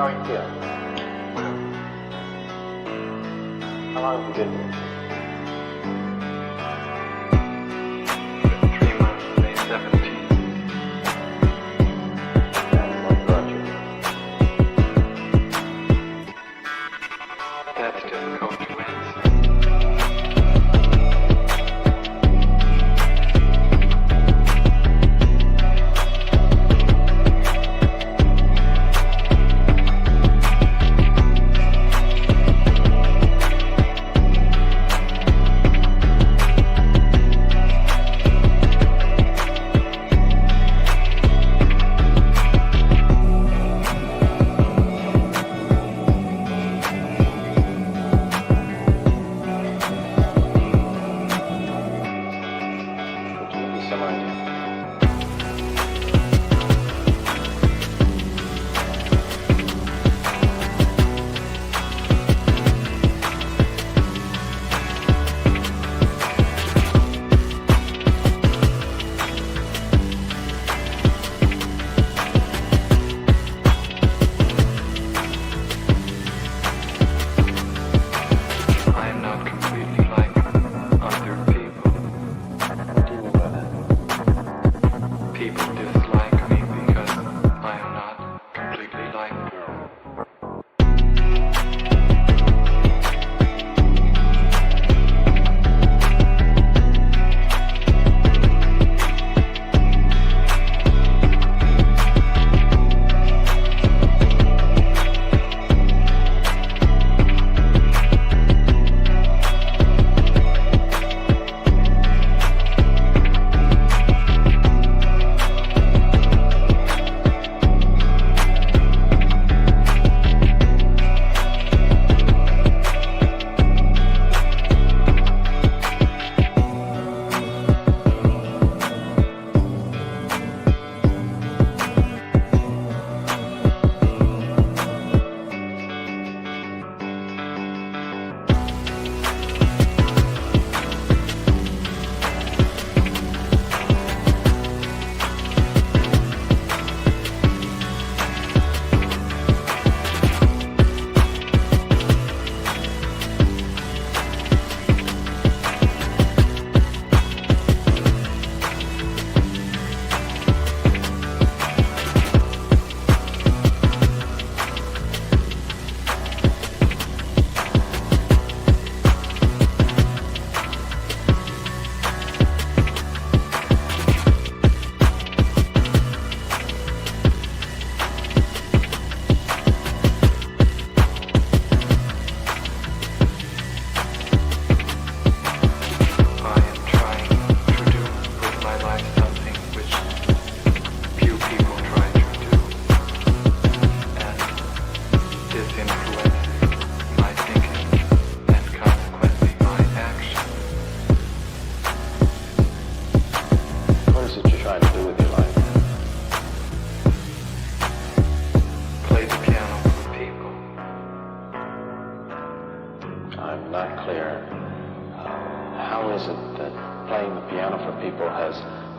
How are you feeling? How long have you been here? 3 months, May 17th. And what brought you? That's difficult to answer.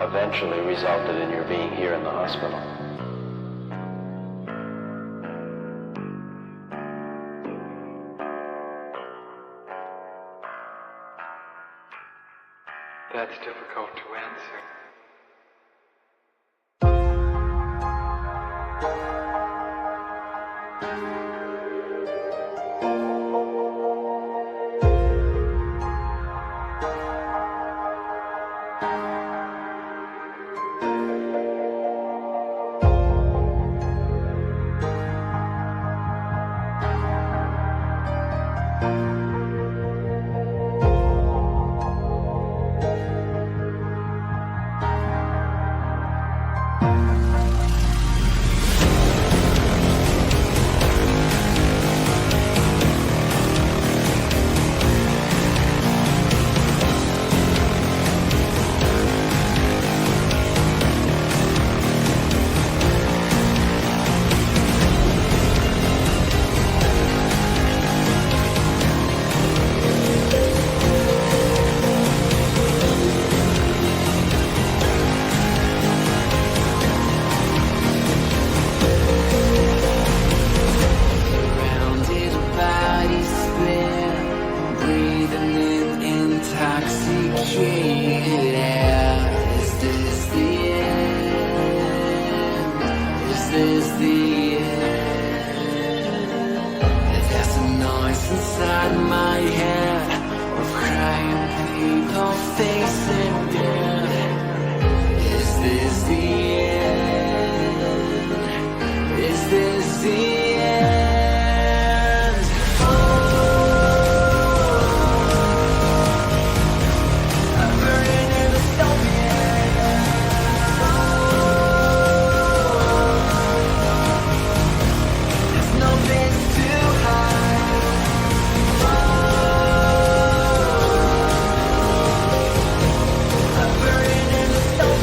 Eventually resulted in your being here in the hospital. That's difficult to answer. the end? There's a noise inside my head of crying people facing death. Is this the end? Is this the end? Oh, I'm burning in the stone. There's no place to hide. I'm burning in the stone.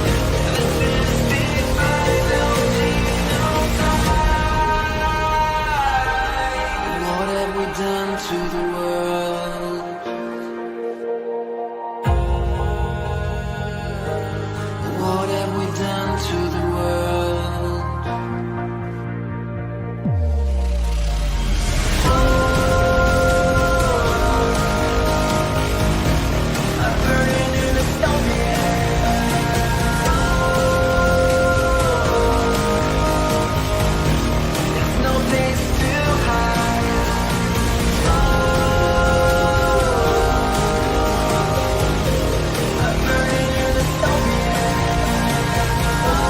This is the final time. What have we done to the world? What have we done to the world? I'm burning in the stone. There's no place to hide. I'm burning in the stone. This is the final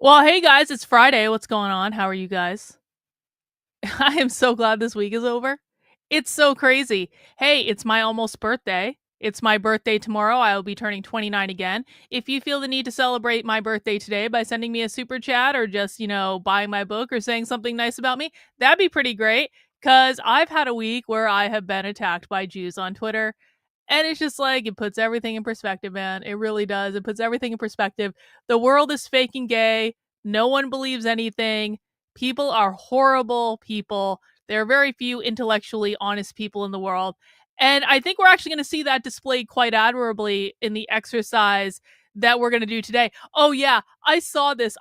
Well, hey guys, it's Friday. What's going on? How are you guys? I am so glad this week is over. It's so crazy. Hey, it's my almost birthday. It's my birthday tomorrow. I will be turning 29 again. If you feel the need to celebrate my birthday today by sending me a super chat or just, buying my book or saying something nice about me, that'd be pretty great. Because I've had a week where I have been attacked by Jews on Twitter. And it's just like, it puts everything in perspective, man. It really does. It puts everything in perspective. The world is fake and gay. No one believes anything. People are horrible people. There are very few intellectually honest people in the world. And I think we're actually going to see that displayed quite admirably in the exercise that we're going to do today. Oh, yeah, I saw this.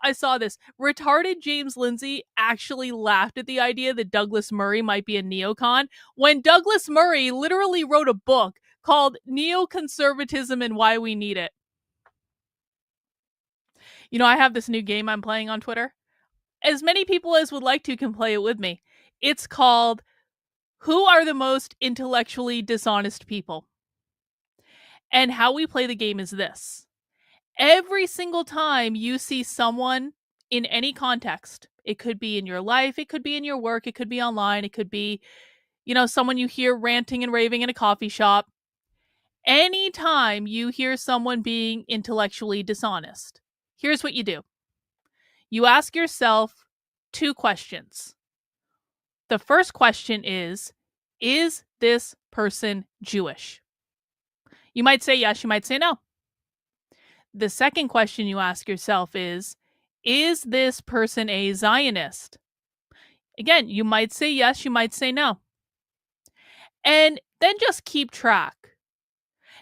Retarded James Lindsay actually laughed at the idea that Douglas Murray might be a neocon when Douglas Murray literally wrote a book called Neoconservatism and Why We Need It. I have this new game I'm playing on Twitter. As many people as would like to can play it with me. It's called Who Are the Most Intellectually Dishonest People? And how we play the game is this. Every single time you see someone in any context, it could be in your life, it could be in your work, it could be online, it could be, someone you hear ranting and raving in a coffee shop. Anytime you hear someone being intellectually dishonest, here's what you do. You ask yourself two questions. The first question is this person Jewish? You might say yes, you might say no. The second question you ask yourself is this person a Zionist? Again, you might say yes, you might say no. And then just keep track.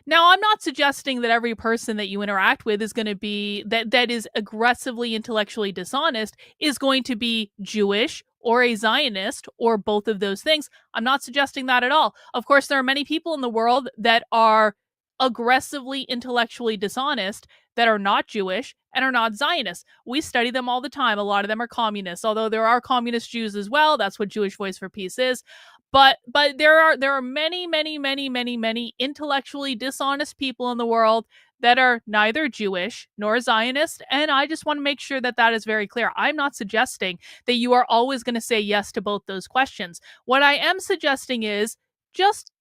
Now, I'm not suggesting that every person that you interact with is going to be, that is aggressively intellectually dishonest, is going to be Jewish or a Zionist or both of those things. I'm not suggesting that at all. Of course, there are many people in the world that are aggressively intellectually dishonest that are not Jewish and are not Zionists. We study them all the time. A lot of them are communists, although there are communist Jews as well. That's what Jewish Voice for Peace is. But there are many, many, many, many, many intellectually dishonest people in the world that are neither Jewish nor Zionist, and I just want to make sure that that is very clear. I'm not suggesting that you are always going to say yes to both those questions. What I am suggesting is just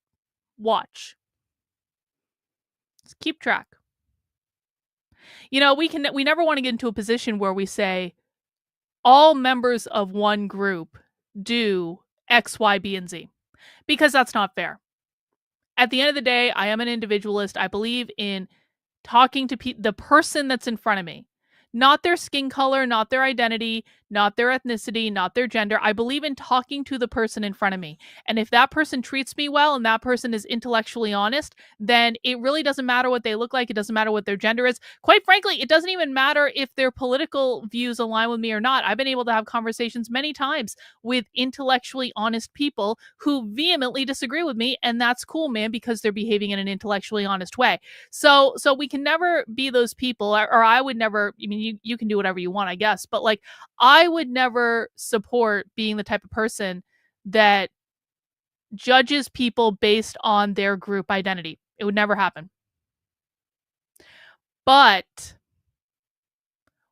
watch. Just keep track. We never want to get into a position where we say, all members of one group do X, Y, B, and Z, because that's not fair. At the end of the day, I am an individualist. I believe in talking to the person that's in front of me, not their skin color, not their identity, not their ethnicity, not their gender. I believe in talking to the person in front of me. And if that person treats me well and that person is intellectually honest, then it really doesn't matter what they look like. It doesn't matter what their gender is. Quite frankly, it doesn't even matter if their political views align with me or not. I've been able to have conversations many times with intellectually honest people who vehemently disagree with me. And that's cool, man, because they're behaving in an intellectually honest way. So we can never be those people, or I would never. I mean, you can do whatever you want, I guess, but like, I would never support being the type of person that judges people based on their group identity. It would never happen. But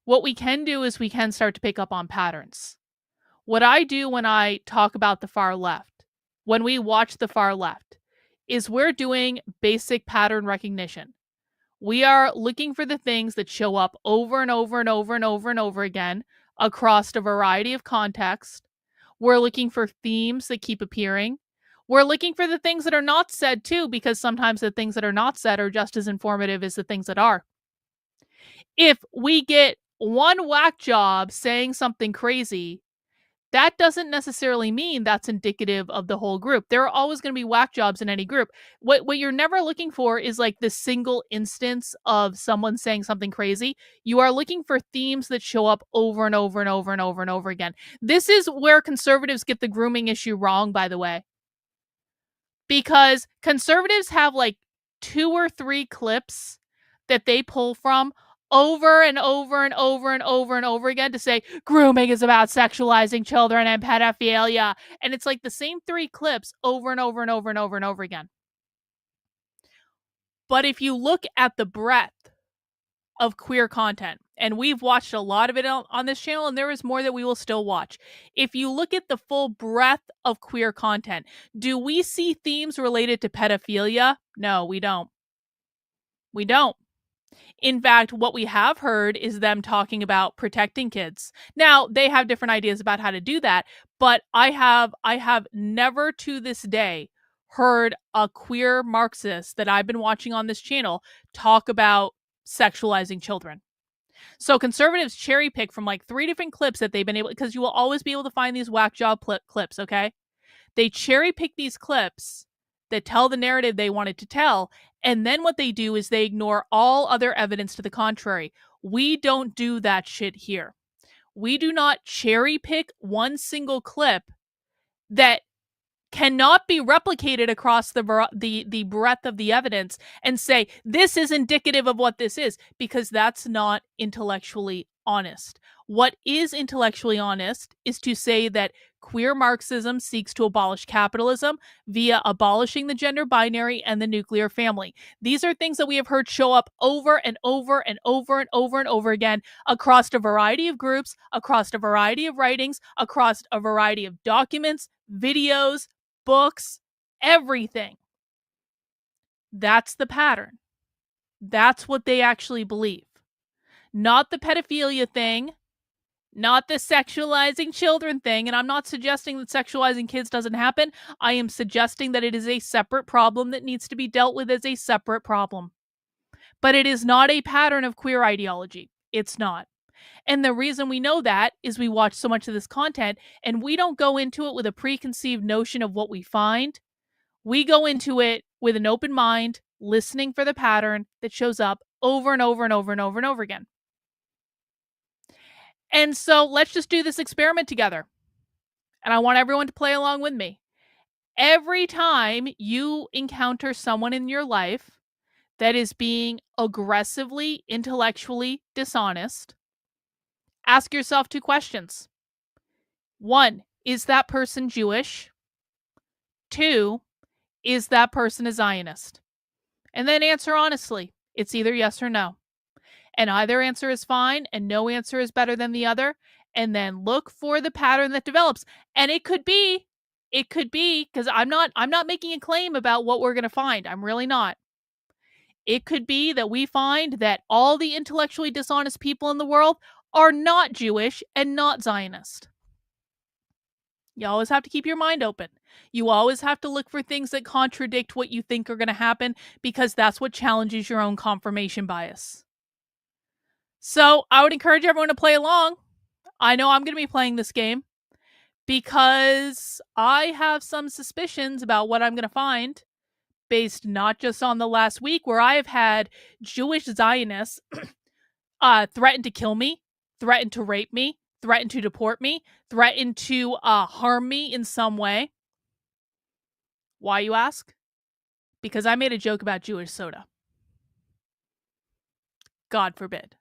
what we can do is we can start to pick up on patterns. What I do when I talk about the far left, when we watch the far left, is we're doing basic pattern recognition. We are looking for the things that show up over and over and over and over and over again across a variety of contexts. We're looking for themes that keep appearing. We're looking for the things that are not said too, because sometimes the things that are not said are just as informative as the things that are. If we get one whack job saying something crazy, that doesn't necessarily mean that's indicative of the whole group. There are always going to be whack jobs in any group. What you're never looking for is like the single instance of someone saying something crazy. You are looking for themes that show up over and over and over and over and over again. This is where conservatives get the grooming issue wrong, by the way. Because conservatives have like 2 or 3 clips that they pull from over and over and over and over and over again to say grooming is about sexualizing children and pedophilia. And it's like the same 3 clips over and over and over and over and over again. But if you look at the breadth of queer content, and we've watched a lot of it on this channel, and there is more that we will still watch. If you look at the full breadth of queer content, do we see themes related to pedophilia? No, we don't. We don't. In fact, what we have heard is them talking about protecting kids. Now, they have different ideas about how to do that, but I have never to this day heard a queer Marxist that I've been watching on this channel talk about sexualizing children. So conservatives cherry pick from like 3 different clips that they've been able, because you will always be able to find these whack job clips, okay? They cherry pick these clips that tell the narrative they wanted to tell, and then what they do is they ignore all other evidence to the contrary. We don't do that shit here. We do not cherry pick one single clip that cannot be replicated across the breadth of the evidence and say, this is indicative of what this is, because that's not intellectually honest. What is intellectually honest is to say that queer Marxism seeks to abolish capitalism via abolishing the gender binary and the nuclear family. These are things that we have heard show up over and over and over and over and over again across a variety of groups, across a variety of writings, across a variety of documents, videos, books, everything. That's the pattern. That's what they actually believe. Not the pedophilia thing, not the sexualizing children thing. And I'm not suggesting that sexualizing kids doesn't happen. I am suggesting that it is a separate problem that needs to be dealt with as a separate problem. But it is not a pattern of queer ideology. It's not. And the reason we know that is we watch so much of this content and we don't go into it with a preconceived notion of what we find. We go into it with an open mind, listening for the pattern that shows up over and over and over and over and over again. And so let's just do this experiment together. And I want everyone to play along with me. Every time you encounter someone in your life that is being aggressively, intellectually dishonest, ask yourself 2 questions. 1, is that person Jewish? 2, is that person a Zionist? And then answer honestly. It's either yes or no. And either answer is fine and no answer is better than the other. And then look for the pattern that develops. And it could be, because I'm not making a claim about what we're going to find. I'm really not. It could be that we find that all the intellectually dishonest people in the world are not Jewish and not Zionist. You always have to keep your mind open. You always have to look for things that contradict what you think are going to happen, because that's what challenges your own confirmation bias. So I would encourage everyone to play along. I know I'm going to be playing this game because I have some suspicions about what I'm going to find, based not just on the last week where I have had Jewish Zionists threaten to kill me, threaten to rape me, threaten to deport me, threaten to harm me in some way. Why, you ask? Because I made a joke about Jewish soda. God forbid.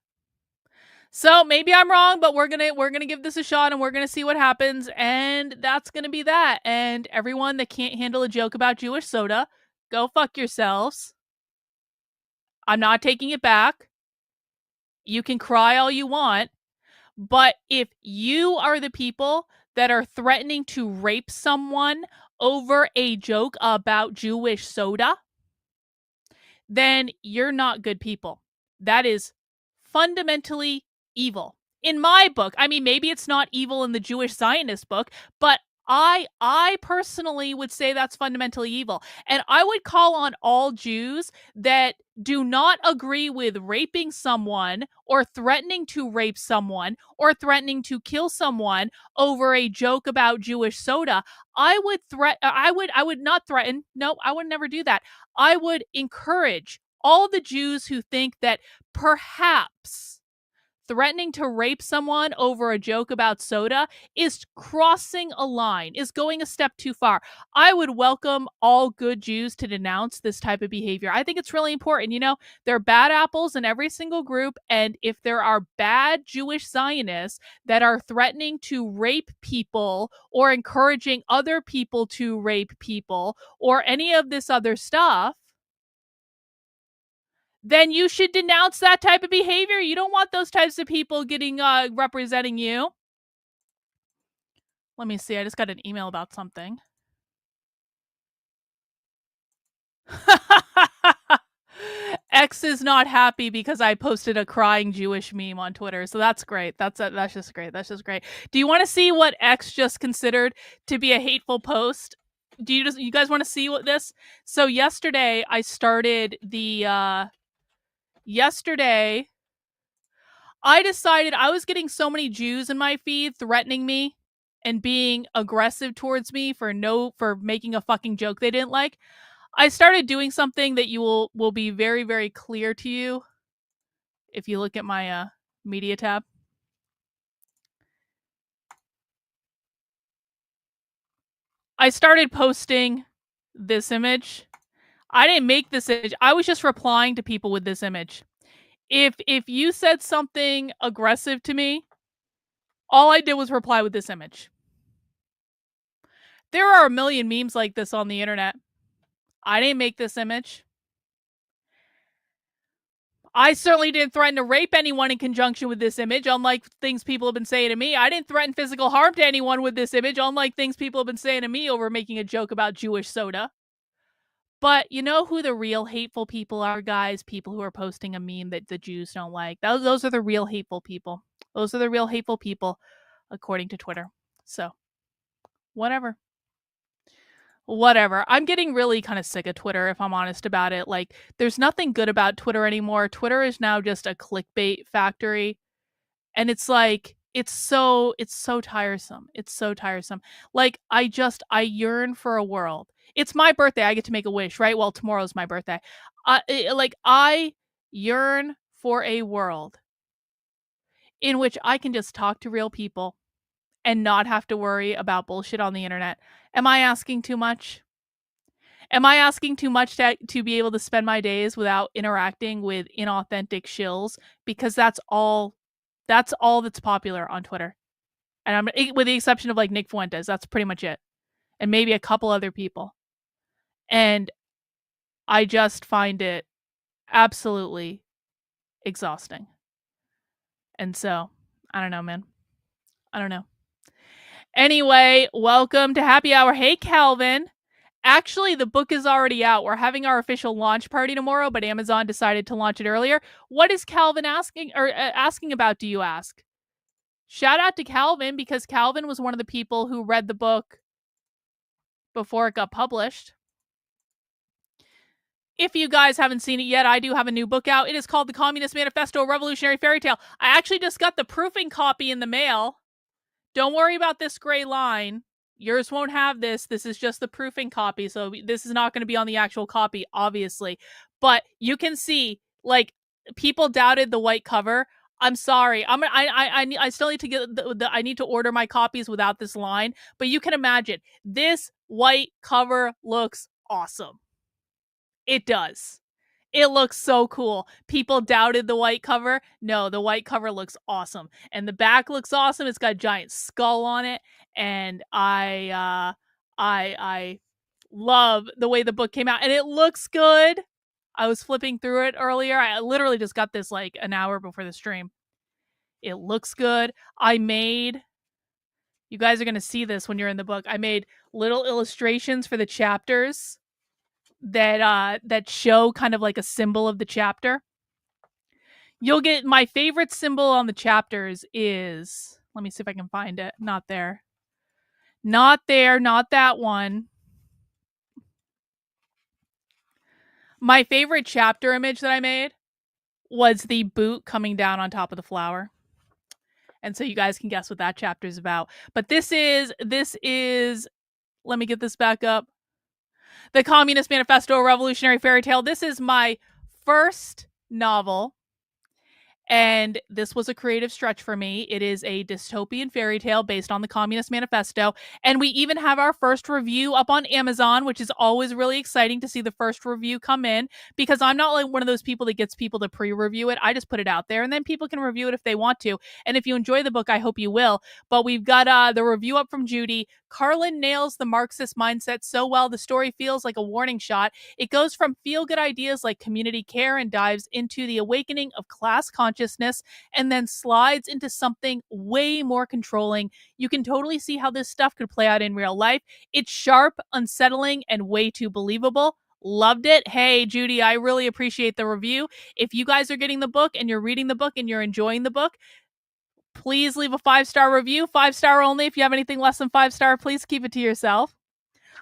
So maybe I'm wrong, but we're gonna give this a shot and we're gonna see what happens, and that's gonna be that. And everyone that can't handle a joke about Jewish soda, go fuck yourselves. I'm not taking it back. You can cry all you want, but if you are the people that are threatening to rape someone over a joke about Jewish soda, then you're not good people. That is fundamentally evil. In my book, I mean, maybe it's not evil in the Jewish Zionist book, but I personally would say that's fundamentally evil. And I would call on all Jews that do not agree with raping someone or threatening to rape someone or threatening to kill someone over a joke about Jewish soda. I would not threaten. No, I would never do that. I would encourage all the Jews who think that perhaps threatening to rape someone over a joke about soda is crossing a line, is going a step too far. I would welcome all good Jews to denounce this type of behavior. I think it's really important. You know, there are bad apples in every single group, and if there are bad Jewish Zionists that are threatening to rape people or encouraging other people to rape people or any of this other stuff, then you should denounce that type of behavior. You don't want those types of people getting representing you. Let me see. I just got an email about something. X is not happy because I posted a crying Jewish meme on Twitter. So that's great. That's just great. That's just great. Do you want to see what X just considered to be a hateful post? Do you guys want to see what this? So yesterday I started the yesterday I decided I was getting so many Jews in my feed threatening me and being aggressive towards me for making a fucking joke they didn't like. I started doing something that you will be very, very clear to you if you look at my media tab. I started posting this image. I didn't make this image. I was just replying to people with this image. If you said something aggressive to me, all I did was reply with this image. There are a million memes like this on the internet. I didn't make this image. I certainly didn't threaten to rape anyone in conjunction with this image, unlike things people have been saying to me. I didn't threaten physical harm to anyone with this image, unlike things people have been saying to me over making a joke about Jewish soda. But you know who the real hateful people are, guys? People who are posting a meme that the Jews don't like. Those are the real hateful people. Those are the real hateful people, according to Twitter. So, whatever. I'm getting really kind of sick of Twitter, if I'm honest about it. Like, there's nothing good about Twitter anymore. Twitter is now just a clickbait factory. And it's like, it's so tiresome. It's so tiresome. Like, I yearn for a world. It's my birthday. I get to make a wish, right? Well, tomorrow's my birthday. I yearn for a world in which I can just talk to real people and not have to worry about bullshit on the internet. Am I asking too much? Am I asking too much to be able to spend my days without interacting with inauthentic shills? Because that's all that's popular on Twitter. And I'm with the exception of like Nick Fuentes, that's pretty much it. And maybe a couple other people. And I just find it absolutely exhausting. And so, I don't know, man. I don't know. Anyway, welcome to Happy Hour. Hey, Calvin. Actually, the book is already out. We're having our official launch party tomorrow, but Amazon decided to launch it earlier. What is Calvin asking about, do you ask? Shout out to Calvin, because Calvin was one of the people who read the book before it got published. If you guys haven't seen it yet, I do have a new book out. It is called The Communist Manifesto, a Revolutionary Fairy Tale. I actually just got the proofing copy in the mail. Don't worry about this gray line. Yours won't have this. This is just the proofing copy, so this is not going to be on the actual copy, obviously. But you can see, like, people doubted the white cover. I'm sorry. I still need to get I need to order my copies without this line. But you can imagine, this white cover looks awesome. It does. It looks so cool. People doubted the white cover. No, the white cover looks awesome. And the back looks awesome. It's got a giant skull on it. And I love the way the book came out. And it looks good. I was flipping through it earlier. I literally just got this like an hour before the stream. It looks good. You guys are going to see this when you're in the book. I made little illustrations for the chapters that show kind of like a symbol of the chapter. You'll get my favorite symbol on the chapters is, let me see if I can find it. Not there. Not that one. My favorite chapter image that I made was the boot coming down on top of the flower. And so you guys can guess what that chapter is about. But this is, let me get this back up. The Communist Manifesto, a Revolutionary Fairy Tale. This is my first novel, and this was a creative stretch for me. It is a dystopian fairy tale based on the Communist Manifesto, and we even have our first review up on Amazon, which is always really exciting to see the first review come in, because I'm not like one of those people that gets people to pre-review it. I just put it out there, and then people can review it if they want to. And if you enjoy the book, I hope you will. But we've got the review up from Judy. Karlyn nails the Marxist mindset so well, the story feels like a warning shot. It goes from feel-good ideas like community care and dives into the awakening of class consciousness, and then slides into something way more controlling. You can totally see how this stuff could play out in real life. It's sharp, unsettling, and way too believable. Loved it. Hey, Judy, I really appreciate the review. If you guys are getting the book and you're reading the book and you're enjoying the book, please leave a 5-star review. 5-star only. If you have anything less than 5-star, please keep it to yourself.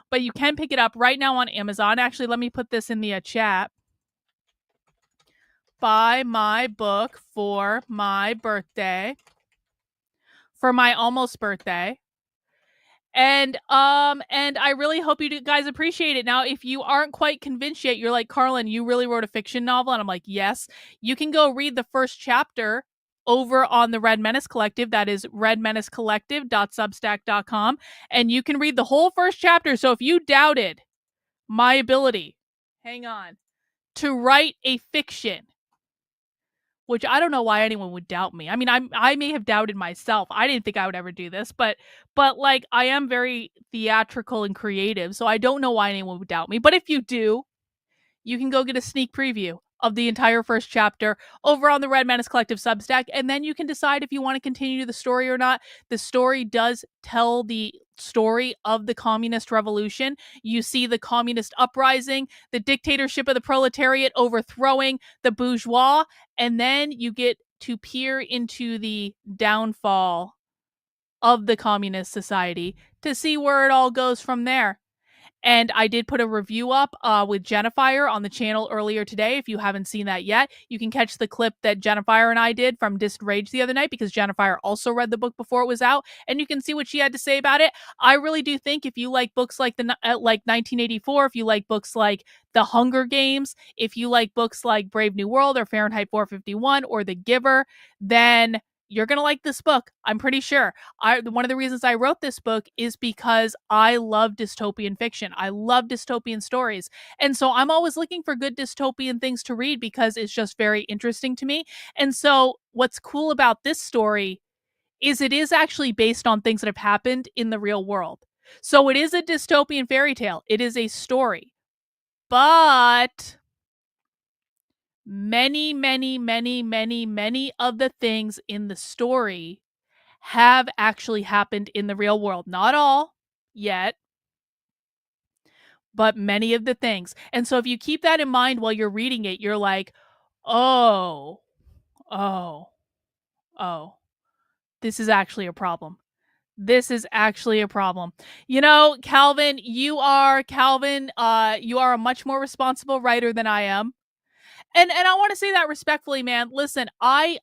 But you can pick it up right now on Amazon. Actually, let me put this in the chat. Buy my book for my birthday. For my almost birthday. And I really hope you guys appreciate it. Now, if you aren't quite convinced yet, you're like, Karlyn, you really wrote a fiction novel? And I'm like, yes. You can go read the first chapter over on the Red Menace Collective. That is redmenacecollective.substack.com. And you can read the whole first chapter. So if you doubted my ability, hang on, to write a fiction, which I don't know why anyone would doubt me. I mean, I may have doubted myself. I didn't think I would ever do this, but like, I am very theatrical and creative, so I don't know why anyone would doubt me. But if you do, you can go get a sneak preview of the entire first chapter over on the Red Menace Collective Substack, and then you can decide if you want to continue the story or not. The story does tell the story of the communist revolution. You see the communist uprising, the dictatorship of the proletariat overthrowing the bourgeois, and then you get to peer into the downfall of the communist society to see where it all goes from there. And I did put a review up with Jennifer on the channel earlier today. If you haven't seen that yet, you can catch the clip that Jennifer and I did from Disc Rage the other night, because Jennifer also read the book before it was out, and you can see what she had to say about it. I really do think if you like books like like 1984, if you like books like The Hunger Games, if you like books like Brave New World or Fahrenheit 451 or The Giver, then you're going to like this book. I'm pretty sure. One of the reasons I wrote this book is because I love dystopian fiction. I love dystopian stories. And so I'm always looking for good dystopian things to read because it's just very interesting to me. And so what's cool about this story is it is actually based on things that have happened in the real world. So it is a dystopian fairy tale. It is a story. But many of the things in the story have actually happened in the real world. Not all yet, but many of the things. And so if you keep that in mind while you're reading it, you're like, oh, this is actually a problem. This is actually a problem. You know, Calvin, you are a much more responsible writer than I am. And I want to say that respectfully, man. Listen, I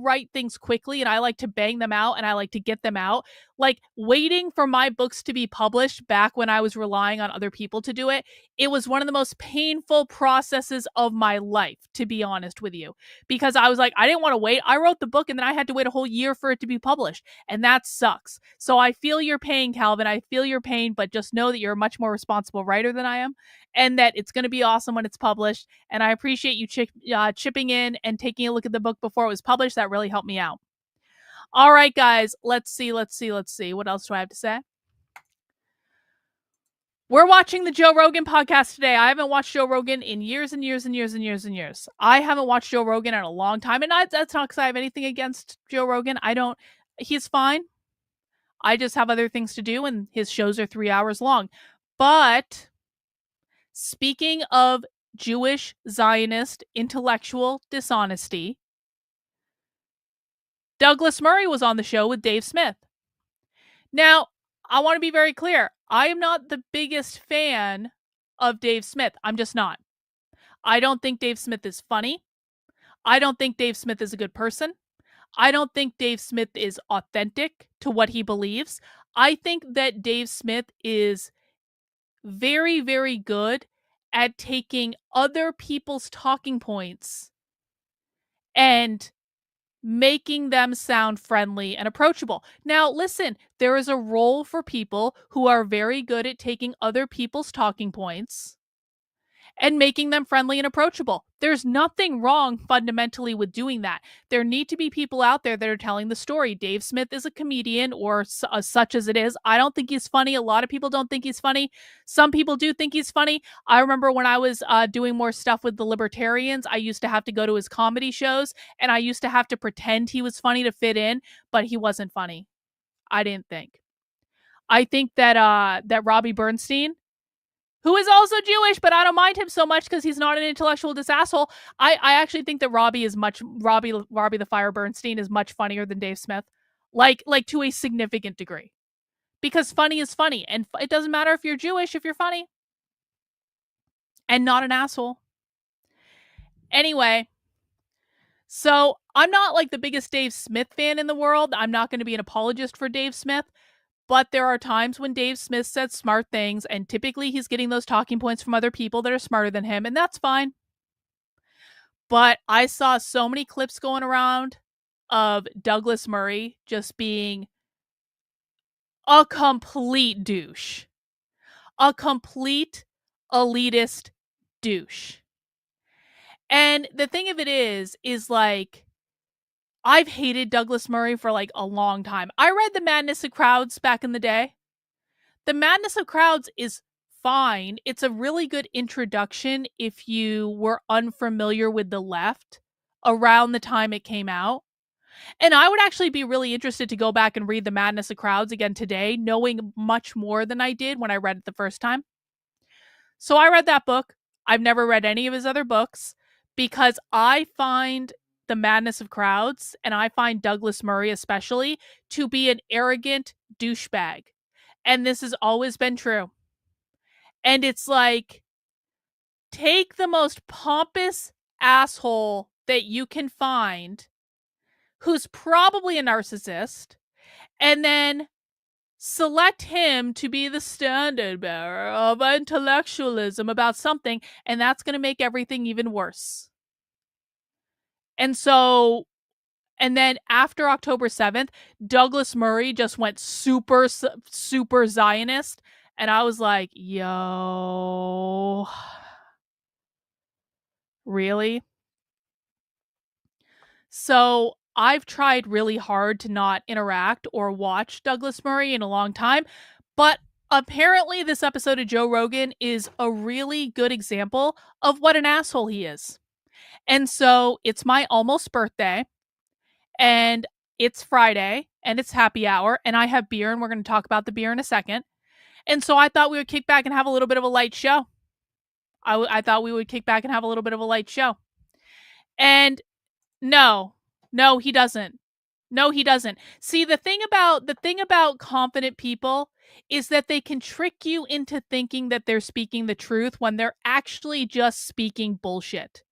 write things quickly and I like to bang them out and I like to get them out. Like waiting for my books to be published back when I was relying on other people to do it, it was one of the most painful processes of my life, to be honest with you. Because I was like, I didn't want to wait. I wrote the book and then I had to wait a whole year for it to be published. And that sucks. So I feel your pain, Calvin. I feel your pain, but just know that you're a much more responsible writer than I am and that it's going to be awesome when it's published. And I appreciate you chipping in and taking a look at the book before it was published. That really helped me out. All right, guys, let's see. What else do I have to say? We're watching the Joe Rogan podcast today. I haven't watched Joe Rogan in years and years and years and years and years. I haven't watched Joe Rogan in a long time. And that's not because I have anything against Joe Rogan. He's fine. I just have other things to do and his shows are 3 hours long. But speaking of Jewish Zionist intellectual dishonesty, Douglas Murray was on the show with Dave Smith. Now, I want to be very clear. I am not the biggest fan of Dave Smith. I'm just not. I don't think Dave Smith is funny. I don't think Dave Smith is a good person. I don't think Dave Smith is authentic to what he believes. I think that Dave Smith is very, very good at taking other people's talking points and making them sound friendly and approachable. Now, listen, there is a role for people who are very good at taking other people's talking points and making them friendly and approachable. There's nothing wrong fundamentally with doing that. There need to be people out there that are telling the story. Dave Smith is a comedian, or such as it is. I don't think he's funny. A lot of people don't think he's funny. Some people do think he's funny. I remember when I was doing more stuff with the libertarians, I used to have to go to his comedy shows, and I used to have to pretend he was funny to fit in, but he wasn't funny. I didn't think. I think that Robbie Bernstein, who is also Jewish, but I don't mind him so much because he's not an intellectual disasshole. I actually think that Robbie the Fire Bernstein is much funnier than Dave Smith, like to a significant degree, because funny is funny, and it doesn't matter if you're Jewish if you're funny and not an asshole. Anyway, so I'm not like the biggest Dave Smith fan in the world. I'm not going to be an apologist for Dave Smith. But there are times when Dave Smith said smart things, and typically he's getting those talking points from other people that are smarter than him, and that's fine. But I saw so many clips going around of Douglas Murray just being a complete douche. A complete elitist douche. And the thing of it is like, I've hated Douglas Murray for like a long time. I read The Madness of Crowds back in the day. The Madness of Crowds is fine. It's a really good introduction if you were unfamiliar with the left around the time it came out. And I would actually be really interested to go back and read The Madness of Crowds again today, knowing much more than I did when I read it the first time. So I read that book. I've never read any of his other books because I find The Madness of Crowds, and I find Douglas Murray especially, to be an arrogant douchebag. And this has always been true. And it's like, take the most pompous asshole that you can find, who's probably a narcissist, and then select him to be the standard bearer of intellectualism about something, and that's going to make everything even worse. And so, and then after October 7th, Douglas Murray just went super, super Zionist. And I was like, yo, really? So I've tried really hard to not interact or watch Douglas Murray in a long time. But apparently this episode of Joe Rogan is a really good example of what an asshole he is. And so it's my almost birthday. And it's Friday, and it's happy hour, and I have beer, and we're going to talk about the beer in a second. And so I thought we would kick back and have a little bit of a light show. I thought we would kick back and have a little bit of a light show. And no, he doesn't. No, he doesn't. See, the thing about confident people is that they can trick you into thinking that they're speaking the truth when they're actually just speaking bullshit.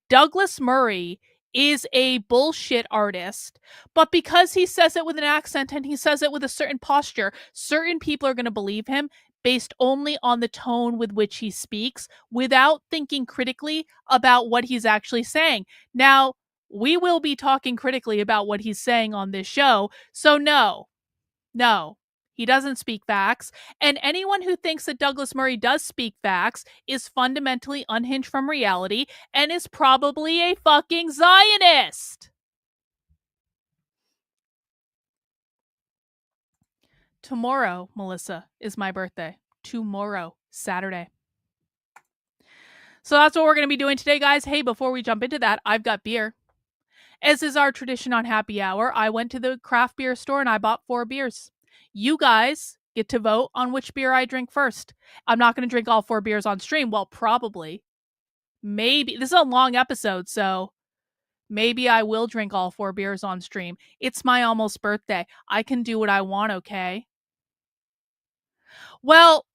Douglas Murray is a bullshit artist, but because he says it with an accent and he says it with a certain posture, certain people are going to believe him based only on the tone with which he speaks without thinking critically about what he's actually saying. Now, we will be talking critically about what he's saying on this show, so no, he doesn't speak facts. And anyone who thinks that Douglas Murray does speak facts is fundamentally unhinged from reality and is probably a fucking Zionist. Tomorrow, Melissa, is my birthday. Tomorrow, Saturday. So that's what we're going to be doing today, guys. Hey, before we jump into that, I've got beer. As is our tradition on Happy Hour, I went to the craft beer store and I bought 4 beers. You guys get to vote on which beer I drink first. I'm not going to drink all 4 beers on stream. Well, probably. Maybe. This is a long episode, so maybe I will drink all 4 beers on stream. It's my almost birthday. I can do what I want, okay? Well,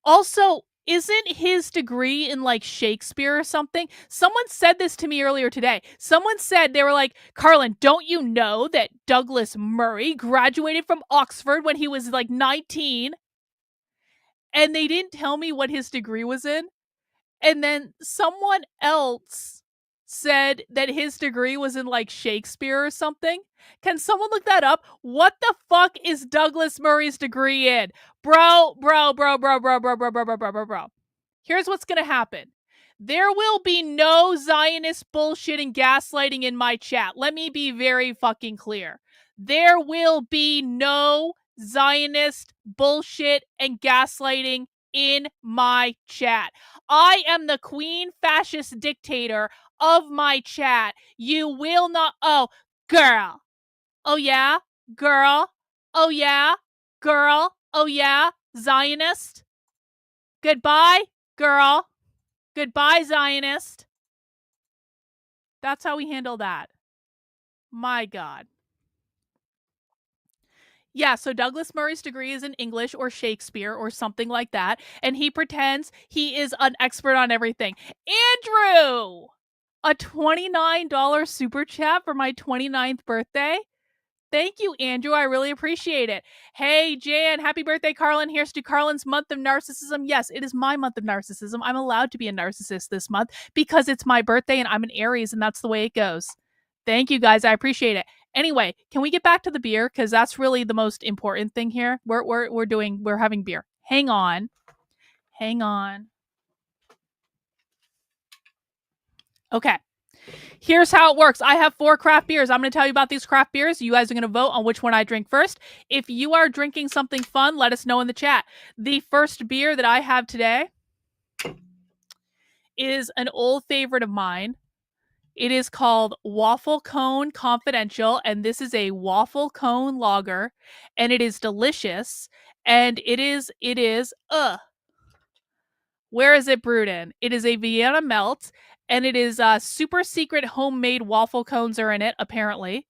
also, isn't his degree in like Shakespeare or something? Someone said this to me earlier today. Someone said, they were like, Karlyn, don't you know that Douglas Murray graduated from Oxford when he was like 19? And they didn't tell me what his degree was in. And then someone else said that his degree was in like Shakespeare or something. Can someone look that up? What the fuck is Douglas Murray's degree in? Bro. Here's what's gonna happen. There will be no Zionist bullshit and gaslighting in my chat. Let me be very fucking clear. There will be no Zionist bullshit and gaslighting in my chat. I am the queen fascist dictator of my chat. You will not. Oh, girl. Oh, yeah? Girl. Oh, yeah? Girl. Oh, yeah? Zionist. Goodbye, girl. Goodbye, Zionist. That's how we handle that. My God. Yeah, so Douglas Murray's degree is in English or Shakespeare or something like that, and he pretends he is an expert on everything. Andrew! A $29 super chat for my 29th birthday? Thank you, Andrew. I really appreciate it. Hey, Jan, happy birthday, Karlyn. Here's to Karlyn's month of narcissism. Yes, it is my month of narcissism. I'm allowed to be a narcissist this month because it's my birthday and I'm an Aries and that's the way it goes. Thank you, guys. I appreciate it. Anyway, can we get back to the beer? Because that's really the most important thing here. We're having beer. Hang on. Okay. Here's how it works. I have 4 craft beers. I'm going to tell you about these craft beers. You guys are going to vote on which one I drink first. If you are drinking something fun, let us know in the chat. The first beer that I have today is an old favorite of mine. It is called Waffle Cone Confidential, and this is a waffle cone lager, and it is delicious, and it is, where is it brewed in? It is a Vienna malt, and it is super secret homemade waffle cones are in it, apparently.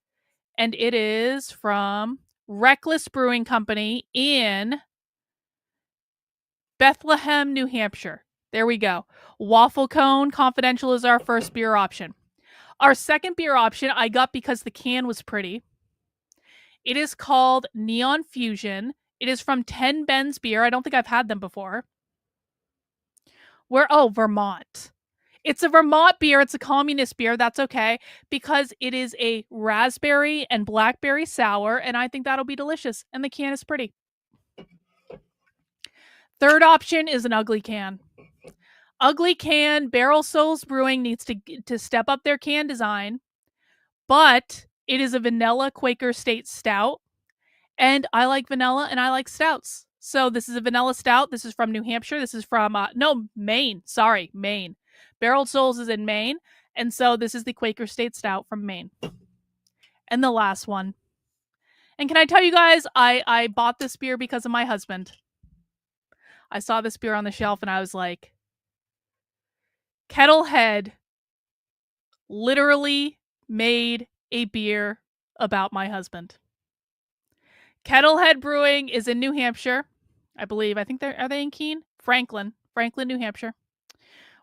And it is from Reckless Brewing Company in Bethlehem, New Hampshire. There we go. Waffle Cone Confidential is our first beer option. Our second beer option I got because the can was pretty. It is called Neon Fusion. It is from 10 Ben's Beer. I don't think I've had them before. Vermont. It's a Vermont beer. It's a communist beer. That's okay because it is a raspberry and blackberry sour, and I think that'll be delicious. And the can is pretty. Third option is an ugly can. Ugly can. Barrel Souls Brewing needs to step up their can design, but it is a vanilla Quaker State stout, and I like vanilla and I like stouts. So this is a vanilla stout. This is from New Hampshire. This is from Maine. Sorry, Maine. Barreled Souls is in Maine, and so this is the Quaker State Stout from Maine. And the last one. And can I tell you guys, I bought this beer because of my husband. I saw this beer on the shelf and I was like, Kettlehead literally made a beer about my husband. Kettlehead Brewing is in New Hampshire, I believe. I think are they in Keene? Franklin, New Hampshire.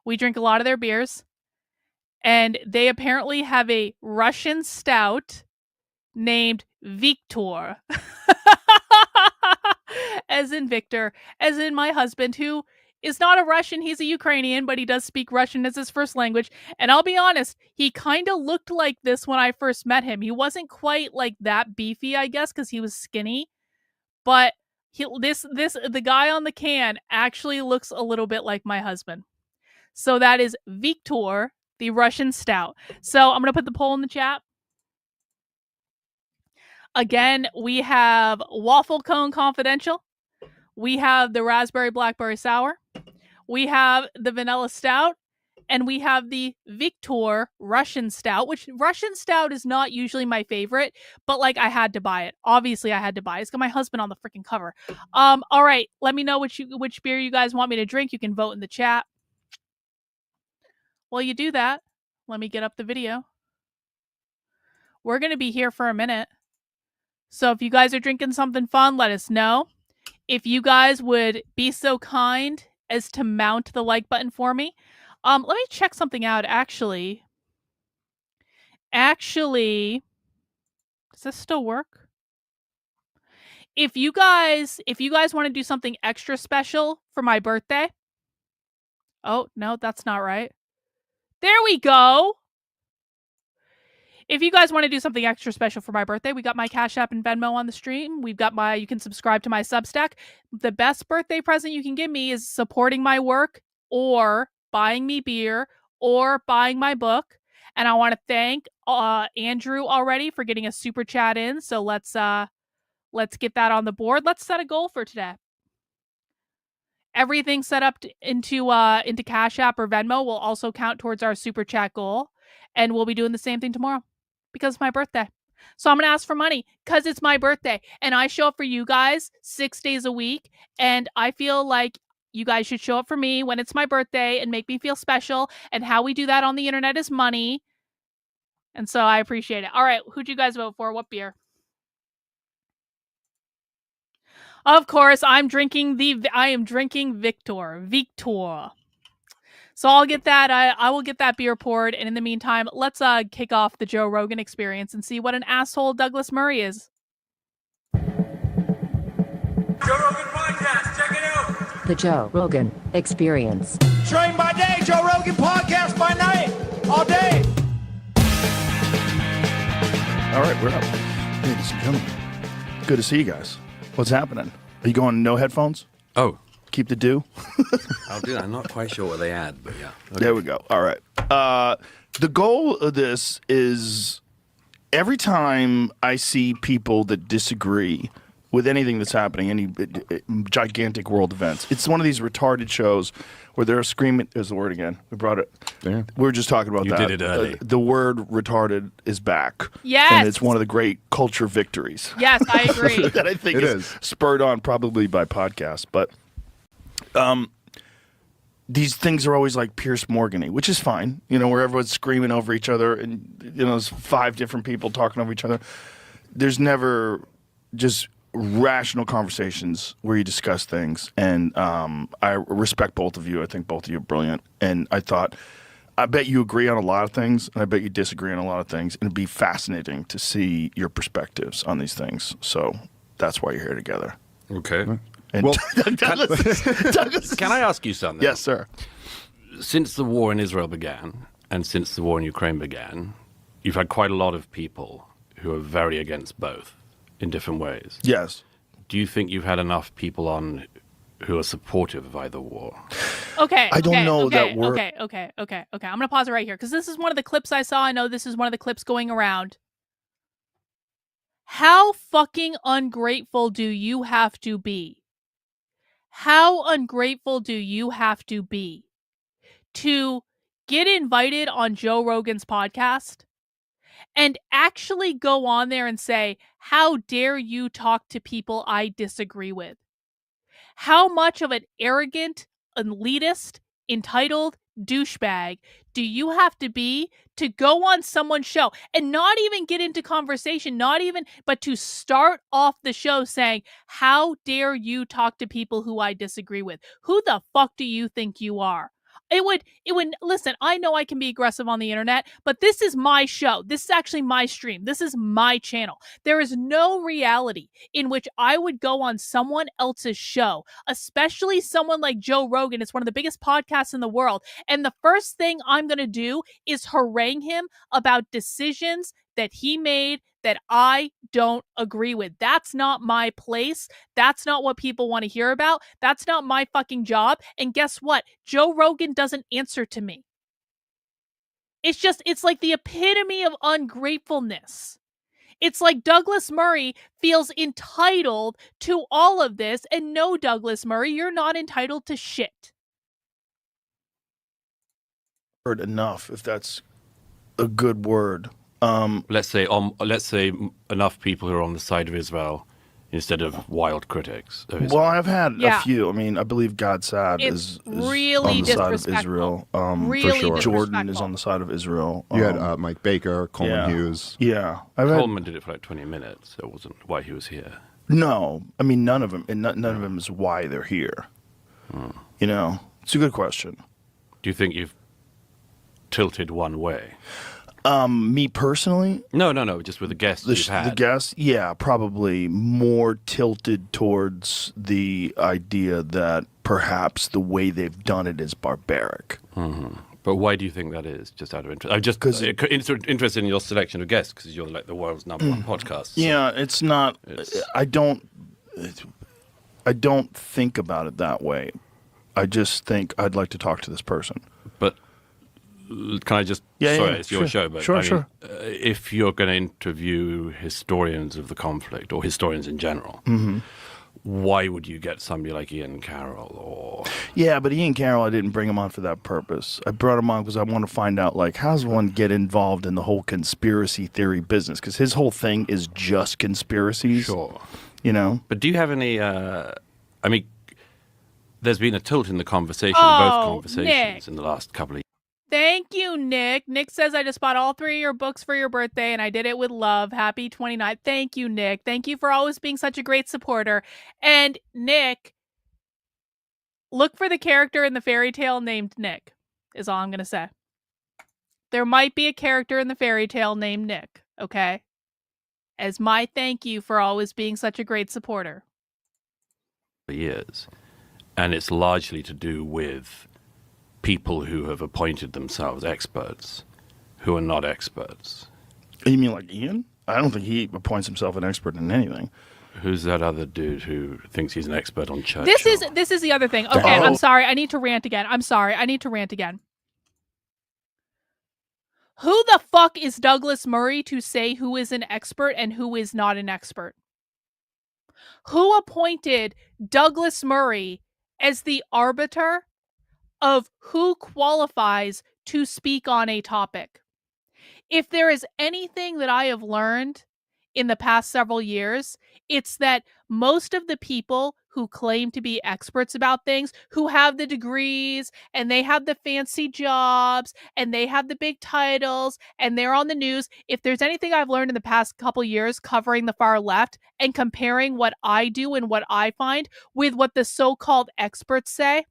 We drink a lot of their beers. And they apparently have a Russian stout named Viktor. As in Victor, as in my husband, who is not a Russian. He's a Ukrainian, but he does speak Russian as his first language. And I'll be honest, he kind of looked like this when I first met him. He wasn't quite like that beefy, I guess, because he was skinny. But the guy on the can actually looks a little bit like my husband. So that is Viktor, the Russian stout. So I'm going to put the poll in the chat. Again, we have Waffle Cone Confidential. We have the Raspberry Blackberry Sour. We have the Vanilla Stout. And we have the Viktor Russian Stout, which Russian Stout is not usually my favorite, but like I had to buy it. Obviously, I had to buy it. It's got my husband on the freaking cover. All right, let me know which beer you guys want me to drink. You can vote in the chat. While you do that, let me get up the video. We're going to be here for a minute. So if you guys are drinking something fun, let us know. If you guys would be so kind as to mount the like button for me. Let me check something out, actually. Actually, does this still work? If you guys want to do something extra special for my birthday. Oh, no, that's not right. There we go. If you guys want to do something extra special for my birthday, we got my Cash App and Venmo on the stream. We've got you can subscribe to my Substack. The best birthday present you can give me is supporting my work or buying me beer or buying my book. And I want to thank Andrew already for getting a super chat in. So let's get that on the board. Let's set a goal for today. Everything set up into Cash App or Venmo will also count towards our super chat goal. And we'll be doing the same thing tomorrow because it's my birthday. So I'm going to ask for money because it's my birthday. And I show up for you guys 6 days a week. And I feel like you guys should show up for me when it's my birthday and make me feel special. And how we do that on the internet is money. And so I appreciate it. All right. Who'd you guys vote for? What beer? Of course, I am drinking Viktor. So I'll get that. I will get that beer poured. And in the meantime, let's kick off the Joe Rogan experience and see what an asshole Douglas Murray is. Joe Rogan Podcast, check it out. The Joe Rogan Experience. Train by day, Joe Rogan Podcast by night, all day. All right, we're up. Ladies and gentlemen, good to see you guys. What's happening? Are you going no headphones? Oh. Keep the do? I'll do that. I'm not quite sure what they add, but yeah. Okay. There we go. All right. The goal of this is every time I see people that disagree with anything that's happening, any gigantic world events, it's one of these retarded shows where they're screaming. There's the word again. We brought it. Yeah. We were just talking about that. You did it early. The word retarded is back. Yes. And it's one of the great culture victories. Yes, I agree. That I think is spurred on probably by podcasts. But these things are always like Pierce Morgan-y, which is fine, where everyone's screaming over each other and, there's 5 different people talking over each other. There's never just rational conversations where you discuss things. And I respect both of you. I think both of you are brilliant. And I bet you agree on a lot of things, and I bet you disagree on a lot of things. And it'd be fascinating to see your perspectives on these things. So that's why you're here together. Okay. And Well, Douglas, Can I ask you something? yes, sir. Since the war in Israel began, and since the war in Ukraine began, you've had quite a lot of people who are very against both in different ways. Yes. Do you think you've had enough people on who are supportive of either war? Okay. I don't know that word. Okay. I'm going to pause it right here because this is one of the clips I saw. I know this is one of the clips going around. How fucking ungrateful do you have to be? How ungrateful do you have to be to get invited on Joe Rogan's podcast and actually go on there and say, how dare you talk to people I disagree with? How much of an arrogant, elitist, entitled douchebag do you have to be to go on someone's show and not even get into conversation, but to start off the show saying, how dare you talk to people who I disagree with? Who the fuck do you think you are? It would, listen, I know I can be aggressive on the internet, but this is my show. This is actually my stream. This is my channel. There is no reality in which I would go on someone else's show, especially someone like Joe Rogan. It's one of the biggest podcasts in the world. And the first thing I'm going to do is harangue him about decisions that he made that I don't agree with. That's not my place. That's not what people want to hear about. That's not my fucking job. And guess what? Joe Rogan doesn't answer to me. It's like the epitome of ungratefulness. It's like Douglas Murray feels entitled to all of this. And no, Douglas Murray, you're not entitled to shit. Heard enough, if that's a good word. Let's say enough people who are on the side of Israel instead of wild critics of Israel. Well, I've had a few. I mean, I believe God Sad is really on the side of Israel. Really for sure. Jordan is on the side of Israel. You had Mike Baker, Coleman Hughes. Yeah. Coleman did it for like 20 minutes. So it wasn't why he was here. No. I mean, none of them. And none of them is why they're here. You know, it's a good question. Do you think you've tilted one way? Me personally? No, just with the guests you've had. The guests, yeah, probably more tilted towards the idea that perhaps the way they've done it is barbaric. Mm-hmm. But why do you think that is? Just out of interest, I'm just interested in your selection of guests because you're like the world's number one podcast. So yeah, it's not. I don't think about it that way. I just think I'd like to talk to this person. But can I just? It's your show, but sure. If you're going to interview historians of the conflict or historians in general, why would you get somebody like Ian Carroll or? Yeah, but Ian Carroll, I didn't bring him on for that purpose. I brought him on because I want to find out, like, how does one get involved in the whole conspiracy theory business? Because his whole thing is just conspiracies. Sure. You know. But do you have any? I mean, there's been a tilt in the conversation, both conversations, in the last couple of years. Thank you, Nick. Nick says, I just bought all 3 of your books for your birthday, and I did it with love. Happy 29th. Thank you, Nick. Thank you for always being such a great supporter. And Nick, look for the character in the fairy tale named Nick, is all I'm going to say. There might be a character in the fairy tale named Nick, okay? As my thank you for always being such a great supporter. Years. And it's largely to do with people who have appointed themselves experts who are not experts. You mean like Ian? I don't think he appoints himself an expert in anything. Who's that other dude who thinks he's an expert on Churchill? This is the other thing. Okay, I'm sorry. I need to rant again. Who the fuck is Douglas Murray to say who is an expert and who is not an expert? Who appointed Douglas Murray as the arbiter of who qualifies to speak on a topic? If there is anything that I have learned in the past several years, it's that most of the people who claim to be experts about things, who have the degrees and they have the fancy jobs and they have the big titles and they're on the news, if there's anything I've learned in the past couple years covering the far left and comparing what I do and what I find with what the so-called experts say,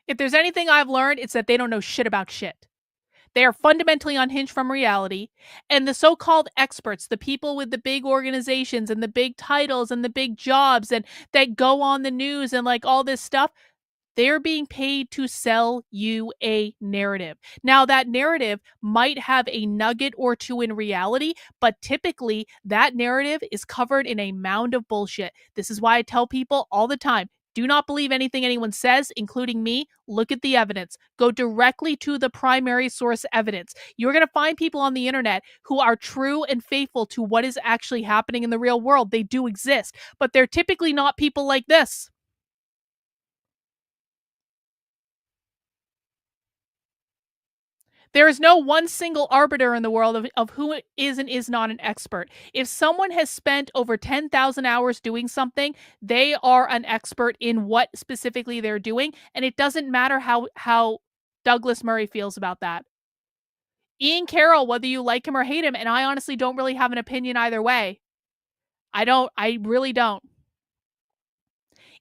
if there's anything I've learned, it's that they don't know shit about shit. They are fundamentally unhinged from reality. And the so-called experts, the people with the big organizations and the big titles and the big jobs and that go on the news and like all this stuff, they're being paid to sell you a narrative. Now, that narrative might have a nugget or two in reality, but typically that narrative is covered in a mound of bullshit. This is why I tell people all the time, do not believe anything anyone says, including me. Look at the evidence. Go directly to the primary source evidence. You're going to find people on the internet who are true and faithful to what is actually happening in the real world. They do exist, but they're typically not people like this. There is no one single arbiter in the world of who is and is not an expert. If someone has spent over 10,000 hours doing something, they are an expert in what specifically they're doing, and it doesn't matter how Douglas Murray feels about that. Ian Carroll, whether you like him or hate him, and I honestly don't really have an opinion either way. I really don't.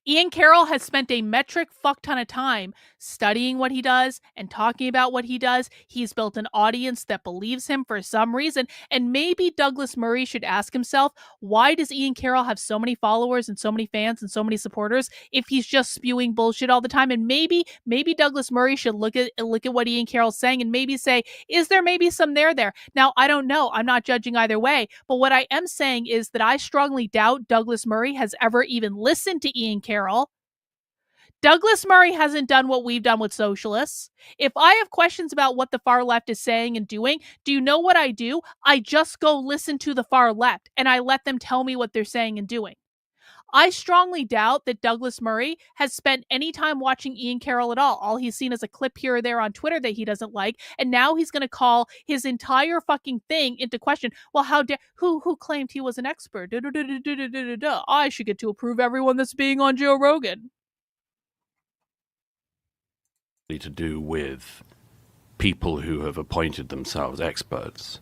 Ian Carroll has spent a metric fuck ton of time studying what he does and talking about what he does. He's built an audience that believes him for some reason. And maybe Douglas Murray should ask himself, why does Ian Carroll have so many followers and so many fans and so many supporters if he's just spewing bullshit all the time? And maybe Douglas Murray should look at what Ian Carroll's saying and maybe say, is there maybe some there? Now, I don't know. I'm not judging either way. But what I am saying is that I strongly doubt Douglas Murray has ever even listened to Ian Carroll. Douglas Murray hasn't done what we've done with socialists. If I have questions about what the far left is saying and doing, do you know what I do? I just go listen to the far left and I let them tell me what they're saying and doing. I strongly doubt that Douglas Murray has spent any time watching Ian Carroll at all. All he's seen is a clip here or there on Twitter that he doesn't like, and now he's going to call his entire fucking thing into question. Well, who claimed he was an expert? I should get to approve everyone that's being on Joe Rogan. To do with people who have appointed themselves experts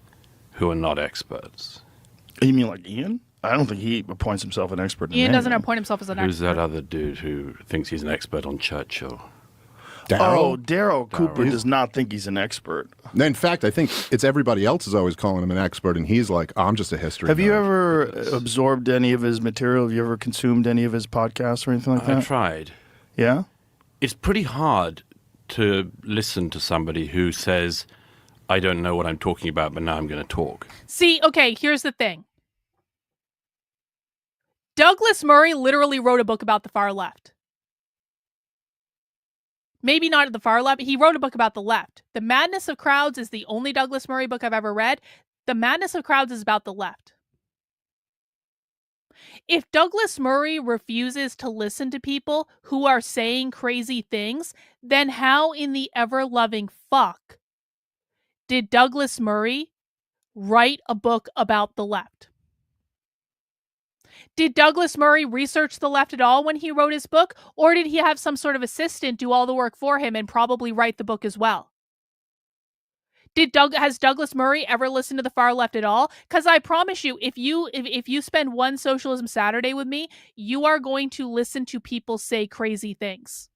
who are not experts. You mean like Ian? I don't think he appoints himself an expert in Ian doesn't anything. appoint himself as an expert. Who's that other dude who thinks he's an expert on Churchill? Daryl Cooper does not think he's an expert. In fact, I think it's everybody else is always calling him an expert, and he's like, I'm just a history Have you nerd. ever absorbed any of his material? Have you ever consumed any of his podcasts or anything like that? I tried. Yeah? It's pretty hard to listen to somebody who says, I don't know what I'm talking about, but now I'm going to talk. See, okay, here's the thing. Douglas Murray literally wrote a book about the far left. Maybe not the far left, but he wrote a book about the left. The Madness of Crowds is the only Douglas Murray book I've ever read. The Madness of Crowds is about the left. If Douglas Murray refuses to listen to people who are saying crazy things, then how in the ever-loving fuck did Douglas Murray write a book about the left? Did Douglas Murray research the left at all when he wrote his book? Or did he have some sort of assistant do all the work for him and probably write the book as well? Has Douglas Murray ever listened to the far left at all? Because I promise you, if you spend one Socialism Saturday with me, you are going to listen to people say crazy things.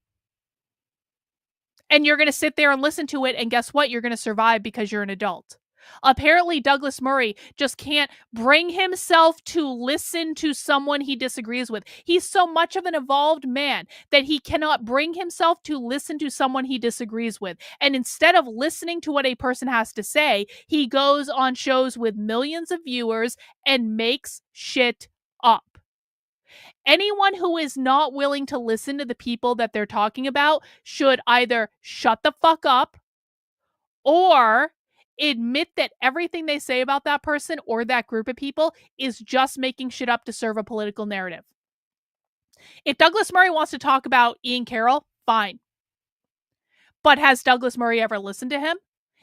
And you're going to sit there and listen to it, and guess what? You're going to survive because you're an adult. Apparently, Douglas Murray just can't bring himself to listen to someone he disagrees with. He's so much of an evolved man that he cannot bring himself to listen to someone he disagrees with. And instead of listening to what a person has to say, he goes on shows with millions of viewers and makes shit up. Anyone who is not willing to listen to the people that they're talking about should either shut the fuck up or admit that everything they say about that person or that group of people is just making shit up to serve a political narrative. If Douglas Murray wants to talk about Ian Carroll, fine. But has Douglas Murray ever listened to him?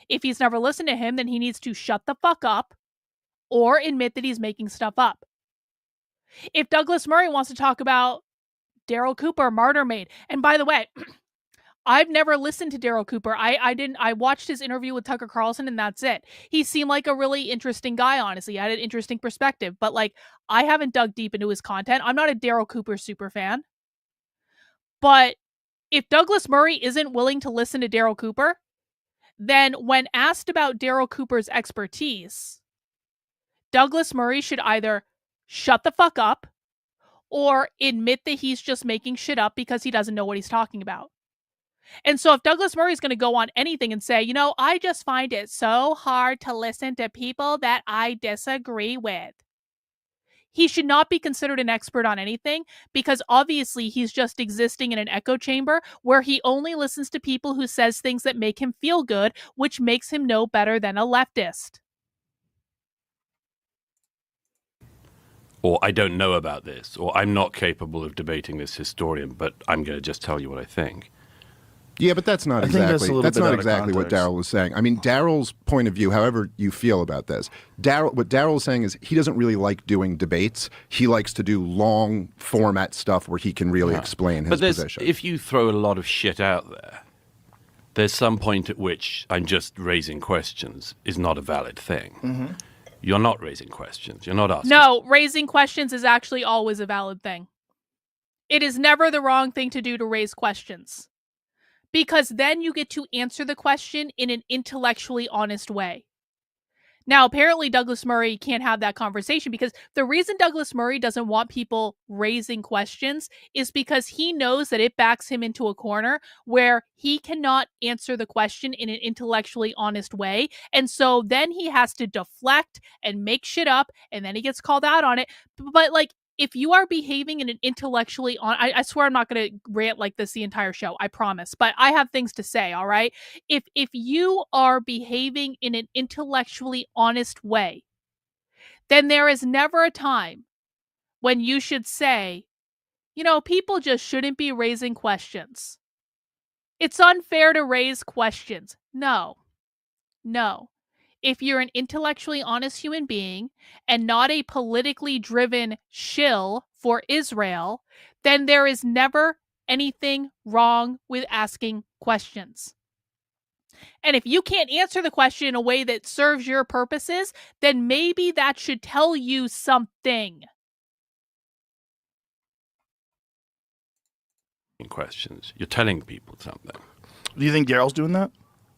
If he's never listened to him, then he needs to shut the fuck up or admit that he's making stuff up. If Douglas Murray wants to talk about Daryl Cooper, Martyr Maid, and by the way, I've never listened to Daryl Cooper. I watched his interview with Tucker Carlson and that's it. He seemed like a really interesting guy, honestly. He had an interesting perspective, but like, I haven't dug deep into his content. I'm not a Daryl Cooper super fan. But if Douglas Murray isn't willing to listen to Daryl Cooper, then when asked about Daryl Cooper's expertise, Douglas Murray should either shut the fuck up or admit that he's just making shit up because he doesn't know what he's talking about. And so if Douglas Murray is going to go on anything and say, I just find it so hard to listen to people that I disagree with, he should not be considered an expert on anything because obviously he's just existing in an echo chamber where he only listens to people who says things that make him feel good, which makes him no better than a leftist. Or I don't know about this, or I'm not capable of debating this historian, but I'm going to just tell you what I think. Yeah, but that's not I think that's exactly a little that's bit not out of exactly what context. Daryl was saying. I mean, Daryl's point of view, however you feel about this, what Daryl is saying is he doesn't really like doing debates. He likes to do long format stuff where he can really explain his position. If you throw a lot of shit out there, there's some point at which I'm just raising questions is not a valid thing. Mm-hmm. You're not raising questions. You're not asking. No, raising questions is actually always a valid thing. It is never the wrong thing to do to raise questions. Because then you get to answer the question in an intellectually honest way. Now, apparently Douglas Murray can't have that conversation because the reason Douglas Murray doesn't want people raising questions is because he knows that it backs him into a corner where he cannot answer the question in an intellectually honest way. And so then he has to deflect and make shit up, and then he gets called out on it. But like, if you are behaving in an intellectually I swear I'm not going to rant like this the entire show, I promise. But I have things to say, all right? If you are behaving in an intellectually honest way, then there is never a time when you should say, people just shouldn't be raising questions. It's unfair to raise questions. No. If you're an intellectually honest human being and not a politically driven shill for Israel, then there is never anything wrong with asking questions. And if you can't answer the question in a way that serves your purposes, then maybe that should tell you something. Questions. You're telling people something. Do you think Daryl's doing that?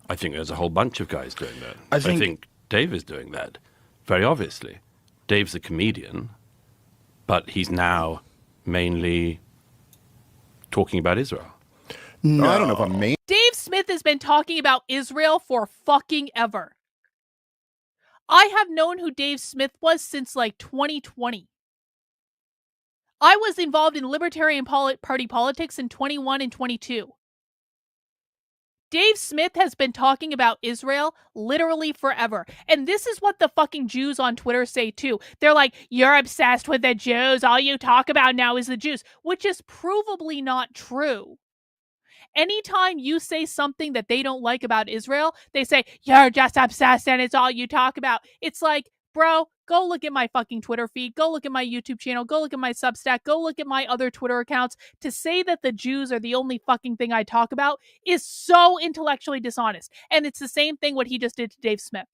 I think there's a whole bunch of guys doing that. I think Dave is doing that, very obviously. Dave's a comedian, but he's now mainly talking about Israel. No, I don't know if I'm main. Dave Smith has been talking about Israel for fucking ever. I have known who Dave Smith was since like 2020. I was involved in Libertarian Party politics in 21 and 22. Dave Smith has been talking about Israel literally forever. And this is what the fucking Jews on Twitter say too. They're like, you're obsessed with the Jews. All you talk about now is the Jews, which is provably not true. Anytime you say something that they don't like about Israel, they say, you're just obsessed and it's all you talk about. It's like, bro, go look at my fucking Twitter feed. Go look at my YouTube channel. Go look at my Substack. Go look at my other Twitter accounts. To say that the Jews are the only fucking thing I talk about is so intellectually dishonest. And it's the same thing what he just did to Dave Smith.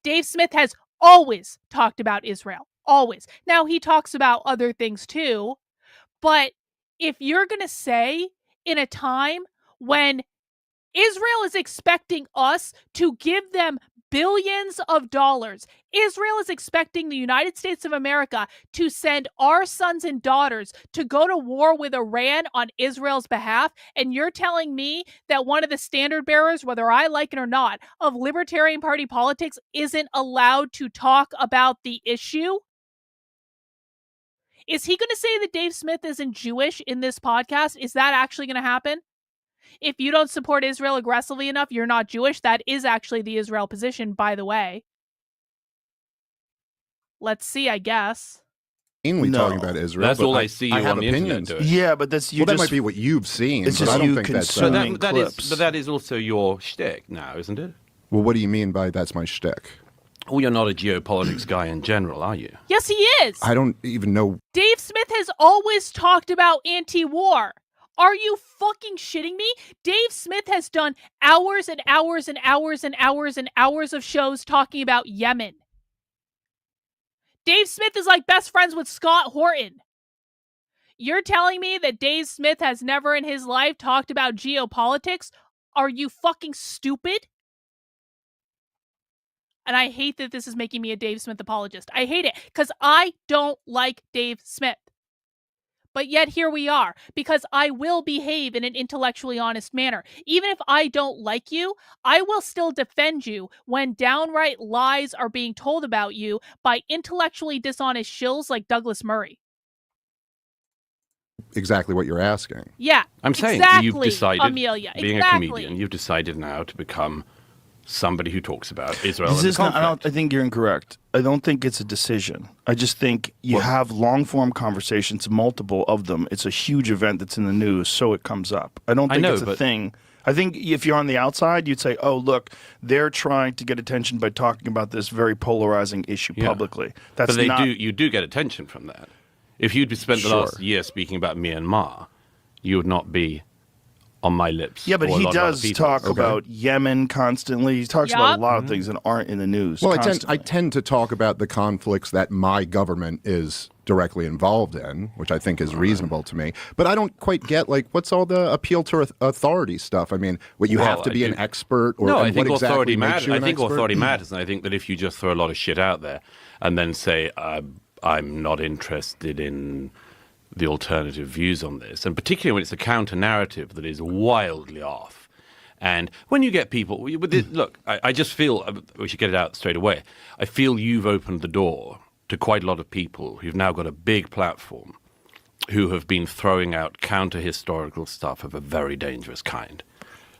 Dave Smith has always talked about Israel. Always. Now, he talks about other things too. But if you're going to say in a time when Israel is expecting us to give them billions of dollars. Israel is expecting the United States of America to send our sons and daughters to go to war with Iran on Israel's behalf. And you're telling me that one of the standard bearers, whether I like it or not, of Libertarian Party politics isn't allowed to talk about the issue? Is he going to say that Dave Smith isn't Jewish in this podcast? Is that actually going to happen? If you don't support Israel aggressively enough, you're not Jewish. That is actually the Israel position, by the way. Let's see, I guess. Mainly talking about Israel. That's but all I see you have on the internet opinions. doing. Yeah, but that's you. Well, just, that might be what you've seen. It's but just I don't you think that's. consuming But clips. that is also your shtick now, isn't it? Well, what do you mean by that's my shtick? Well, you're not a geopolitics guy in general, are you? Yes, he is. I don't even know. Dave Smith has always talked about anti-war. Are you fucking shitting me? Dave Smith has done hours and hours and hours and hours and hours of shows talking about Yemen. Dave Smith is like best friends with Scott Horton. You're telling me that Dave Smith has never in his life talked about geopolitics? Are you fucking stupid? And I hate that this is making me a Dave Smith apologist. I hate it because I don't like Dave Smith. But yet here we are, because I will behave in an intellectually honest manner. Even if I don't like you, I will still defend you when downright lies are being told about you by intellectually dishonest shills like Douglas Murray. Exactly what you're asking. Yeah, I'm saying exactly, you've decided, Amelia, being exactly. a comedian, you've decided now to become somebody who talks about Israel This and is the not, conflict. I think you're incorrect. I don't think it's a decision. I just think you have long-form conversations, multiple of them. It's a huge event that's in the news, so it comes up. I don't think it's a thing. I think if you're on the outside, you'd say, oh, look, they're trying to get attention by talking about this very polarizing issue publicly. That's but not... you do get attention from that. If you'd spent the last year speaking about Myanmar, you would not be on my lips. Yeah, but or a he lot of other does people's. talk about Yemen constantly. He talks about a lot of things that aren't in the news. Well, I tend to talk about the conflicts that my government is directly involved in, which I think is reasonable to me. But I don't quite get, like, what's all the appeal to authority stuff? I mean, you have to be an expert? Or, no, I think what authority exactly matters. I think expert? authority matters, and I think that if you just throw a lot of shit out there and then say, I'm not interested in the alternative views on this, and particularly when it's a counter-narrative that is wildly off. And when you get people... Look, I just feel... We should get it out straight away. I feel you've opened the door to quite a lot of people who've now got a big platform who have been throwing out counter-historical stuff of a very dangerous kind.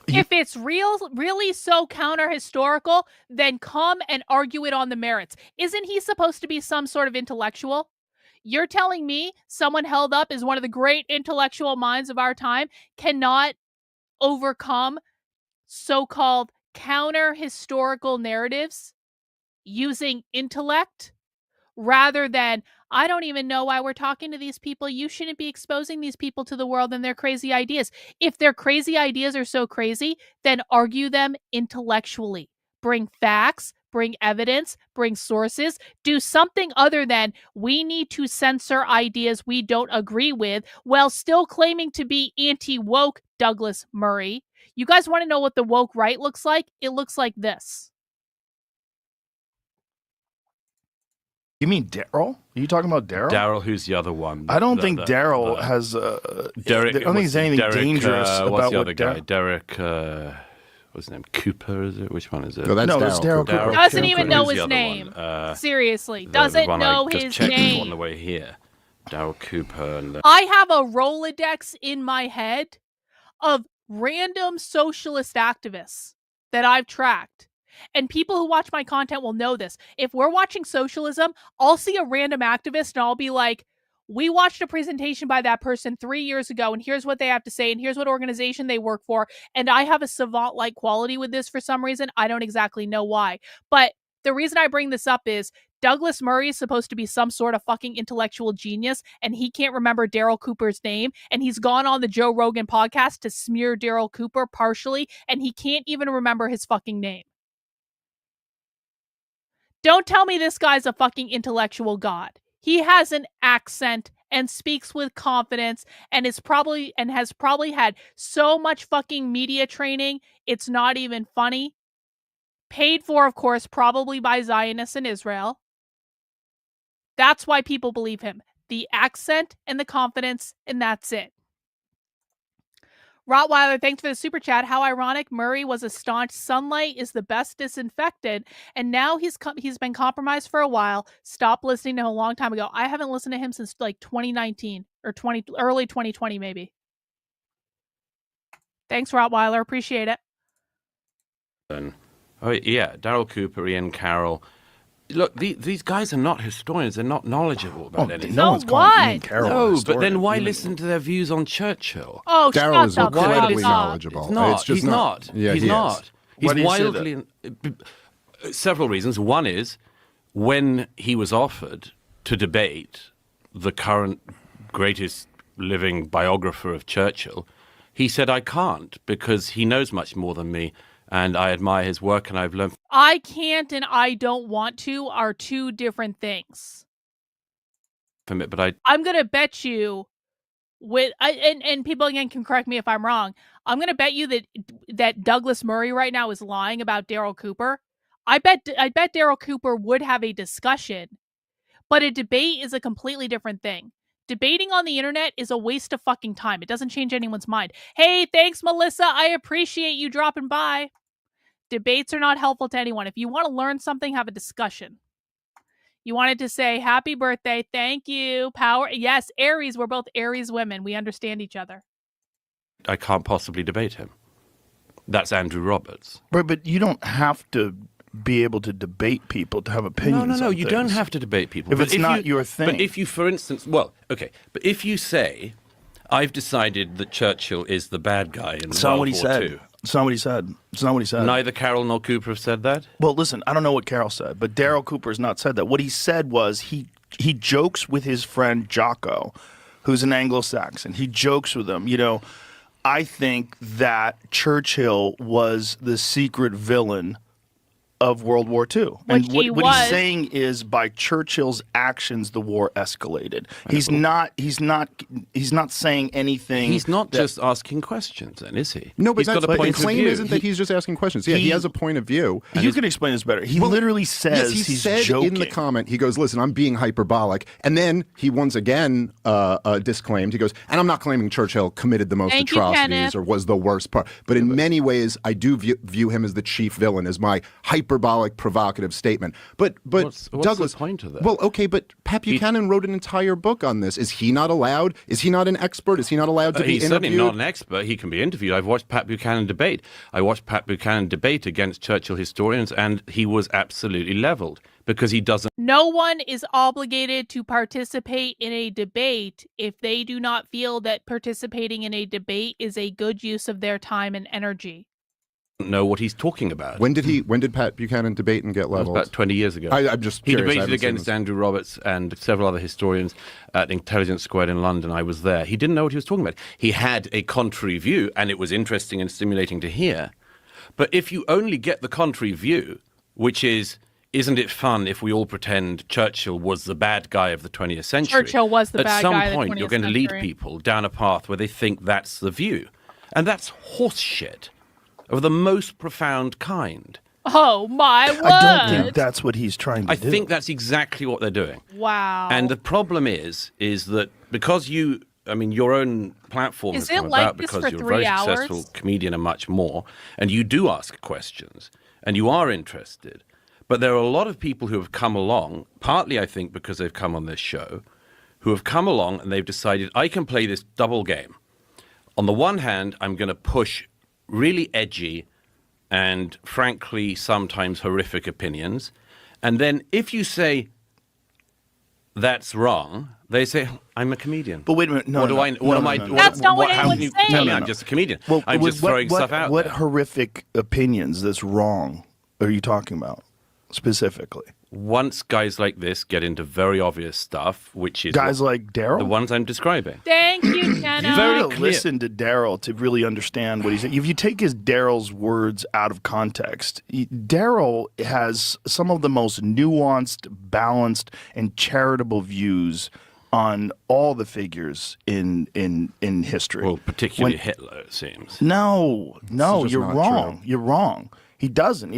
If it's really so counter-historical, then come and argue it on the merits. Isn't he supposed to be some sort of intellectual? You're telling me someone held up as one of the great intellectual minds of our time cannot overcome so-called counter-historical narratives using intellect rather than, I don't even know why we're talking to these people. You shouldn't be exposing these people to the world and their crazy ideas. If their crazy ideas are so crazy, then argue them intellectually. Bring facts, bring evidence, bring sources, do something other than we need to censor ideas we don't agree with while still claiming to be anti-woke, Douglas Murray. You guys want to know what the woke right looks like? It looks like this. You mean Daryl? Are you talking about Daryl? Daryl, who's the other one? I don't think Daryl has... Derek, I don't think there's anything dangerous about what's the what other guy? Derek... what's his name? Cooper, is it? Which one is it? No, that's it's Daryl Cooper. Doesn't even know Who's the his other name. one? Seriously. The Doesn't one know I just his checked name. on the way here. Daryl Cooper. And I have a Rolodex in my head of random socialist activists that I've tracked. And people who watch my content will know this. If we're watching socialism, I'll see a random activist and I'll be like, we watched a presentation by that person 3 years ago, and here's what they have to say, and here's what organization they work for. And I have a savant-like quality with this for some reason. I don't exactly know why. But the reason I bring this up is Douglas Murray is supposed to be some sort of fucking intellectual genius, and he can't remember Daryl Cooper's name, and he's gone on the Joe Rogan podcast to smear Daryl Cooper partially, and he can't even remember his fucking name. Don't tell me this guy's a fucking intellectual god. He has an accent and speaks with confidence and has probably had so much fucking media training, it's not even funny. Paid for, of course, probably by Zionists in Israel. That's why people believe him. The accent and the confidence, and that's it. Rottweiler, thanks for the super chat. How ironic. Murray was a staunch sunlight is the best disinfectant, and now he's been compromised for a while. Stopped listening to him a long time ago. I haven't listened to him since like 2019 or early 2020 maybe. Thanks, Rottweiler. Appreciate it. Oh yeah, Daryl Cooper, Ian Carroll. Look, these guys are not historians. They're not knowledgeable about anything. No one's calling Ian Carroll a No, but historian. then why listen to their views on Churchill? Oh, Daryl is shut the incredibly fuck up. knowledgeable. It's not. It's just He's not. Yeah, He's he not. is. He's Why do you say wildly... Several reasons. One is, when he was offered to debate the current greatest living biographer of Churchill, he said, I can't, because he knows much more than me, and I admire his work, and I've learned... I can't and I don't want to are two different things. from it, but I'm going to bet you and people again can correct me if I'm wrong. I'm going to bet you that Douglas Murray right now is lying about Daryl Cooper. I bet Daryl Cooper would have a discussion, but a debate is a completely different thing. Debating on the internet is a waste of fucking time. It doesn't change anyone's mind. Hey, thanks, Melissa. I appreciate you dropping by. Debates are not helpful to anyone. If you want to learn something, have a discussion. You wanted to say happy birthday. Thank you. Power. Yes, Aries. We're both Aries women. We understand each other. I can't possibly debate him. That's Andrew Roberts. Right, but you don't have to be able to debate people to have opinions. No, on you don't things. have to debate people. If it's not your thing. But if you, for instance, but if you say, I've decided that Churchill is the bad guy in It's not World what he War said. II. It's not what he said. It's not what he said. Neither Carroll nor Cooper have said that? Well, listen, I don't know what Carroll said, but Daryl Cooper has not said that. What he said was he jokes with his friend Jocko, who's an Anglo-Saxon. He jokes with him, I think that Churchill was the secret villain of World War II. And what he's saying is by Churchill's actions, the war escalated. He's not saying anything. He's not just asking questions then, is he? No, but he's got a point the claim of view. isn't that he's just asking questions. Yeah, he has a point of view. You can explain this better. He literally says yes, he he's said joking. in the comment, he goes, listen, I'm being hyperbolic. And then he once again disclaimed, he goes, and I'm not claiming Churchill committed the most atrocities or was the worst part. But in many ways, I do view him as the chief villain, as my hyperbolic, provocative statement. But what's Douglas, the point of that? Well, okay, but Pat Buchanan wrote an entire book on this. Is he not allowed? Is he not an expert? Is he not allowed to be he's interviewed? certainly not an expert. He can be interviewed. I've watched Pat Buchanan debate. I watched Pat Buchanan debate against Churchill historians, and he was absolutely leveled because he doesn't. No one is obligated to participate in a debate if they do not feel that participating in a debate is a good use of their time and energy. Know what he's talking about. When did Pat Buchanan debate and get leveled? About 20 years ago. I'm just He curious. debated against Andrew Roberts and several other historians at Intelligence Squared in London. I was there. He didn't know what he was talking about. He had a contrary view, and it was interesting and stimulating to hear. But if you only get the contrary view, which is, isn't it fun if we all pretend Churchill was the bad guy of the 20th century? Churchill was the bad guy of the 20th century. At some point, you're going to lead people down a path where they think that's the view. And that's horse shit of the most profound kind. Oh, my word. I don't think that's what he's trying to do. I think that's exactly what they're doing. Wow. And the problem is that because your own platform has come about because you're a very successful comedian and much more, and you do ask questions, and you are interested. But there are a lot of people who have come along, partly I think because they've come on this show, who have come along and they've decided, I can play this double game. On the one hand, I'm going to push really edgy and frankly sometimes horrific opinions. And then if you say that's wrong, they say, I'm a comedian. But wait a minute. No, That's not what anyone's saying. Tell me I'm just a comedian. Well, I'm just throwing stuff out What there. horrific opinions that's wrong are you talking about specifically? Once guys like this get into very obvious stuff, which is guys like Daryl, the ones I'm describing. Thank you, Kenna. you Very have to clear. listen to Daryl to really understand what he's saying. If you take Daryl's words out of context, Daryl has some of the most nuanced, balanced, and charitable views on all the figures in history. Well, particularly Hitler, it seems. No, just you're not wrong. true. You're wrong. He doesn't.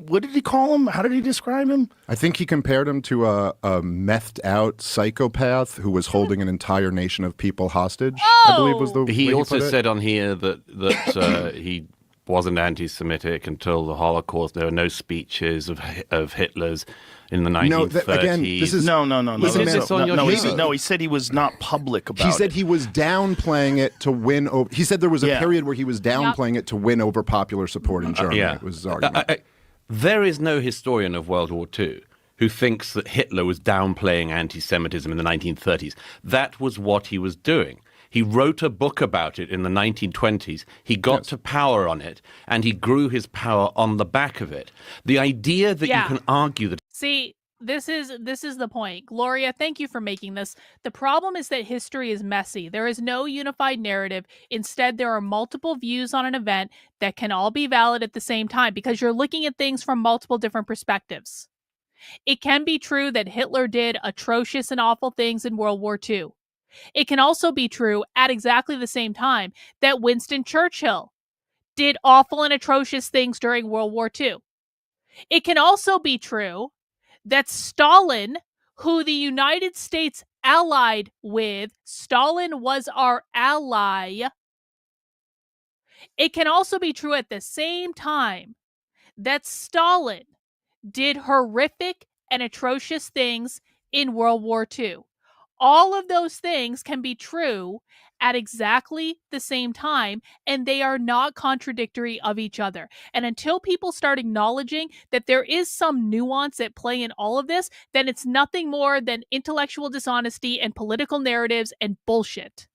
What did he call him? How did he describe him? I think he compared him to a methed out psychopath who was holding an entire nation of people hostage. I believe was the way He also put it. said on here that he wasn't anti-Semitic until the Holocaust. There were no speeches of Hitler's in the 1930s. No, again, this is No. Listen, this on your show. He said he was not public about it. He said he was downplaying it to win over. He said there was a Yeah. period where he was downplaying it to win over popular support in Germany. Yeah. It was his argument. There is no historian of World War II who thinks that Hitler was downplaying anti-Semitism in the 1930s. That was what he was doing. He wrote a book about it in the 1920s. He got to power on it, and he grew his power on the back of it. The idea that you can argue that... See, this is the point. Gloria, thank you for making this. The problem is that history is messy. There is no unified narrative. Instead, there are multiple views on an event that can all be valid at the same time because you're looking at things from multiple different perspectives. It can be true that Hitler did atrocious and awful things in World War II. It can also be true at exactly the same time that Winston Churchill did awful and atrocious things during World War II. It can also be true that Stalin, who the United States allied with, Stalin was our ally. It can also be true at the same time that Stalin did horrific and atrocious things in World War II. All of those things can be true at exactly the same time, and they are not contradictory of each other. And until people start acknowledging that there is some nuance at play in all of this, then it's nothing more than intellectual dishonesty and political narratives and bullshit.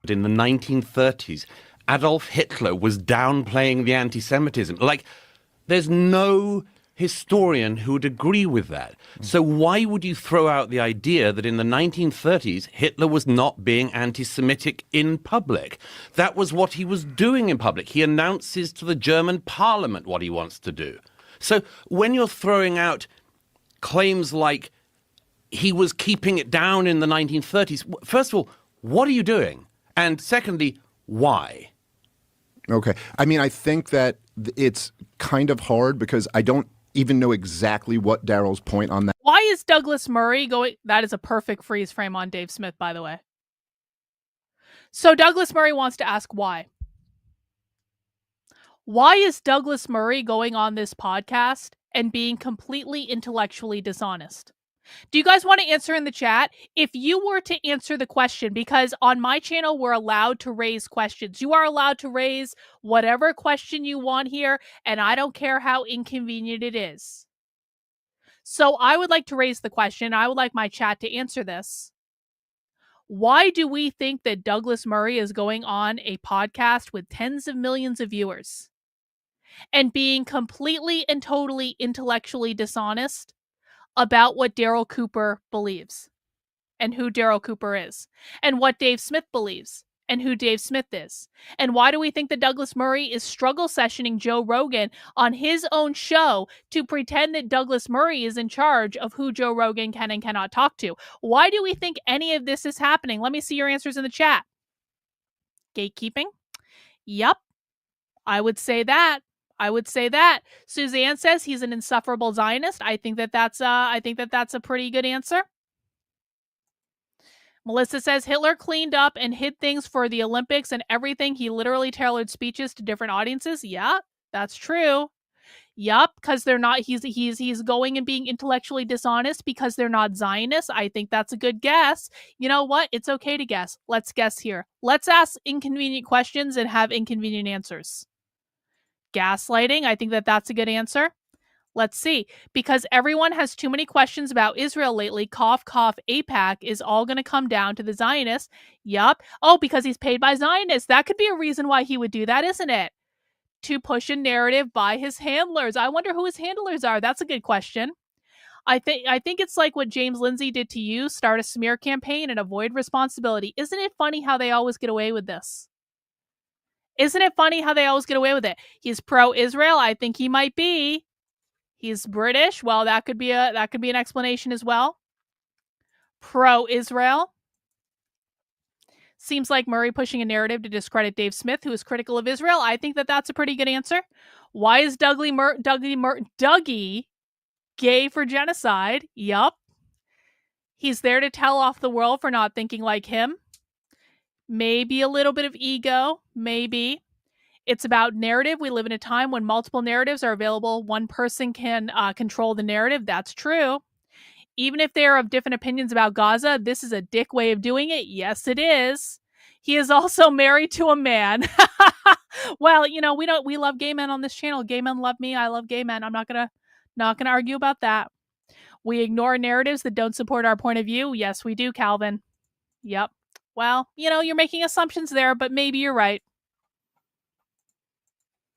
In the 1930s, Adolf Hitler was downplaying the anti-Semitism. Like, there's no historian who would agree with that. So why would you throw out the idea that in the 1930s, Hitler was not being anti-Semitic in public? That was what he was doing in public. He announces to the German parliament what he wants to do. So when you're throwing out claims like he was keeping it down in the 1930s, first of all, what are you doing? And secondly, why? Okay. I mean, I think that it's kind of hard because I don't even know exactly what Daryl's point on that. Why is Douglas Murray going? That is a perfect freeze frame on Dave Smith, by the way. So Douglas Murray wants to ask why. Why is Douglas Murray going on this podcast and being completely intellectually dishonest? Do you guys want to answer in the chat? If you were to answer the question, because on my channel, we're allowed to raise questions. You are allowed to raise whatever question you want here, and I don't care how inconvenient it is. So I would like to raise the question. I would like my chat to answer this. Why do we think that Douglas Murray is going on a podcast with tens of millions of viewers and being completely and totally intellectually dishonest about what Daryl Cooper believes and who Daryl Cooper is and what Dave Smith believes and who Dave Smith is? And why do we think that Douglas Murray is struggle sessioning Joe Rogan on his own show to pretend that Douglas Murray is in charge of who Joe Rogan can and cannot talk to? Why do we think any of this is happening? Let me see your answers in the chat. Gatekeeping? Yep. I would say that. Suzanne says he's an insufferable Zionist. I think that that's a pretty good answer. Melissa says Hitler cleaned up and hid things for the Olympics and everything. He literally tailored speeches to different audiences. Yeah, that's true. Yup, because they're not. He's going and being intellectually dishonest because they're not Zionists. I think that's a good guess. You know what? It's okay to guess. Let's guess here. Let's ask inconvenient questions and have inconvenient answers. Gaslighting, I think that that's a good answer. Let's see. Because everyone has too many questions about Israel lately, cough, cough, AIPAC is all going to come down to the Zionists. Yup. Oh, because he's paid by Zionists. That could be a reason why he would do that, isn't it? To push a narrative by his handlers. I wonder who his handlers are. That's a good question. I think it's like what James Lindsay did to you, start a smear campaign and avoid responsibility. Isn't it funny how they always get away with this? Isn't it funny how they always get away with it? He's pro-Israel. I think he might be. He's British. Well, that could be an explanation as well. Pro-Israel. Seems like Murray pushing a narrative to discredit Dave Smith, who is critical of Israel. I think that that's a pretty good answer. Why is Dougie gay for genocide? Yup. He's there to tell off the world for not thinking like him. Maybe a little bit of ego. Maybe. It's about narrative. We live in a time when multiple narratives are available. One person can control the narrative. That's true. Even if they are of different opinions about Gaza, this is a dick way of doing it. Yes, it is. He is also married to a man. Well, you know, we love gay men on this channel. Gay men love me. I love gay men. I'm not gonna argue about that. We ignore narratives that don't support our point of view. Yes, we do, Calvin. Yep. Well, you know, you're making assumptions there, but maybe you're right.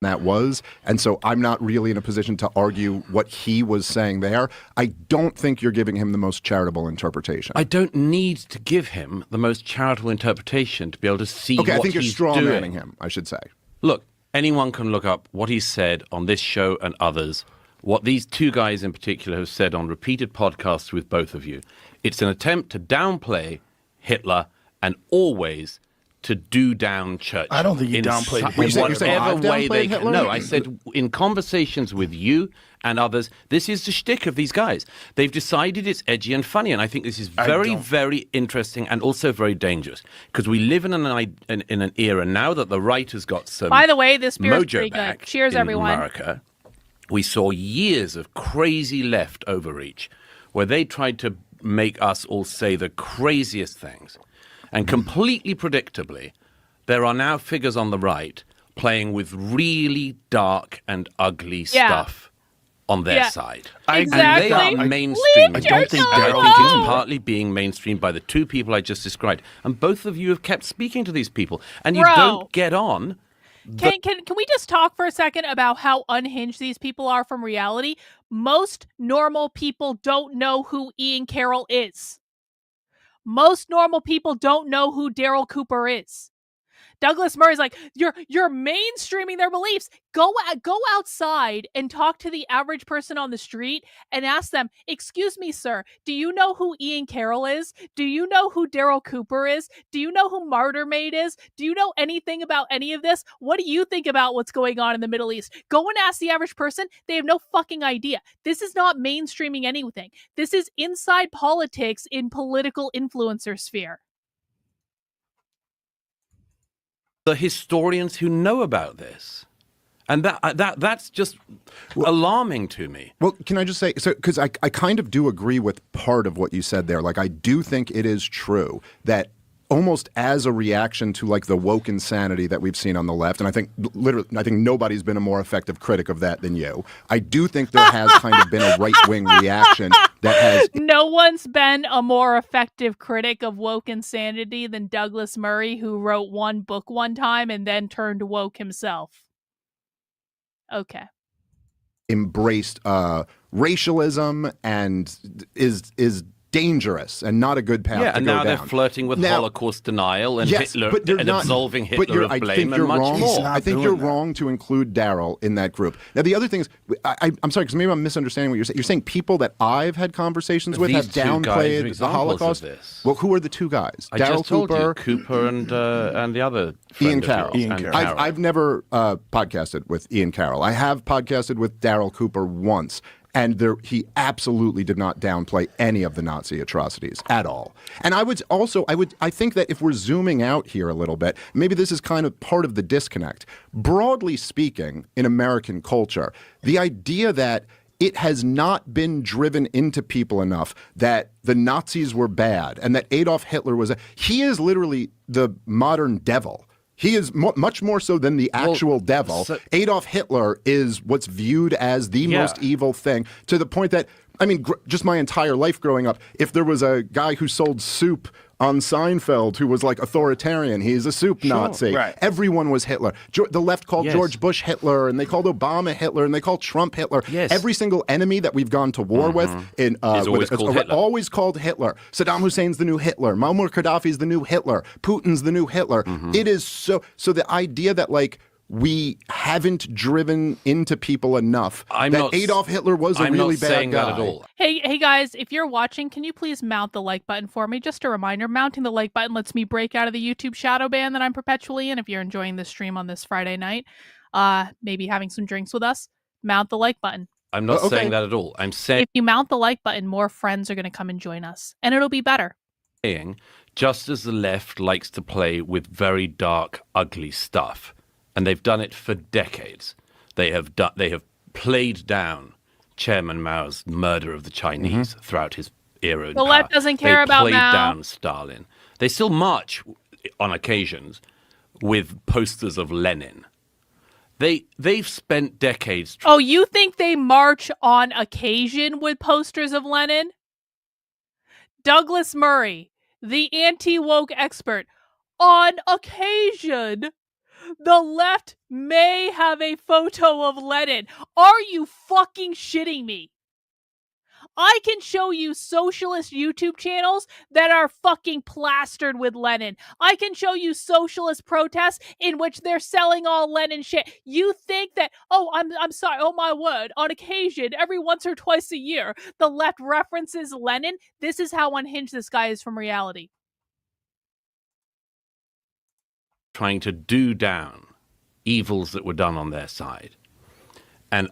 That was, and so I'm not really in a position to argue what he was saying there. I don't think you're giving him the most charitable interpretation. I don't need to give him the most charitable interpretation to be able to see what he's doing. I think you're straw-manning him, I should say. Look, anyone can look up what he said on this show and others, what these two guys in particular have said on repeated podcasts with both of you. It's an attempt to downplay Hitler and always to do down Churchill. I don't think he downplayed Hitler. You're saying I've downplayed Hitler? No, I said in conversations with you and others, this is the shtick of these guys. They've decided it's edgy and funny, and I think this is very, very interesting and also very dangerous because we live in an era now that the right has got some. By the way, this beer is mojo pretty back good. Cheers, in everyone. America. We saw years of crazy left overreach where they tried to make us all say the craziest things. And completely predictably, there are now figures on the right playing with really dark and ugly stuff on their side. Exactly. And they are mainstream. I don't think I Daryl think alone. it's partly being mainstreamed by the two people I just described. And both of you have kept speaking to these people. And you Bro. don't get on. Can we just talk for a second about how unhinged these people are from reality? Most normal people don't know who Ian Carroll is. Most normal people don't know who Daryl Cooper is. Douglas Murray's like, you're mainstreaming their beliefs. Go outside and talk to the average person on the street and ask them, excuse me, sir, do you know who Ian Carroll is? Do you know who Daryl Cooper is? Do you know who Martyr Maid is? Do you know anything about any of this? What do you think about what's going on in the Middle East? Go and ask the average person. They have no fucking idea. This is not mainstreaming anything. This is inside politics in political influencer sphere. The historians who know about this. And that's just alarming to me. Well, can I just say, so because I kind of do agree with part of what you said there. Like, I do think it is true that almost as a reaction to like the woke insanity that we've seen on the left, and I think nobody's been a more effective critic of that than you. I do think there has kind of been a right-wing reaction that has... No one's been a more effective critic of woke insanity than Douglas Murray, who wrote one book one time and then turned woke himself. Okay. Embraced racialism and is dangerous and not a good path to go down. And now they're flirting with Holocaust denial and Hitler and absolving Hitler of blame and much more. I think you're wrong to include Daryl in that group. Now, the other thing is, I'm sorry, because maybe I'm misunderstanding what you're saying. You're saying people that I've had conversations with have downplayed the Holocaust? Well, who are the two guys? Daryl Cooper? Cooper and the other Ian Carroll. Carroll. I've never podcasted with Ian Carroll. I have podcasted with Daryl Cooper once. And he absolutely did not downplay any of the Nazi atrocities at all. And I think that if we're zooming out here a little bit, maybe this is kind of part of the disconnect. Broadly speaking, in American culture, the idea that it has not been driven into people enough that the Nazis were bad and that Adolf Hitler he is literally the modern devil. He is much more so than the actual devil. Adolf Hitler is what's viewed as the most evil thing, to the point that, I mean, just my entire life growing up, if there was a guy who sold soup on Seinfeld who was like authoritarian, he's a soup Nazi. Right. Everyone was Hitler. The left called George Bush Hitler, and they called Obama Hitler, and they called Trump Hitler. Yes. Every single enemy that we've gone to war with is always called Hitler. Saddam Hussein's the new Hitler. Muammar Gaddafi's the new Hitler. Putin's the new Hitler. It is so the idea that like we haven't driven into people enough that Adolf Hitler was a really bad guy. That at all. Hey guys, if you're watching, can you please mount the like button for me? Just a reminder, mounting the like button lets me break out of the YouTube shadow ban that I'm perpetually in. If you're enjoying this stream on this Friday night, maybe having some drinks with us, mount the like button. I'm not saying that at all. I'm saying if you mount the like button, more friends are going to come and join us, and it'll be better. Just as the left likes to play with very dark, ugly stuff, and they've done it for decades. They have played down Chairman Mao's murder of the Chinese throughout his era in The power. left doesn't care about Mao. They played down Stalin. They still march on occasions with posters of Lenin. They've spent decades. Oh, you think they march on occasion with posters of Lenin? Douglas Murray, the anti-woke expert, on occasion. The left may have a photo of Lenin. Are you fucking shitting me? I can show you socialist YouTube channels that are fucking plastered with Lenin. I can show you socialist protests in which they're selling all Lenin shit. You think that, I'm sorry, oh my word, on occasion, every once or twice a year, the left references Lenin? This is how unhinged this guy is from reality. Trying to do down evils that were done on their side. And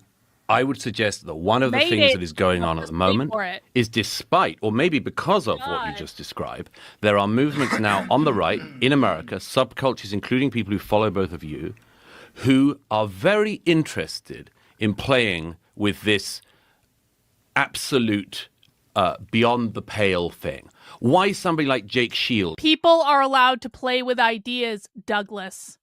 I would suggest that one of the things that is going on at the moment is, despite, or maybe because of what you just described, there are movements now on the right in America, subcultures, including people who follow both of you, who are very interested in playing with this absolute beyond the pale thing? Why somebody like Jake Shields? People are allowed to play with ideas, Douglas.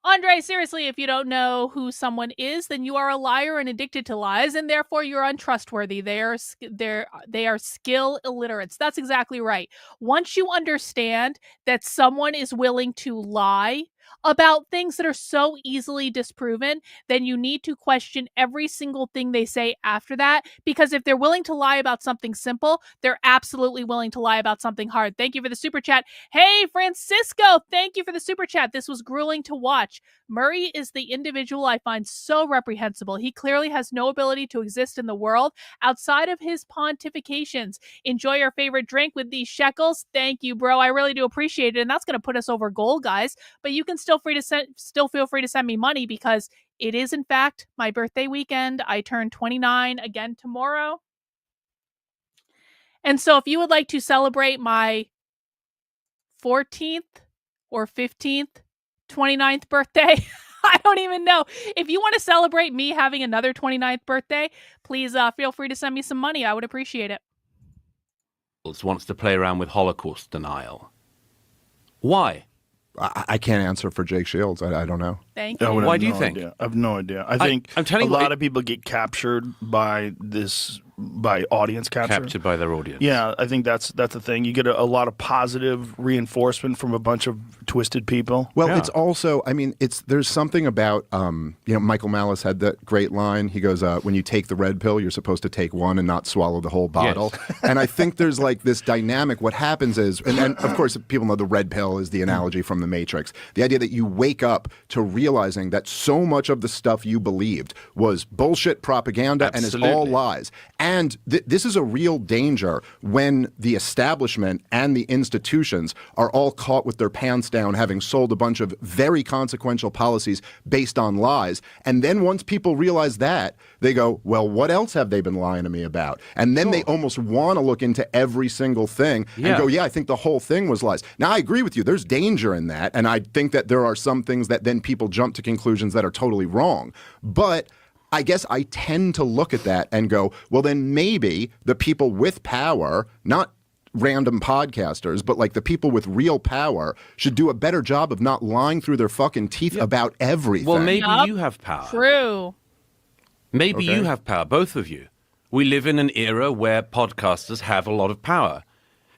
Andre, seriously, if you don't know who someone is, then you are a liar and addicted to lies, and therefore you're untrustworthy. They are skill illiterates. That's exactly right. Once you understand that someone is willing to lie about things that are so easily disproven, then you need to question every single thing they say after that, because if they're willing to lie about something simple, they're absolutely willing to lie about something hard. Thank you for the super chat. Hey, Francisco, thank you for the super chat. This was grueling to watch. Murray is the individual I find so reprehensible. He clearly has no ability to exist in the world outside of his pontifications. Enjoy your favorite drink with these shekels. Thank you, bro. I really do appreciate it. And that's going to put us over goal, guys. But you can still feel free to send me money, because it is, in fact, my birthday weekend. I turn 29 again tomorrow. And so if you would like to celebrate my 14th or 15th, 29th birthday, I don't even know. If you want to celebrate me having another 29th birthday, please feel free to send me some money. I would appreciate it. Wants to play around with Holocaust denial. Why? I can't answer for Jake Shields. I don't know. Thank you. Why do you think? I have no idea. I think I'm telling a you, lot of people get captured by audience capture. Captured by their audience. Yeah, I think that's the thing. You get a lot of positive reinforcement from a bunch of twisted people. Well, it's also, I mean, there's something about, Michael Malice had that great line. He goes, when you take the red pill, you're supposed to take one and not swallow the whole bottle. Yes. And I think there's like this dynamic. What happens is, and of course, people know the red pill is the analogy from the Matrix. The idea that you wake up to realizing that so much of the stuff you believed was bullshit propaganda. Absolutely. And is all lies. And this is a real danger when the establishment and the institutions are all caught with their pants down, having sold a bunch of very consequential policies based on lies. And then once people realize that, they go, well, what else have they been lying to me about? And then they almost want to look into every single thing and go, yeah, I think the whole thing was lies. Now, I agree with you. There's danger in that. And I think that there are some things that then people jump to conclusions that are totally wrong. But I guess I tend to look at that and go, well, then maybe the people with power, not random podcasters, but like the people with real power, should do a better job of not lying through their fucking teeth about everything. Well, maybe you have power. True. Maybe you have power, both of you. We live in an era where podcasters have a lot of power.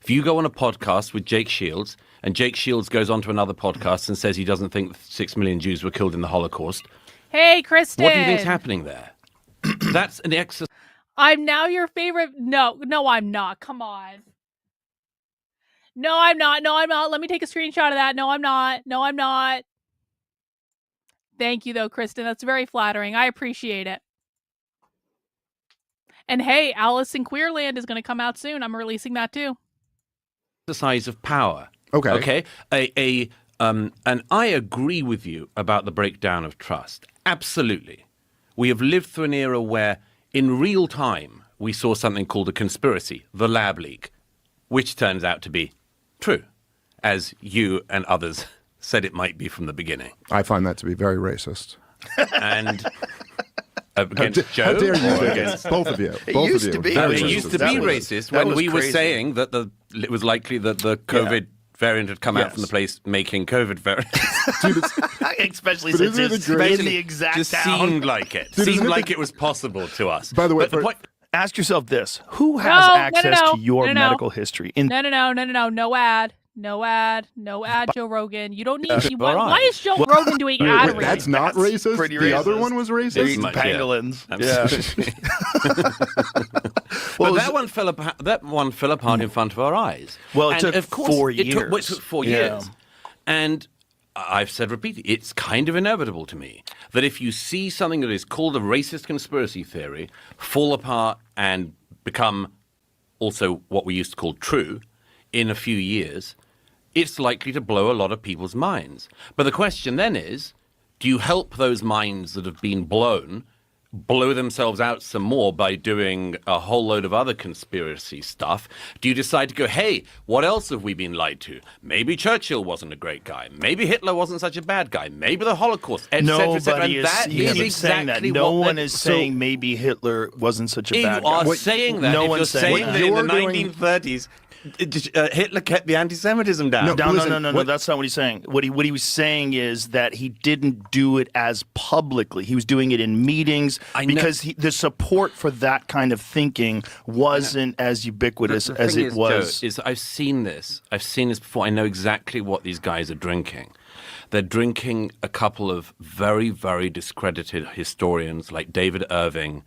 If you go on a podcast with Jake Shields, and Jake Shields goes on to another podcast and says he doesn't think 6 million Jews were killed in the Holocaust, hey, Kristen. what do you think's happening there? That's an exercise. I'm now your favorite. No, I'm not. Come on. No, I'm not. Let me take a screenshot of that. No, I'm not. Thank you, though, Kristen. That's very flattering. I appreciate it. And hey, Alice in Queerland is going to come out soon. I'm releasing that too. Exercise of power. Okay. And I agree with you about the breakdown of trust. Absolutely. We have lived through an era where, in real time, we saw something called a conspiracy, the lab leak, which turns out to be true, as you and others said it might be from the beginning. I find that to be very racist. And against Joe? How dare you? Or against Both of you. It used to be racist when we were crazy. saying that it was likely that the COVID variant had come out from the place making COVID variants. Especially since it's in the exact just town. seemed like it. Seemed like it was possible to us. By the way, ask yourself this: who has access to your No. medical history? No. No ad, Joe Rogan. You don't need. Why is Joe Rogan doing ad reads? That's not racist? Pretty The racist. other one was racist? They're eating pangolins. But that one fell apart in front of our eyes. Well, it And took of course, 4 It took years. 4 Yeah. years. And I've said repeatedly, it's kind of inevitable to me that if you see something that is called a racist conspiracy theory fall apart and become also what we used to call true in a few years, it's likely to blow a lot of people's minds. But the question then is, do you help those minds that have been blown blow themselves out some more by doing a whole load of other conspiracy stuff? Do you decide to go, hey, what else have we been lied to? Maybe Churchill wasn't a great guy. Maybe Hitler wasn't such a bad guy. Maybe the Holocaust, etc., etc. And that is exactly no what one is saying maybe Hitler wasn't such a bad you guy. are saying that. No if one's you're saying saying that. that in the You're doing- 1930s, Hitler kept the anti-Semitism down. No, that's not what he's saying. What he was saying is that he didn't do it as publicly. He was doing it in meetings because the support for that kind of thinking wasn't as ubiquitous The as thing it is, was. Joe, I've seen this before. I know exactly what these guys are drinking. They're drinking a couple of very, very discredited historians like David Irving,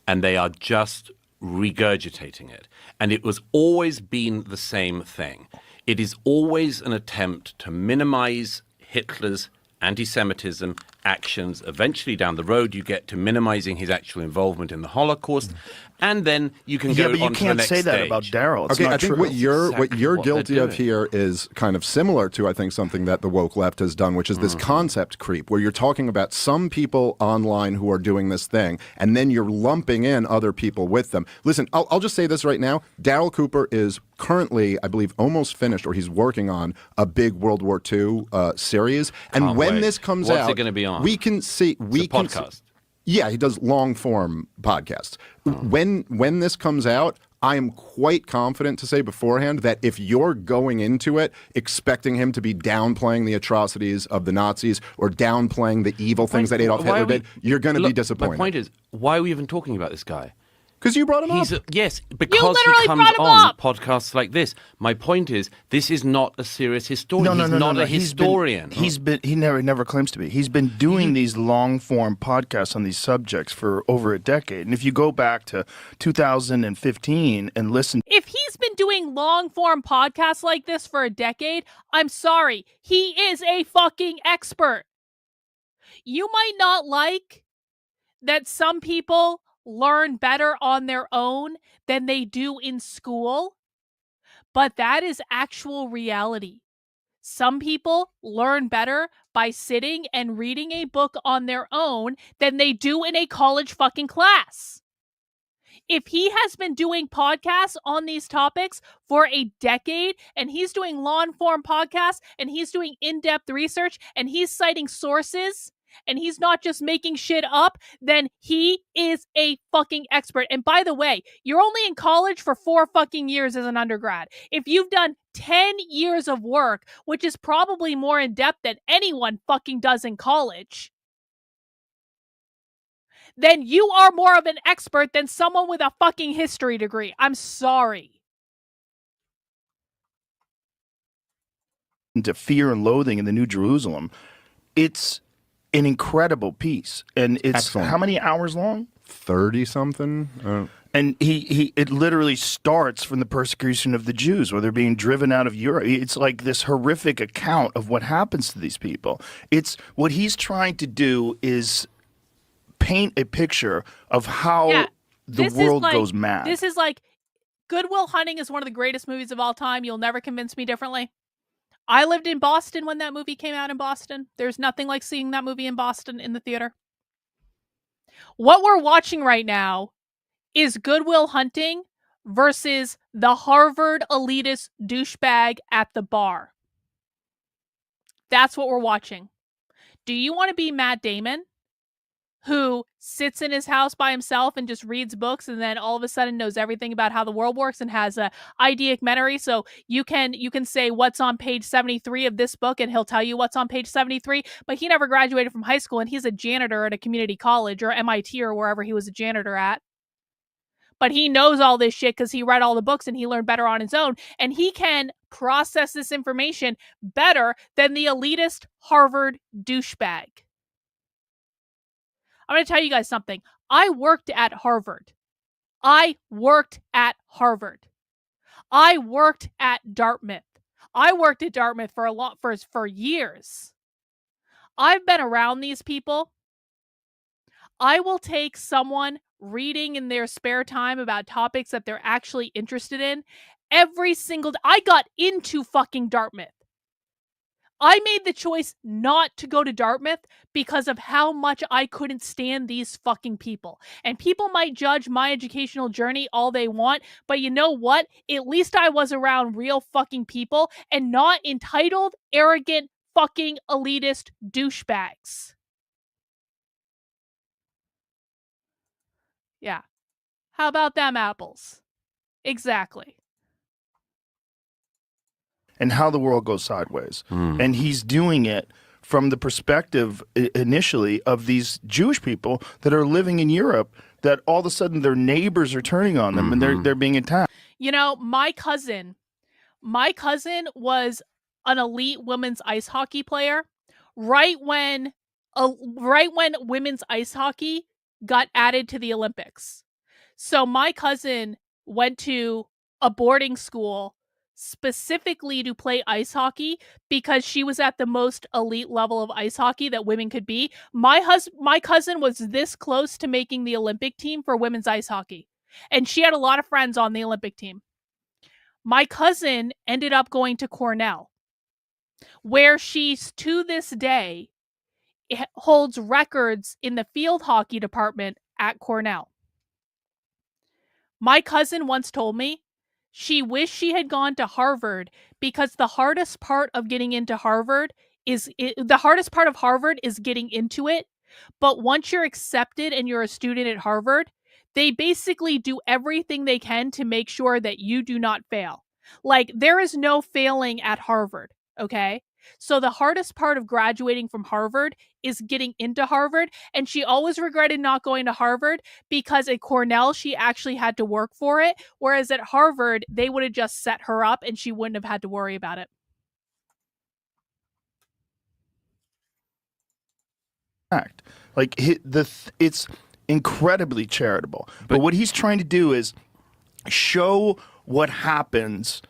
and they are just regurgitating it. And it was always been the same thing. It is always an attempt to minimize Hitler's anti-Semitism actions. Eventually down the road, you get to minimizing his actual involvement in the Holocaust, and then you can go but you on to the can't next say that stage. about Daryl. It's Okay, not I think true. what you're Exactly what guilty they're of doing. here is kind of similar to, I think, something that the woke left has done, which is this concept creep, where you're talking about some people online who are doing this thing, and then you're lumping in other people with them. Listen, I'll just say this right now. Daryl Cooper is currently, I believe, almost finished, or he's working on a big World War II series. And Can't when wait. this comes What's out, it gonna be on? we can see It's a podcast. Yeah, he does long form podcasts. When this comes out, I am quite confident to say beforehand that if you're going into it expecting him to be downplaying the atrocities of the Nazis or downplaying the evil things that Adolf Hitler did, you're going to be Look, disappointed. My point is, why are we even talking about this guy? Because you brought him up. Yes, because he literally comes brought him on up. podcasts like this. My point is, this is not a serious historian. He's not a historian. He never claims to be. He's been doing these long form podcasts on these subjects for over a decade. And if you go back to 2015 and listen, If he's been doing long form podcasts like this for a decade, I'm sorry. He is a fucking expert. You might not like that some people learn better on their own than they do in school, but that is actual reality. Some people learn better by sitting and reading a book on their own than they do in a college fucking class. If he has been doing podcasts on these topics for a decade, and he's doing long form podcasts, and he's doing in-depth research, and he's citing sources, and he's not just making shit up, then he is a fucking expert. And by the way, you're only in college for 4 fucking years as an undergrad. If you've done 10 years of work, which is probably more in depth than anyone fucking does in college, then you are more of an expert than someone with a fucking history degree. I'm sorry. to Fear and Loathing in the New Jerusalem, it's an incredible piece. And it's Excellent. how many hours long? 30-something? And it literally starts from the persecution of the Jews, where they're being driven out of Europe. It's like this horrific account of what happens to these people. It's what he's trying to do is paint a picture of how the world goes mad. This is like Good Will Hunting is one of the greatest movies of all time. You'll never convince me differently. I lived in Boston when that movie came out in Boston. There's nothing like seeing that movie in Boston in the theater. What we're watching right now is Good Will Hunting versus the Harvard elitist douchebag at the bar. That's what we're watching. Do you want to be Matt Damon, who sits in his house by himself and just reads books and then all of a sudden knows everything about how the world works and has a ideometry? So you can say what's on page 73 of this book and he'll tell you what's on page 73, but he never graduated from high school and he's a janitor at a community college or MIT or wherever he was a janitor at. But he knows all this shit because he read all the books and he learned better on his own. And he can process this information better than the elitist Harvard douchebag. I'm going to tell you guys something. I worked at Harvard. I worked at Harvard. I worked at Dartmouth. I worked at Dartmouth for years. I've been around these people. I will take someone reading in their spare time about topics that they're actually interested in every single day. I got into fucking Dartmouth. I made the choice not to go to Dartmouth because of how much I couldn't stand these fucking people. And people might judge my educational journey all they want, but you know what? At least I was around real fucking people and not entitled, arrogant, fucking elitist douchebags. Yeah. How about them apples? Exactly. And how the world goes sideways. And he's doing it from the perspective initially of these Jewish people that are living in Europe, that all of a sudden their neighbors are turning on them and they're being attacked. You know, my cousin was an elite women's ice hockey player right when women's ice hockey got added to the Olympics. So my cousin went to a boarding school specifically to play ice hockey because she was at the most elite level of ice hockey that women could be. My cousin was this close to making the Olympic team for women's ice hockey, and she had a lot of friends on the Olympic team. My cousin ended up going to Cornell, where she's to this day holds records in the field hockey department at Cornell. My cousin once told me she wished she had gone to Harvard because the hardest part of getting into Harvard is getting into it. But once you're accepted and you're a student at Harvard, they basically do everything they can to make sure that you do not fail. Like, there is no failing at Harvard, okay? So the hardest part of graduating from Harvard is getting into Harvard, and she always regretted not going to Harvard because at Cornell she actually had to work for it, whereas at Harvard they would have just set her up and she wouldn't have had to worry about it. Like, it's incredibly charitable. But what he's trying to do is show what happens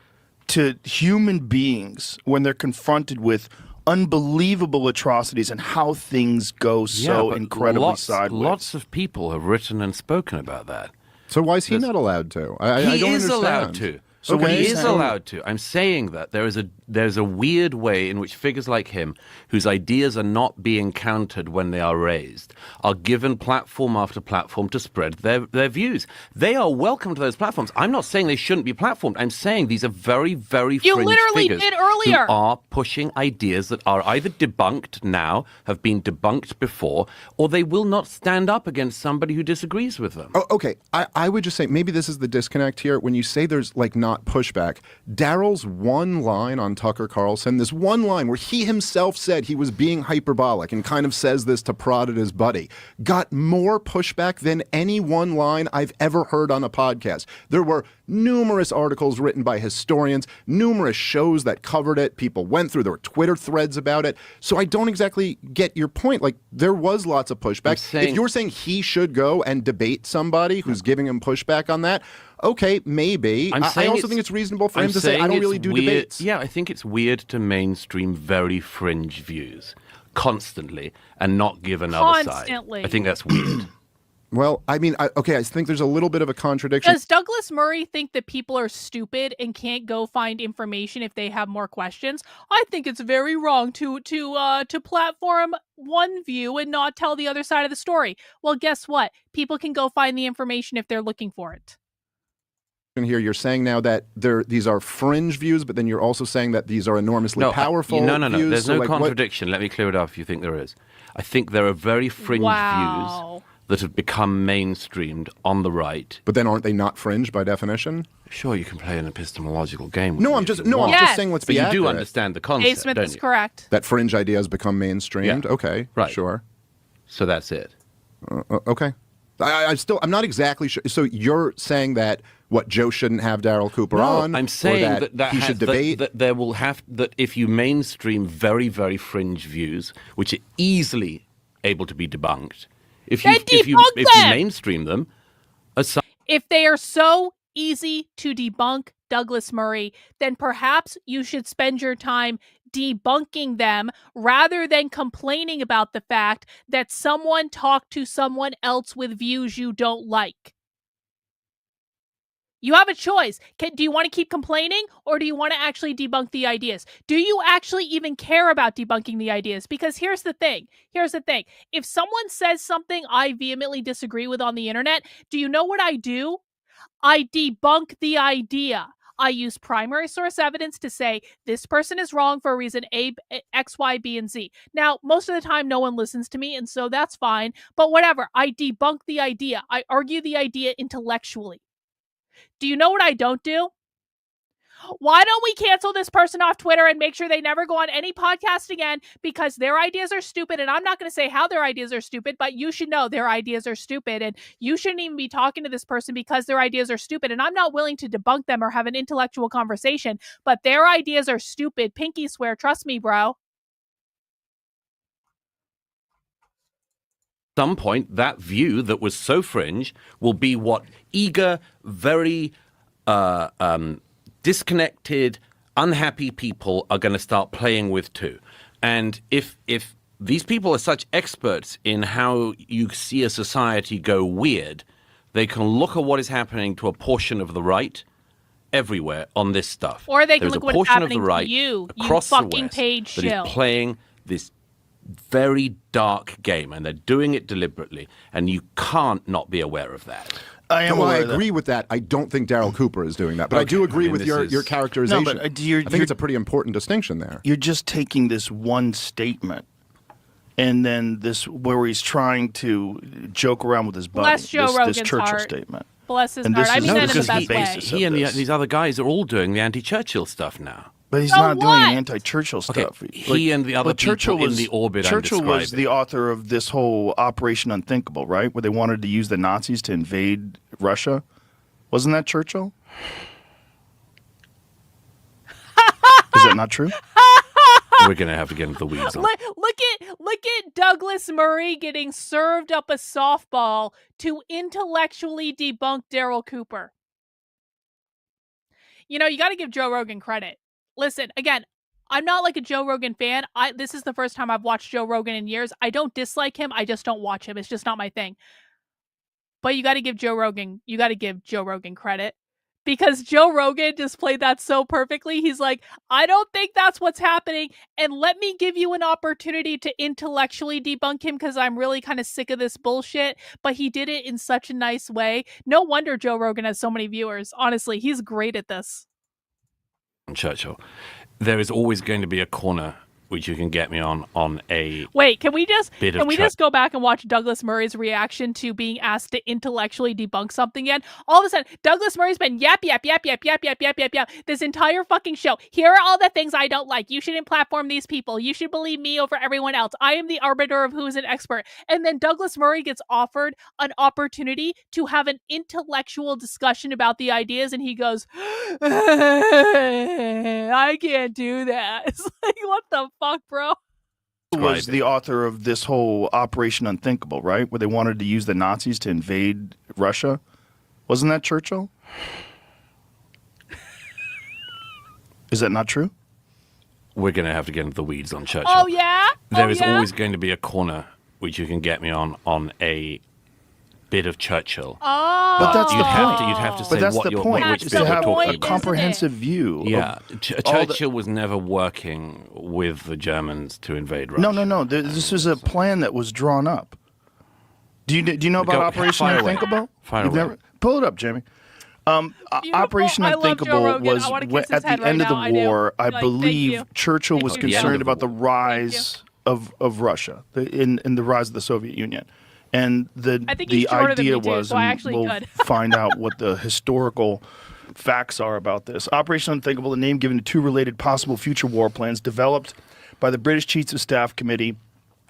to human beings when they're confronted with unbelievable atrocities and how things go so incredibly sideways. Lots of people have written and spoken about that. So why is he not allowed to? I don't is understand. allowed to. So he is saying? allowed to. I'm saying that there's a weird way in which figures like him, whose ideas are not being countered when they are raised, are given platform after platform to spread their views. They are welcome to those platforms. I'm not saying they shouldn't be platformed. I'm saying these are very, very You fringe literally figures did earlier. who are pushing ideas that are either debunked now, have been debunked before, or they will not stand up against somebody who disagrees with them. Oh, okay. I would just say maybe this is the disconnect here. When you say there's like not pushback, Daryl's one line on Tucker Carlson, this one line where he himself said he was being hyperbolic and kind of says this to prod at his buddy, got more pushback than any one line I've ever heard on a podcast. There were numerous articles written by historians, numerous shows that covered it. People went through, there were Twitter threads about it. So I don't exactly get your point. Like, there was lots of pushback. If you're saying he should go and debate somebody who's giving him pushback on that, okay, maybe. I also think it's reasonable for him to say, I don't really do debates. Yeah, I think it's weird to mainstream very fringe views constantly and not give another side. I think that's weird. Well, I mean, I think there's a little bit of a contradiction. Does Douglas Murray think that people are stupid and can't go find information if they have more questions? I think it's very wrong to platform one view and not tell the other side of the story. Well, guess what? People can go find the information if they're looking for it. Here, you're saying now that these are fringe views, but then you're also saying that these are enormously powerful No. views. There's so no contradiction. Let me clear it up if you think there is. I think there are very fringe views that have become mainstreamed on the right. But then aren't they not fringe by definition? Sure, you can play an epistemological game. No, I'm just saying let's be accurate. But you do understand the concept, Dave Smith don't is you? correct. That fringe ideas become mainstreamed? Yeah. Okay, right. Sure. So that's it. Okay. I'm not exactly sure. So you're saying that Joe shouldn't have Daryl Cooper on? I'm saying that he should debate. That there will have that if you mainstream very, very fringe views, which are easily able to be debunked, if you mainstream them, if they are so easy to debunk, Douglas Murray, then perhaps you should spend your time debunking them rather than complaining about the fact that someone talked to someone else with views you don't like. You have a choice. Do you want to keep complaining, or do you want to actually debunk the ideas? Do you actually even care about debunking the ideas? Because here's the thing. If someone says something I vehemently disagree with on the internet, do you know what I do? I debunk the idea. I use primary source evidence to say this person is wrong for a reason A, X, Y, B, and Z. Now, most of the time, no one listens to me, and so that's fine. But whatever, I debunk the idea. I argue the idea intellectually. Do you know what I don't do? Why don't we cancel this person off Twitter and make sure they never go on any podcast again because their ideas are stupid? And I'm not going to say how their ideas are stupid, but you should know their ideas are stupid. And you shouldn't even be talking to this person because their ideas are stupid. And I'm not willing to debunk them or have an intellectual conversation, but their ideas are stupid. Pinky swear. Trust me, bro. Some point, that view that was so fringe will be what eager, very disconnected, unhappy people are going to start playing with too. And if these people are such experts in how you see a society go weird, they can look at what is happening to a portion of the right everywhere on this stuff. Or they can There's look a what's portion happening of the right to you across fucking the West page that shill. is playing this very dark game, and they're doing it deliberately, and you can't not be aware of that. I am Well, I aware of that. agree with that. I don't think Daryl Cooper is doing that, but I do agree with your characterization. No, but I think it's a pretty important distinction there. You're just taking this one statement, and then this where he's trying to joke around with his buddy. Bless Joe this Rogan's Churchill heart. statement. Bless his And heart. this I is- mean no, that in the because best he way. bases He and this. these other guys are all doing the anti-Churchill stuff now. But he's So not doing what? an anti-Churchill stuff. he and the other but Churchill people in was, the orbit I'm Churchill was describing. the author of this whole Operation Unthinkable, right? Where they wanted to use the Nazis to invade Russia. Wasn't that Churchill? Is that not true? We're going to have to get into the weeds on Look at Douglas Murray getting served up a softball to intellectually debunk Daryl Cooper. You know, you got to give Joe Rogan credit. Listen, again, I'm not like a Joe Rogan fan. This is the first time I've watched Joe Rogan in years. I don't dislike him. I just don't watch him. It's just not my thing. But you got to give Joe Rogan credit. Because Joe Rogan just played that so perfectly. He's like, I don't think that's what's happening. And let me give you an opportunity to intellectually debunk him because I'm really kind of sick of this bullshit. But he did it in such a nice way. No wonder Joe Rogan has so many viewers. Honestly, he's great at this. Churchill. There is always going to be a corner which you can get me on a Wait, can we just bit of just go back and watch Douglas Murray's reaction to being asked to intellectually debunk something again? All of a sudden, Douglas Murray's been yap this entire fucking show. Here are all the things I don't like. You shouldn't platform these people. You should believe me over everyone else. I am the arbiter of who's an expert. And then Douglas Murray gets offered an opportunity to have an intellectual discussion about the ideas, and he goes, I can't do that. It's like, what the fuck, bro? Was the author of this whole Operation Unthinkable, right? Where they wanted to use the Nazis to invade Russia. Wasn't that Churchill? Is that not true? We're going to have to get into the weeds on Churchill. Oh, yeah? There is always going to be a corner which you can get me on a bit of Churchill. Oh. But that's the You'd point. have to say But that's what the you're, point. which Is bit to you're have talking a about. comprehensive view. Yeah, of Churchill was never working with the Germans to invade Russia. No. This was a plan that was drawn up. Do you know about Operation fire away. Unthinkable? Fire You've away. never pull it up, Jamie. Operation I love Joe Unthinkable Rogan. was I wanna kiss his at the head end right of now. the I do. war. I Like, thank believe you. Churchill was Thank you. concerned End of about the the rise of Russia in the rise of the Soviet Union. And I think he's the shorter than idea me, too, was, so I and actually we'll could. find out what the historical facts are about this. Operation Unthinkable, the name given to two related possible future war plans developed by the British Chiefs of Staff Committee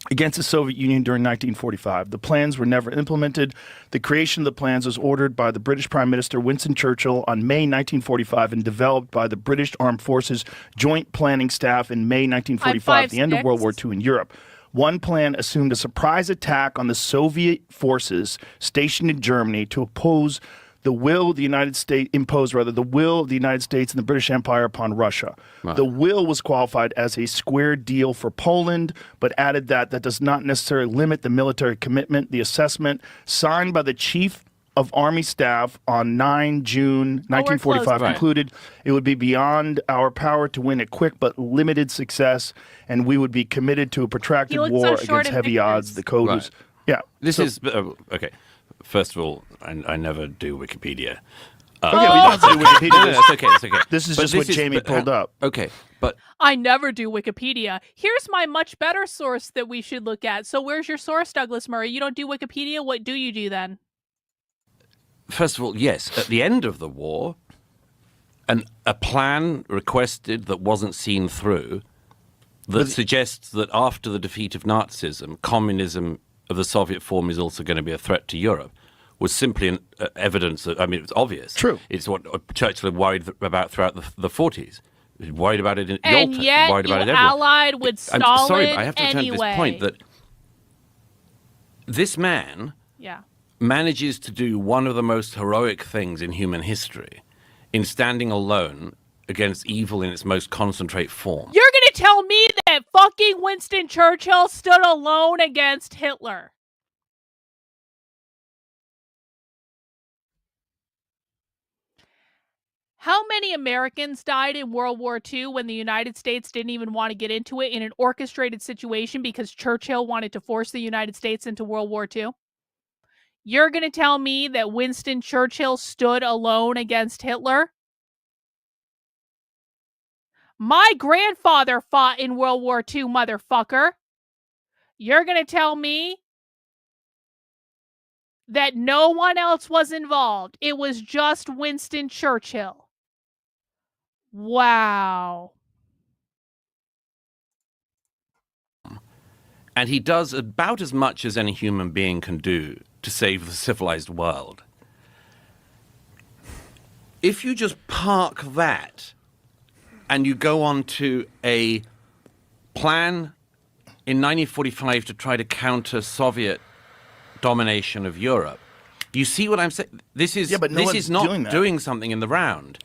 against the Soviet Union during 1945. The plans were never implemented. The creation of the plans was ordered by the British Prime Minister Winston Churchill on May 1945 and developed by the British Armed Forces Joint Planning Staff in May 1945, the end of World War II in Europe. One plan assumed a surprise attack on the Soviet forces stationed in Germany to oppose the will of the United States, the will of the United States and the British Empire upon Russia. Right. The will was qualified as a square deal for Poland, but added that does not necessarily limit the military commitment. The assessment signed by the chief of Army staff on 9 June 1945 close, right. concluded it would be beyond our power to win a quick but limited success, and we would be committed to a protracted looked war so short against in heavy pictures. odds. The code was, yeah. This is okay. First of all, I never do Wikipedia. Okay, we don't have to do Wikipedia. No, that's okay. That's okay. This is But just what Jamie pulled up. Okay, but I never do Wikipedia. Here's my much better source that we should look at. So where's your source, Douglas Murray? You don't do Wikipedia? What do you do then? first of all, yes, at the end of the war, a plan requested that wasn't seen through that suggests that after the defeat of Nazism, communism of the Soviet form is also going to be a threat to Europe, was simply an evidence that, I mean, it was obvious. True. It's what Churchill had worried about throughout the 40s. He was worried about it in And Yalta. yet worried about you it everywhere. allied with Stalin I'm sorry, but I have to return anyway. to this point that this man manages to do one of the most heroic things in human history in standing alone against evil in its most concentrate form. You're going to tell me that fucking Winston Churchill stood alone against Hitler? How many Americans died in World War II when the United States didn't even want to get into it in an orchestrated situation because Churchill wanted to force the United States into World War II? You're going to tell me that Winston Churchill stood alone against Hitler? My grandfather fought in World War II, motherfucker. You're going to tell me that no one else was involved. It was just Winston Churchill. Wow. And he does about as much as any human being can do to save the civilized world. If you just park that and you go on to a plan in 1945 to try to counter Soviet domination of Europe, you see what I'm saying? This is this is not doing something in the round.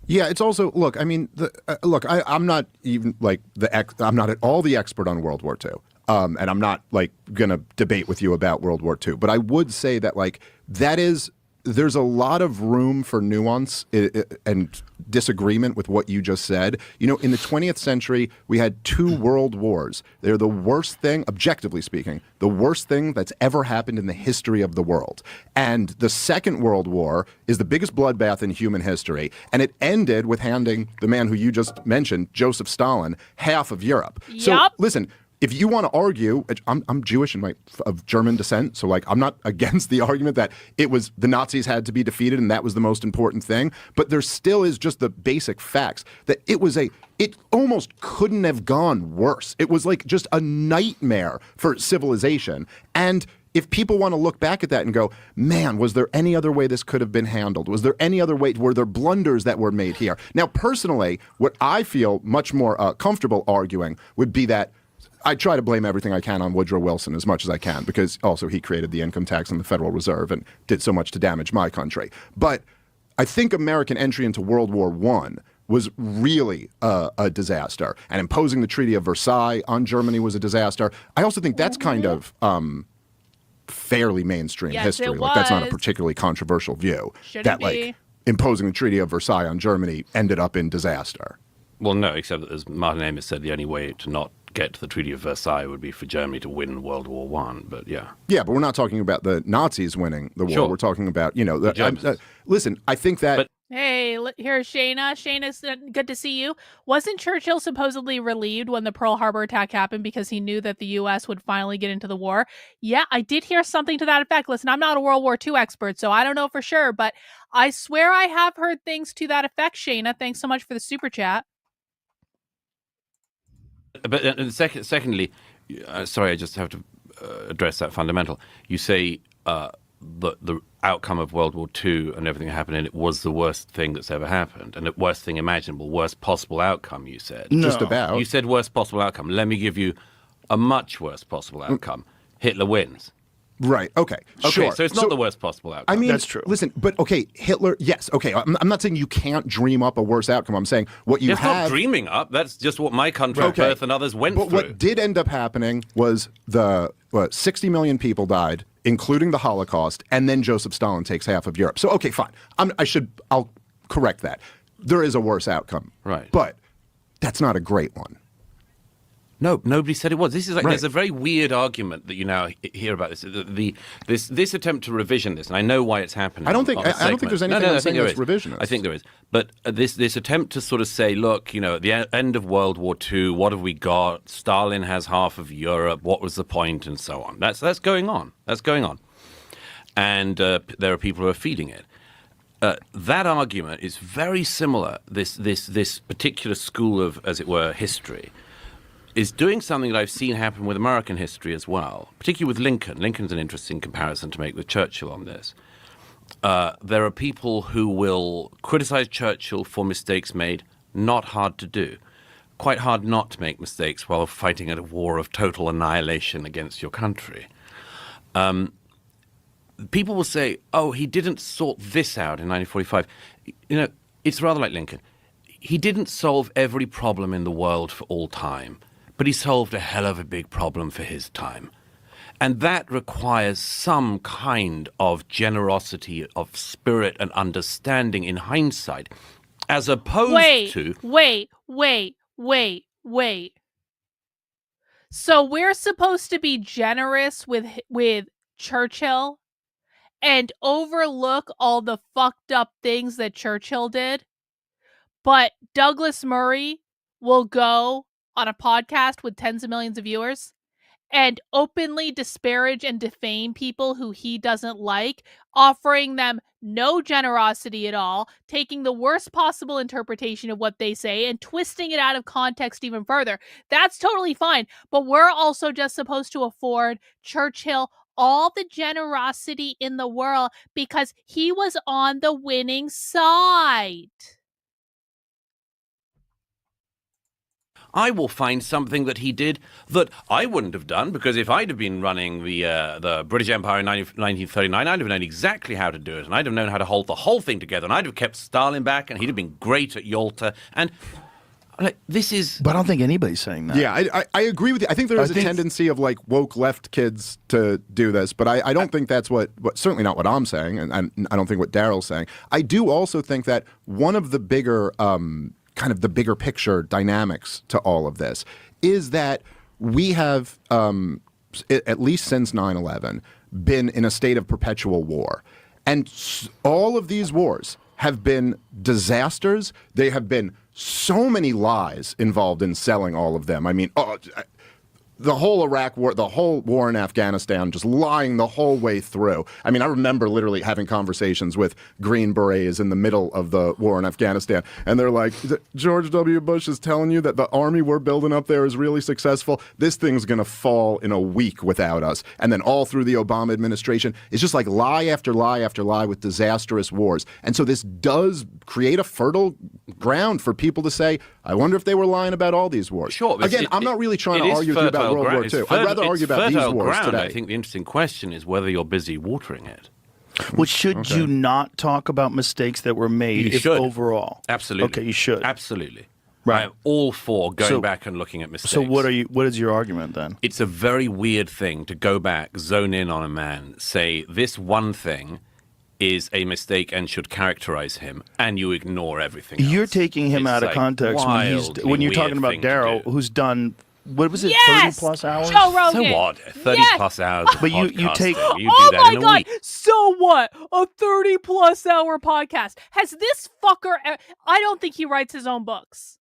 Yeah, it's also, look, I mean, I'm not even like I'm not at all the expert on World War II. And I'm not like going to debate with you about World War II, but I would say that like there's a lot of room for nuance and disagreement with what you just said. You know, in the 20th century, we had 2 world wars. They're the worst thing, objectively speaking, the worst thing that's ever happened in the history of the world. And the Second World War is the biggest bloodbath in human history. And it ended with handing the man who you just mentioned, Joseph Stalin, half of Europe. Yep. So listen, if you want to argue, I'm Jewish and of German descent, so like I'm not against the argument that it was the Nazis had to be defeated and that was the most important thing. But there still is just the basic facts that it almost couldn't have gone worse. It was like just a nightmare for civilization. And if people want to look back at that and go, man, was there any other way this could have been handled? Was there any other way? Were there blunders that were made here? Now, personally, what I feel much more comfortable arguing would be that I try to blame everything I can on Woodrow Wilson as much as I can, because also he created the income tax and the Federal Reserve and did so much to damage my country. But I think American entry into World War I was really a disaster. And imposing the Treaty of Versailles on Germany was a disaster. I also think that's kind of fairly mainstream history. Like that's not a particularly controversial view. Shouldn't that be. like imposing the Treaty of Versailles on Germany ended up in disaster. Well, no, except that, as Martin Amis said, the only way to not get to the Treaty of Versailles would be for Germany to win World War I, but yeah. Yeah, but we're not talking about the Nazis winning the war. Sure. We're talking about, you know, listen, I think that... But hey, here's Shayna. Shayna's good to see you. Wasn't Churchill supposedly relieved when the Pearl Harbor attack happened because he knew that the U.S. would finally get into the war? Yeah, I did hear something to that effect. Listen, I'm not a World War II expert, so I don't know for sure, but I swear I have heard things to that effect, Shayna. Thanks so much for the super chat. But secondly, sorry, I just have to address that fundamental. You say the outcome of World War II and everything that happened in it was the worst thing that's ever happened, and the worst thing imaginable, worst possible outcome, you said. No. Just about. You said worst possible outcome. Let me give you a much worse possible outcome. Hitler wins. Right, okay, sure. So it's not the worst possible outcome. I mean, That's true. Listen, but okay, Hitler, yes, okay, I'm not saying you can't dream up a worse outcome. I'm saying what you That's have... not dreaming up. That's just what my country, Perth, and others went but through. What did end up happening was 60 million people died including the Holocaust, and then Joseph Stalin takes half of Europe. So, okay, fine. I'll correct that. There is a worse outcome. Right. But that's not a great one. No, nobody said it was. This is like Right. There's a very weird argument that you now hear about this. This attempt to revision this, and I know why it's happening. I don't think segment. there's anything I I'm saying think that's there is. revisionist. I think there is. But this attempt to sort of say, look, at the end of World War II, what have we got? Stalin has half of Europe. What was the point? And so on. That's going on. That's going on. And there are people who are feeding it. That argument is very similar. This particular school of, as it were, history is doing something that I've seen happen with American history as well, particularly with Lincoln. Lincoln's an interesting comparison to make with Churchill on this. There are people who will criticize Churchill for mistakes made, not hard to do. Quite hard not to make mistakes while fighting a war of total annihilation against your country. People will say, oh, he didn't sort this out in 1945. It's rather like Lincoln. He didn't solve every problem in the world for all time, but he solved a hell of a big problem for his time. And that requires some kind of generosity of spirit and understanding in hindsight, as opposed to... Wait. So we're supposed to be generous with Churchill and overlook all the fucked up things that Churchill did, but Douglas Murray will go on a podcast with tens of millions of viewers and openly disparage and defame people who he doesn't like, offering them no generosity at all, taking the worst possible interpretation of what they say and twisting it out of context even further. That's totally fine, but we're also just supposed to afford Churchill all the generosity in the world because he was on the winning side. I will find something that he did that I wouldn't have done, because if I'd have been running the British Empire in 1939, I'd have known exactly how to do it, and I'd have known how to hold the whole thing together, and I'd have kept Stalin back, and he'd have been great at Yalta, and this is... But I don't think anybody's saying that. Yeah, I agree with you. I think there is a tendency of like woke left kids to do this, but I don't think that's what certainly not what I'm saying, and I don't think what Daryl's saying. I do also think that one of the bigger kind of the bigger picture dynamics to all of this is that we have, at least since 9/11, been in a state of perpetual war. And all of these wars have been disasters. They have been so many lies involved in selling all of them. I mean, the whole Iraq war, the whole war in Afghanistan, just lying the whole way through. I mean, I remember literally having conversations with Green Berets in the middle of the war in Afghanistan, and they're like, George W. Bush is telling you that the army we're building up there is really successful. This thing's going to fall in a week without us. And then all through the Obama administration, it's just like lie after lie after lie with disastrous wars. And so this does create a fertile ground for people to say, I wonder if they were lying about all these wars. Sure. Again, I'm not really trying to argue with you about World War II. I'd rather argue about these wars today. I think the interesting question is whether you're busy watering it. Well, should you not talk about mistakes that were made You should. overall? Absolutely. Okay, you should. Absolutely. Right. I'm all for going back and looking at mistakes. So what is your argument then? It's a very weird thing to go back, zone in on a man, say this one thing is a mistake and should characterize him, and you ignore everything else. You're taking him It's out of like context when you're talking about Daryl, who's done, what was it, 30 plus hours? Joe Rogan. So what? 30 plus hours of But you podcasting. take- You do that in a week. So what? A 30 plus hour podcast. Has this fucker... I don't think he writes his own books.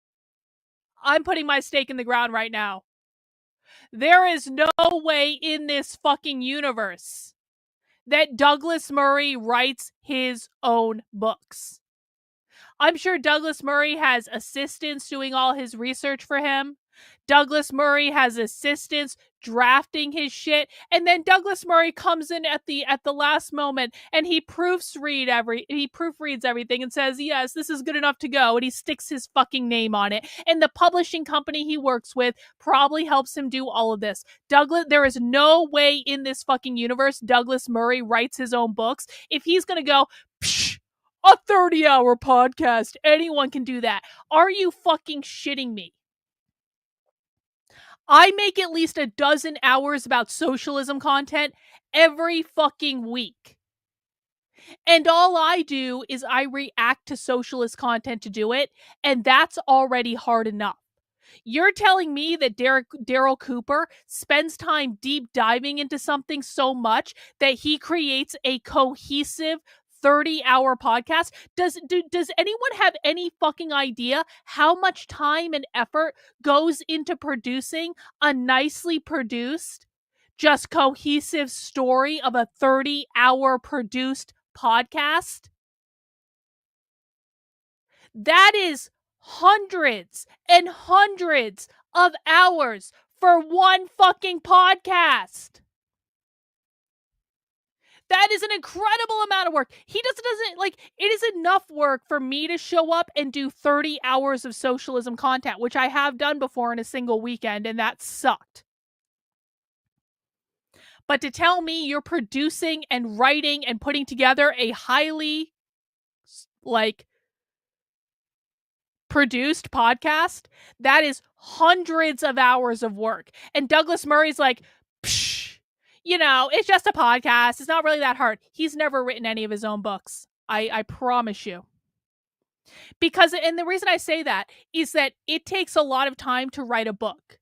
I'm putting my stake in the ground right now. There is no way in this fucking universe that Douglas Murray writes his own books. I'm sure Douglas Murray has assistants doing all his research for him. Douglas Murray has assistants drafting his shit, and then Douglas Murray comes in at the last moment and he proofreads everything and says, yes, this is good enough to go, and he sticks his fucking name on it. And the publishing company he works with probably helps him do all of this. There is no way in this fucking universe Douglas Murray writes his own books. If he's gonna go, psh, a 30-hour podcast, anyone can do that. Are you fucking shitting me? I make at least a dozen hours about socialism content every fucking week. And all I do is I react to socialist content to do it, and that's already hard enough. You're telling me that Daryl Cooper spends time deep diving into something so much that he creates a cohesive 30-hour podcast? Does anyone have any fucking idea how much time and effort goes into producing a nicely produced, just cohesive story of a 30-hour produced podcast? That is hundreds and hundreds of hours for one fucking podcast. That is an incredible amount of work. He doesn't like, it is enough work for me to show up and do 30 hours of socialism content, which I have done before in a single weekend, and that sucked. But to tell me you're producing and writing and putting together a highly, like, produced podcast, that is hundreds of hours of work. And Douglas Murray's like, psh, you know, it's just a podcast. It's not really that hard. He's never written any of his own books. I promise you. Because, and the reason I say that is that it takes a lot of time to write a book.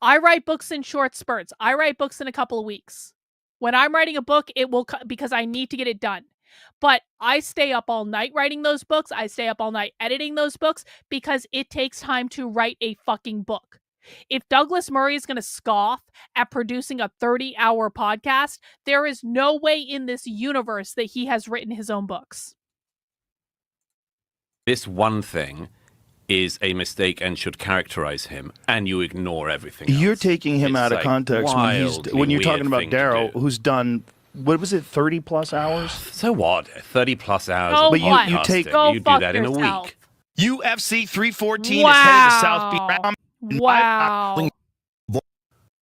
I write books in short spurts. I write books in a couple of weeks. When I'm writing a book, it will, because I need to get it done. But I stay up all night writing those books. I stay up all night editing those books because it takes time to write a fucking book. If Douglas Murray is going to scoff at producing a 30-hour podcast, there is no way in this universe that he has written his own books. This one thing is a mistake and should characterize him, and you ignore everything else. You're taking him It's out of like context when you're talking about Daryl, who's done, what was it, 30 plus hours? So what? 30 plus hours. Go of what? You podcasting. take- Go you do fuck that in a yourself. week. UFC 314 Wow. is headed to South Beach. Wow.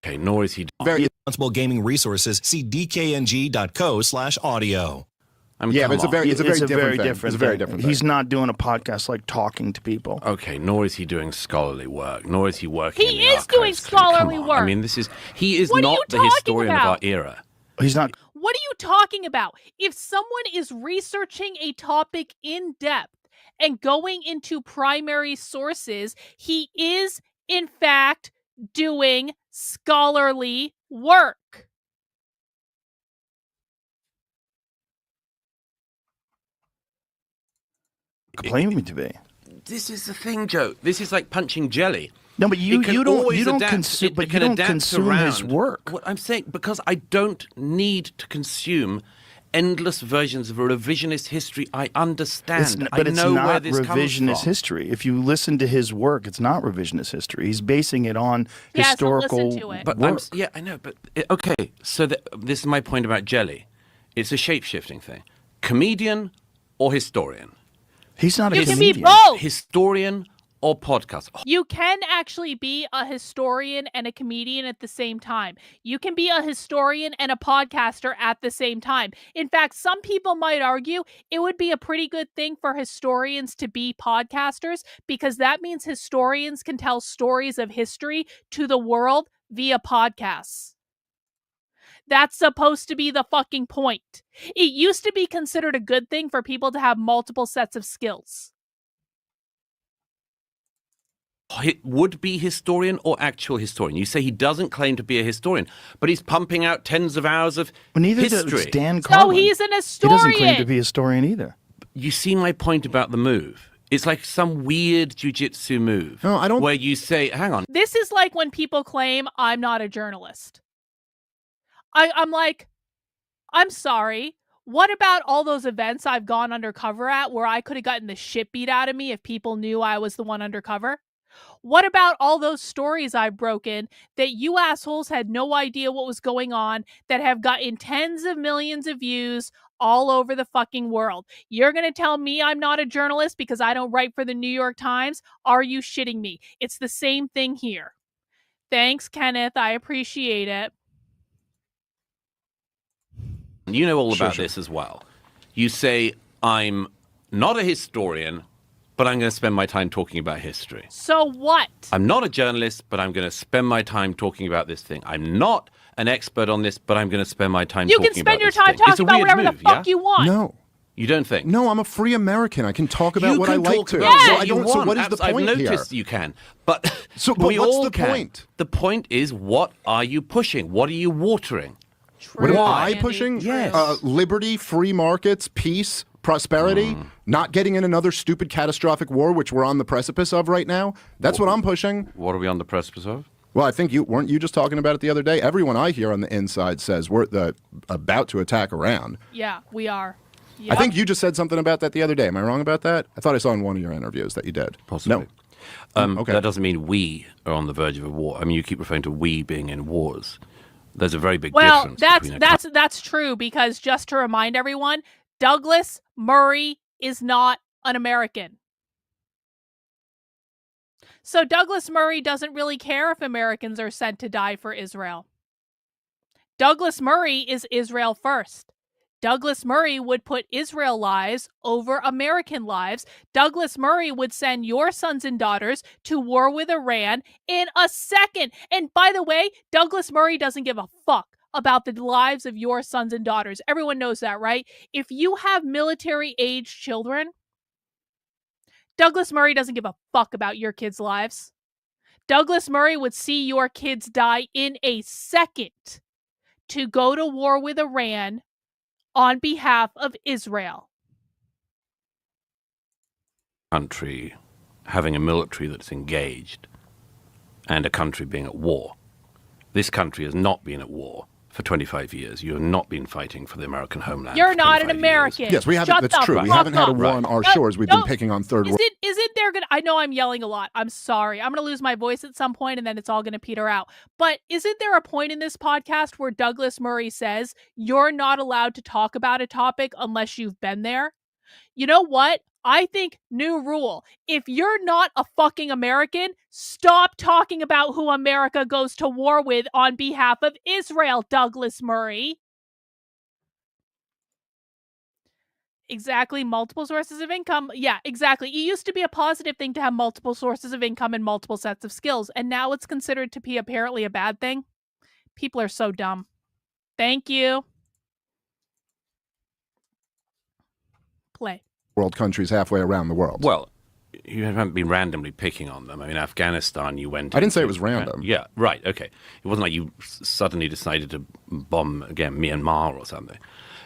Okay, nor is he. Very responsible gaming resources. See dkng.co/audio. Yeah, but it's a very It's a different very thing. different It's a very thing. different He's thing. not doing a podcast like talking to people. Okay, nor is he doing scholarly work, nor is he working. He in the is doing archives. Come scholarly on. work. I mean, he is What are not you the talking historian of our about? era. He's not. What are you talking about? If someone is researching a topic in depth and going into primary sources, he is, in fact, doing scholarly work. Claiming to be. This is the thing, Joe. This is like punching jelly. No, but you It can don't always adapt- consume. it But you can don't adapt consume his around. work. What I'm saying, because I don't need to consume endless versions of a revisionist history. I understand. But I it's know where not this comes revisionist from. history. If you listen to his work, it's not revisionist history. He's basing it on Yeah, so historical listen to it. But work. yeah, I know. But okay, so this is my point about jelly. It's a shape-shifting thing. Comedian or historian? He's not a You can be comedian. both. Historian or podcast? You can actually be a historian and a comedian at the same time. You can be a historian and a podcaster at the same time. In fact, some people might argue it would be a pretty good thing for historians to be podcasters because that means historians can tell stories of history to the world via podcasts. That's supposed to be the fucking point. It used to be considered a good thing for people to have multiple sets of skills. Would-be historian or actual historian? You say he doesn't claim to be a historian, but he's pumping out tens of hours of Well, neither history. does Dan So Carlin. he's an He doesn't claim to historian. be a historian either. You see my point about the move? It's like some weird jujitsu move. No, I don't- Where you say, hang on, This is like when people claim I'm not a journalist. I'm like, I'm sorry. What about all those events I've gone undercover at where I could have gotten the shit beat out of me if people knew I was the one undercover? What about all those stories I've broken that you assholes had no idea what was going on that have gotten tens of millions of views all over the fucking world? You're going to tell me I'm not a journalist because I don't write for the New York Times? Are you shitting me? It's the same thing here. Thanks, Kenneth. I appreciate it. you know all about Sure. this as well. You say, I'm not a historian but I'm going to spend my time talking about history. So what? I'm not a journalist, but I'm going to spend my time talking about this thing. I'm not an expert on this, but I'm going to spend my time You talking can about spend your this time thing. It's talking a about weird whatever move, the fuck yeah? you want. No. You don't think? No, I'm a free American. I can talk about You what I can like talk to. about So what I you don't. So want. what is the point I've here? noticed you can, but But we what's all the can. point? The point is, what are you pushing? What are you watering? What am Why? I pushing? Yes. Liberty, free markets, peace, prosperity, not getting in another stupid catastrophic war, which we're on the precipice of right now. That's what I'm pushing. What are we on the precipice of? Well, I think weren't you just talking about it the other day? Everyone I hear on the inside says we're about to attack Iran. Yeah, we are. I think you just said something about that the other day. Am I wrong about that? I thought I saw in one of your interviews that you did. Possibly. No. Okay. That doesn't mean we are on the verge of a war. I mean, you keep referring to we being in wars. There's a very big difference. That's true, because just to remind everyone, Douglas Murray is not an American. So Douglas Murray doesn't really care if Americans are sent to die for Israel. Douglas Murray is Israel first. Douglas Murray would put Israel lives over American lives. Douglas Murray would send your sons and daughters to war with Iran in a second. And by the way, Douglas Murray doesn't give a fuck about the lives of your sons and daughters. Everyone knows that, right? If you have military-age children, Douglas Murray doesn't give a fuck about your kids' lives. Douglas Murray would see your kids die in a second to go to war with Iran on behalf of Israel. Country having a military that's engaged and a country being at war. This country has not been at war for 25 years. You have not been fighting for the American homeland. You're for not an 25 American. years. Yes, we haven't. Shut That's the true. We fuck haven't had a up. war on our shores. We've been picking on third world. Isn't there gonna? I know I'm yelling a lot. I'm sorry. I'm gonna lose my voice at some point, and then it's all gonna peter out. But isn't there a point in this podcast where Douglas Murray says you're not allowed to talk about a topic unless you've been there? You know what? I think new rule. If you're not a fucking American, stop talking about who America goes to war with on behalf of Israel, Douglas Murray. Exactly. Multiple sources of income. Yeah, exactly. It used to be a positive thing to have multiple sources of income and multiple sets of skills, and now it's considered to be apparently a bad thing. People are so dumb. Thank you. Play. World countries halfway around the world. Well, you haven't been randomly picking on them. I mean, Afghanistan, you went... I didn't say it was random. Yeah, right, okay. It wasn't like you suddenly decided to bomb, again, Myanmar or something.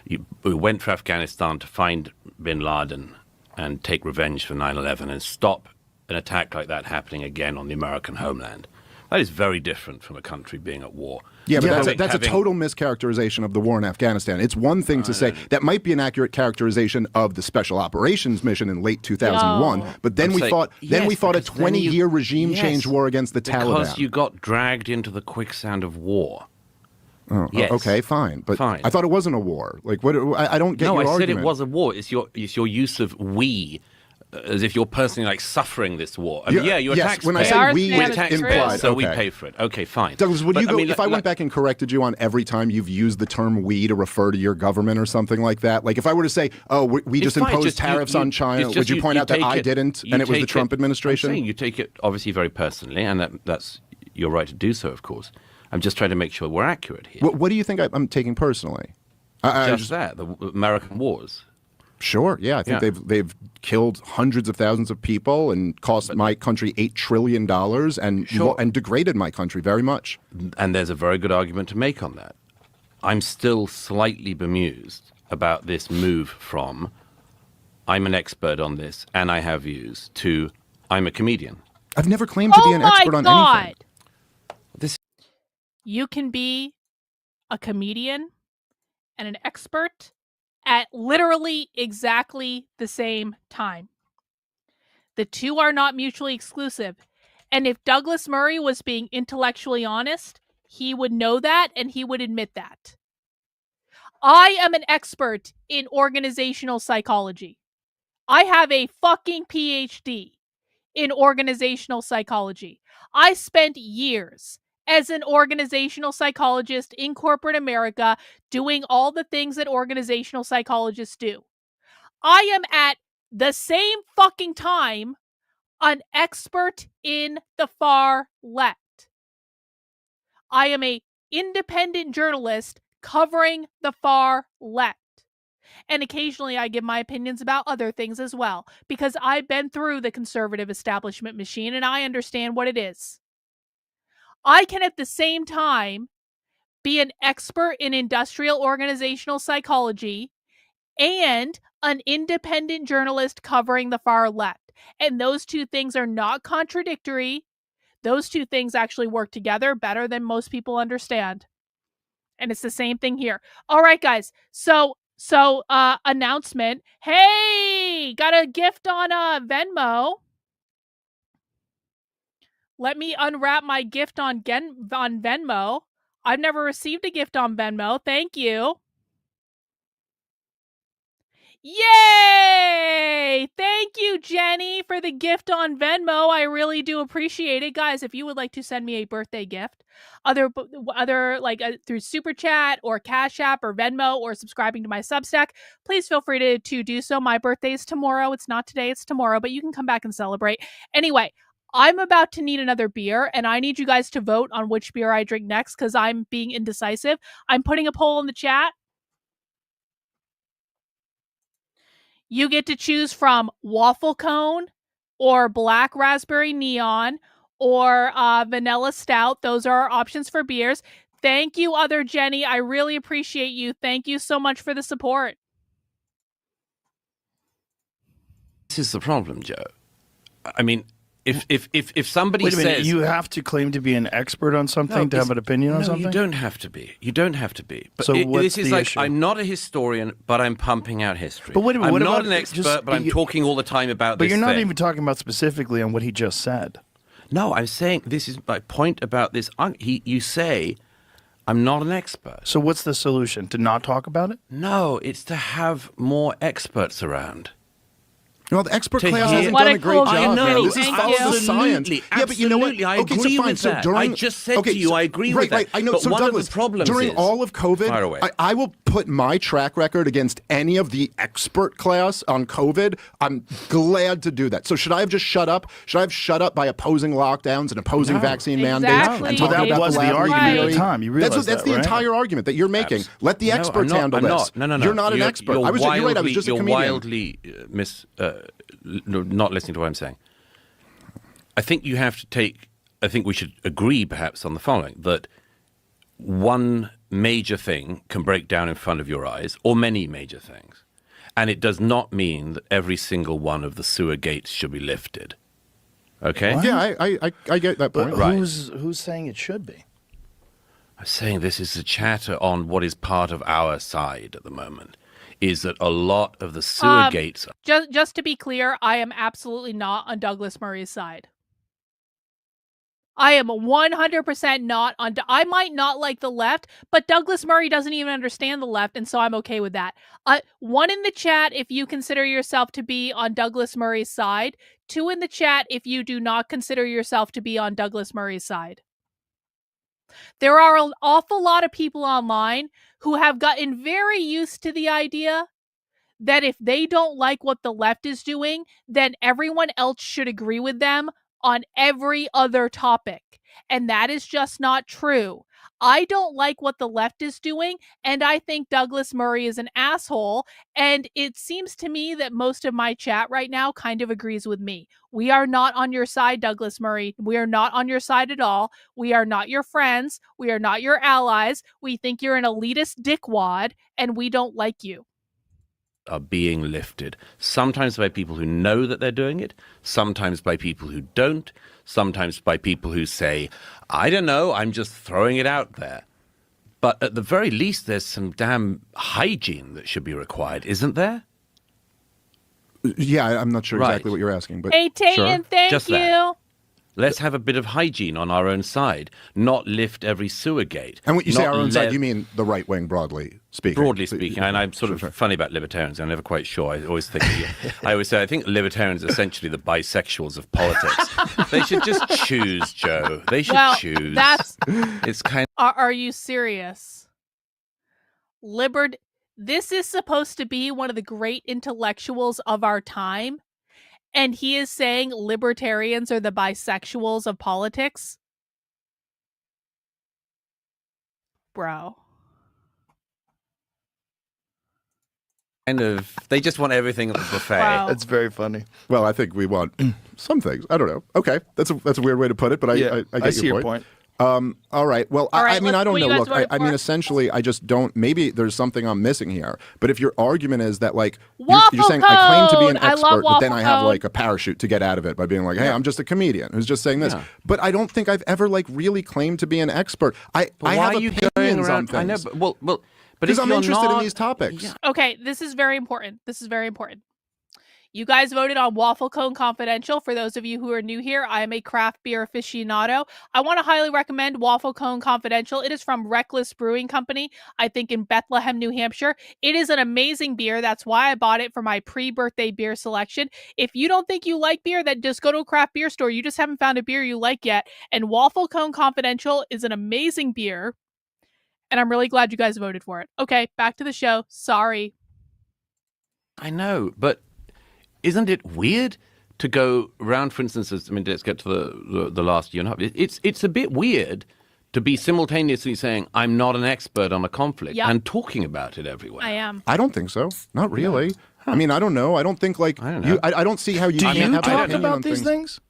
You went for Afghanistan to find bin Laden and take revenge for 9/11 and stop an attack like that happening again on the American homeland. That is very different from a country being at war. Yeah, but that's a total mischaracterization of the war in Afghanistan. It's one thing to say that might be an accurate characterization of the special operations mission in late 2001, but then we fought a 20-year regime change war against the Taliban. Because you got dragged into the quicksand of war. Oh, yes. Okay, fine. But fine. I thought it wasn't a war. Like, what? I don't get your argument. No, I said it was a war. It's your use of we, as if you're personally like suffering this war. I mean, you're taxpayers. When I say we, we're it's taxpayers, implied. so Okay. we pay for it. Okay, fine. Douglas, would But, you go, I mean, if I went back and corrected you on every time you've used the term we to refer to your government or something like that? Like if I were to say, oh, we just fine. imposed tariffs on China, would you point out that I didn't and it was the Trump administration? I'm saying you take it obviously very personally, and that's your right to do so, of course. I'm just trying to make sure we're accurate here. What do you think I'm taking personally? The American wars. Sure, yeah. I think they've killed hundreds of thousands of people and cost my country $8 trillion and degraded my country very much. And there's a very good argument to make on that. I'm still slightly bemused about this move from I'm an expert on this and I have views to I'm a comedian. I've never claimed to be an expert on anything. You can be a comedian and an expert at literally exactly the same time. The two are not mutually exclusive. And if Douglas Murray was being intellectually honest, he would know that and he would admit that. I am an expert in organizational psychology. I have a fucking PhD in organizational psychology. I spent years as an organizational psychologist in corporate America doing all the things that organizational psychologists do. I am at the same fucking time an expert in the far left. I am a independent journalist covering the far left. And occasionally I give my opinions about other things as well, because I've been through the conservative establishment machine and I understand what it is. I can at the same time be an expert in industrial organizational psychology and an independent journalist covering the far left. And those two things are not contradictory. Those two things actually work together better than most people understand. And it's the same thing here. All right, guys. So announcement. Hey, got a gift on Venmo. Let me unwrap my gift on Venmo. I've never received a gift on Venmo. Thank you. Yay! Thank you, Jenny, for the gift on Venmo. I really do appreciate it. Guys, if you would like to send me a birthday gift, other like through Super Chat or Cash App or Venmo or subscribing to my Substack, please feel free to do so. My birthday is tomorrow. It's not today, it's tomorrow, but you can come back and celebrate. Anyway, I'm about to need another beer, and I need you guys to vote on which beer I drink next because I'm being indecisive. I'm putting a poll in the chat. You get to choose from waffle cone or black raspberry neon or vanilla stout. Those are our options for beers. Thank you, other Jenny. I really appreciate you. Thank you so much for the support. This is the problem, Joe. I mean, if somebody Wait a minute, says you have to claim to be an expert on something to have an opinion on something? you don't have to be. You don't have to be. But So what's this is the like, issue? I'm not a historian, but I'm pumping out history. But wait a minute, I'm what not about an expert, just- but I'm talking all the time about But this you're not thing. even talking about specifically on what he just said. No, I'm saying this is my point about this. You say I'm not an expert. So what's the solution? To not talk about it? No, it's to have more experts around. Well, the expert To class hear- hasn't What done a a great cool job. game. I know. Man. This is Thank follow the you. science. Absolutely, Yeah, but you know what? absolutely, I Okay, so agree fine. with So that. during, I just said okay, to you, so, I agree right, with that. Right, I know. But so one Douglas, of the problems during is, all of Fire COVID, away. I will put my track record against any of the expert class on COVID. I'm glad to do that. So should I have just shut up? Should I have shut up by opposing lockdowns and opposing vaccine mandates Exactly. and Well, talking that about was the lab argument at the theory? time. You realize that's that, the right? entire argument that you're making. Let the experts handle this. No. You're not an expert. You're right. I was just a comedian. You're wildly not listening to what I'm saying. I think you have to take. I think we should agree, perhaps, on the following: that one major thing can break down in front of your eyes, or many major things, and it does not mean that every single one of the sewer gates should be lifted. Okay? What? Yeah, I get that But point. Right. who's saying it should be? I'm saying this is a chatter on what is part of our side at the moment. Is that a lot of the sewer gates? Just to be clear, I am absolutely not on Douglas Murray's side. I am 100% not on. I might not like the left, but Douglas Murray doesn't even understand the left, and so I'm okay with that. One in the chat if you consider yourself to be on Douglas Murray's side. 2 in the chat if you do not consider yourself to be on Douglas Murray's side. There are an awful lot of people online who have gotten very used to the idea that if they don't like what the left is doing, then everyone else should agree with them on every other topic. And that is just not true. I don't like what the left is doing, and I think Douglas Murray is an asshole. And it seems to me that most of my chat right now kind of agrees with me. We are not on your side, Douglas Murray. We are not on your side at all. We are not your friends. We are not your allies. We think you're an elitist dickwad, and we don't like you. Are being lifted, sometimes by people who know that they're doing it, sometimes by people who don't, sometimes by people who say, I don't know, I'm just throwing it out there. But at the very least, there's some damn hygiene that should be required, isn't there? Yeah, I'm not sure Right. exactly what you're asking, but Hey, Tayan, sure. thank Just you. that. Let's have a bit of hygiene on our own side, not lift every sewer gate. And when you say not our own side, let- you mean the right wing broadly speaking. Broadly So- speaking, and I'm sort of funny about libertarians. I'm never quite sure. I always think, I always say, I think libertarians are essentially the bisexuals of politics. They should just choose, Joe. They should Well, choose. that's. It's kind Are you serious? This is supposed to be one of the great intellectuals of our time, and he is saying libertarians are the bisexuals of politics? Bro. They just want everything at the buffet. Wow. That's very funny. Well, I think we want some things. I don't know. Okay, that's a weird way to put it, but I get see your point. All right. Well, All right, I mean, I don't what know. you guys Look, voted I mean, for? essentially, I just don't. Maybe there's something I'm missing here. But if your argument is that, like, you're Waffle saying I claim to be an cone! I love expert, but then waffle I have cone. like a parachute to get out of it by being like, hey, I'm just a comedian who's just saying this. Yeah. But I don't think I've ever like really claimed to be an expert. I Why have are you going opinions on around? I know, things. but but Because if I'm you're interested in not- these topics. Yeah. Okay, this is very important. This is very important. You guys voted on Waffle Cone Confidential. For those of you who are new here, I am a craft beer aficionado. I want to highly recommend Waffle Cone Confidential. It is from Reckless Brewing Company, I think in Bethlehem, New Hampshire. It is an amazing beer. That's why I bought it for my pre-birthday beer selection. If you don't think you like beer, then just go to a craft beer store. You just haven't found a beer you like yet. And Waffle Cone Confidential is an amazing beer. And I'm really glad you guys voted for it. Okay, back to the show. Sorry. I know, but isn't it weird to go around, for instance, let's get to the last year and a half. It's a bit weird to be simultaneously saying, I'm not an expert on a conflict Yep. and talking about it everywhere. I am. I don't think so. Not really. I mean, I don't know. I don't think like I don't know. I don't see how you Do can't you have an talk opinion about on these things?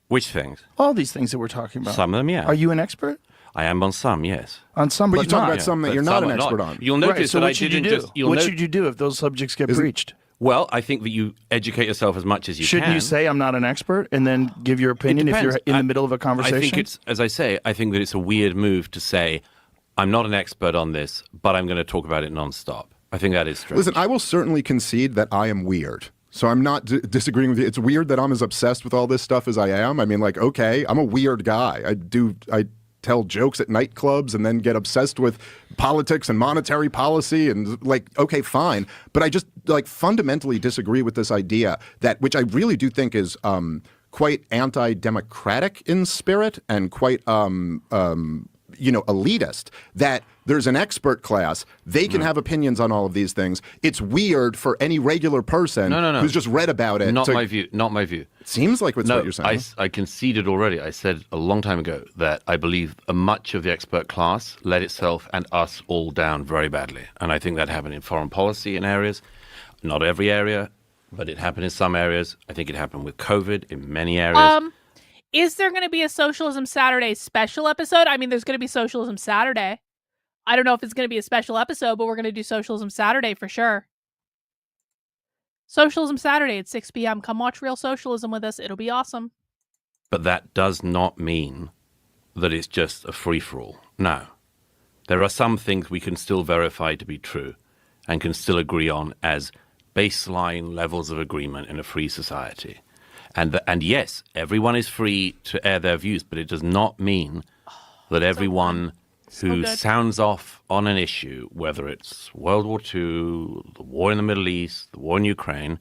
Which things? All these things that we're talking about. Some of them, yeah. Are you an expert I am on some, yes. on some? But But you talk not. about some that But you're not some an are expert on. You'll Right, notice so that I what should you didn't do? just. You'll What note- should you do if those subjects get Isn't- breached? Well, I think that you educate yourself as much as you Shouldn't can. you say I'm not an expert and then give your opinion if you're depends. in the middle of a conversation? I think it's, as I say, I think that it's a weird move to say, I'm not an expert on this, but I'm going to talk about it nonstop. I think that is strange. Listen, I will certainly concede that I am weird. So I'm not disagreeing with you. It's weird that I'm as obsessed with all this stuff as I am. I mean, like, okay, I'm a weird guy. I tell jokes at nightclubs and then get obsessed with politics and monetary policy and like, okay, fine. But I just like fundamentally disagree with this idea that, which I really do think is quite anti-democratic in spirit and quite elitist, that there's an expert class. They can have opinions on all of these things. It's weird for any regular person No. who's just read about it. Not my view. Not my view. It seems like that's No, what you're saying. I conceded already. I said a long time ago that I believe much of the expert class let itself and us all down very badly. And I think that happened in foreign policy in areas. Not every area, but it happened in some areas. I think it happened with COVID in many areas. Is there going to be a Socialism Saturday special episode? I mean, there's going to be Socialism Saturday. I don't know if it's going to be a special episode, but we're going to do Socialism Saturday for sure. Socialism Saturday at 6 p.m. Come watch Real Socialism with us. It'll be awesome. But that does not mean that it's just a free-for-all. No. There are some things we can still verify to be true and can still agree on as baseline levels of agreement in a free society. And yes, everyone is free to air their views, but it does not mean that everyone who good. sounds off on an issue, whether it's World War II, the war in the Middle East, the war in Ukraine,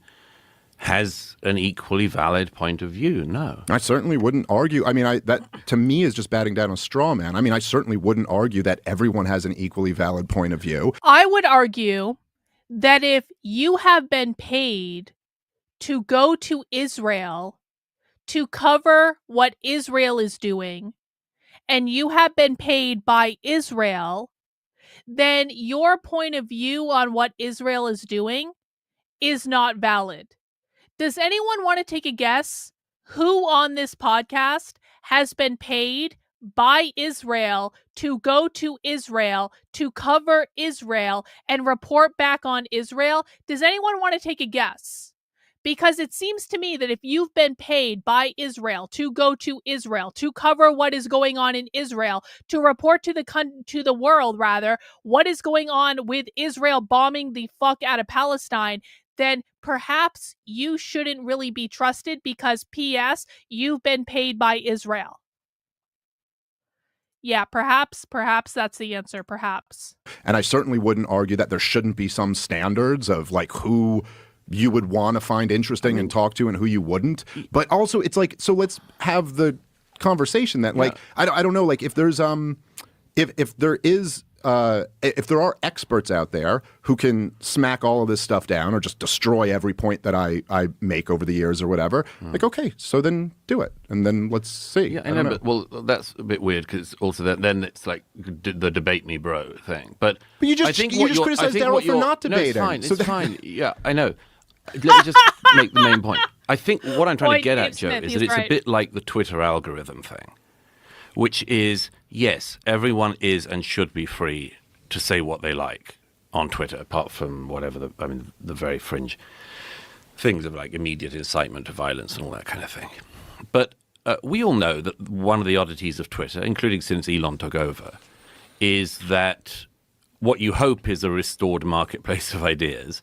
has an equally valid point of view. No. I certainly wouldn't argue. I mean, that to me is just batting down a straw man. I mean, I certainly wouldn't argue that everyone has an equally valid point of view. I would argue that if you have been paid to go to Israel to cover what Israel is doing, and you have been paid by Israel, then your point of view on what Israel is doing is not valid. Does anyone want to take a guess who on this podcast has been paid by Israel to go to Israel to cover Israel and report back on Israel? Does anyone want to take a guess? Because it seems to me that if you've been paid by Israel to go to Israel, to cover what is going on in Israel, to report to the world, rather, what is going on with Israel bombing the fuck out of Palestine, then perhaps you shouldn't really be trusted because, P.S., you've been paid by Israel. Yeah, perhaps that's the answer, perhaps. And I certainly wouldn't argue that there shouldn't be some standards of like who you would want to find interesting and talk to and who you wouldn't. But also it's like, so let's have the conversation that like, I don't know, like if there's, if there is if there are experts out there who can smack all of this stuff down or just destroy every point that I make over the years or whatever, like, okay, so then do it. And then let's see. Yeah, I know, but well, that's a bit weird because also then it's like the debate me bro thing. But you just I think criticized Daryl for not debating. No, it's fine. It's fine. Yeah, I know. Let me just make the main point. I think what I'm trying to get at, Joe, is that it's a bit like the Twitter algorithm thing, which is, yes, everyone is and should be free to say what they like on Twitter, apart from whatever the very fringe things of like immediate incitement to violence and all that kind of thing. But we all know that one of the oddities of Twitter, including since Elon took over, is that what you hope is a restored marketplace of ideas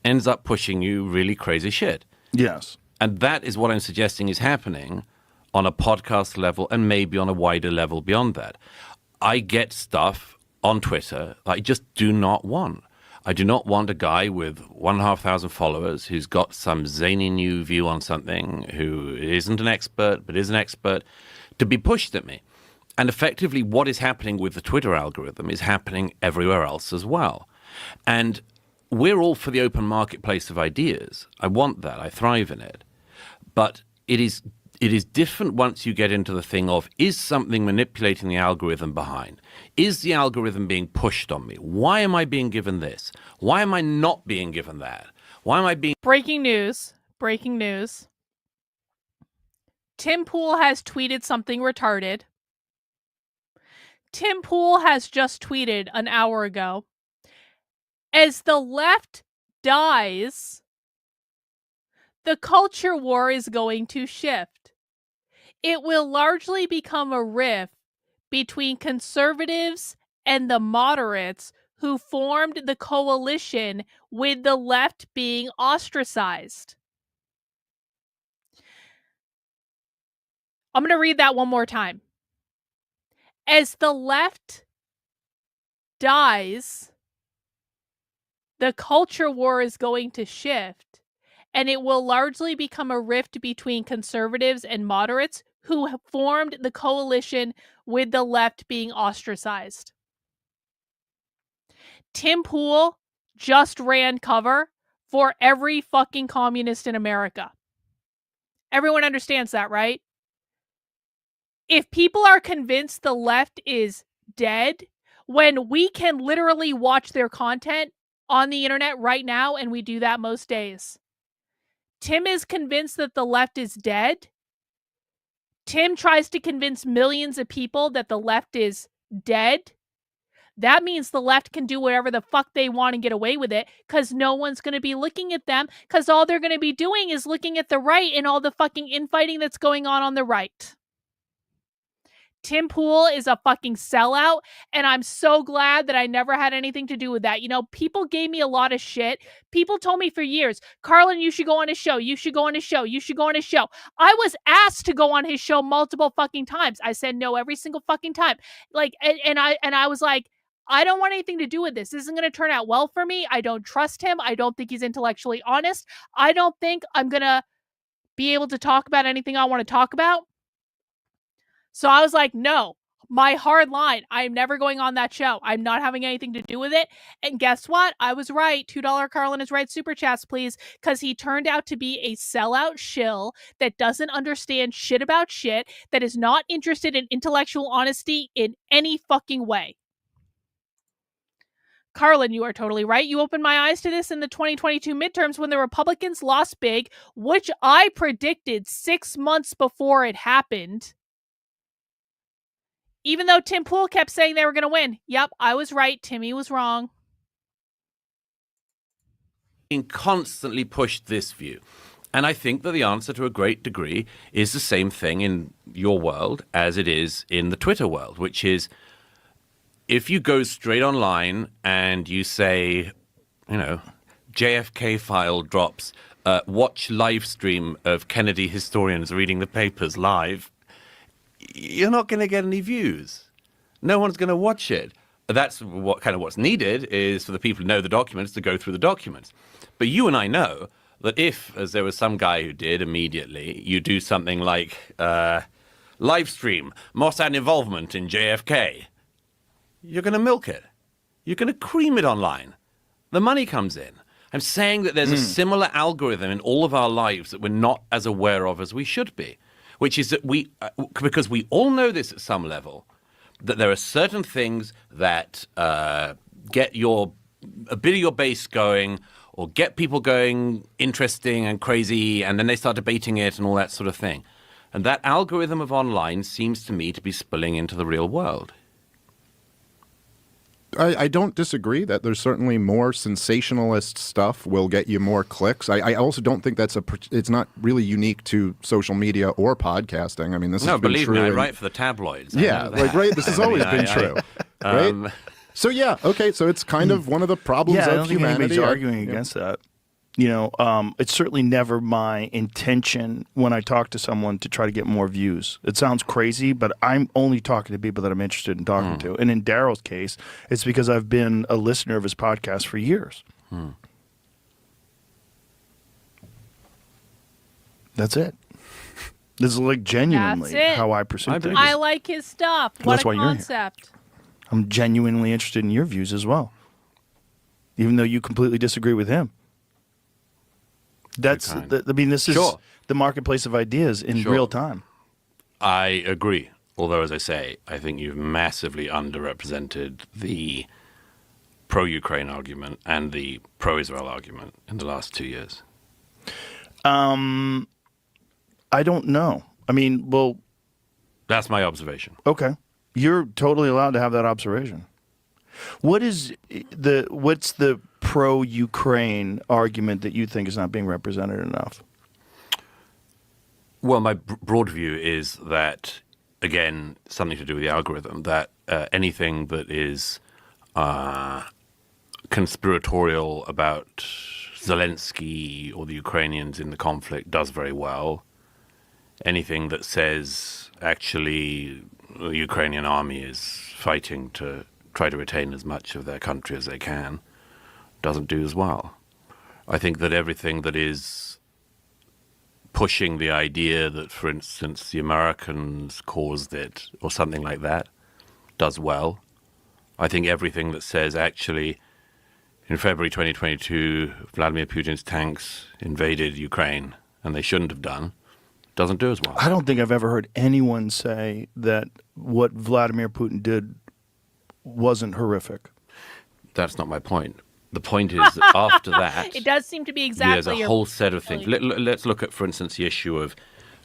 ends up pushing you really crazy shit. Yes. And that is what I'm suggesting is happening on a podcast level and maybe on a wider level beyond that. I get stuff on Twitter that I just do not want. I do not want a guy with 1,500 followers who's got some zany new view on something, who isn't an expert but is an expert, to be pushed at me. And effectively what is happening with the Twitter algorithm is happening everywhere else as well. And we're all for the open marketplace of ideas. I want that. I thrive in it. But it is different once you get into the thing of, is something manipulating the algorithm behind? Is the algorithm being pushed on me? Why am I being given this? Why am I not being given that? Why am I being... Breaking news. Breaking news. Tim Pool has tweeted something retarded. Tim Pool has just tweeted an hour ago. As the left dies, the culture war is going to shift. It will largely become a rift between conservatives and the moderates who formed the coalition with the left being ostracized. I'm going to read that one more time. As the left dies, the culture war is going to shift, and it will largely become a rift between conservatives and moderates who have formed the coalition with the left being ostracized. Tim Pool just ran cover for every fucking communist in America. Everyone understands that, right? If people are convinced the left is dead, when we can literally watch their content on the internet right now, and we do that most days. Tim is convinced that the left is dead. Tim tries to convince millions of people that the left is dead. That means the left can do whatever the fuck they want and get away with it, because no one's going to be looking at them, because all they're going to be doing is looking at the right and all the fucking infighting that's going on the right. Tim Pool is a fucking sellout, and I'm so glad that I never had anything to do with that. You know, people gave me a lot of shit. People told me for years, Karlyn, you should go on his show. You should go on his show. You should go on his show. I was asked to go on his show multiple fucking times. I said no every single fucking time. Like, and I was like, I don't want anything to do with this. This isn't going to turn out well for me. I don't trust him. I don't think he's intellectually honest. I don't think I'm going to be able to talk about anything I want to talk about. So I was like, no, my hard line. I am never going on that show. I'm not having anything to do with it. And guess what? I was right. $2 Karlyn is right super chats, please. Because he turned out to be a sellout shill that doesn't understand shit about shit, that is not interested in intellectual honesty in any fucking way. Karlyn, you are totally right. You opened my eyes to this in the 2022 midterms when the Republicans lost big, which I predicted 6 months before it happened. Even though Tim Pool kept saying they were going to win. Yep, I was right. Timmy was wrong. Constantly pushed this view. And I think that the answer to a great degree is the same thing in your world as it is in the Twitter world, which is if you go straight online and you say, you know, JFK file drops, watch live stream of Kennedy historians reading the papers live, you're not going to get any views. No one's going to watch it. That's what's needed is for the people who know the documents to go through the documents. But you and I know that if, as there was some guy who did immediately, you do something like live stream Mossad involvement in JFK, you're going to milk it. you're going to cream it online. The money comes in. I'm saying that there's a similar algorithm in all of our lives that we're not as aware of as we should be, which is that because we all know this at some level, that there are certain things that get a bit of your base going or get people going interesting and crazy, and then they start debating it and all that sort of thing. And that algorithm of online seems to me to be spilling into the real world. I don't disagree that there's certainly more sensationalist stuff will get you more clicks. I also don't think it's not really unique to social media or podcasting. I mean, this has been believe true. me, I write for the tabloids. Yeah, this has always been true, right? So yeah, okay, so it's kind of one of the problems I of don't think humanity. anybody's arguing against that. It's certainly never my intention when I talk to someone to try to get more views. It sounds crazy, but I'm only talking to people that I'm interested in talking to. And in Daryl's case, it's because I've been a listener of his podcast for years. That's it. This is like genuinely That's it. how I pursue things. I like his stuff. What That's a why you're here. concept. I'm genuinely interested in your views as well, even though you completely disagree with him. This is Sure. the marketplace of ideas in real time. I agree. Although, as I say, I think you've massively underrepresented the pro-Ukraine argument and the pro-Israel argument in the last 2 years. I don't know. I mean, well, that's my observation. Okay, you're totally allowed to have that observation. What's the pro-Ukraine argument that you think is not being represented enough? Well, my broad view is that, again, something to do with the algorithm, that anything that is conspiratorial about Zelensky or the Ukrainians in the conflict does very well. Anything that says, actually, the Ukrainian army is fighting to try to retain as much of their country as they can doesn't do as well. I think that everything that is pushing the idea that, for instance, the Americans caused it or something like that does well. I think everything that says, actually, in February 2022, Vladimir Putin's tanks invaded Ukraine and they shouldn't have done, doesn't do as well. I don't think I've ever heard anyone say that what Vladimir Putin did wasn't horrific. That's not my point. The point is that after that, it does seem to be exactly. There's a whole set of things. Let's look at, for instance, the issue of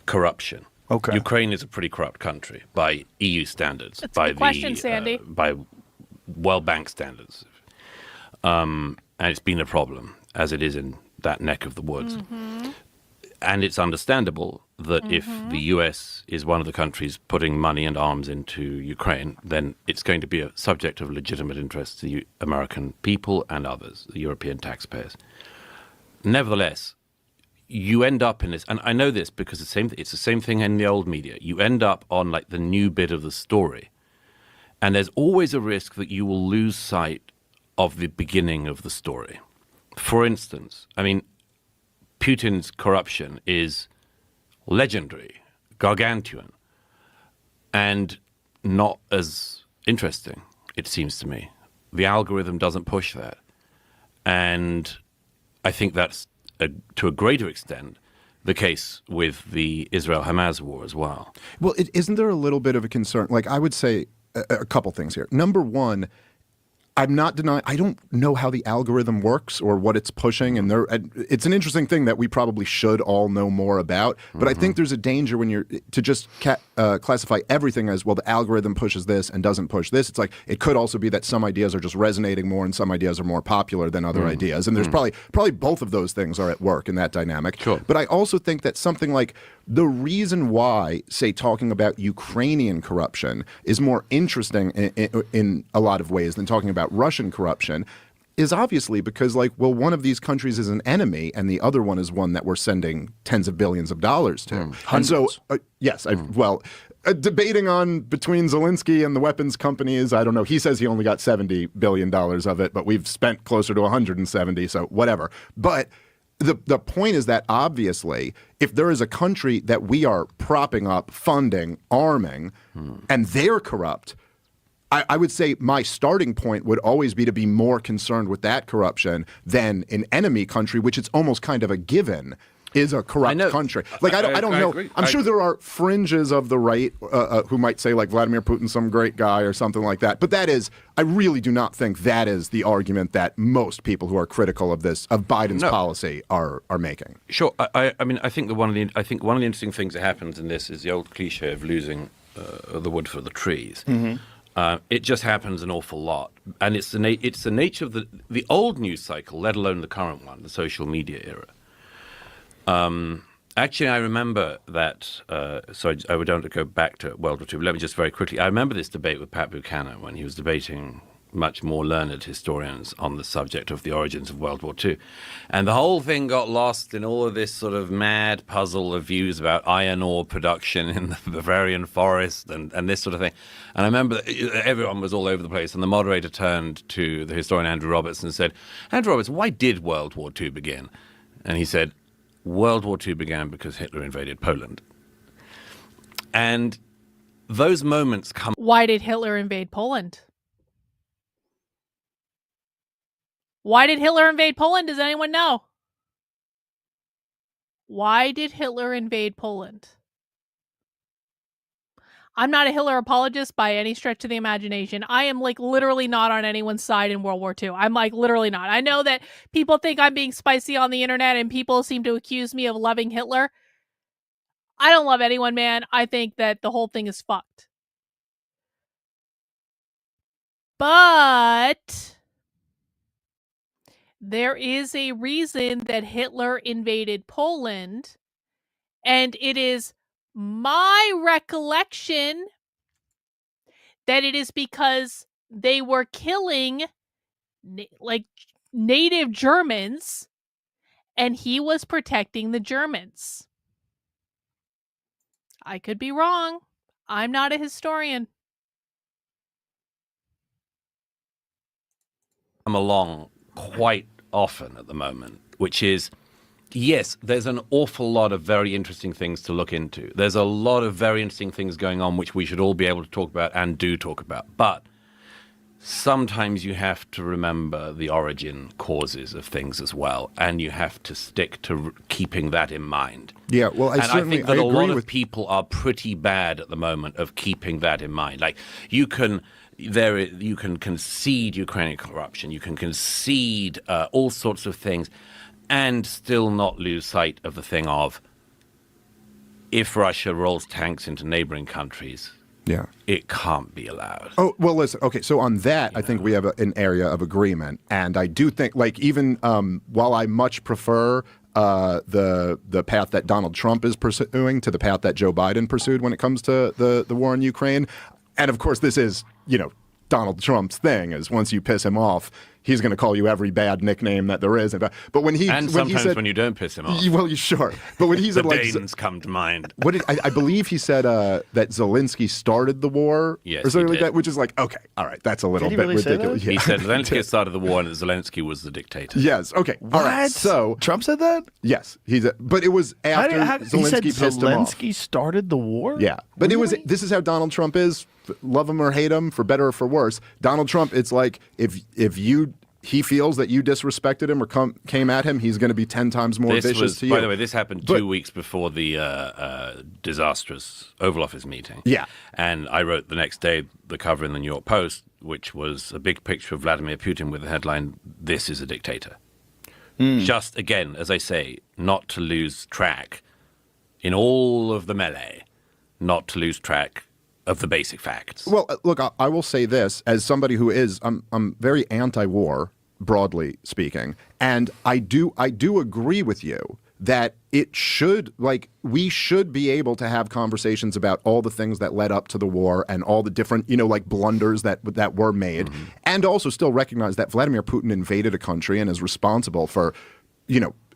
corruption. Okay. Ukraine is a pretty corrupt country by EU standards, That's a good question, Sandy. By World Bank standards, and it's been a problem as it is in that neck of the woods. Mm-hmm. And it's understandable that if the US is one of the countries putting money and arms into Ukraine, then it's going to be a subject of legitimate interest to the American people and others, the European taxpayers. Nevertheless, you end up in this, and I know this because it's the same thing in the old media. You end up on like the new bit of the story, and there's always a risk that you will lose sight of the beginning of the story. For instance, I mean, Putin's corruption is legendary, gargantuan, and not as interesting, it seems to me. The algorithm doesn't push that. And I think that's, to a greater extent, the case with the Israel-Hamas war as well. Well, isn't there a little bit of a concern? Like, I would say a couple things here. Number one, I'm not denying, I don't know how the algorithm works or what it's pushing, and it's an interesting thing that we probably should all know more about, but I think there's a danger when you're to just classify everything as, well, the algorithm pushes this and doesn't push this. It's like, it could also be that some ideas are just resonating more and some ideas are more popular than other ideas, and there's probably both of those things are at work in that dynamic. Sure. But I also think that something like the reason why, say, talking about Ukrainian corruption is more interesting in a lot of ways than talking about Russian corruption is obviously because, like, well, one of these countries is an enemy and the other one is one that we're sending tens of billions of dollars to. And so, yes, debating on between Zelensky and the weapons companies, I don't know. He says he only got $70 billion of it, but we've spent closer to 170, so whatever. But the point is that, obviously, if there is a country that we are propping up, funding, arming, and they're corrupt, I would say my starting point would always be to be more concerned with that corruption than an enemy country, which it's almost kind of a given is a corrupt country. Like, I don't know. Agree. I'm sure there are fringes of the right who might say, like, Vladimir Putin's some great guy or something like that. But that is, I really do not think that is the argument that most people who are critical of Biden's policy are making. Sure. I mean, I think one of the interesting things that happens in this is the old cliche of losing the wood for the trees. Mm-hmm. It just happens an awful lot, and it's the nature of the old news cycle, let alone the current one, the social media era. Actually, I remember that, so I don't go back to World War II, but let me just very quickly, I remember this debate with Pat Buchanan when he was debating much more learned historians on the subject of the origins of World War II. And the whole thing got lost in all of this sort of mad puzzle of views about iron ore production in the Bavarian forest and this sort of thing. And I remember that everyone was all over the place, and the moderator turned to the historian Andrew Roberts and said, Andrew Roberts, why did World War II begin? And he said, World War II began because Hitler invaded Poland. And those moments come... Why did Hitler invade Poland? Why did Hitler invade Poland? Does anyone know? Why did Hitler invade Poland? I'm not a Hitler apologist by any stretch of the imagination. I am like literally not on anyone's side in World War II. I'm like literally not. I know that people think I'm being spicy on the internet and people seem to accuse me of loving Hitler. I don't love anyone, man. I think that the whole thing is fucked. But there is a reason that Hitler invaded Poland, and it is my recollection that it is because they were killing native Germans and he was protecting the Germans. I could be wrong. I'm not a historian. Come along quite often at the moment, which is, yes, there's an awful lot of very interesting things to look into. There's a lot of very interesting things going on which we should all be able to talk about and do talk about. But sometimes you have to remember the origin causes of things as well, and you have to stick to keeping that in mind. Yeah, well, I think that a lot of people are pretty bad at the moment of keeping that in mind. Like, you can concede Ukrainian corruption, you can concede all sorts of things, and still not lose sight of the thing of, if Russia rolls tanks into neighboring countries, it can't be allowed. Oh, well, listen, okay, so on that, I think we have an area of agreement, and I do think, like, even while I much prefer the path that Donald Trump is pursuing to the path that Joe Biden pursued when it comes to the war in Ukraine, and of course this is, Donald Trump's thing, is once you piss him off, he's going to call you every bad nickname that there is. But when sometimes when you don't piss him off. Well, sure. But when he said, the Danes come to mind. What I believe he said that Zelensky started the war, yes, or something like that, which is like, okay, all right, that's a little bit ridiculous. He said Zelensky started the war and Zelensky was the dictator. Yes. Okay. What? All right. So Trump said that? Yes. But it was after Zelensky pissed him off. Zelensky started the war? Yeah. But really? This is how Donald Trump is. Love him or hate him, for better or for worse. Donald Trump, it's like he feels that you disrespected him or came at him, he's going to be 10 times more vicious to you. By the way, this happened 2 weeks before the disastrous Oval Office meeting. Yeah. And I wrote the next day the cover in the New York Post, which was a big picture of Vladimir Putin with the headline, "This is a dictator." Just, again, as I say, not to lose track in all of the melee, not to lose track of the basic facts. Well, look, I will say this as somebody who is, I'm very anti-war, broadly speaking, and I do agree with you that we should be able to have conversations about all the things that led up to the war and all the different, blunders that were made, and also still recognize that Vladimir Putin invaded a country and is responsible for,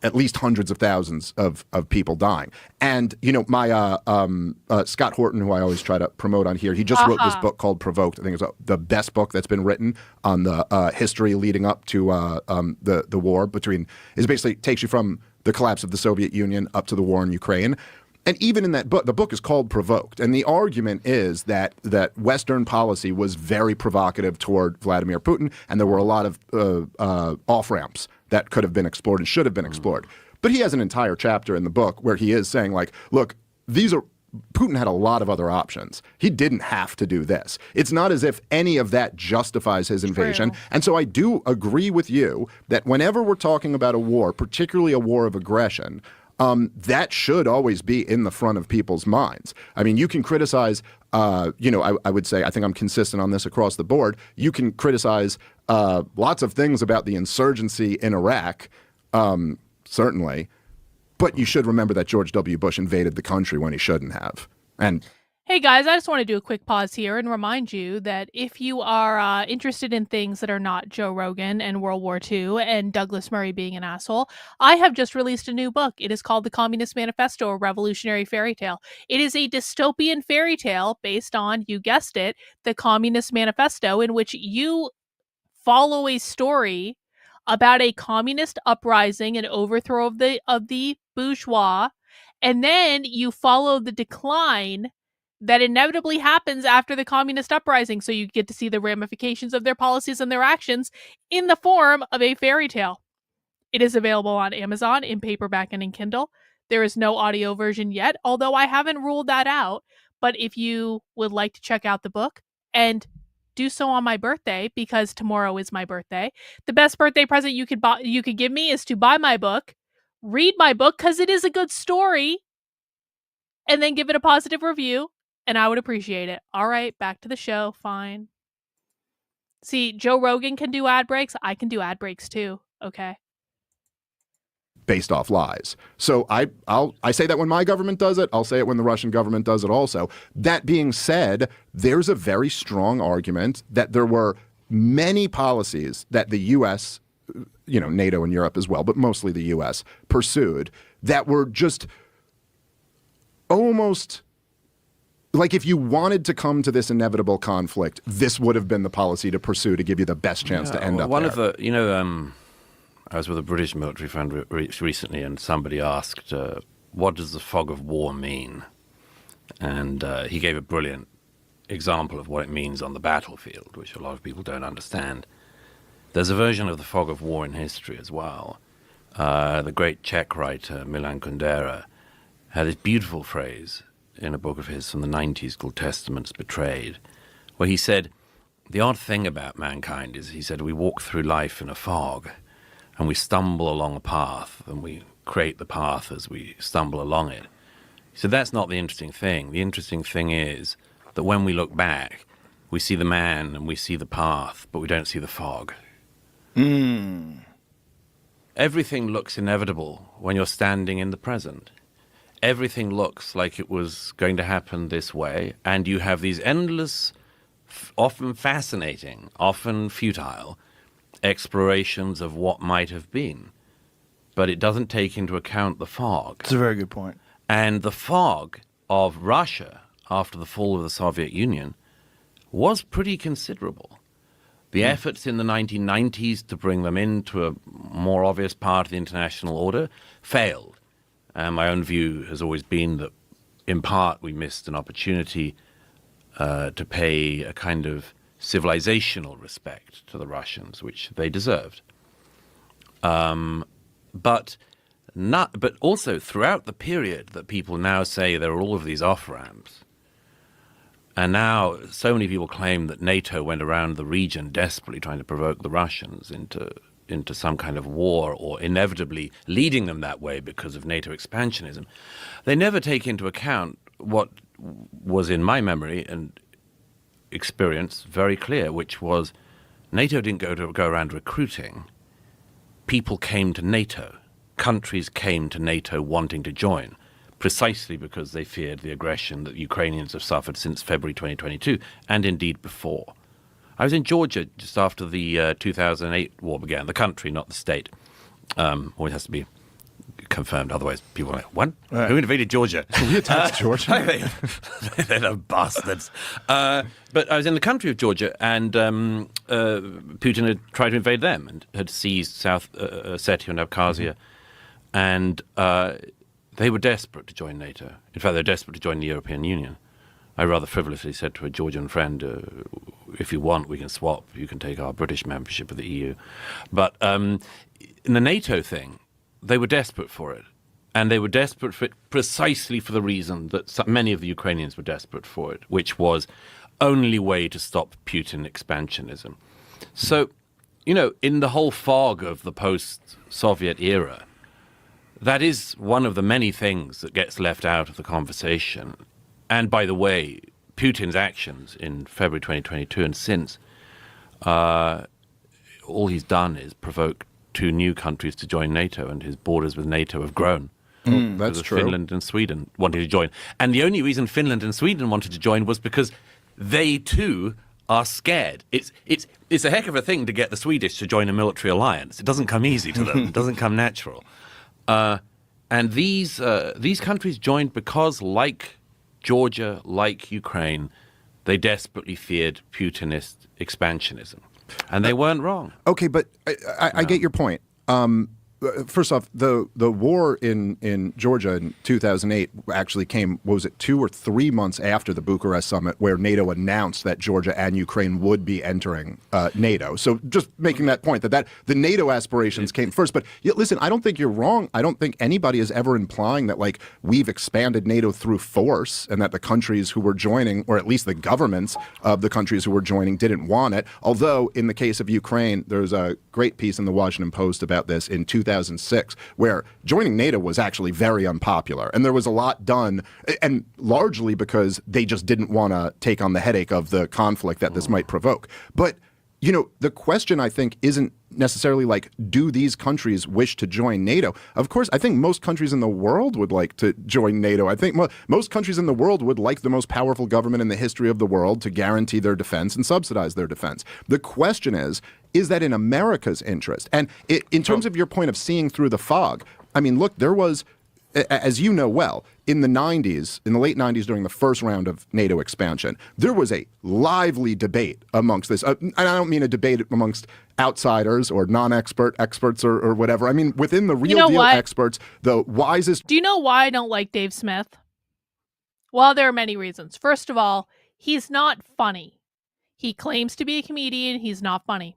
at least hundreds of thousands of people dying. And, my Scott Horton, who I always try to promote on here, he just wrote this book called Provoked. I think it's the best book that's been written on the history leading up to the war it basically takes you from the collapse of the Soviet Union up to the war in Ukraine. And even in that book, the book is called Provoked, and the argument is that Western policy was very provocative toward Vladimir Putin, and there were a lot of off-ramps that could have been explored and should have been explored. But he has an entire chapter in the book where he is saying, like, look, Putin had a lot of other options. He didn't have to do this. It's not as if any of that justifies his invasion. True. And so I do agree with you that whenever we're talking about a war, particularly a war of aggression, that should always be in the front of people's minds. I mean, you can criticize, I would say, I think I'm consistent on this across the board. You can criticize lots of things about the insurgency in Iraq, certainly. But you should remember that George W. Bush invaded the country when he shouldn't have. And Hey guys, I just want to do a quick pause here and remind you that if you are interested in things that are not Joe Rogan and World War II and Douglas Murray being an asshole, I have just released a new book. It is called The Communist Manifesto, a Revolutionary Fairy Tale. It is a dystopian fairy tale based on, you guessed it, the Communist Manifesto, in which you follow a story about a communist uprising and overthrow of the bourgeois, and then you follow the decline that inevitably happens after the communist uprising, so you get to see the ramifications of their policies and their actions in the form of a fairy tale. It is available on Amazon in paperback and in Kindle. There is no audio version yet, although I haven't ruled that out. But if you would like to check out the book and do so on my birthday, because tomorrow is my birthday, the best birthday present you could give me is to buy my book, read my book because it is a good story, and then give it a positive review, and I would appreciate it. All right, back to the show. Fine. See, Joe Rogan can do ad breaks. I can do ad breaks too. Okay. based off lies. So I say that when my government does it, I'll say it when the Russian government does it also. That being said, there's a very strong argument that there were many policies that the U.S., NATO and Europe as well, but mostly the U.S., pursued that were just almost like if you wanted to come to this inevitable conflict, this would have been the policy to pursue to give you the best chance to end up one there. of the, I was with a British military friend recently, and somebody asked, what does the fog of war mean? And he gave a brilliant example of what it means on the battlefield, which a lot of people don't understand. There's a version of the fog of war in history as well. The great Czech writer Milan Kundera had this beautiful phrase in a book of his from the 90s called Testaments Betrayed, where he said, the odd thing about mankind is, he said, we walk through life in a fog, and we stumble along a path, and we create the path as we stumble along it. So that's not the interesting thing. The interesting thing is that when we look back, we see the man and we see the path, but we don't see the fog. Everything looks inevitable when you're standing in the present. Everything looks like it was going to happen this way, and you have these endless, often fascinating, often futile explorations of what might have been. But it doesn't take into account the fog. That's a very good point. And the fog of Russia after the fall of the Soviet Union was pretty considerable. The efforts in the 1990s to bring them into a more obvious part of the international order failed. And my own view has always been that, in part, we missed an opportunity to pay a kind of civilizational respect to the Russians, which they deserved. But also throughout the period that people now say there are all of these off-ramps, and now so many people claim that NATO went around the region desperately trying to provoke the Russians into some kind of war, or inevitably leading them that way because of NATO expansionism. They never take into account what was, in my memory and experience, very clear, which was NATO didn't go around recruiting. People came to NATO. Countries came to NATO wanting to join, precisely because they feared the aggression that Ukrainians have suffered since February 2022, and indeed before. I was in Georgia just after the 2008 war began, the country, not the state. Always has to be confirmed, otherwise people are like, what? Right. Who invaded Georgia? We attacked Georgia? They're the bastards. But I was in the country of Georgia, and Putin had tried to invade them and had seized South Ossetia and Abkhazia. And they were desperate to join NATO. In fact, they're desperate to join the European Union. I rather frivolously said to a Georgian friend, if you want, we can swap. You can take our British membership of the EU. But in the NATO thing, they were desperate for it. And they were desperate for it precisely for the reason that many of the Ukrainians were desperate for it, which was only way to stop Putin expansionism. So, you know, in the whole fog of the post-Soviet era, that is one of the many things that gets left out of the conversation. And by the way, Putin's actions in February 2022 and since, all he's done is provoke 2 new countries to join NATO, and his borders with NATO have grown. That's true. Finland and Sweden wanted to join. And the only reason Finland and Sweden wanted to join was because they too are scared. It's a heck of a thing to get the Swedish to join a military alliance. It doesn't come easy to them. It doesn't come natural. And these countries joined because, like Georgia, like Ukraine, they desperately feared Putinist expansionism. And they weren't wrong. Okay, but I get your point. First off, the war in Georgia in 2008 actually came, what was it, 2 or 3 months after the Bucharest summit, where NATO announced that Georgia and Ukraine would be entering NATO. So just making that point, that the NATO aspirations came first. But listen, I don't think you're wrong. I don't think anybody is ever implying that, like, we've expanded NATO through force and that the countries who were joining, or at least the governments of the countries who were joining, didn't want it. Although in the case of Ukraine, there's a great piece in the Washington Post about this in 2006, where joining NATO was actually very unpopular. And there was a lot done, and largely because they just didn't want to take on the headache of the conflict that this might provoke. But, you know, the question, I think, isn't necessarily like, do these countries wish to join NATO? Of course, I think most countries in the world would like to join NATO. I think most countries in the world would like the most powerful government in the history of the world to guarantee their defense and subsidize their defense. The question is that in America's interest? And in terms of your point of seeing through the fog, I mean, look, there was, as you know well, in the 90s, in the late 90s, during the first round of NATO expansion, there was a lively debate amongst this. And I don't mean a debate amongst outsiders or experts or whatever. I mean, within the real deal experts, the wisest. Do you know why I don't like Dave Smith? Well, there are many reasons. First of all, he's not funny. He claims to be a comedian. He's not funny.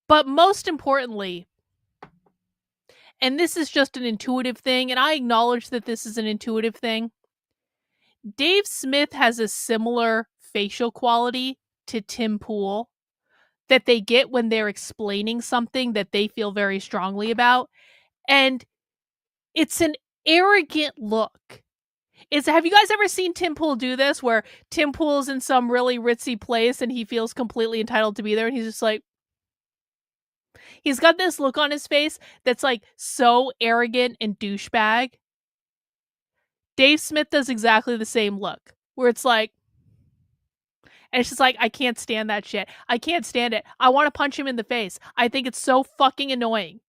But most importantly, and this is just an intuitive thing, and I acknowledge that this is an intuitive thing, Dave Smith has a similar facial quality to Tim Pool that they get when they're explaining something that they feel very strongly about. And it's an arrogant look. Have you guys ever seen Tim Pool do this, where Tim Pool's in some really ritzy place and he feels completely entitled to be there, and he's just like, he's got this look on his face that's like so arrogant and douchebag. Dave Smith does exactly the same look, where it's like, and it's just like, I can't stand that shit. I can't stand it. I want to punch him in the face. I think it's so fucking annoying.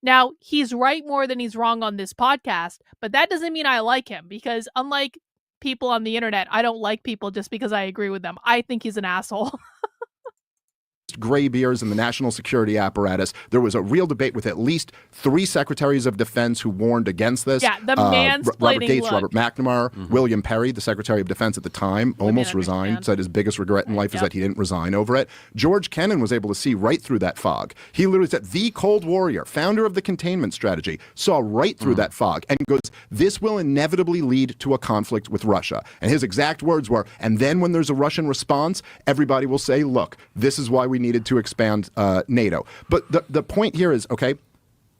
Now, he's right more than he's wrong on this podcast, but that doesn't mean I like him, because unlike people on the internet, I don't like people just because I agree with them. I think he's an asshole. Gray bears in the national security apparatus. There was a real debate with at least 3 secretaries of defense who warned against this. Yeah, the mansplaining Robert Gates, look. Robert McNamara, William Perry, the secretary of defense at the time, almost resigned, said his biggest regret in life is that he didn't resign over it. George Kennan was able to see right through that fog. He literally said, the Cold Warrior, founder of the containment strategy, saw right through that fog and goes, this will inevitably lead to a conflict with Russia. And his exact words were, and then when there's a Russian response, everybody will say, look, this is why we needed to expand NATO. But the point here is, okay,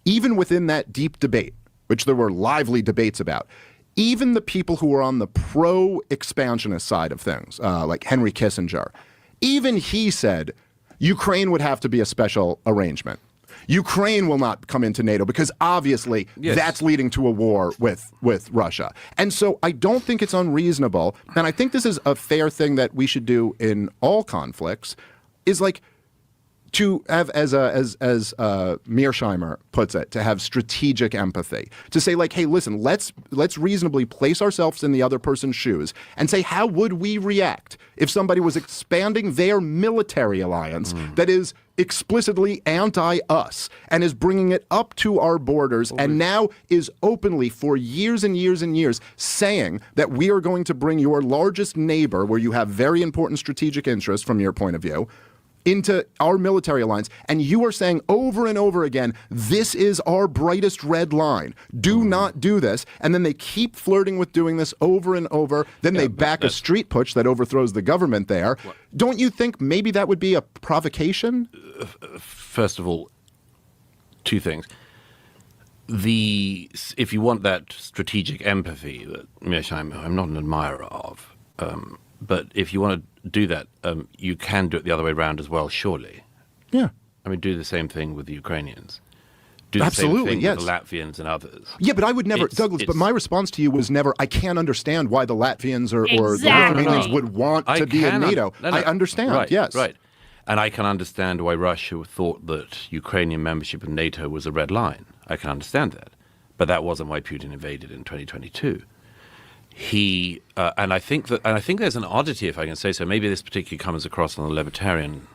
even within that deep debate, which there were lively debates about, even the people who were on the pro-expansionist side of things, like Henry Kissinger, even he said Ukraine would have to be a special arrangement. Ukraine will not come into NATO because obviously that's leading to a war with Russia. And so I don't think it's unreasonable, and I think this is a fair thing that we should do in all conflicts, is like, to have, as Mearsheimer puts it, to have strategic empathy, to say like, hey, listen, let's reasonably place ourselves in the other person's shoes and say, how would we react if somebody was expanding their military alliance that is explicitly anti-us and is bringing it up to our borders and now is openly for years and years and years saying that we are going to bring your largest neighbor, where you have very important strategic interests from your point of view, into our military alliance, and you are saying over and over again, this is our brightest red line. Do not do this. And then they keep flirting with doing this over and over. Then they back a street putsch that overthrows the government there. Don't you think maybe that would be a provocation? First of all, two things. If you want that strategic empathy that Mearsheimer, I'm not an admirer of, but if you want to do that, you can do it the other way around as well, surely. Yeah. I mean, do the same thing with the Ukrainians. Do the Absolutely, same thing yes. with the Latvians and others. Yeah, but I would never, Douglas, but my response to you was never, I can't understand why the Latvians or the Lithuanians would want to be in NATO. I understand, right, yes. Right. And I can understand why Russia thought that Ukrainian membership of NATO was a red line. I can understand that. But that wasn't why Putin invaded in 2022. And I think there's an oddity, if I can say so. Maybe this particularly comes across on the libertarian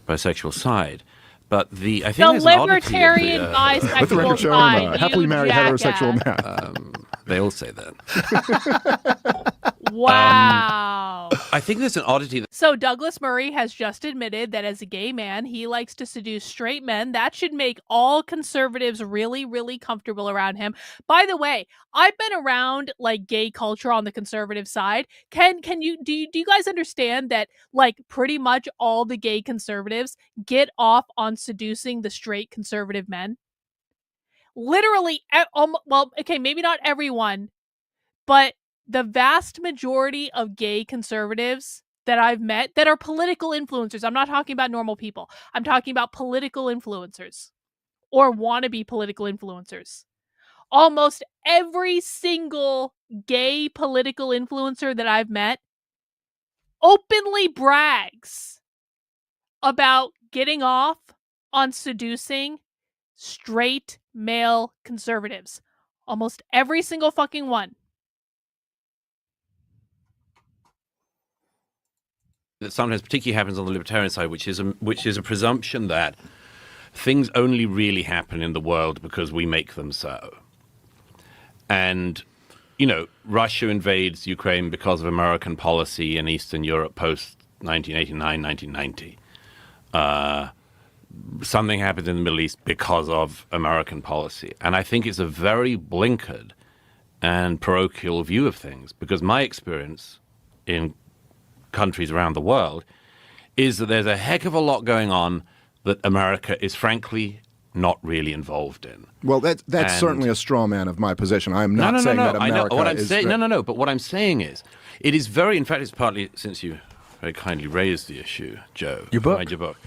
bisexual side, but I think there's an oddity. Bisexual the record show, side, happily married jackass. heterosexual man. They all say that. Wow. I think there's an oddity. So Douglas Murray has just admitted that as a gay man, he likes to seduce straight men. That should make all conservatives really, really comfortable around him. By the way, I've been around like gay culture on the conservative side. Do you guys understand that like pretty much all the gay conservatives get off on seducing the straight conservative men? Literally, well, okay, maybe not everyone, but the vast majority of gay conservatives that I've met that are political influencers, I'm not talking about normal people, I'm talking about political influencers or wannabe political influencers. Almost every single gay political influencer that I've met openly brags about getting off on seducing straight male conservatives. Almost every single fucking one. That sometimes particularly happens on the libertarian side, which is a presumption that things only really happen in the world because we make them so. And, Russia invades Ukraine because of American policy in Eastern Europe post 1989, 1990. Something happens in the Middle East because of American policy. And I think it's a very blinkered and parochial view of things, because my experience in countries around the world is that there's a heck of a lot going on that America is frankly not really involved in. Well, that's certainly a straw man of my position. I am not saying that America I know. What I'm is... saying, no. But what I'm saying is, it is very, in fact, it's partly, since you very kindly raised the issue, Joe. Your book. Find your book.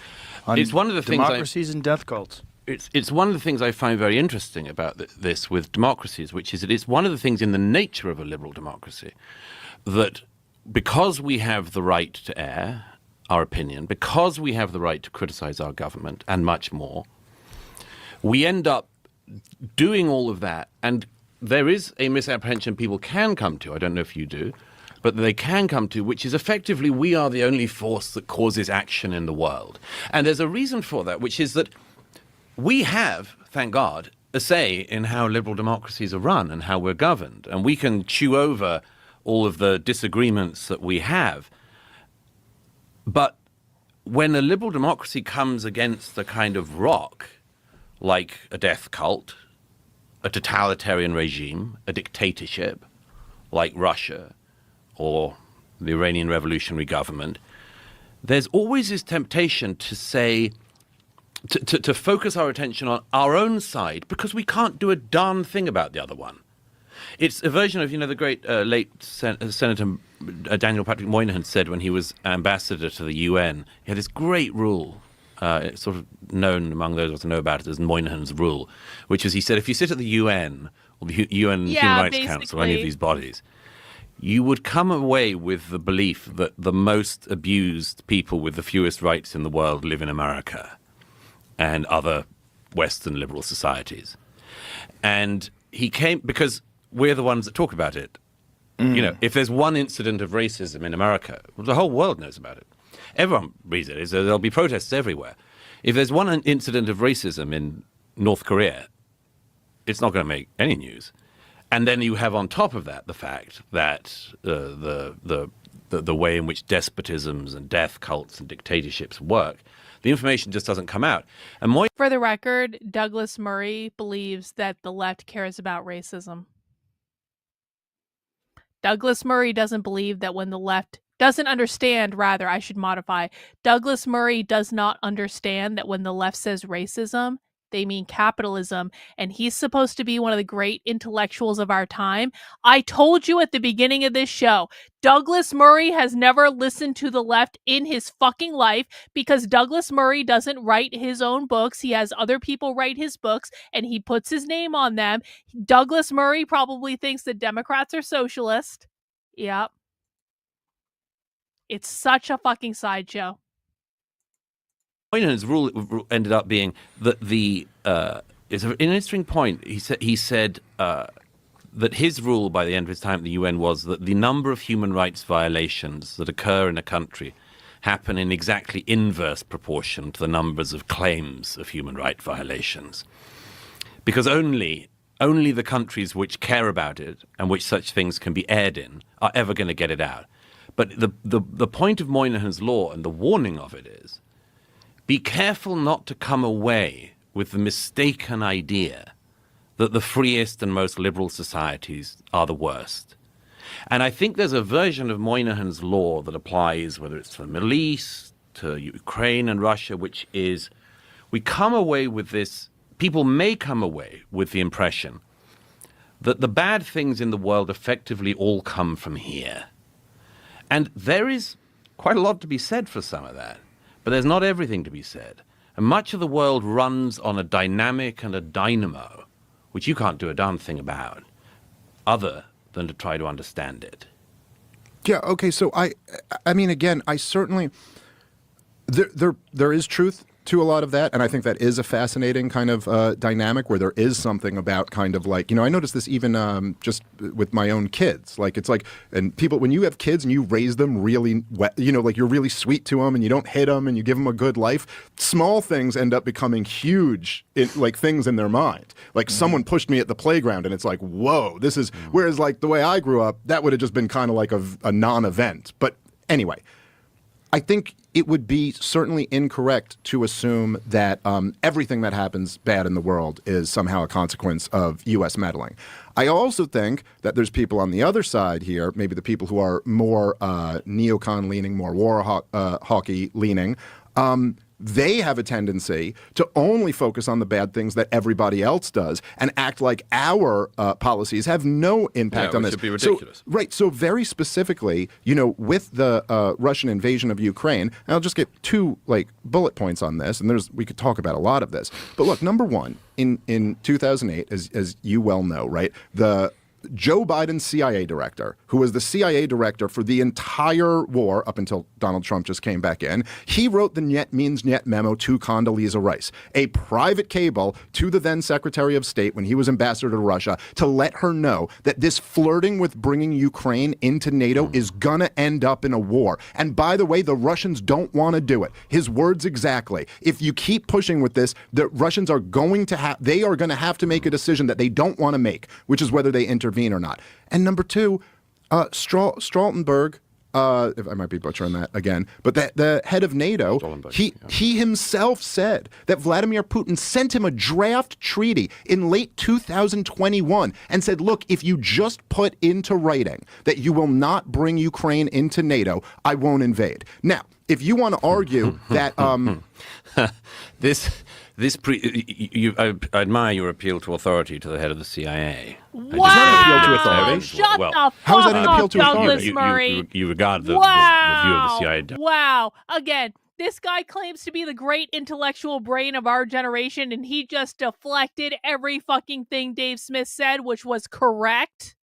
On it's one of the democracies and death cults. It's one of the things I find very interesting about this with democracies, which is that it's one of the things in the nature of a liberal democracy that because we have the right to air our opinion, because we have the right to criticize our government and much more, we end up doing all of that. And there is a misapprehension people can come to, I don't know if you do, but they can come to, which is effectively we are the only force that causes action in the world. And there's a reason for that, which is that we have, thank God, a say in how liberal democracies are run and how we're governed. And we can chew over all of the disagreements that we have. But when a liberal democracy comes against a kind of rock, like a death cult, a totalitarian regime, a dictatorship, like Russia or the Iranian revolutionary government, there's always this temptation to say, to focus our attention on our own side, because we can't do a darn thing about the other one. It's a version of, the great late Senator Daniel Patrick Moynihan said when he was ambassador to the UN. He had this great rule, it's sort of known among those who know about it as Moynihan's rule, which is he said, if you sit at the UN, or the UN Human Rights Council, or any of these bodies, you would come away with the belief that the most abused people with the fewest rights in the world live in America and other Western liberal societies. And he came because we're the ones that talk about it. You know, if there's one incident of racism in America, well, the whole world knows about it. Everyone reads it. There'll be protests everywhere. If there's one incident of racism in North Korea, it's not going to make any news. And then you have on top of that the fact that the way in which despotisms and death cults and dictatorships work, the information just doesn't come out. And For the record, Douglas Murray believes that the left cares about racism. Douglas Murray doesn't believe that when the left doesn't understand, rather, I should modify. Douglas Murray does not understand that when the left says racism, they mean capitalism, and he's supposed to be one of the great intellectuals of our time. I told you at the beginning of this show, Douglas Murray has never listened to the left in his fucking life because Douglas Murray doesn't write his own books. He has other people write his books, and he puts his name on them. Douglas Murray probably thinks that Democrats are socialist. Yep. It's such a fucking sideshow. Moynihan's rule ended up being that it's an interesting point. He said that his rule by the end of his time at the UN was that the number of human rights violations that occur in a country happen in exactly inverse proportion to the numbers of claims of human rights violations, because only the countries which care about it and which such things can be aired in are ever going to get it out. But the point of Moynihan's law and the warning of it is, be careful not to come away with the mistaken idea that the freest and most liberal societies are the worst. And I think there's a version of Moynihan's law that applies, whether it's to the Middle East, to Ukraine and Russia, which is we come away with this, people may come away with the impression that the bad things in the world effectively all come from here. And there is quite a lot to be said for some of that. But there's not everything to be said. And much of the world runs on a dynamic and a dynamo, which you can't do a darn thing about, other than to try to understand it. Yeah, okay, so I mean, again, I certainly, there is truth to a lot of that, and I think that is a fascinating kind of dynamic where there is something about kind of like, you know, I noticed this even just with my own kids. Like, it's like, and people, when you have kids and you raise them really, you know, like you're really sweet to them and you don't hit them and you give them a good life, small things end up becoming huge, like things in their mind. Like someone pushed me at the playground and it's like, whoa, this is, whereas like the way I grew up, that would have just been kind of like a non-event. But anyway, I think it would be certainly incorrect to assume that everything that happens bad in the world is somehow a consequence of U.S. meddling. I also think that there's people on the other side here, maybe the people who are more neocon-leaning, more war hawky-leaning, they have a tendency to only focus on the bad things that everybody else does and act like our policies have no impact on this. Should be ridiculous. So very specifically, you know, with the Russian invasion of Ukraine, and I'll just get two like bullet points on this, and we could talk about a lot of this. But look, number one, in 2008, as you well know, right, the Joe Biden's CIA director, who was the CIA director for the entire war up until Donald Trump just came back in, he wrote the Niet means Niet memo to Condoleezza Rice, a private cable to the then Secretary of State when he was ambassador to Russia, to let her know that this flirting with bringing Ukraine into NATO is gonna end up in a war. And by the way, the Russians don't want to do it. His words exactly. If you keep pushing with this, the Russians are going to have to make a decision that they don't want to make, which is whether they intervene or not. And number two, Stoltenberg, if I might be butchering that again, but the head of NATO, he himself said that Vladimir Putin sent him a draft treaty in late 2021 and said, look, if you just put into writing that you will not bring Ukraine into NATO, I won't invade. Now, if you want to argue that I admire your appeal to authority to the head of the CIA. Wow! appeal to authority? Shut the fuck how is that an appeal up, to Douglas authority? Murray. You regard the view of the CIA. Wow. Again, this guy claims to be the great intellectual brain of our generation, and he just deflected every fucking thing Dave Smith said, which was correct.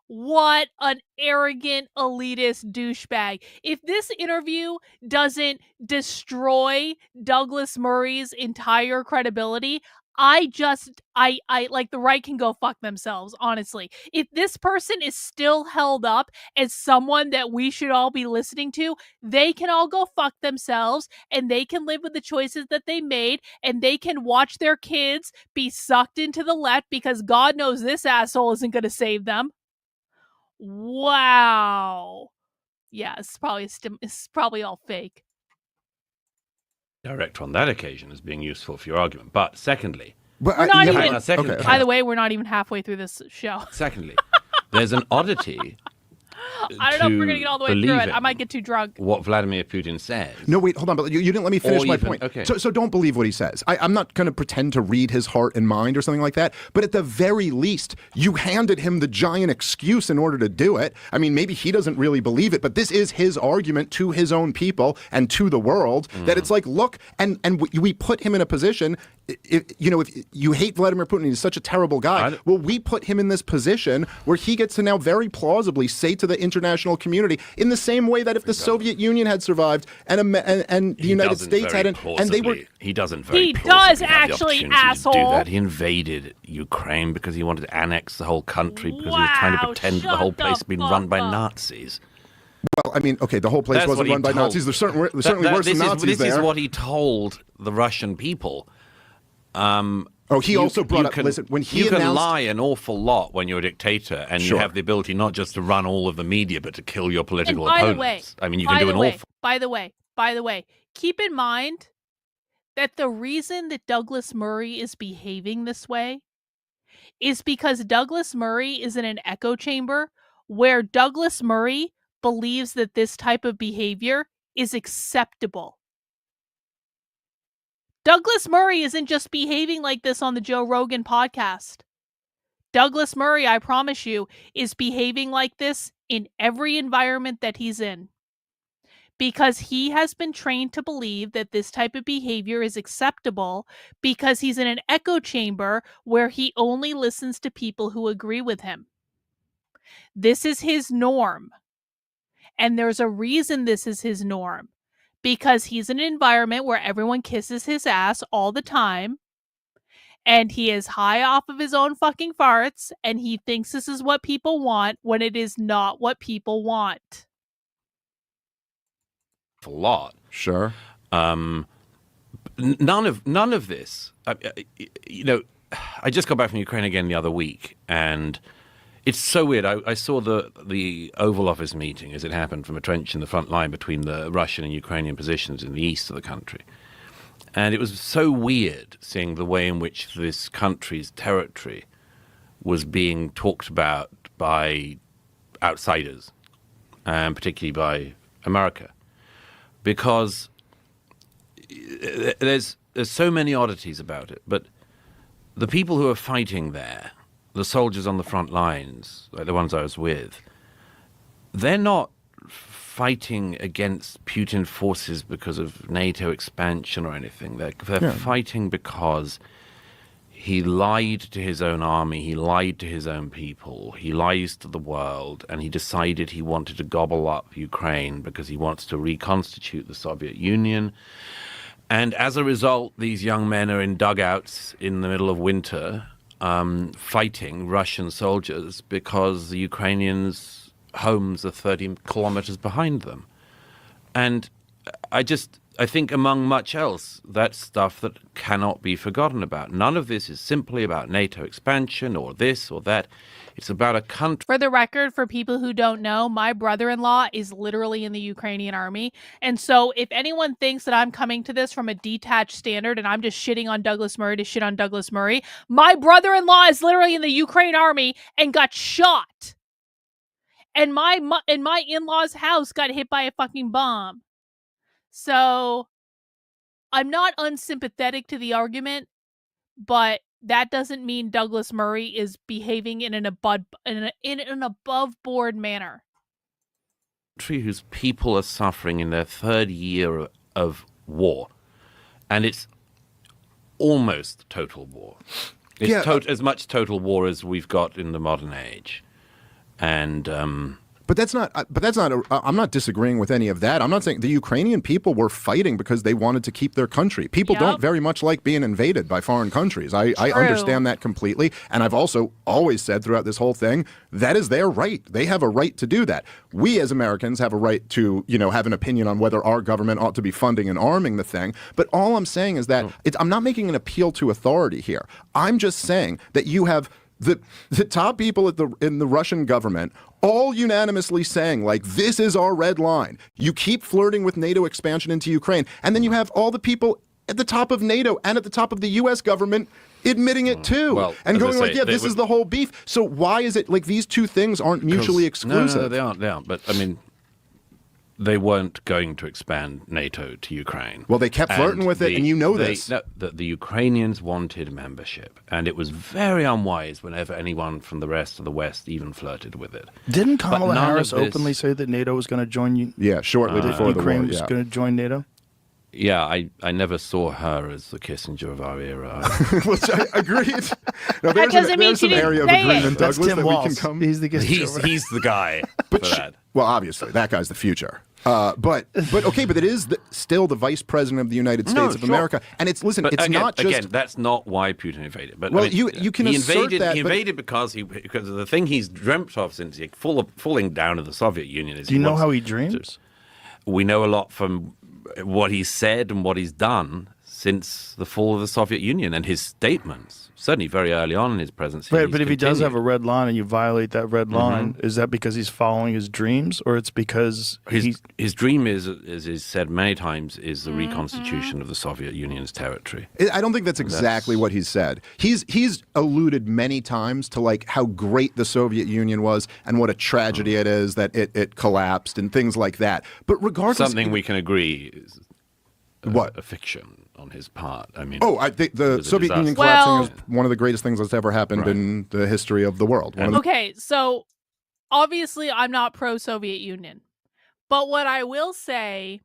What an arrogant, elitist douchebag. If this interview doesn't destroy Douglas Murray's entire credibility, I like the right can go fuck themselves, honestly. If this person is still held up as someone that we should all be listening to, they can all go fuck themselves and they can live with the choices that they made and they can watch their kids be sucked into the left because God knows this asshole isn't going to save them. Wow. Yeah, it's probably all fake. Direct on that occasion as being useful for your argument. But secondly, We're not even. secondly, By the way, we're not even halfway through this show. Secondly, there's an oddity. I don't know if we're gonna get all the way through it. I might get too drunk. What Vladimir Putin says. No, wait, hold on. But you didn't let me finish my point. Okay. So don't believe what he says. I'm not going to pretend to read his heart and mind or something like that. But at the very least, you handed him the giant excuse in order to do it. I mean, maybe he doesn't really believe it, but this is his argument to his own people and to the world that it's like, look, and we put him in a position. If you hate Vladimir Putin, he's such a terrible guy. Well, we put him in this position where he gets to now very plausibly say to the international community, in the same way that if the Soviet Union had survived and the United States hadn't, and they were, he doesn't very He plausibly does have the actually, opportunity asshole. to do that. He invaded Ukraine because he wanted to annex the whole country because he was trying to pretend that the whole place had been run by Nazis. well, I mean, okay, the whole place wasn't run by Nazis. There's certainly worse than Nazis there. This is what he told the Russian people. He also brought up, listen, when he you announced... can lie an awful lot when you're a dictator, and you have the ability not just to run all of the media, but to kill your political opponents. I mean, you can do an awful... By the way, keep in mind that the reason that Douglas Murray is behaving this way is because Douglas Murray is in an echo chamber where Douglas Murray believes that this type of behavior is acceptable. Douglas Murray isn't just behaving like this on the Joe Rogan podcast. Douglas Murray, I promise you, is behaving like this in every environment that he's in. Because he has been trained to believe that this type of behavior is acceptable because he's in an echo chamber where he only listens to people who agree with him. This is his norm. And there's a reason this is his norm. Because he's in an environment where everyone kisses his ass all the time, and he is high off of his own fucking farts, and he thinks this is what people want when it is not what people want. A lot. Sure. None of this. I just got back from Ukraine again the other week, and it's so weird. I saw the Oval Office meeting as it happened from a trench in the front line between the Russian and Ukrainian positions in the east of the country. And it was so weird seeing the way in which this country's territory was being talked about by outsiders, and particularly by America. Because there's so many oddities about it. But the people who are fighting there, the soldiers on the front lines, like the ones I was with, they're not fighting against Putin forces because of NATO expansion or anything. They're fighting because he lied to his own army, he lied to his own people, he lies to the world, and he decided he wanted to gobble up Ukraine because he wants to reconstitute the Soviet Union. And as a result, these young men are in dugouts in the middle of winter, fighting Russian soldiers because the Ukrainians' homes are 30 kilometers behind them. And I think among much else, that's stuff that cannot be forgotten about. None of this is simply about NATO expansion or this or that. It's about a country. For the record, for people who don't know, my brother-in-law is literally in the Ukrainian army. And so if anyone thinks that I'm coming to this from a detached standard and I'm just shitting on Douglas Murray to shit on Douglas Murray, my brother-in-law is literally in the Ukraine army and got shot. And my in-law's house got hit by a fucking bomb. So I'm not unsympathetic to the argument, but that doesn't mean Douglas Murray is behaving in an above board manner. Country whose people are suffering in their third year of war, and it's almost total war. It's as much total war as we've got in the modern age. And But that's not. I'm not disagreeing with any of that. I'm not saying the Ukrainian people were fighting because they wanted to keep their country. People don't very much like being invaded by foreign countries. I understand that completely, and I've also always said throughout this whole thing that is their right. They have a right to do that. We as Americans have a right to, have an opinion on whether our government ought to be funding and arming the thing. But all I'm saying is that I'm not making an appeal to authority here. I'm just saying that you have the top people in the Russian government all unanimously saying, like, this is our red line. You keep flirting with NATO expansion into Ukraine. And then you have all the people at the top of NATO and at the top of the U.S. government admitting it too. And going like, this is the whole beef. So why is it like these two things aren't mutually exclusive? No, they aren't. But I mean, they weren't going to expand NATO to Ukraine. Well, they kept flirting with it, and this. No, the Ukrainians wanted membership, and it was very unwise whenever anyone from the rest of the West even flirted with it. Didn't Kamala Harris openly say that NATO was going to join you? Yeah, shortly before the war. Ukraine was going to join NATO? Yeah, I never saw her as the Kissinger of our era. Which I agreed. No, That doesn't mean she an area of didn't say agreement, it. Douglas, That's Tim that Walz. we can come. He's the Kissinger. He's the guy for that. Well, obviously, that guy's the future. But it is still the vice president of the United States of America, and it's But it's again, not just. Again, that's not why Putin invaded. But Well, I mean, you can he assert invaded. that, He but- invaded because of the thing he's dreamt of since he falling down of the Soviet Union. Is Do you know wants how he to- dreams? We know a lot from what he's said and what he's done since the fall of the Soviet Union and his statements. Certainly, very early on in his presidency. Right, he's but if he does have a continued. red line and you violate that red line, is that because he's following his dreams, or it's because His dream is, as he's said many times, is the reconstitution of the Soviet Union's territory. I don't think that's exactly what he's said. He's alluded many times to like how great the Soviet Union was and what a tragedy it is that it collapsed and things like that. But regardless, Something we can agree is What? a fiction on his part. I mean, I think the was a Soviet Union disaster. collapsing is one of the greatest things that's ever happened Right. in the history of the world. One of the- Okay, so obviously I'm not pro-Soviet Union. But what I will say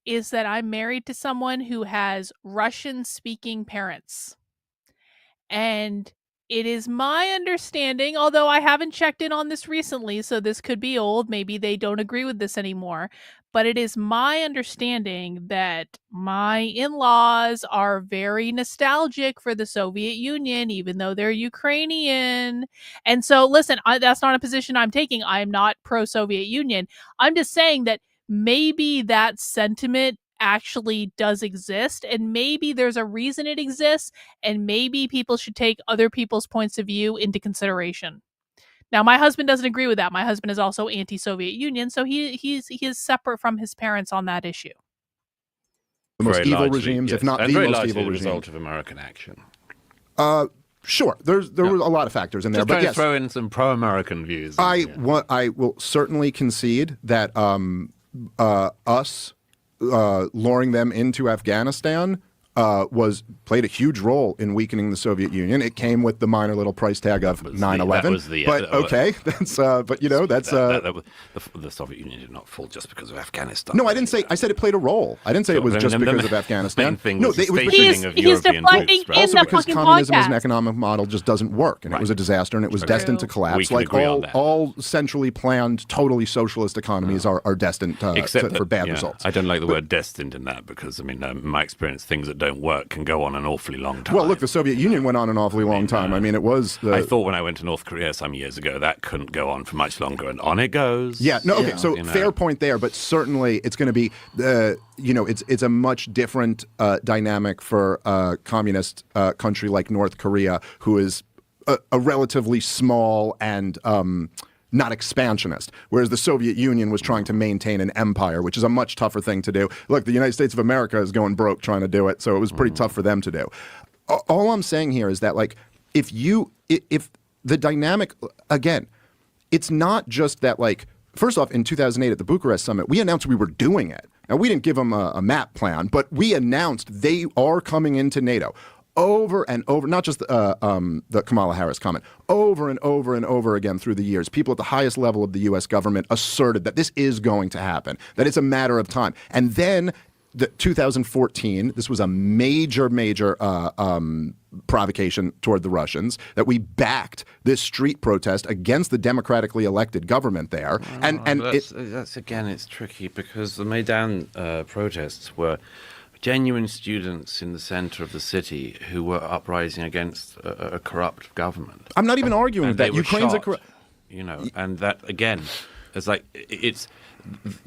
is that I'm married to someone who has Russian-speaking parents. And it is my understanding, although I haven't checked in on this recently, so this could be old, maybe they don't agree with this anymore, but it is my understanding that my in-laws are very nostalgic for the Soviet Union, even though they're Ukrainian. And so, listen, that's not a position I'm taking. I'm not pro-Soviet Union. I'm just saying that maybe that sentiment actually does exist, and maybe there's a reason it exists, and maybe people should take other people's points of view into consideration. Now, my husband doesn't agree with that. My husband is also anti-Soviet Union, so he is separate from his parents on that issue. the most very evil largely, regimes, yes. if not and the very most largely evil the regime. result of American action. Sure, there were a lot of factors in there, Just but trying yes, to throw in some pro-American views. I will certainly concede that us luring them into Afghanistan played a huge role in weakening the Soviet Union. It came with the minor little price tag of 9/11. But okay, that's the Soviet Union did not fall just because of Afghanistan. No, I didn't say. I said it played a role. I didn't say it was just because of Afghanistan. No, it was He's deflecting in also the because fucking communism as an podcast. economic model just doesn't work, and it was a disaster, and it was destined to We collapse. can Like agree on that. all centrally planned, totally socialist economies are destined Except for that, bad yeah, results. I don't like the word destined in that because, I mean, in my experience, things that don't work can go on an awfully long time. Well, look, the Soviet Union went on an awfully long time. I mean, it was. I thought when I went to North Korea some years ago that couldn't go on for much longer, and on it goes. Yeah, no, okay, so you know. fair point there, but certainly it's going to be, it's a much different dynamic for a communist country like North Korea, who is a relatively small and not expansionist, whereas the Soviet Union was trying to maintain an empire, which is a much tougher thing to do. Look, the United States of America is going broke trying to do it, so it was pretty tough for them to do. All I'm saying here is that, like, if the dynamic, again, it's not just that, like, first off, in 2008 at the Bucharest summit, we announced we were doing it. Now, we didn't give them a map plan, but we announced they are coming into NATO. Over and over, not just the Kamala Harris comment, over and over and over again through the years, people at the highest level of the U.S. government asserted that this is going to happen, that it's a matter of time. And then 2014, this was a major provocation toward the Russians, that we backed this street protest against the democratically elected government there. That's again, it's tricky because the Maidan protests were genuine students in the center of the city who were uprising against a corrupt government. I'm not even arguing that Ukraine's a corrupt, and that again, it's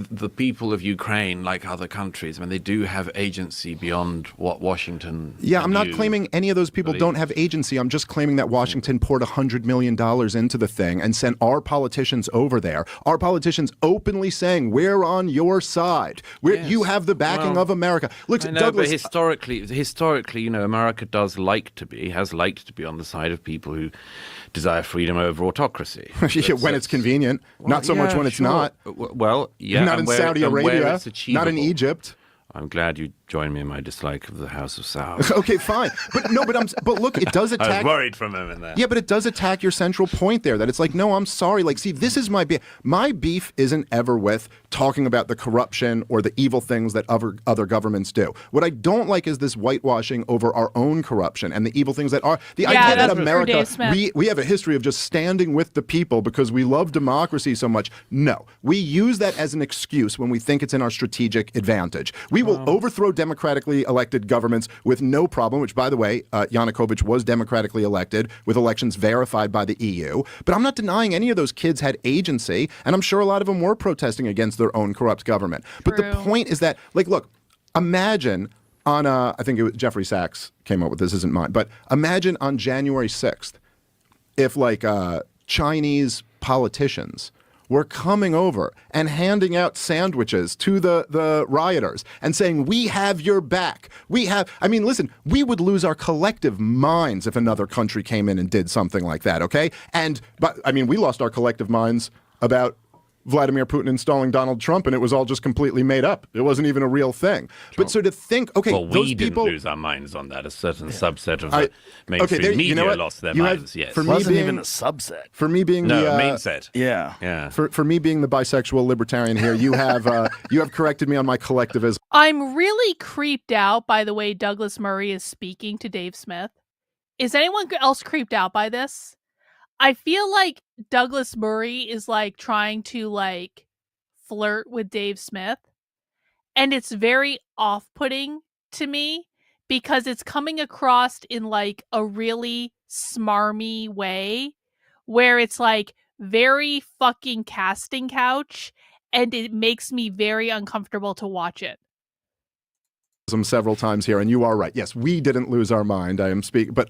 the people of Ukraine, like other countries, I mean, they do have agency beyond what Washington. Yeah, I'm not claiming any of those people don't have agency. I'm just claiming that Washington poured $100 million into the thing and sent our politicians over there. Our politicians openly saying, "We're on your side. You have the backing of America." Look, Douglas. But historically, America has liked to be on the side of people who desire freedom over autocracy. When it's convenient, not so much when it's not. Well, yeah, not in Saudi Arabia, not in Egypt. I'm glad you joined me in my dislike of the House of Saud. Okay, fine, but look, it does attack. I was worried for a moment there. Yeah, but it does attack your central point there. That it's like, no, I'm sorry. Like, see, this is my beef. My beef isn't ever with talking about the corruption or the evil things that other governments do. What I don't like is this whitewashing over our own corruption and the evil things that are the idea that America. We have a history of just standing with the people because we love democracy so much. No, we use that as an excuse when we think it's in our strategic advantage. We will overthrow democratically elected governments with no problem, which, by the way, Yanukovych was democratically elected with elections verified by the EU. But I'm not denying any of those kids had agency, and I'm sure a lot of them were protesting against their own corrupt government. But the point is that, like, look, imagine on, I think it was Jeffrey Sachs came up with this, isn't mine, but imagine on January 6th, if, like, Chinese politicians were coming over and handing out sandwiches to the rioters and saying, "We have your back. Listen, we would lose our collective minds if another country came in and did something like that, okay? But we lost our collective minds about Vladimir Putin installing Donald Trump, and it was all just completely made up. It wasn't even a real thing. True. But so to think, okay, well, those we people didn't lose our minds on that. A certain subset of the mainstream media lost their minds. Yes, for me wasn't even a subset. For me being the main set. Yeah. For me being the bisexual libertarian here, you have corrected me on my collectivism. I'm really creeped out by the way Douglas Murray is speaking to Dave Smith. Is anyone else creeped out by this? I feel like Douglas Murray is like trying to like flirt with Dave Smith, and it's very off-putting to me because it's coming across in like a really smarmy way where it's like very fucking casting couch, and it makes me very uncomfortable to watch it. Several times here, and you are right. Yes, we didn't lose our mind. I am speaking, but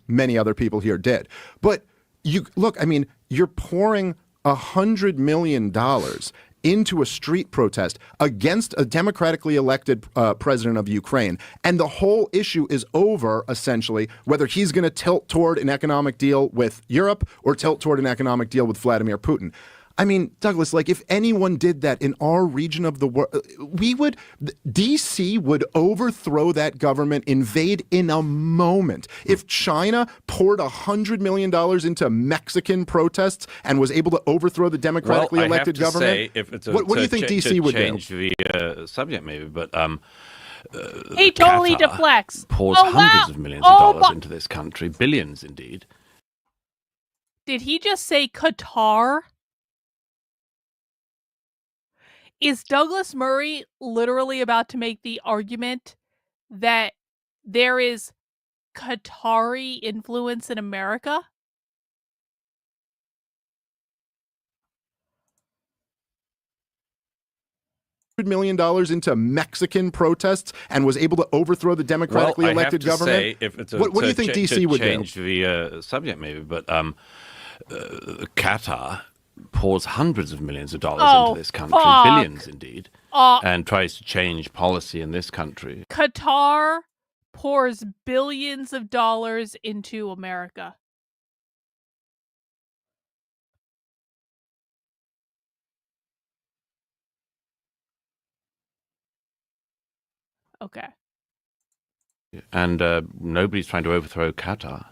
many other people here did. But you're pouring $100 million into a street protest against a democratically elected president of Ukraine, and the whole issue is over, essentially, whether he's going to tilt toward an economic deal with Europe or tilt toward an economic deal with Vladimir Putin. Douglas, like, if anyone did that in our region of the world, DC would overthrow that government, invade in a moment. If China poured $100 million into Mexican protests and was able to overthrow the democratically elected government, what do you think DC would do? Change the subject, maybe, but he totally deflects. Pours hundreds of millions of dollars into this country, billions indeed. Did he just say Qatar? Is Douglas Murray literally about to make the argument that there is Qatari influence in America? $100 million into Mexican protests and was able to overthrow the democratically elected government? What do you think DC would do? Change the subject, maybe, but Qatar pours hundreds of millions of dollars into this country, billions indeed, and tries to change policy in this country. Qatar pours billions of dollars into America. Okay. And nobody's trying to overthrow Qatar.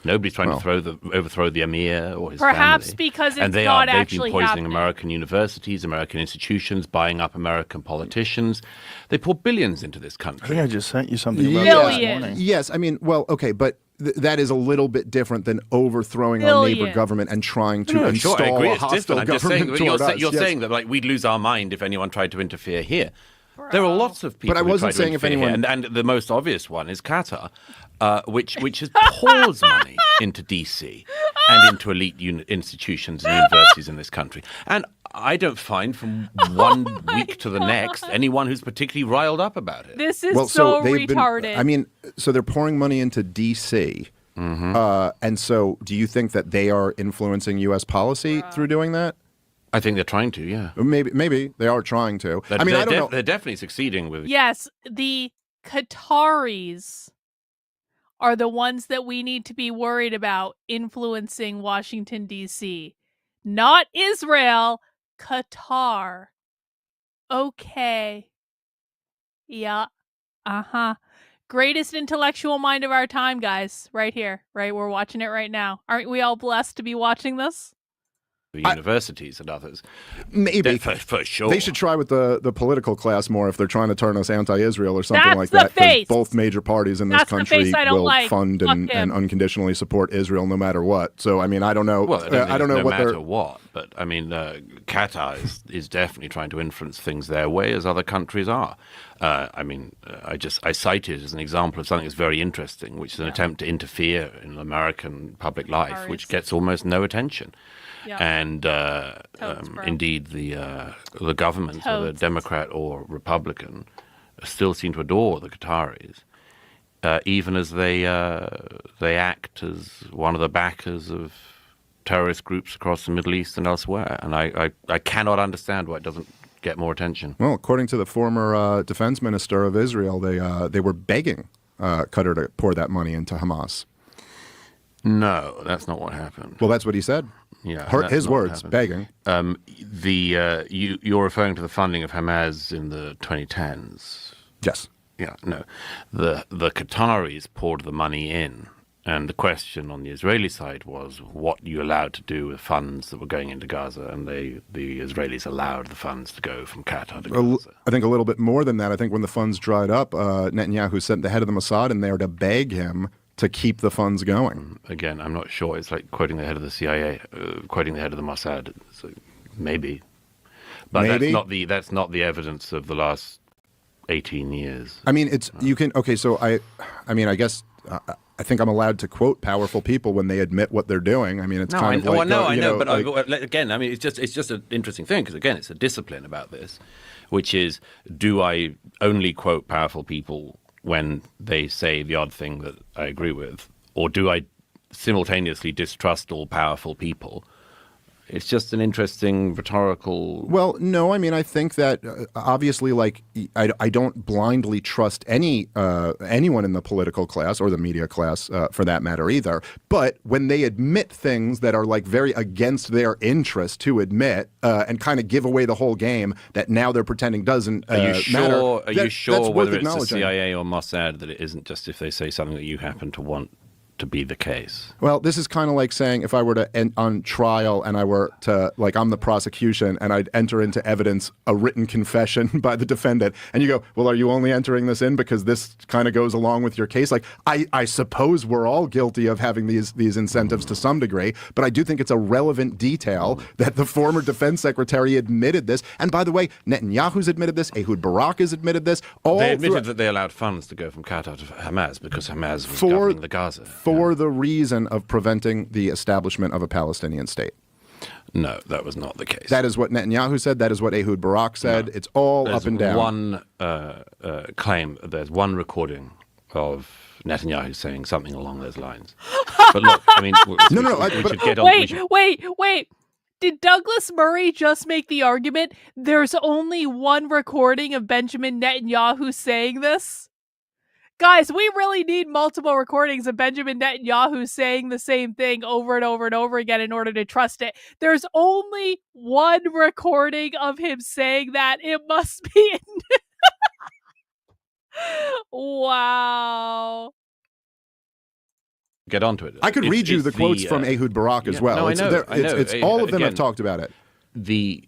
Nobody's trying to overthrow the emir or his Perhaps family. because it's and they've actually been poisoning happening. American universities, American institutions, buying up American politicians. They pour billions into this I country. think I just sent you something about Billions. that this morning. Yes, I mean, well, okay, but that is a little bit different than overthrowing our neighbor Billions. government and trying to No, install sure, I agree. a It's hostile different. I'm just government saying, toward us. you're Yes. saying that like we'd lose our mind if anyone tried to interfere here. There are lots of people. But I who wasn't try to saying if interfere anyone- here, and the most obvious one is Qatar, which has pours money into DC and into elite institutions and universities in this country. And I don't find from one week to the next anyone who's particularly riled up about it. This is so they've retarded. I mean, so they're pouring money into DC. And so do you think that they are influencing U.S. policy through doing that? I think they're trying to, yeah. Maybe they are trying to. I mean, I don't know. They're definitely succeeding with. Yes, the Qataris are the ones that we need to be worried about influencing Washington, D.C. Not Israel, Qatar. Okay. Yeah. Uh-huh. Greatest intellectual mind of our time, guys. Right here. Right? We're watching it right now. Aren't we all blessed to be watching this? The universities and others. Maybe. For sure. They should try with the political class more if they're trying to turn us anti-Israel or something That's like the that. 'Cause face. both major parties in this That's the country face I don't will like. fund Fuck and him. unconditionally support Israel no matter what. So, I mean, I don't know. Well, I don't know no what matter they're... what, but I mean, Qatar is definitely trying to influence things their way, as other countries are. I mean, I cite it as an example of something that's very interesting, which is an attempt to interfere in American public life, which gets almost no attention. Yeah. And bro. indeed, the government, whether Toads. Democrat or Republican, still seem to adore the Qataris, even as they act as one of the backers of terrorist groups across the Middle East and elsewhere. And I cannot understand why it doesn't get more attention. Well, according to the former defense minister of Israel, they were begging Qatar to pour that money into Hamas. No, that's not what happened. Well, that's what he said. Yeah, that's His not what words, happened. begging. You're referring to the funding of Hamas in the 2010s. Yes. Yeah, no. The Qataris poured the money in, and the question on the Israeli side was what you allowed to do with funds that were going into Gaza, and the Israelis allowed the funds to go from Qatar to Gaza. I think a little bit more than that. I think when the funds dried up, Netanyahu sent the head of the Mossad in there to beg him to keep the funds going. Again, I'm not sure. It's like quoting the head of the CIA, quoting the head of the Mossad. So maybe, but Maybe? that's not the evidence of the last 18 years. I mean, you can. Okay, so I mean, I guess I think I'm allowed to quote powerful people when they admit what they're doing. I mean, it's kind of like I know, but like, again, I mean, it's just an interesting thing because again, it's a discipline about this, which is, do I only quote powerful people when they say the odd thing that I agree with, or do I simultaneously distrust all powerful people? It's just an interesting rhetorical. Well, no, I mean, I think that obviously, like, I don't blindly trust anyone in the political class or the media class for that matter either. But when they admit things that are like very against their interest to admit and kind of give away the whole game that now they're pretending doesn't matter. Are you sure that's whether worth it's the acknowledging. CIA or Mossad that it isn't just if they say something that you happen to want to be the case? Well, this is kind of like saying if I were to end on trial and I were to, like, I'm the prosecution and I'd enter into evidence a written confession by the defendant, and you go, well, are you only entering this in because this kind of goes along with your case? Like, I suppose we're all guilty of having these incentives to some degree, but I do think it's a relevant detail that the former defense secretary admitted this. And by the way, Netanyahu's admitted this, Ehud Barak has admitted this. They admitted that they allowed funds to go from Qatar to Hamas because Hamas was governing the Gaza. For the reason of preventing the establishment of a Palestinian state. No, that was not the case. That is what Netanyahu said. That is what Ehud Barak said. No. It's all There's up and down. One claim. There's one recording of Netanyahu saying something along those lines. But look, I mean, we should get on. Wait. Did Douglas Murray just make the argument there's only one recording of Benjamin Netanyahu saying this? Guys, we really need multiple recordings of Benjamin Netanyahu saying the same thing over and over and over again in order to trust it. There's only one recording of him saying that. It must be. Wow. get onto it. I could read you the quotes from Ehud Barak as well. No, I know. It's all of them have Again, talked about it. The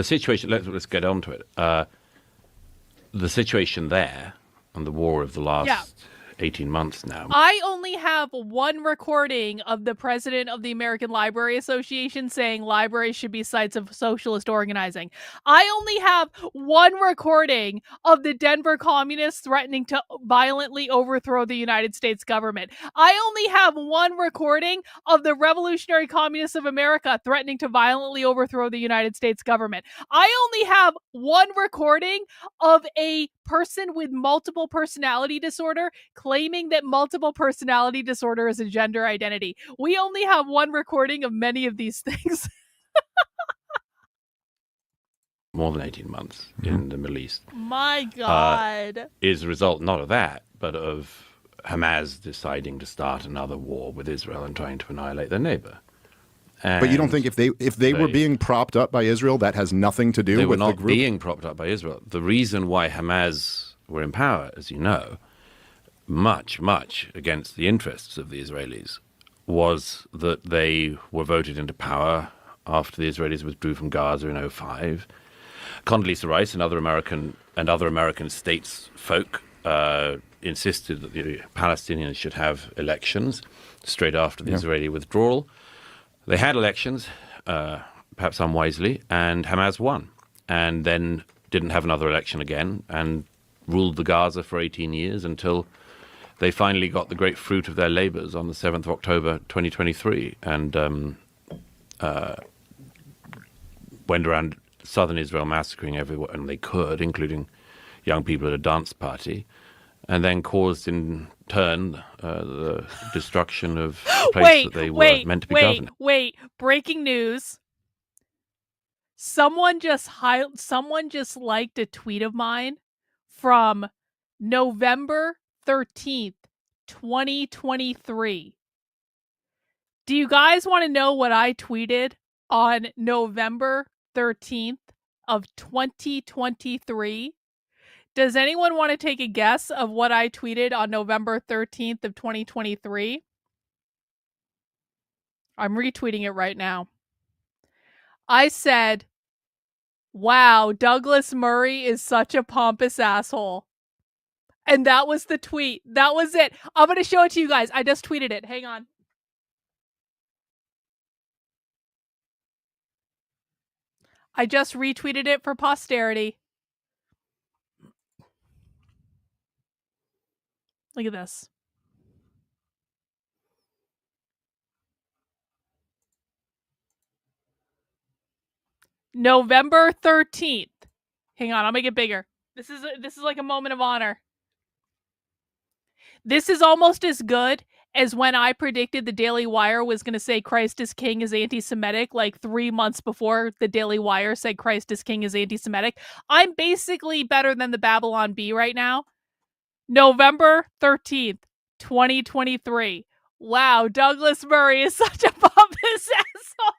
situation. Let's get onto it. The situation there and the war of the last 18 months now. I only have one recording of the president of the American Library Association saying libraries should be sites of socialist organizing. I only have one recording of the Denver communists threatening to violently overthrow the United States government. I only have one recording of the Revolutionary Communists of America threatening to violently overthrow the United States government. I only have one recording of a person with multiple personality disorder claiming that multiple personality disorder is a gender identity. We only have one recording of many of these things. More than 18 months in the Middle East. My God. Is a result not of that, but of Hamas deciding to start another war with Israel and trying to annihilate their neighbor. But you don't think if they were being propped up by Israel, that has nothing to do with the group? They were not being propped up by Israel. The reason why Hamas were in power, as you know, much against the interests of the Israelis, was that they were voted into power after the Israelis withdrew from Gaza in 2005. Condoleezza Rice and other American statesfolk insisted that the Palestinians should have elections straight after the Israeli withdrawal. They had elections, perhaps unwisely, and Hamas won, and then didn't have another election again, and ruled the Gaza for 18 years until they finally got the great fruit of their labors on the 7th of October 2023, and went around southern Israel massacring everyone they could, including young people at a dance party, and then caused in turn the destruction of the place that they were meant to be governing. Wait, breaking news. Someone just liked a tweet of mine from November 13th, 2023. Do you guys want to know what I tweeted on November 13th of 2023? Does anyone want to take a guess of what I tweeted on November 13th of 2023? I'm retweeting it right now. I said, wow, Douglas Murray is such a pompous asshole. And that was the tweet. That was it. I'm going to show it to you guys. I just tweeted it. Hang on. I just retweeted it for posterity. Look at this. November 13th. Hang on, I'll make it bigger. This is like a moment of honor. This is almost as good as when I predicted the Daily Wire was going to say Christ is King is anti-Semitic, like 3 months before the Daily Wire said Christ is King is anti-Semitic. I'm basically better than the Babylon Bee right now. November 13th, 2023. Wow, Douglas Murray is such a pompous asshole.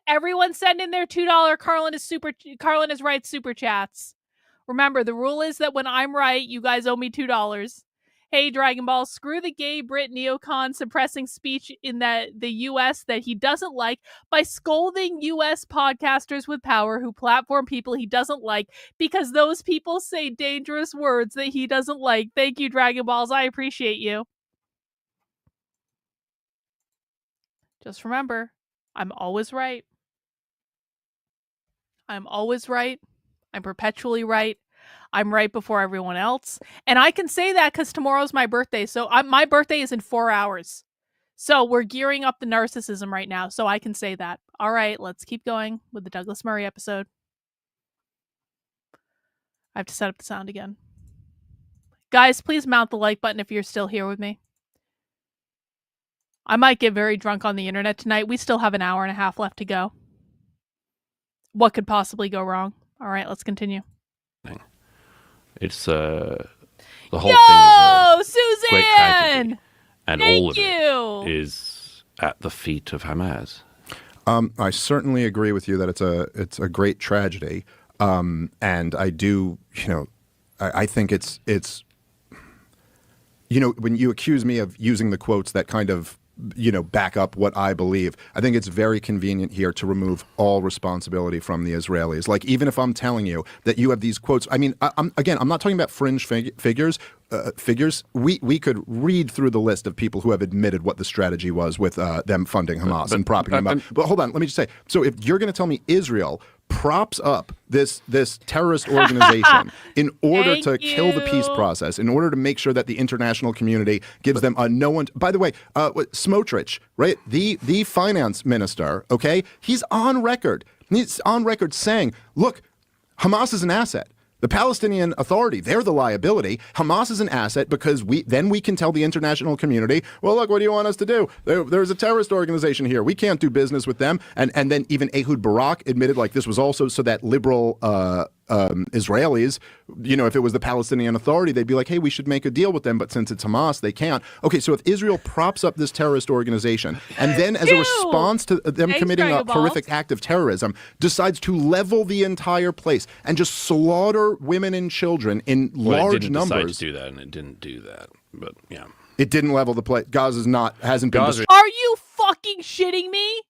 Everyone send in their $2 Karlyn is right super chats. Remember, the rule is that when I'm right, you guys owe me $2. Hey, Dragon Ball, screw the gay Brit neocon suppressing speech in the U.S. that he doesn't like by scolding U.S. podcasters with power who platform people he doesn't like because those people say dangerous words that he doesn't like. Thank you, Dragon Balls. I appreciate you. Just remember, I'm always right. I'm always right. I'm perpetually right. I'm right before everyone else. And I can say that because tomorrow's my birthday. So my birthday is in 4 hours. So we're gearing up the narcissism right now. So I can say that. All right, let's keep going with the Douglas Murray episode. I have to set up the sound again. Guys, please mount the like button if you're still here with me. I might get very drunk on the internet tonight. We still have an hour and a half left to go. What could possibly go wrong? All right, let's continue. It's the whole thing is Suzanne! Great tragedy, and Thank all of you. it is at the feet of Hamas. I certainly agree with you that it's a great tragedy, and I do, I think it's when you accuse me of using the quotes that kind of back up what I believe, I think it's very convenient here to remove all responsibility from the Israelis. Like, even if I'm telling you that you have these quotes, I mean, I'm not talking about fringe figures. We could read through the list of people who have admitted what the strategy was with them funding Hamas and propping them up. But hold on, let me just say, so if you're going to tell me Israel props up this terrorist organization in order to kill the peace process, in order to make sure that the international community gives them a no one. By the way, Smotrich, right? The finance minister, okay, he's on record. He's on record saying, look, Hamas is an asset. The Palestinian Authority, they're the liability. Hamas is an asset because we can tell the international community, well, look, what do you want us to do? There's a terrorist organization here. We can't do business with them. And then even Ehud Barak admitted, like, this was also so that liberal Israelis, if it was the Palestinian Authority, they'd be like, hey, we should make a deal with them. But since it's Hamas, they can't. Okay, so if Israel props up this terrorist organization and then as a response to them committing a horrific act of terrorism, decides to level the entire place and just slaughter women and children in large numbers. It didn't decide to do that, and it didn't do that. But yeah. It didn't level the place. Gaza's hasn't been destroyed. Are you fucking shitting me?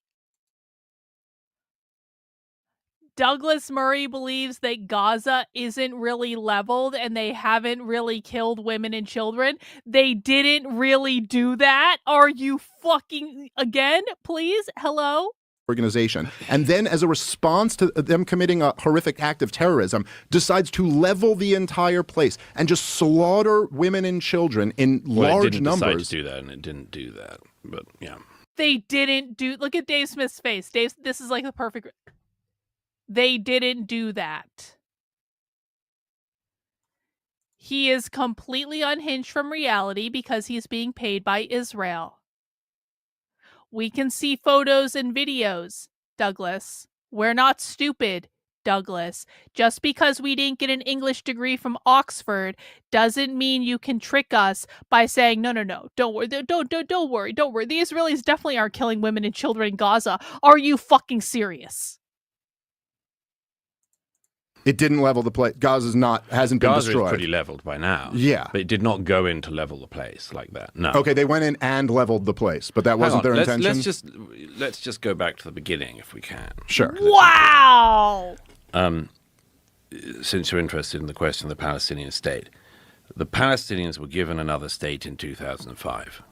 Douglas Murray believes that Gaza isn't really leveled and they haven't really killed women and children. They didn't really do that. Are you fucking again, please? Hello? Organization, and then as a response to them committing a horrific act of terrorism, decides to level the entire place and just slaughter women and children in large numbers. It didn't decide to do that, and it didn't do that. But yeah, they didn't do. Look at Dave Smith's face. Dave, this is like the perfect. They didn't do that. He is completely unhinged from reality because he's being paid by Israel. We can see photos and videos, Douglas. We're not stupid, Douglas. Just because we didn't get an English degree from Oxford doesn't mean you can trick us by saying, no, don't worry, don't worry. The Israelis definitely aren't killing women and children in Gaza. Are you fucking serious? It didn't level the place. Hasn't been Gaza destroyed. Gaza is pretty leveled by now. Yeah. But it did not go in to level the place like that. No. Okay, they went in and leveled the place, but that wasn't their intention. Let's just go back to the beginning if we can. Sure. Wow. Since you're interested in the question of the Palestinian state, the Palestinians were given another state in 2005.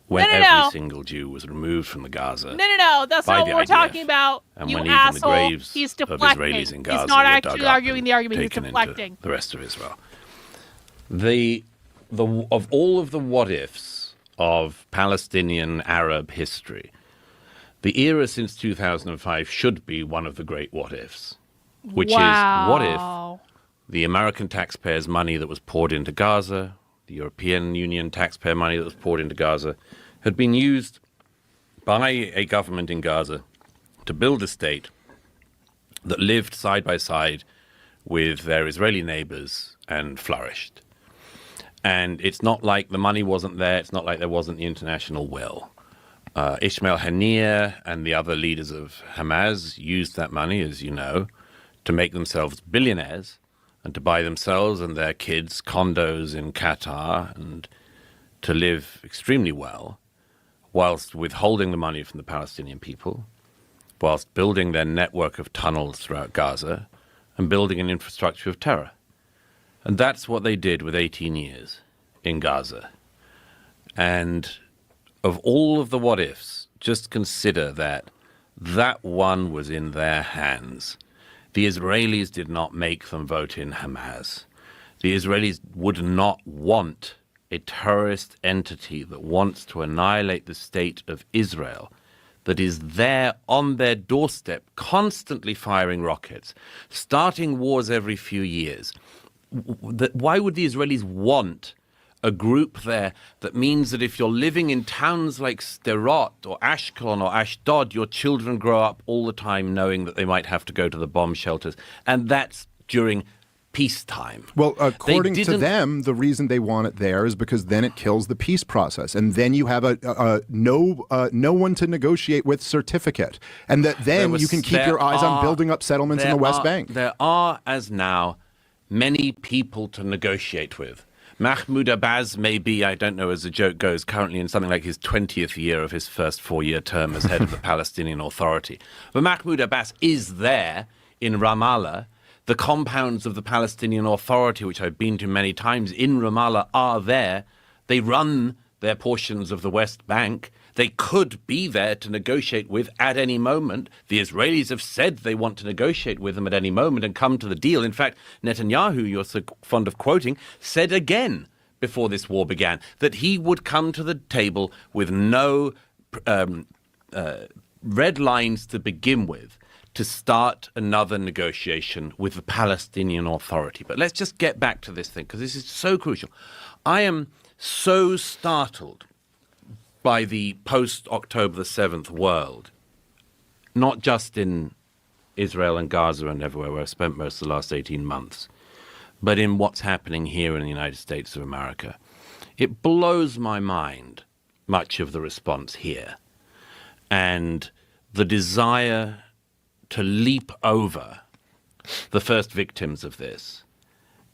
When every single Jew was removed from the Gaza. No. That's not what we're talking about. And you when asshole. Even the graves He's of deflecting. Israelis in Gaza He's not were actually dug up arguing the argument. He's taken deflecting. Into the rest of Israel. Of all of the what ifs of Palestinian Arab history, the era since 2005 should be one of the great what ifs, which is what if the American taxpayers' money that was poured into Gaza, the European Union taxpayer money that was poured into Gaza, had been used by a government in Gaza to build a state that lived side by side with their Israeli neighbors and flourished. And it's not like the money wasn't there. It's not like there wasn't the international will. Ismail Haniyeh and the other leaders of Hamas used that money, as you know, to make themselves billionaires and to buy themselves and their kids condos in Qatar and to live extremely well, whilst withholding the money from the Palestinian people, whilst building their network of tunnels throughout Gaza and building an infrastructure of terror. And that's what they did with 18 years in Gaza. And of all of the what-ifs, just consider that one was in their hands. The Israelis did not make them vote in Hamas. The Israelis would not want a terrorist entity that wants to annihilate the state of Israel, that is there on their doorstep, constantly firing rockets, starting wars every few years. Why would the Israelis want a group there that means that if you're living in towns like Sderot or Ashkelon or Ashdod, your children grow up all the time knowing that they might have to go to the bomb shelters? And that's during peacetime. Well, according to them, the reason they want it there is because then it kills the peace process, and then you have a no one to negotiate with certificate, and that then you can keep your eyes on building up settlements in the West Bank. There are, as now, many people to negotiate with, Mahmoud Abbas may be, I don't know, as the joke goes, currently in something like his 20th year of his first 4-year term as head of the Palestinian Authority. But Mahmoud Abbas is there in Ramallah. The compounds of the Palestinian Authority, which I've been to many times in Ramallah, are there. They run their portions of the West Bank. They could be there to negotiate with at any moment. The Israelis have said they want to negotiate with them at any moment and come to the deal. In fact, Netanyahu, you're so fond of quoting, said again before this war began that he would come to the table with no red lines to begin with to start another negotiation with the Palestinian Authority. But let's just get back to this thing, because this is so crucial. I am so startled by the post-October the 7th world, not just in Israel and Gaza and everywhere where I've spent most of the last 18 months, but in what's happening here in the United States of America. It blows my mind, much of the response here, and the desire to leap over the first victims of this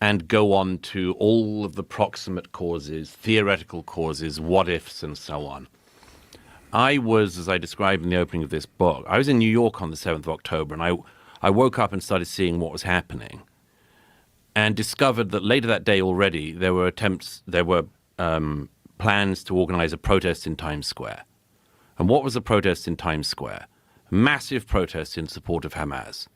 and go on to all of the proximate causes, theoretical causes, what-ifs, and so on. I was, as I described in the opening of this book, I was in New York on the 7th of October, and I woke up and started seeing what was happening and discovered that later that day already there were plans to organize a protest in Times Square. And what was the protest in Times Square? Massive protest in support of Hamas,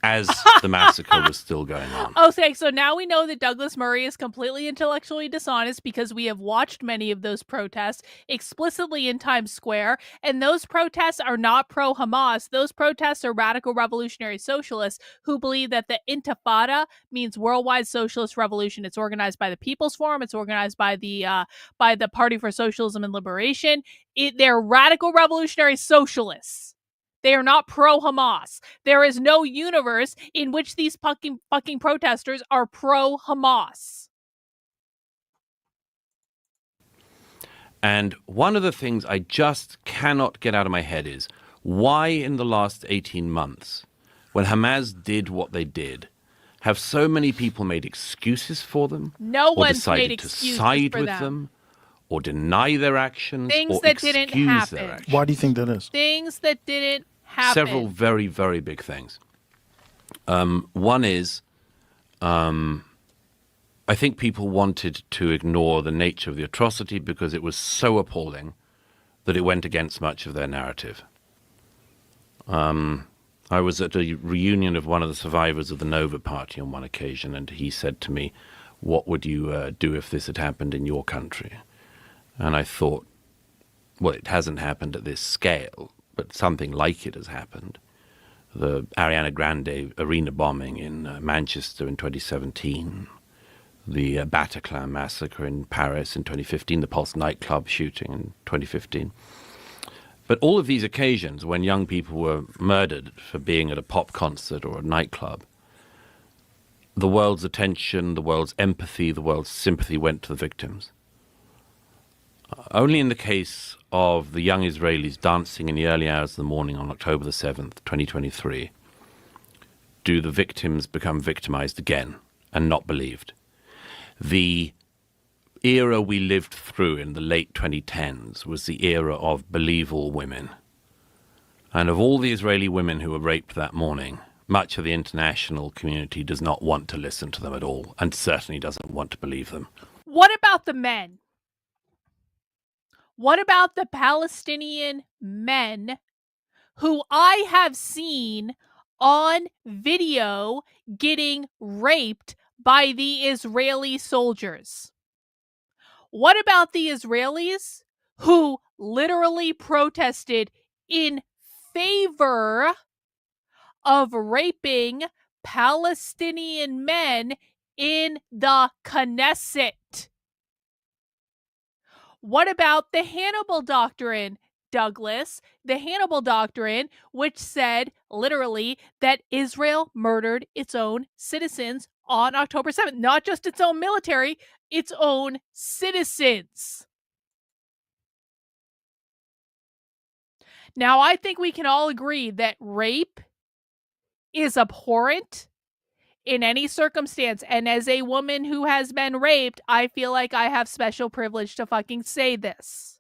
as the massacre was still going on. Okay, so now we know that Douglas Murray is completely intellectually dishonest because we have watched many of those protests explicitly in Times Square, and those protests are not pro-Hamas. Those protests are radical revolutionary socialists who believe that the Intifada means worldwide socialist revolution. It's organized by the People's Forum. It's organized by the Party for Socialism and Liberation. They're radical revolutionary socialists. They are not pro-Hamas. There is no universe in which these fucking protesters are pro-Hamas. And one of the things I just cannot get out of my head is why in the last 18 months, when Hamas did what they did, have so many people made excuses for them? No or one's made decided excuses to side for with them. Or deny their actions, Things or that excuse didn't their happen. actions. Why do you think that is? Things that didn't happen. Several very, very big things. One is, I think people wanted to ignore the nature of the atrocity because it was so appalling that it went against much of their narrative. I was at a reunion of one of the survivors of the Nova Party on one occasion, and he said to me, "What would you do if this had happened in your country?" And I thought, well, it hasn't happened at this scale, but something like it has happened. The Ariana Grande arena bombing in Manchester in 2017, the Bataclan massacre in Paris in 2015, the Pulse nightclub shooting in 2015. But all of these occasions when young people were murdered for being at a pop concert or a nightclub, the world's attention, the world's empathy, the world's sympathy went to the victims. Only in the case of the young Israelis dancing in the early hours of the morning on October the 7th, 2023, do the victims become victimized again and not believed. The era we lived through in the late 2010s was the era of believe all women. And of all the Israeli women who were raped that morning, much of the international community does not want to listen to them at all, and certainly doesn't want to believe them. What about the men? What about the Palestinian men who I have seen on video getting raped by the Israeli soldiers? What about the Israelis who literally protested in favor of raping Palestinian men in the Knesset? What about the Hannibal Doctrine, Douglas? The Hannibal Doctrine, which said literally that Israel murdered its own citizens on October 7th. Not just its own military, its own citizens. Now, I think we can all agree that rape is abhorrent. in any circumstance. And as a woman who has been raped, I feel like I have special privilege to fucking say this.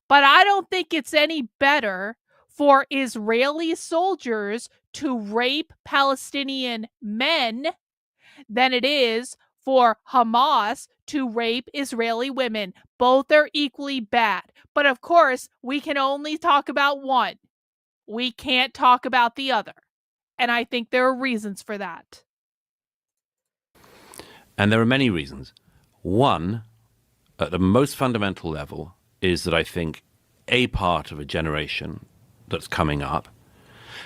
But I don't think it's any better for Israeli soldiers to rape Palestinian men than it is for Hamas to rape Israeli women. Both are equally bad. But of course, we can only talk about one. We can't talk about the other. And I think there are reasons for that. And there are many reasons. One, at the most fundamental level, is that I think a part of a generation that's coming up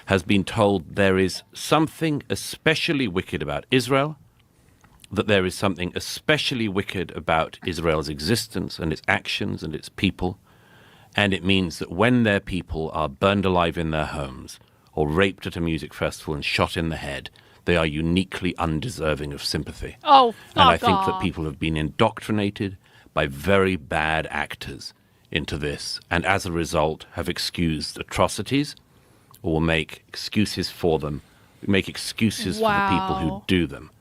has been told there is something especially wicked about Israel, that there is something especially wicked about Israel's existence and its actions and its people, and it means that when their people are burned alive in their homes or raped at a music festival and shot in the head, they are uniquely undeserving of sympathy. Oh, fuck And I think off. that people have been indoctrinated by very bad actors into this, and as a result have excused atrocities or will make excuses for them, make excuses for the people who do them.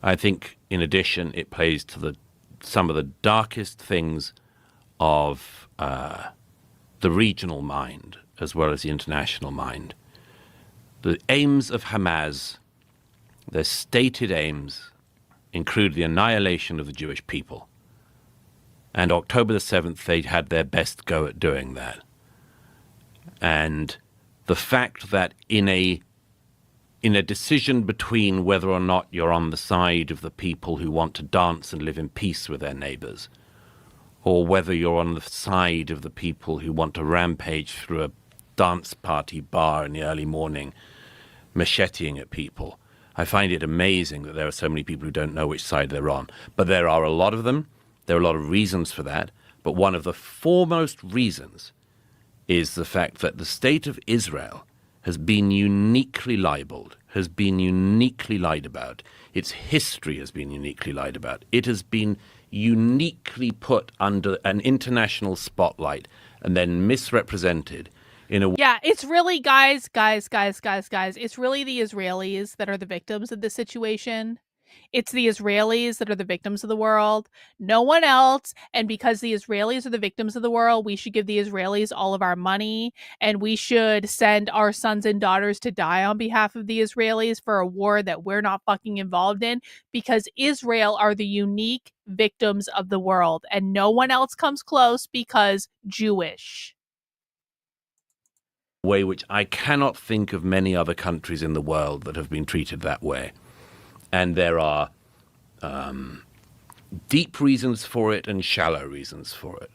I think, in addition, it plays to some of the darkest things of the regional mind as well as the international mind. The aims of Hamas, their stated aims, include the annihilation of the Jewish people. And October the 7th, they had their best go at doing that. And the fact that in a decision between whether or not you're on the side of the people who want to dance and live in peace with their neighbors, or whether you're on the side of the people who want to rampage through a dance party bar in the early morning, macheteing at people, I find it amazing that there are so many people who don't know which side they're on. But there are a lot of them. There are a lot of reasons for that. But one of the foremost reasons is the fact that the state of Israel has been uniquely libeled, has been uniquely lied about. Its history has been uniquely lied about. It has been uniquely put under an international spotlight and then misrepresented in a... Yeah, it's really, guys, it's really the Israelis that are the victims of this situation. It's the Israelis that are the victims of the world. No one else. And because the Israelis are the victims of the world, we should give the Israelis all of our money. And we should send our sons and daughters to die on behalf of the Israelis for a war that we're not fucking involved in. Because Israel are the unique victims of the world. And no one else comes close because Jewish. Way which I cannot think of many other countries in the world that have been treated that way. And there are deep reasons for it and shallow reasons for it.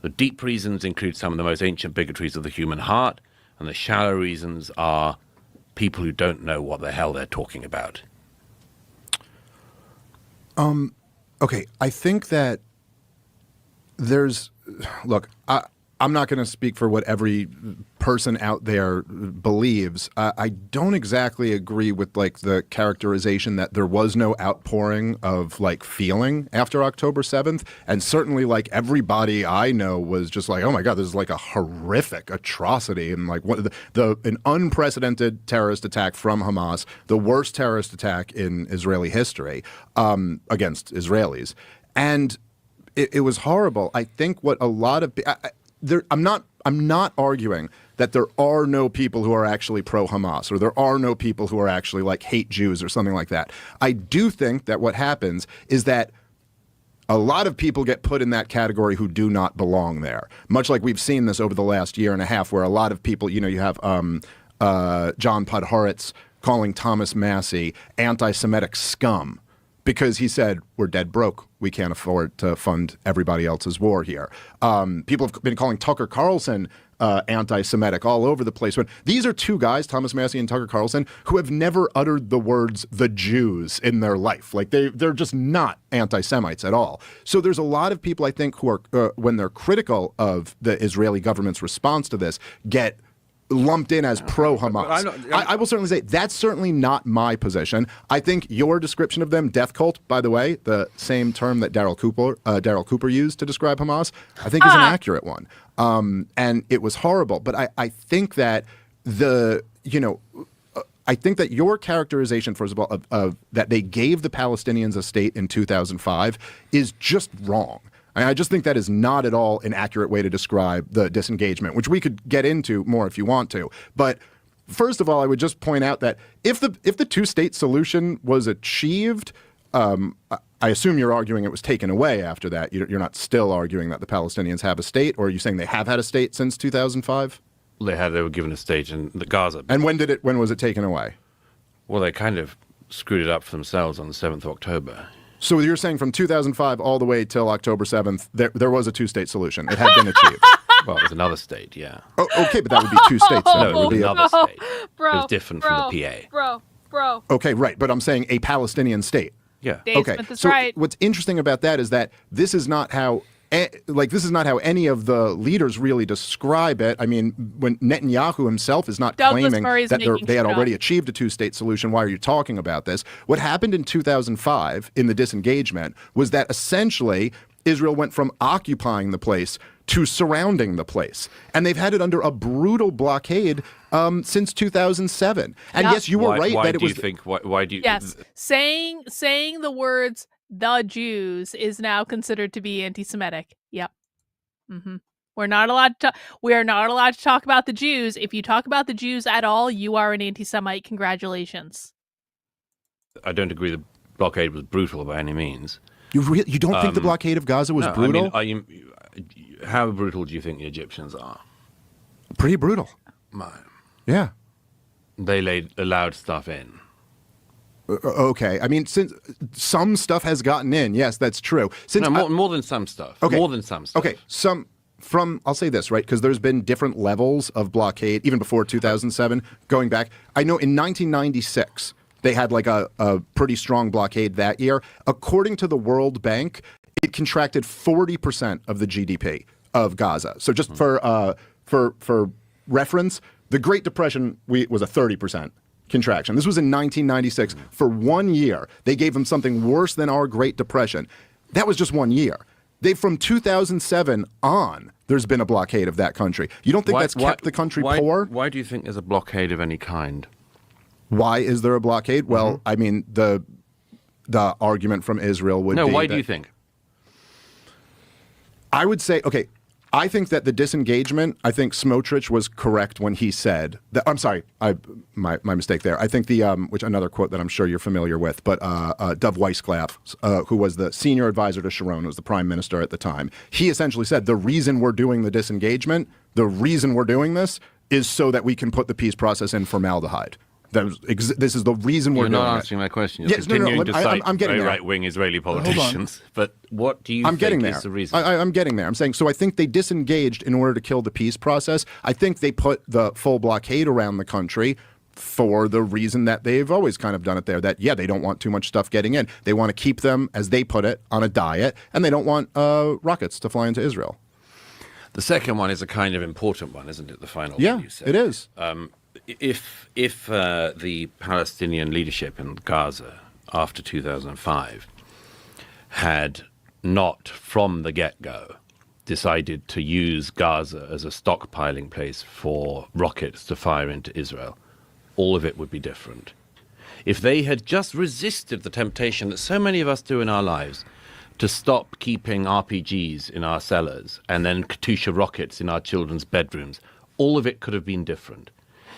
The deep reasons include some of the most ancient bigotries of the human heart, and the shallow reasons are people who don't know what the hell they're talking about. Okay, I think that there's... Look, I'm not going to speak for what every person out there believes. I don't exactly agree with like the characterization that there was no outpouring of like feeling after October 7th. And certainly like everybody I know was just like, oh my God, this is like a horrific atrocity. And like an unprecedented terrorist attack from Hamas, the worst terrorist attack in Israeli history against Israelis. And it was horrible. I think what a lot of... I'm not arguing that there are no people who are actually pro-Hamas or there are no people who are actually like hate Jews or something like that. I do think that what happens is that a lot of people get put in that category who do not belong there. Much like we've seen this over the last year and a half where a lot of people, you know, you have John Podhoretz calling Thomas Massie anti-Semitic scum. Because he said, we're dead broke. We can't afford to fund everybody else's war here. People have been calling Tucker Carlson anti-Semitic all over the place. When these are two guys, Thomas Massie and Tucker Carlson, who have never uttered the words "the Jews" in their life. Like they're just not anti-Semites at all. So there's a lot of people, I think, who are, when they're critical of the Israeli government's response to this, get lumped in as pro-Hamas. I will certainly say that's certainly not my position. I think your description of them, death cult, by the way, the same term that Daryl Cooper used to describe Hamas, I think is an accurate one. And it was horrible. But I think that I think that your characterization, first of all, of that they gave the Palestinians a state in 2005 is just wrong. I just think that is not at all an accurate way to describe the disengagement, which we could get into more if you want to. But first of all, I would just point out that if the two-state solution was achieved, I assume you're arguing it was taken away after that. You're not still arguing that the Palestinians have a state, or are you saying they have had a state since 2005? They were given a state in the Gaza. And when was it taken away? Well, they kind of screwed it up for themselves on the 7th of October. So you're saying from 2005 all the way till October 7th, there was a two-state solution. It had been achieved. Well, it was another state, yeah. Oh, okay, but that would be two states. No, it would be another state. Bro, it was different from the PA. Bro. Okay, right, but I'm saying a Palestinian state. Yeah. Dave Okay, Smith is so right. what's interesting about that is that this is not how any of the leaders really describe it. I mean, when Netanyahu himself is not Douglas claiming Murray's that making they had shit already up. achieved a two-state solution, why are you talking about this? What happened in 2005 in the disengagement was that essentially Israel went from occupying the place to surrounding the place. And they've had it under a brutal blockade since 2007. And Yep. yes, you were right that it was... Why do you... Yes, saying the words "the Jews" is now considered to be anti-Semitic. Yep. Mm-hmm. We are not allowed to talk about the Jews. If you talk about the Jews at all, you are an anti-Semite. Congratulations. I don't agree the blockade was brutal by any means. You don't think the blockade of Gaza was brutal? I mean, how brutal do you think the Egyptians are? Pretty brutal. Yeah. They allowed stuff in. Okay. I mean, since some stuff has gotten in, yes, that's true. More than some stuff. Okay. More than some stuff. Okay, I'll say this, right, because there's been different levels of blockade, even before 2007, going back. I know in 1996, they had like a pretty strong blockade that year. According to the World Bank, it contracted 40% of the GDP of Gaza. So just for reference, the Great Depression was a 30% contraction. This was in 1996. For 1 year, they gave them something worse than our Great Depression. That was just 1 year. From 2007 on, there's been a blockade of that country. You don't think that's kept the country poor? Why do you think there's a blockade of any kind? Why is there a blockade? Well, I mean, the argument from Israel would be... No, why do you think? I would say, okay, I think that the disengagement, I think Smotrich was correct when he said that, I'm sorry, my mistake there. I think which another quote that I'm sure you're familiar with, but Dov Weissklav, who was the senior advisor to Sharon, who was the prime minister at the time, he essentially said the reason we're doing the disengagement, the reason we're doing this is so that we can put the peace process in formaldehyde. This is the reason we're doing it. You're not answering my question. You're Yes, continuing to cite I'm getting very there. right-wing Israeli politicians. But what do you think is the reason? I'm getting there. I'm saying, so I think they disengaged in order to kill the peace process. I think they put the full blockade around the country for the reason that they've always kind of done it there, that, yeah, they don't want too much stuff getting in. They want to keep them, as they put it, on a diet, and they don't want rockets to fly into Israel. The second one is a kind of important one, isn't it? The final one Yeah, you said. it is. If the Palestinian leadership in Gaza after 2005 had not from the get-go decided to use Gaza as a stockpiling place for rockets to fire into Israel, all of it would be different. If they had just resisted the temptation that so many of us do in our lives to stop keeping RPGs in our cellars and then Katyusha rockets in our children's bedrooms, all of it could have been different.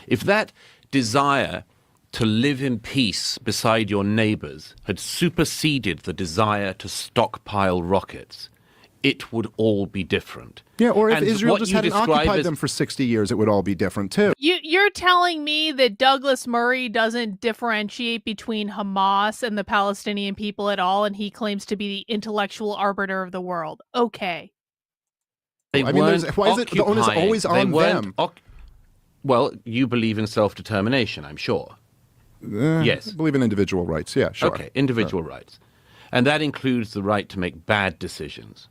If that desire to live in peace beside your neighbors had superseded the desire to stockpile rockets, it would all be different. Yeah, or if And Israel what just you hadn't describe occupied as- them for 60 years, it would all be different too. You're telling me that Douglas Murray doesn't differentiate between Hamas and the Palestinian people at all, and he claims to be the intellectual arbiter of the world. Okay. They I mean, weren't why is it the onus occupying- always they on weren't them? Well, you believe in self-determination, I'm sure. Yes. I believe in individual rights. Yeah, sure. Okay, individual rights. And that includes the right to make bad decisions.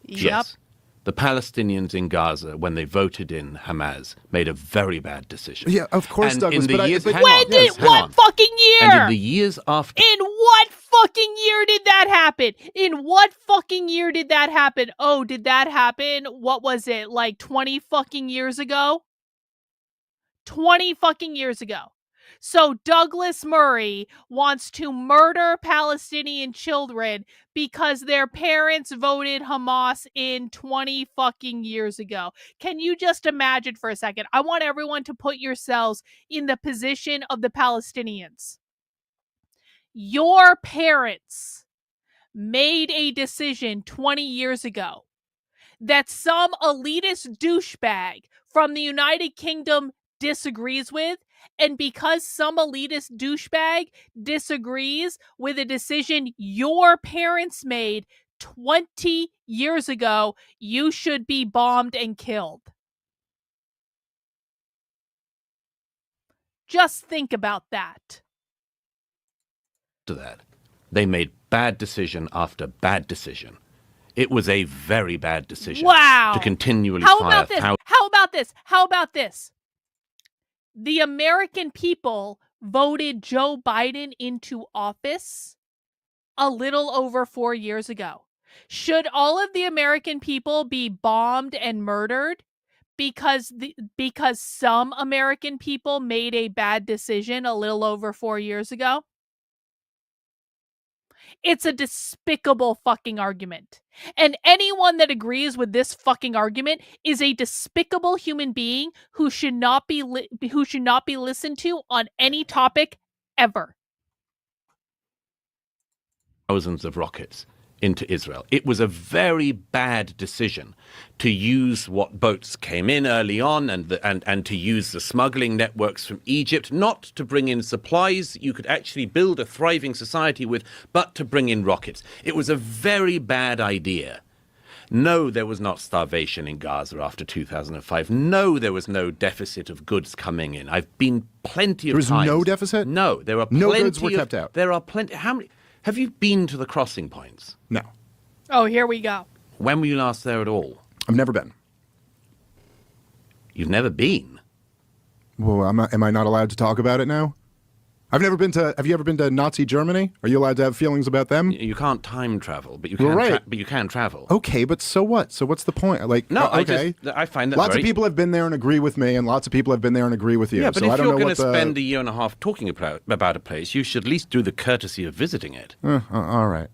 Yep. Yes. The Palestinians in Gaza, when they voted in Hamas, made a very bad decision. Yeah, of course, And Douglas. in the but years, but hang When on, did yes, hang what on. fucking year? And in the years after, In what fucking year did that happen? In what fucking year did that happen? Oh, did that happen? What was it? Like 20 fucking years ago? 20 fucking years ago. So Douglas Murray wants to murder Palestinian children because their parents voted Hamas in 20 fucking years ago. Can you just imagine for a second? I want everyone to put yourselves in the position of the Palestinians. Your parents made a decision 20 years ago that some elitist douchebag from the United Kingdom disagrees with, and because some elitist douchebag disagrees with a decision your parents made 20 years ago, you should be bombed and killed. Just think about that. To that, they made bad decision after bad decision. It was a very bad decision. Wow. To continually How fire about this? thousands. How about this? How about this? The American people voted Joe Biden into office a little over 4 years ago. Should all of the American people be bombed and murdered because some American people made a bad decision a little over 4 years ago? It's a despicable fucking argument. And anyone that agrees with this fucking argument is a despicable human being who should not be listened to on any topic ever. Thousands of rockets into Israel. It was a very bad decision to use what boats came in early on and to use the smuggling networks from Egypt, not to bring in supplies you could actually build a thriving society with, but to bring in rockets. It was a very bad idea. No, there was not starvation in Gaza after 2005. No, there was no deficit of goods coming in. I've been plenty of times. There was no deficit? No, there are plenty. No goods were kept out. There are plenty. How many? Have you been to the crossing points? No. Oh, here we go. When were you last there at all? I've never been. You've never been? Well, am I not allowed to talk about it now? I've never been to. Have you ever been to Nazi Germany? Are you allowed to have feelings about them? You can't time travel, but you can. Well, right. But you can travel. Okay, but so what? So what's the point? Like, No, okay. I find that lots very... of people have been there and agree with me, and lots of people have been there and agree with you. Yeah, but so if I don't you're know going what to spend a year and a half talking about a place, you should at least do the courtesy of visiting it. All right.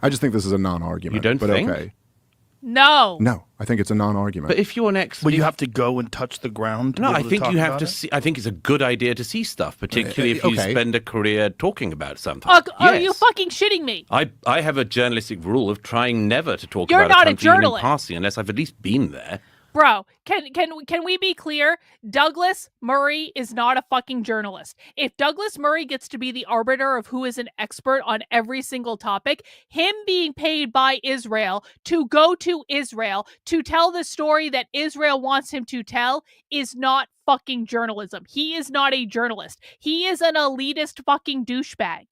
I just think this is a non-argument. You don't but think? Okay. No. No, I think it's a non-argument. But if you're an ex... Well, you have to go and touch the ground. To No, be I able think talk you have about to it? see... I think it's a good idea to see stuff, particularly if you okay. spend a career talking about something. Are you fucking shitting me? I have a journalistic rule of trying never to talk You're about not a a country even in journalist. passing unless I've at least been there. Bro, can we be clear? Douglas Murray is not a fucking journalist. If Douglas Murray gets to be the arbiter of who is an expert on every single topic, him being paid by Israel to go to Israel to tell the story that Israel wants him to tell is not fucking journalism. He is not a journalist. He is an elitist fucking douchebag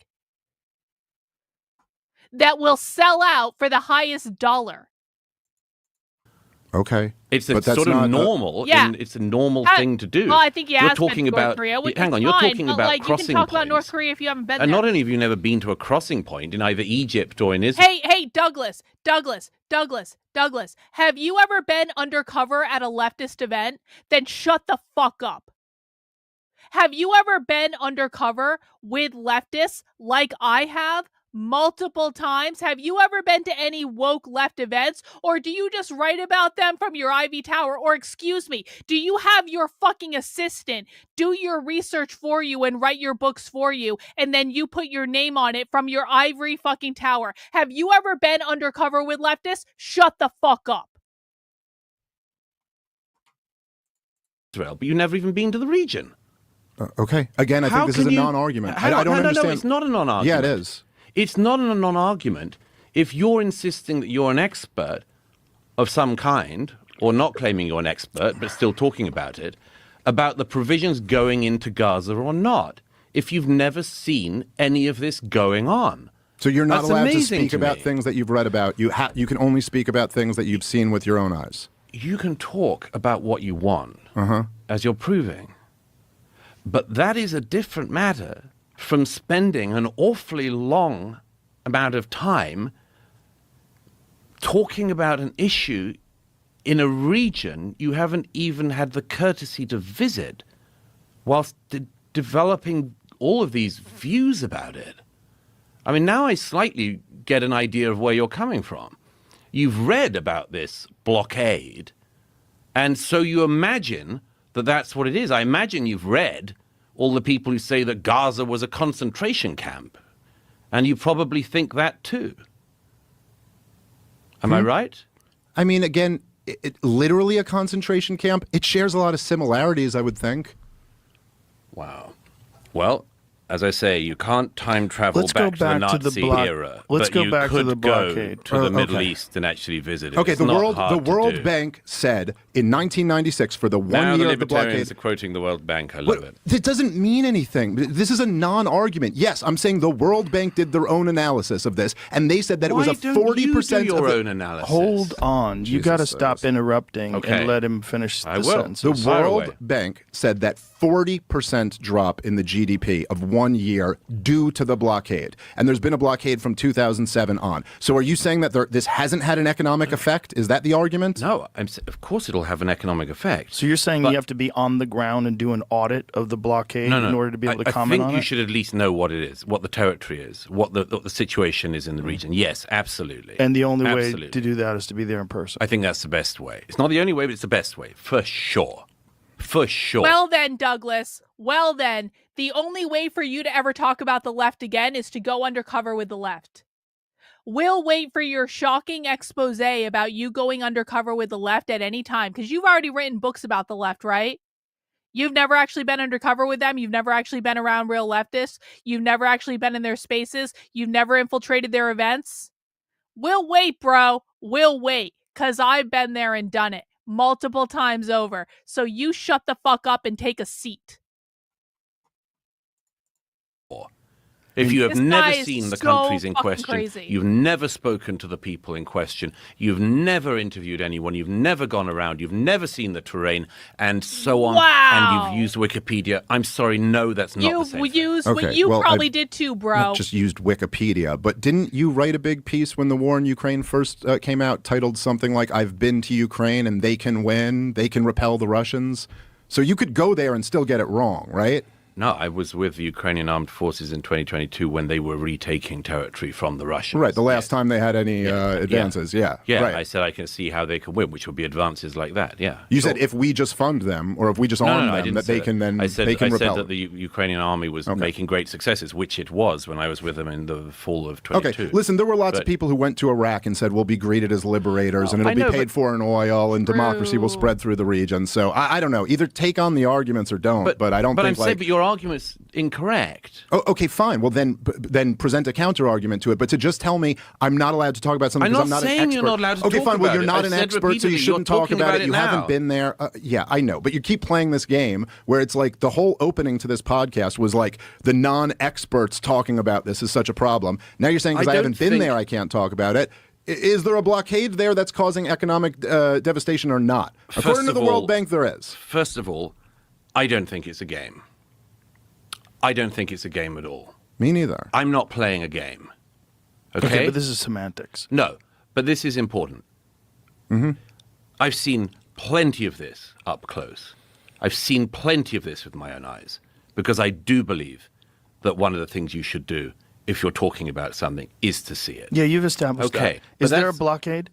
that will sell out for the highest dollar. Okay. It's But that's sort of not normal. Yeah. It's a normal thing to do. Well, I think you You're have been talking to North about. Korea, which Hang is on, you're fine, talking but, about like, crossing you can talk points. about North Korea if you haven't been And there. not only have you never been to a crossing point in either Egypt or in Israel. Hey, Douglas. Have you ever been undercover at a leftist event? Then shut the fuck up. Have you ever been undercover with leftists like I have? Multiple times? Have you ever been to any woke left events? Or do you just write about them from your Ivy Tower? Or excuse me, do you have your fucking assistant do your research for you and write your books for you, and then you put your name on it from your ivory fucking tower? Have you ever been undercover with leftists? Shut the fuck up. Israel, but you've never even been to the region. Okay. Again, I How think this is can a you- non-argument. Hang I on, don't understand. No, it's not a non-argument. Yeah, it is. It's not a non-argument if you're insisting that you're an expert of some kind, or not claiming you're an expert, but still talking about it, about the provisions going into Gaza or not, if you've never seen any of this going on. So you're not That's allowed to amazing speak to about me. things that you've read about. You can only speak about things that you've seen with your own eyes. You can talk about what you want, as you're proving. But that is a different matter from spending an awfully long amount of time talking about an issue in a region you haven't even had the courtesy to visit, whilst developing all of these views about it. I mean, now I slightly get an idea of where you're coming from. You've read about this blockade, and so you imagine that that's what it is. I imagine you've read all the people who say that Gaza was a concentration camp, and you probably think that too. Am I right? I mean, again, literally a concentration camp. It shares a lot of similarities, I would think. Wow. Well, as I say, you can't time travel Let's go back to the back to the Nazi era. let's but go you back to could the blockade. go to the Middle okay. East and actually visit it. Okay, It's the not hard to World do. Bank said in 1996 for the one Now the year of the libertarians blockade. are quoting the World Bank. I love it. It doesn't mean anything. This is a non-argument. Yes, I'm saying the World Bank did their own analysis of this, and they said that it was a 40% you do your of the, own analysis? Hold on. You got to Jesus, stop interrupting Okay. and let him finish I the will. sentence. The Fire World away. Bank said that 40% drop in the GDP of 1 year due to the blockade. And there's been a blockade from 2007 on. So are you saying that this hasn't had an economic effect? Is that the argument? No, of course it'll have an economic effect. So you're saying But- you have to be on the ground and do an audit of the blockade No. in order to be able to I comment think on you it? should at least know what it is, what the territory is, what the situation is in the region. Yes, absolutely. And the only way Absolutely. to do that is to be there in person. I think that's the best way. It's not the only way, but it's the best way, for sure. For sure. Well then, Douglas. Well then, the only way for you to ever talk about the left again is to go undercover with the left. We'll wait for your shocking expose about you going undercover with the left at any time, because you've already written books about the left, right? You've never actually been undercover with them. You've never actually been around real leftists. You've never actually been in their spaces. You've never infiltrated their events. We'll wait, bro. We'll wait, because I've been there and done it multiple times over. So you shut the fuck up and take a seat. If you have This guy never is seen the so countries in fucking question, crazy. you've never spoken to the people in question, you've never interviewed anyone, you've never gone around, you've never seen the terrain, and so on, Wow. and you've used Wikipedia, I'm sorry, no, that's not the You same thing. use Okay, what you well, probably I've did too, Not bro. just used Wikipedia, but didn't you write a big piece when the war in Ukraine first came out titled something like, I've been to Ukraine and they can win, they can repel the Russians? So you could go there and still get it wrong, right? No, I was with the Ukrainian armed forces in 2022 when they were retaking territory from the Russians. Right, the last time they had any advances, yeah. Yeah, right. I said I can see how they can win, which would be advances like that, yeah. You Sure. said if we just fund them, or if we just arm I them, didn't that say they can then I said, they can I repel. said that the Ukrainian army was making great successes, which it was when I was with them in the fall of 22. Okay, listen, there were lots of But- people who went to Iraq and said we'll be greeted as liberators and I it'll know, be paid but- for in oil and democracy will True. spread through the region. So I don't know. Either take on the arguments or don't. But I don't But think I'm saying, but your argument's incorrect. Oh, okay, fine. Well, then present a counter argument to it. But to just tell me I'm not allowed to talk about something I'm because I'm not not an saying expert. you're not allowed to okay, talk fine. Well, about you're it. not I've an said expert, so you repeatedly, shouldn't you're talk talking about about it. it You haven't now. been there. Yeah, I know. But you keep playing this game where it's like the whole opening to this podcast was like the non-experts talking about this is such a problem. Now you're saying because I don't haven't been think- there, I can't talk about it. Is there a blockade there that's causing economic devastation or not? According to of the all- World Bank, there is. First of all, I don't think it's a game. I don't think it's a game at all. Me neither. I'm not playing a game. Okay? Okay, but this is semantics. No, but this is important. I've seen plenty of this up close. I've seen plenty of this with my own eyes because I do believe that one of the things you should do if you're talking about something is to see it. Yeah, you've established Okay, that. but Is there a that's- blockade?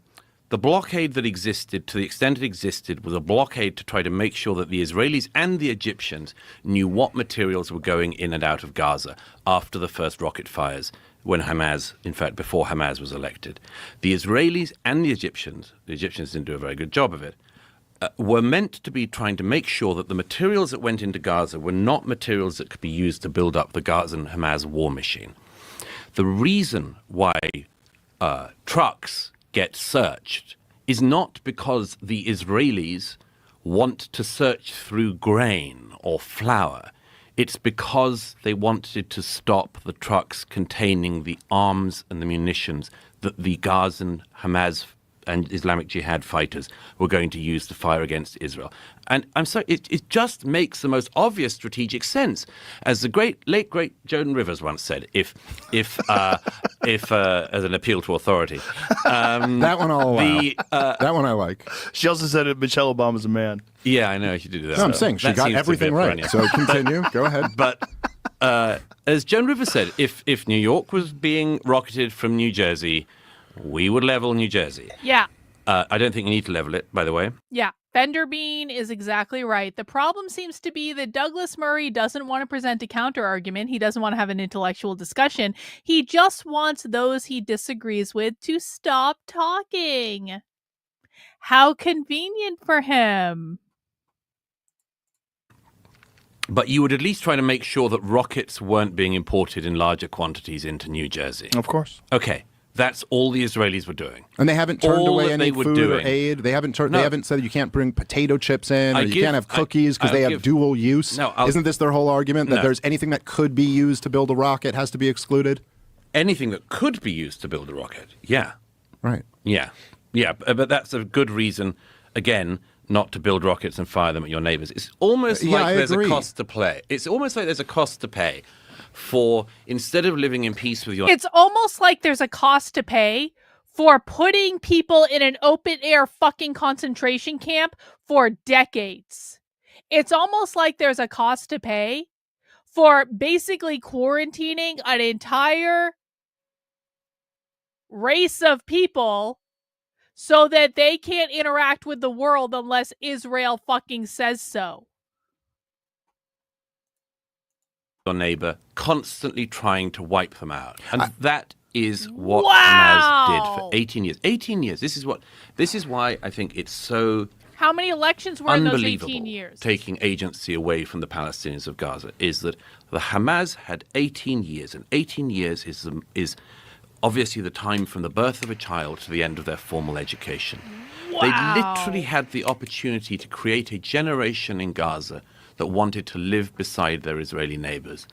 The blockade that existed, to the extent it existed, was a blockade to try to make sure that the Israelis and the Egyptians knew what materials were going in and out of Gaza after the first rocket fires, when Hamas, in fact, before Hamas was elected. The Israelis and the Egyptians didn't do a very good job of it, were meant to be trying to make sure that the materials that went into Gaza were not materials that could be used to build up the Gazan Hamas war machine. The reason why trucks get searched is not because the Israelis want to search through grain or flour. It's because they wanted to stop the trucks containing the arms and the munitions that the Gazan Hamas and Islamic Jihad fighters were going to use to fire against Israel. And I'm sorry, it just makes the most obvious strategic sense. As the late great Joan Rivers once said, if as an appeal to authority. That one I'll allow. That one I like. She also said that Michelle Obama's a man. Yeah, I know she did that. No, I'm saying she got everything right. So continue. Go ahead. But as Joan Rivers said, if New York was being rocketed from New Jersey, we would level New Jersey. Yeah. I don't think you need to level it, by the way. Yeah. Fenderbean is exactly right. The problem seems to be that Douglas Murray doesn't want to present a counter-argument. He doesn't want to have an intellectual discussion. He just wants those he disagrees with to stop talking. How convenient for him. But you would at least try to make sure that rockets weren't being imported in larger quantities into New Jersey. Of course. Okay. That's all the Israelis were doing. And they haven't turned All away that any they were food doing. or aid. They haven't No. they haven't said you can't bring potato chips in, or you can't have cookies because they have give- dual use. No, Isn't this their whole argument that No. there's anything that could be used to build a rocket has to be excluded? Anything that could be used to build a rocket. Yeah. Right. Yeah. Yeah. But that's a good reason, again, not to build rockets and fire them at your neighbors. It's almost Yeah, I like there's agree. a cost to play. It's almost like there's a cost to pay for, instead of living in peace with your It's almost like there's a cost to pay for putting people in an open air fucking concentration camp for decades. It's almost like there's a cost to pay for basically quarantining an entire race of people so that they can't interact with the world unless Israel fucking says so. neighbor, constantly trying to wipe them out. And that is what Wow. Hamas did for 18 years. 18 years. This is why I think it's so How many elections were in those unbelievable 18 years? taking agency away from the Palestinians of Gaza, is that the Hamas had 18 years, and 18 years is obviously the time from the birth of a child to the end of their formal education. Wow. They literally had the opportunity to create a generation in Gaza that wanted to live beside their Israeli neighbors.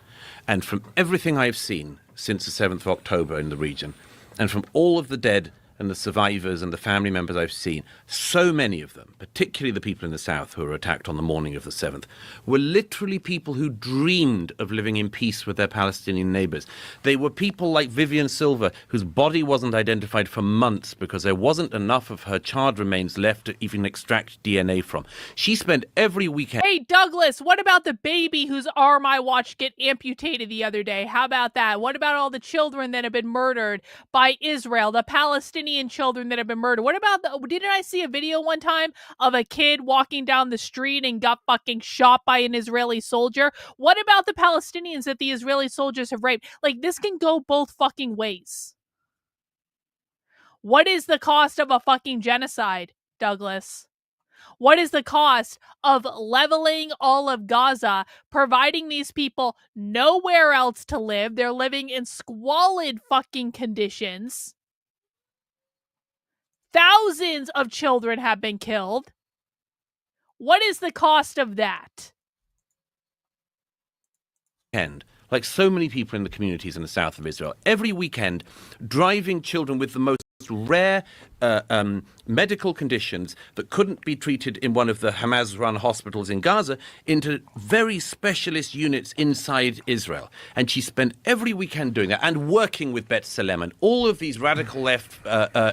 And from everything I've seen since the 7th of October in the region, and from all of the dead and the survivors and the family members I've seen, so many of them, particularly the people in the south who were attacked on the morning of the 7th, were literally people who dreamed of living in peace with their Palestinian neighbors. They were people like Vivian Silva, whose body wasn't identified for months because there wasn't enough of her charred remains left to even extract DNA from. She spent every weekend... Hey, Douglas, what about the baby whose arm I watched get amputated the other day? How about that? What about all the children that have been murdered by Israel, the Palestinian children that have been murdered? What about didn't I see a video one time of a kid walking down the street and got fucking shot by an Israeli soldier? What about the Palestinians that the Israeli soldiers have raped? Like, this can go both fucking ways. What is the cost of a fucking genocide, Douglas? What is the cost of leveling all of Gaza, providing these people nowhere else to live? They're living in squalid fucking conditions. Thousands of children have been killed. What is the cost of that? Like so many people in the communities in the south of Israel, every weekend driving children with the most rare medical conditions that couldn't be treated in one of the Hamas-run hospitals in Gaza into very specialist units inside Israel. And she spent every weekend doing that and working with B'Tselem and all of these radical left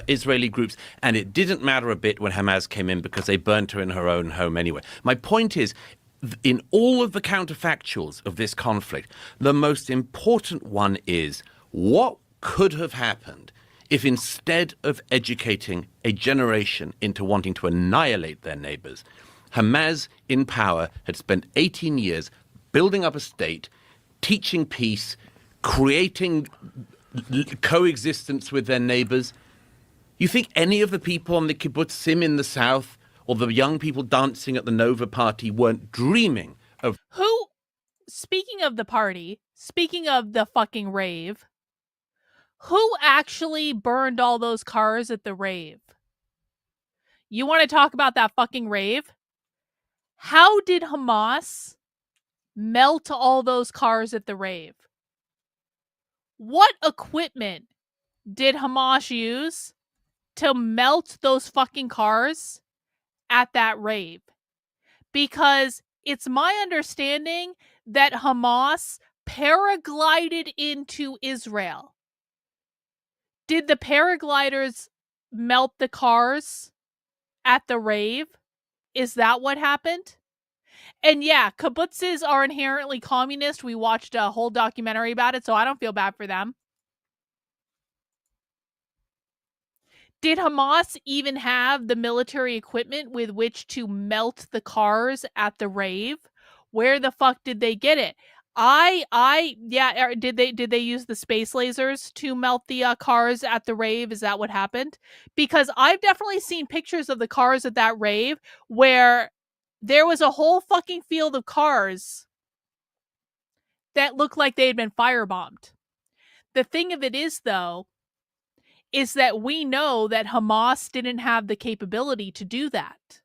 Israeli groups. And it didn't matter a bit when Hamas came in because they burnt her in her own home anyway. My point is, in all of the counterfactuals of this conflict, the most important one is what could have happened if instead of educating a generation into wanting to annihilate their neighbors, Hamas in power had spent 18 years building up a state, teaching peace, creating coexistence with their neighbors. You think any of the people on the kibbutzim in the south or the young people dancing at the Nova party weren't dreaming of... Who, speaking of the party, speaking of the fucking rave, who actually burned all those cars at the rave? You want to talk about that fucking rave? How did Hamas melt all those cars at the rave? What equipment did Hamas use to melt those fucking cars at that rave. Because it's my understanding that Hamas paraglided into Israel. Did the paragliders melt the cars at the rave? Is that what happened? And yeah, kibbutzes are inherently communist. We watched a whole documentary about it, so I don't feel bad for them. Did Hamas even have the military equipment with which to melt the cars at the rave? Where the fuck did they get it? Did they use the space lasers to melt the cars at the rave? Is that what happened? Because I've definitely seen pictures of the cars at that rave where there was a whole fucking field of cars that looked like they had been firebombed. The thing of it is, though, is that we know that Hamas didn't have the capability to do that.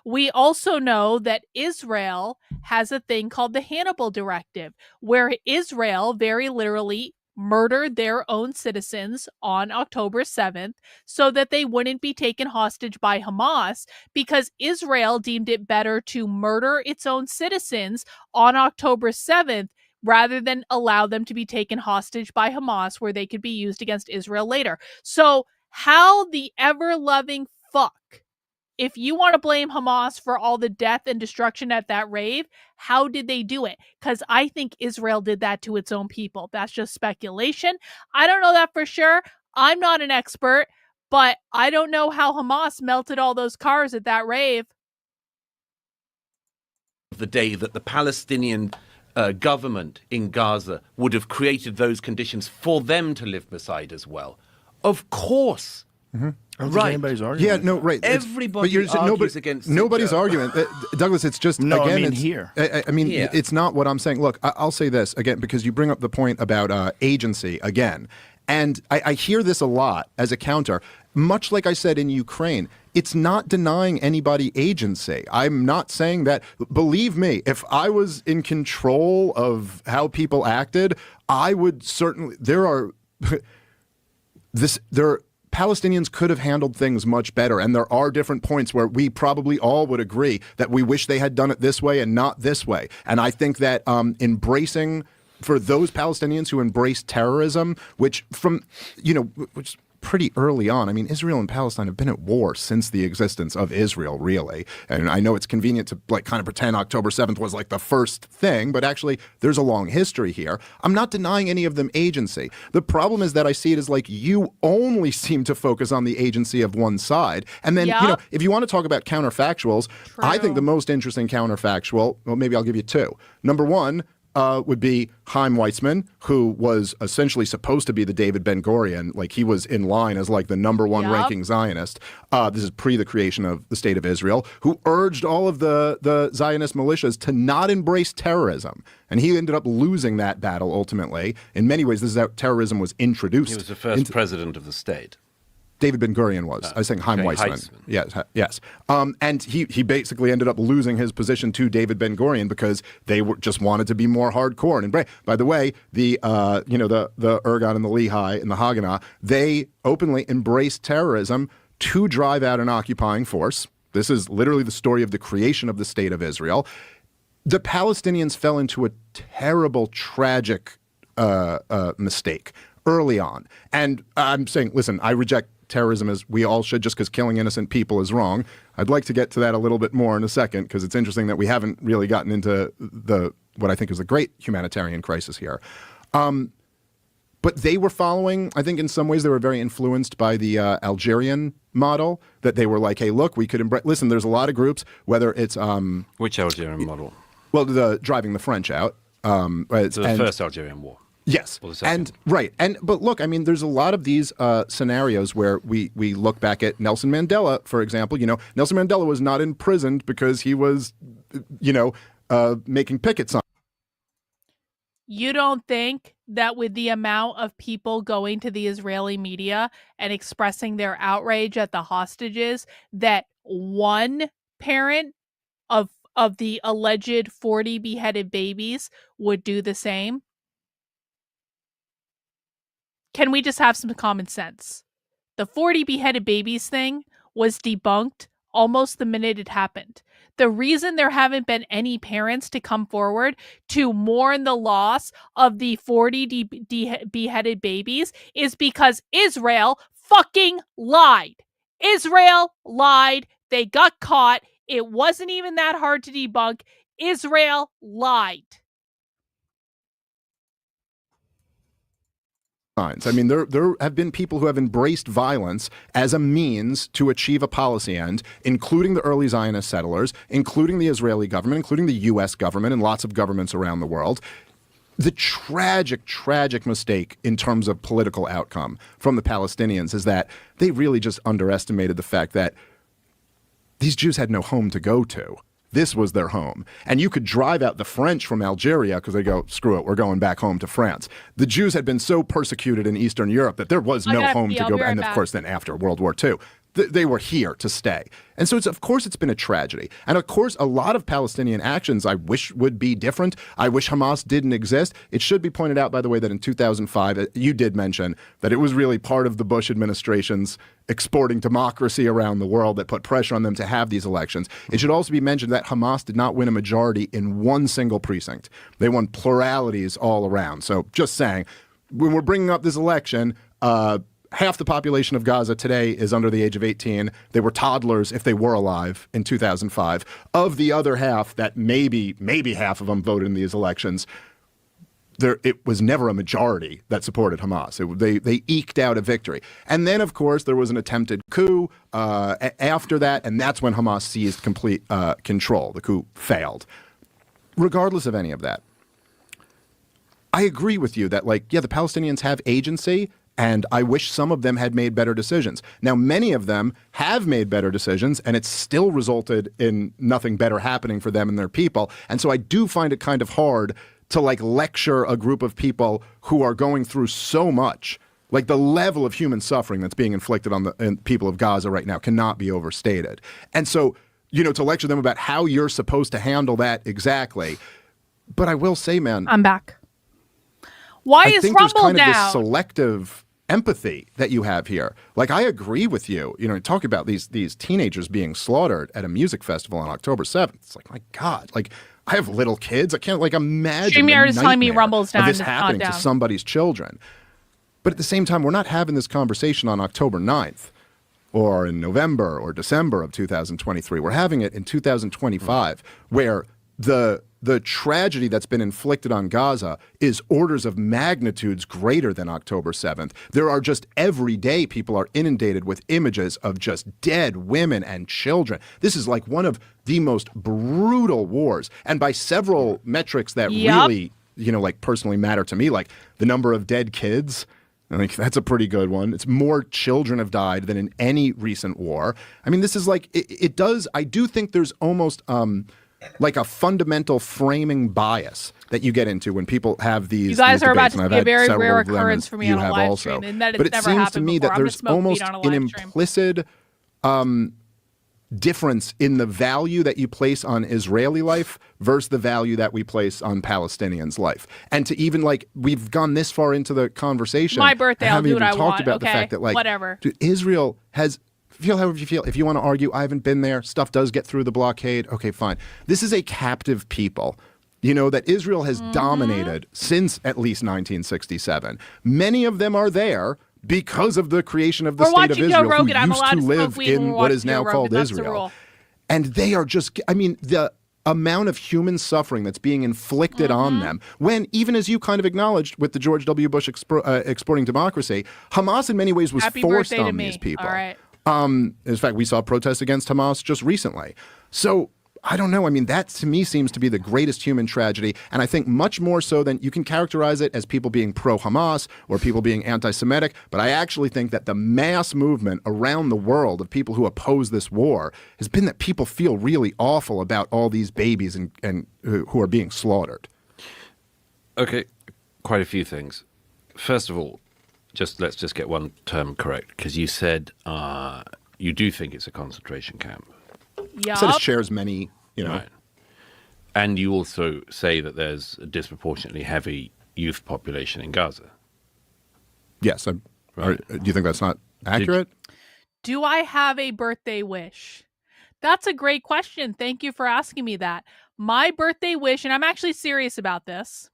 We also know that Israel has a thing called the Hannibal Directive, where Israel very literally murdered their own citizens on October 7th so that they wouldn't be taken hostage by Hamas, because Israel deemed it better to murder its own citizens on October 7th rather than allow them to be taken hostage by Hamas, where they could be used against Israel later. So how the ever-loving fuck, if you want to blame Hamas for all the death and destruction at that rave, how did they do it? Because I think Israel did that to its own people. That's just speculation. I don't know that for sure. I'm not an expert, but I don't know how Hamas melted all those cars at that rave. The day that the Palestinian government in Gaza would have created those conditions for them to live beside as well. Of course. I don't think anybody's arguing. Yeah, no, right. Everybody argues against nobody's it, arguing. Douglas, it's just, No, again, I mean it's, here. I mean, Here. it's not what I'm saying. Look, I'll say this again, because you bring up the point about agency again. And I hear this a lot as a counter. Much like I said in Ukraine, it's not denying anybody agency. I'm not saying that. Believe me, if I was in control of how people acted, I would certainly. Palestinians could have handled things much better, and there are different points where we probably all would agree that we wish they had done it this way and not this way. And I think that embracing, for those Palestinians who embrace terrorism, which pretty early on. I mean, Israel and Palestine have been at war since the existence of Israel, really. And I know it's convenient to kind of pretend October 7th was like the first thing, but actually there's a long history here. I'm not denying any of them agency. The problem is that I see it as like you only seem to focus on the agency of one side. And then, if you want to talk about counterfactuals, I think the most interesting counterfactual, well, maybe I'll give you two. Number one, would be Chaim Weizmann, who was essentially supposed to be the David Ben-Gurion. Like, he was in line as like the number one ranking Zionist. This is pre the creation of the State of Israel, who urged all of the Zionist militias to not embrace terrorism. And he ended up losing that battle ultimately. In many ways, this is how terrorism was introduced. He was the first president of the state. David Ben-Gurion was. I was saying Chaim Weizmann. Yes. And he basically ended up losing his position to David Ben-Gurion because they just wanted to be more hardcore. And by the way, the Ergon and the Lehi and the Haganah, they openly embraced terrorism to drive out an occupying force. This is literally the story of the creation of the State of Israel. The Palestinians fell into a terrible, tragic mistake early on. And I'm saying, listen, I reject terrorism, as we all should, just because killing innocent people is wrong. I'd like to get to that a little bit more in a second, because it's interesting that we haven't really gotten into what I think is a great humanitarian crisis here. But they were following, I think in some ways they were very influenced by the Algerian model, that they were like, hey, look, we could listen, there's a lot of groups, whether it's... Which Algerian model? Well, driving the French out. The first Algerian war. Yes. But look, I mean, there's a lot of these scenarios where we look back at Nelson Mandela, for example. Nelson Mandela was not imprisoned because he was, making picket signs. You don't think that with the amount of people going to the Israeli media and expressing their outrage at the hostages, that one parent of the alleged 40 beheaded babies would do the same? Can we just have some common sense? The 40 beheaded babies thing was debunked almost the minute it happened. The reason there haven't been any parents to come forward to mourn the loss of the 40 beheaded babies is because Israel fucking lied. Israel lied. They got caught. It wasn't even that hard to debunk. Israel lied. I mean, there have been people who have embraced violence as a means to achieve a policy end, including the early Zionist settlers, including the Israeli government, including the U.S. government, and lots of governments around the world. The tragic, tragic mistake in terms of political outcome from the Palestinians is that they really just underestimated the fact that these Jews had no home to go to. This was their home. And you could drive out the French from Algeria because they go, screw it, we're going back home to France. The Jews had been so persecuted in Eastern Europe that there was no home to go back. And of course, then after World War II, they were here to stay. And so, of course, it's been a tragedy. And of course, a lot of Palestinian actions I wish would be different. I wish Hamas didn't exist. It should be pointed out, by the way, that in 2005, you did mention that it was really part of the Bush administration's exporting democracy around the world that put pressure on them to have these elections. It should also be mentioned that Hamas did not win a majority in one single precinct. They won pluralities all around. So just saying, when we're bringing up this election, half the population of Gaza today is under the age of 18. They were toddlers if they were alive in 2005. Of the other half, that maybe half of them voted in these elections, it was never a majority that supported Hamas. They eked out a victory. And then, of course, there was an attempted coup after that, and that's when Hamas seized complete control. The coup failed. Regardless of any of that, I agree with you that, the Palestinians have agency, and I wish some of them had made better decisions. Now, many of them have made better decisions, and it's still resulted in nothing better happening for them and their people. And so I do find it kind of hard to lecture a group of people who are going through so much. Like, the level of human suffering that's being inflicted on the people of Gaza right now cannot be overstated. And so, to lecture them about how you're supposed to handle that exactly. But I will say, man, I'm back. Why is think Rumble there's kind down? of this selective empathy that you have here. I agree with you. Talk about these teenagers being slaughtered at a music festival on October 7th. It's my God. I have little kids. I can't imagine StreamYard is telling me nightmare Rumble's down. of this It's happening not to down. somebody's children. But at the same time, we're not having this conversation on October 9th or in November or December of 2023. We're having it in 2025, where the tragedy that's been inflicted on Gaza is orders of magnitudes greater than October 7th. There are just every day people are inundated with images of just dead women and children. This is one of the most brutal wars. And by several metrics that really, personally matter to me, like the number of dead kids, that's a pretty good one. It's more children have died than in any recent war. I mean, this is it does, I do think there's almost a fundamental framing bias that you get into when people have these. You guys these are about debates, to see a very rare occurrence for me on a live also. stream, and that but it's it never seems happened to me before. that I'm gonna there's smoke almost weed on a an live stream. implicit difference in the value that you place on Israeli life versus the value that we place on Palestinians' life. And to even we've gone this far into the conversation. My birthday, I'll haven't do what even I talked want. about the Okay, fact that whatever. dude, Israel has. Feel however you feel. If you want to argue, I haven't been there. Stuff does get through the blockade. Okay, fine. This is a captive people. That Israel has dominated since at least 1967. Many of them are there because of the creation of the We're state of watching Israel, Joe Rogan. who I'm used allowed to to smoke live weed when in we're what is watching now Joe called Rogan. That's the Israel. rule. And they are just, the amount of human suffering that's being inflicted on them, when, even as you kind of acknowledged with the George W. Bush exporting democracy, Hamas in many ways was Happy forced birthday to on me. these people. All right. In fact, we saw protests against Hamas just recently. So I don't know. I mean, that to me seems to be the greatest human tragedy. And I think much more so than you can characterize it as people being pro-Hamas or people being anti-Semitic. But I actually think that the mass movement around the world of people who oppose this war has been that people feel really awful about all these babies and who are being slaughtered. Okay, quite a few things. First of all, let's just get one term correct, because you said you do think it's a concentration camp. Yup. So it shares many, Right. And you also say that there's a disproportionately heavy youth population in Gaza. Yes. Right. Do you think that's not Accurate? Do I have a birthday wish? That's a great question. Thank you for asking me that. My birthday wish, and I'm actually serious about this.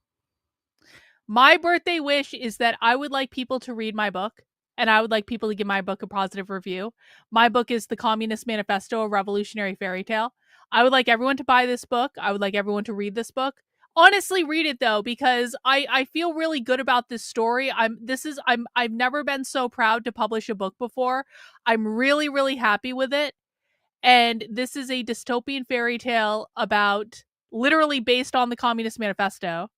My birthday wish is that I would like people to read my book, and I would like people to give my book a positive review. My book is The Communist Manifesto, a Revolutionary Fairy Tale. I would like everyone to buy this book. I would like everyone to read this book. Honestly, read it though, because I feel really good about this story. I've never been so proud to publish a book before. I'm really, really happy with it. And this is a dystopian fairy tale about, literally based on the Communist Manifesto.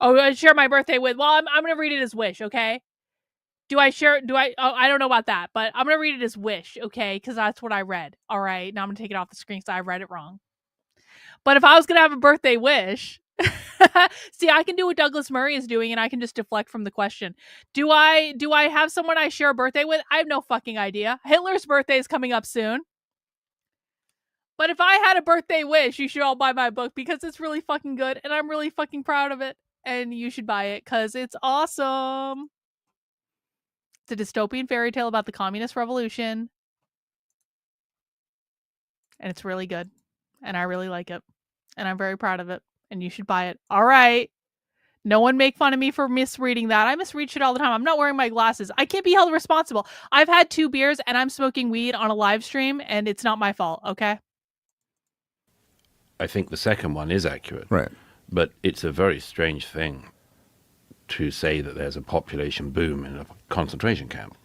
Oh, I share my birthday with, well, I'm going to read it as wish, okay? I don't know about that, but I'm going to read it as wish, okay? Because that's what I read. All right, now I'm going to take it off the screen because I read it wrong. But if I was going to have a birthday wish, see, I can do what Douglas Murray is doing, and I can just deflect from the question. Do I have someone I share a birthday with? I have no fucking idea. Hitler's birthday is coming up soon. But if I had a birthday wish, you should all buy my book because it's really fucking good, and I'm really fucking proud of it. And you should buy it because it's awesome. It's a dystopian fairy tale about the communist revolution. And it's really good. And I really like it. And I'm very proud of it. And you should buy it. All right. No one make fun of me for misreading that. I misread shit all the time. I'm not wearing my glasses. I can't be held responsible. I've had 2 beers and I'm smoking weed on a live stream, and it's not my fault, okay? I think the second one is accurate. Right. But it's a very strange thing to say that there's a population boom in a concentration camp.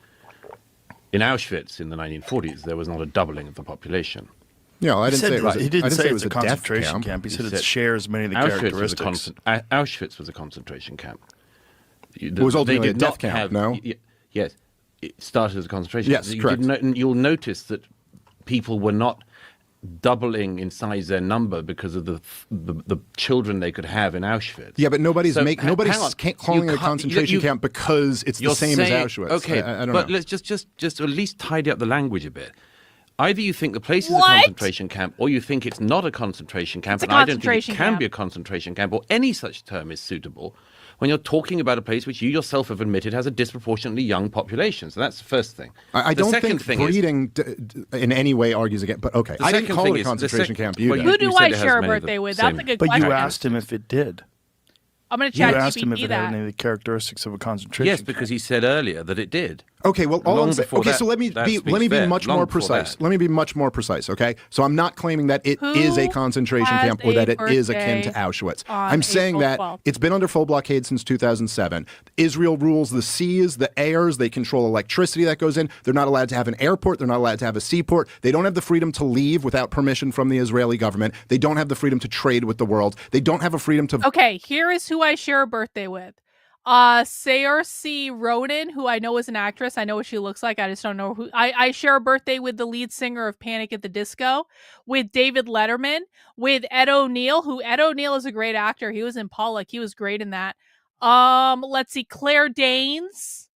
In Auschwitz in the 1940s, there was not a doubling of the population. Yeah, I didn't say it was. He didn't say it was a death concentration camp. He said it shares many of the characteristics. Auschwitz was a concentration camp. It was ultimately a death camp, no? Yes. It started as a concentration camp. Yes, correct. You'll notice that people were not doubling in size their number because of the children they could have in Auschwitz. Yeah, but nobody's So, nobody's hang on. calling You it a can't- concentration camp because it's the You're same as saying- Auschwitz. Okay, I don't but know. let's just at least tidy up the language a bit. Either you think the place is a What? concentration camp, or you think it's not a concentration camp, It's a and I don't think it concentration can camp. be a concentration camp, or any such term is suitable when you're talking about a place which you yourself have admitted has a disproportionately young population. So that's the first thing. I The don't second think thing is- breeding in any way argues against. But okay, The I didn't second call thing it a is- the concentration sec- camp. well, You Who did. do said I it has share a many of the birthday with? same- That's a good But question. you asked him if it did. I'm going to You chat asked him if GPT it had that. any of the characteristics of a concentration Yes, camp. because he said earlier that it did. Okay, well, all Long I'm saying. before Okay, that- so let me that be speaks fair. much Long more before precise. that. Let me be much more precise. Okay, so I'm not claiming that it Who is a concentration has camp or that a it is akin to birthday Auschwitz. on I'm saying April that 12th? it's been under full blockade since 2007. Israel rules the seas, the airs. They control electricity that goes in. They're not allowed to have an airport. They're not allowed to have a seaport. They don't have the freedom to leave without permission from the Israeli government. They don't have the freedom to trade with the world. They don't have a freedom to. Okay, here is who I share a birthday with. Saoirse Ronan, who I know is an actress. I know what she looks like. I just don't know who. I share a birthday with the lead singer of Panic at the Disco, with David Letterman, with Ed O'Neill, who Ed O'Neill is a great actor. He was in Pollock. He was great in that. Let's see, Claire Danes.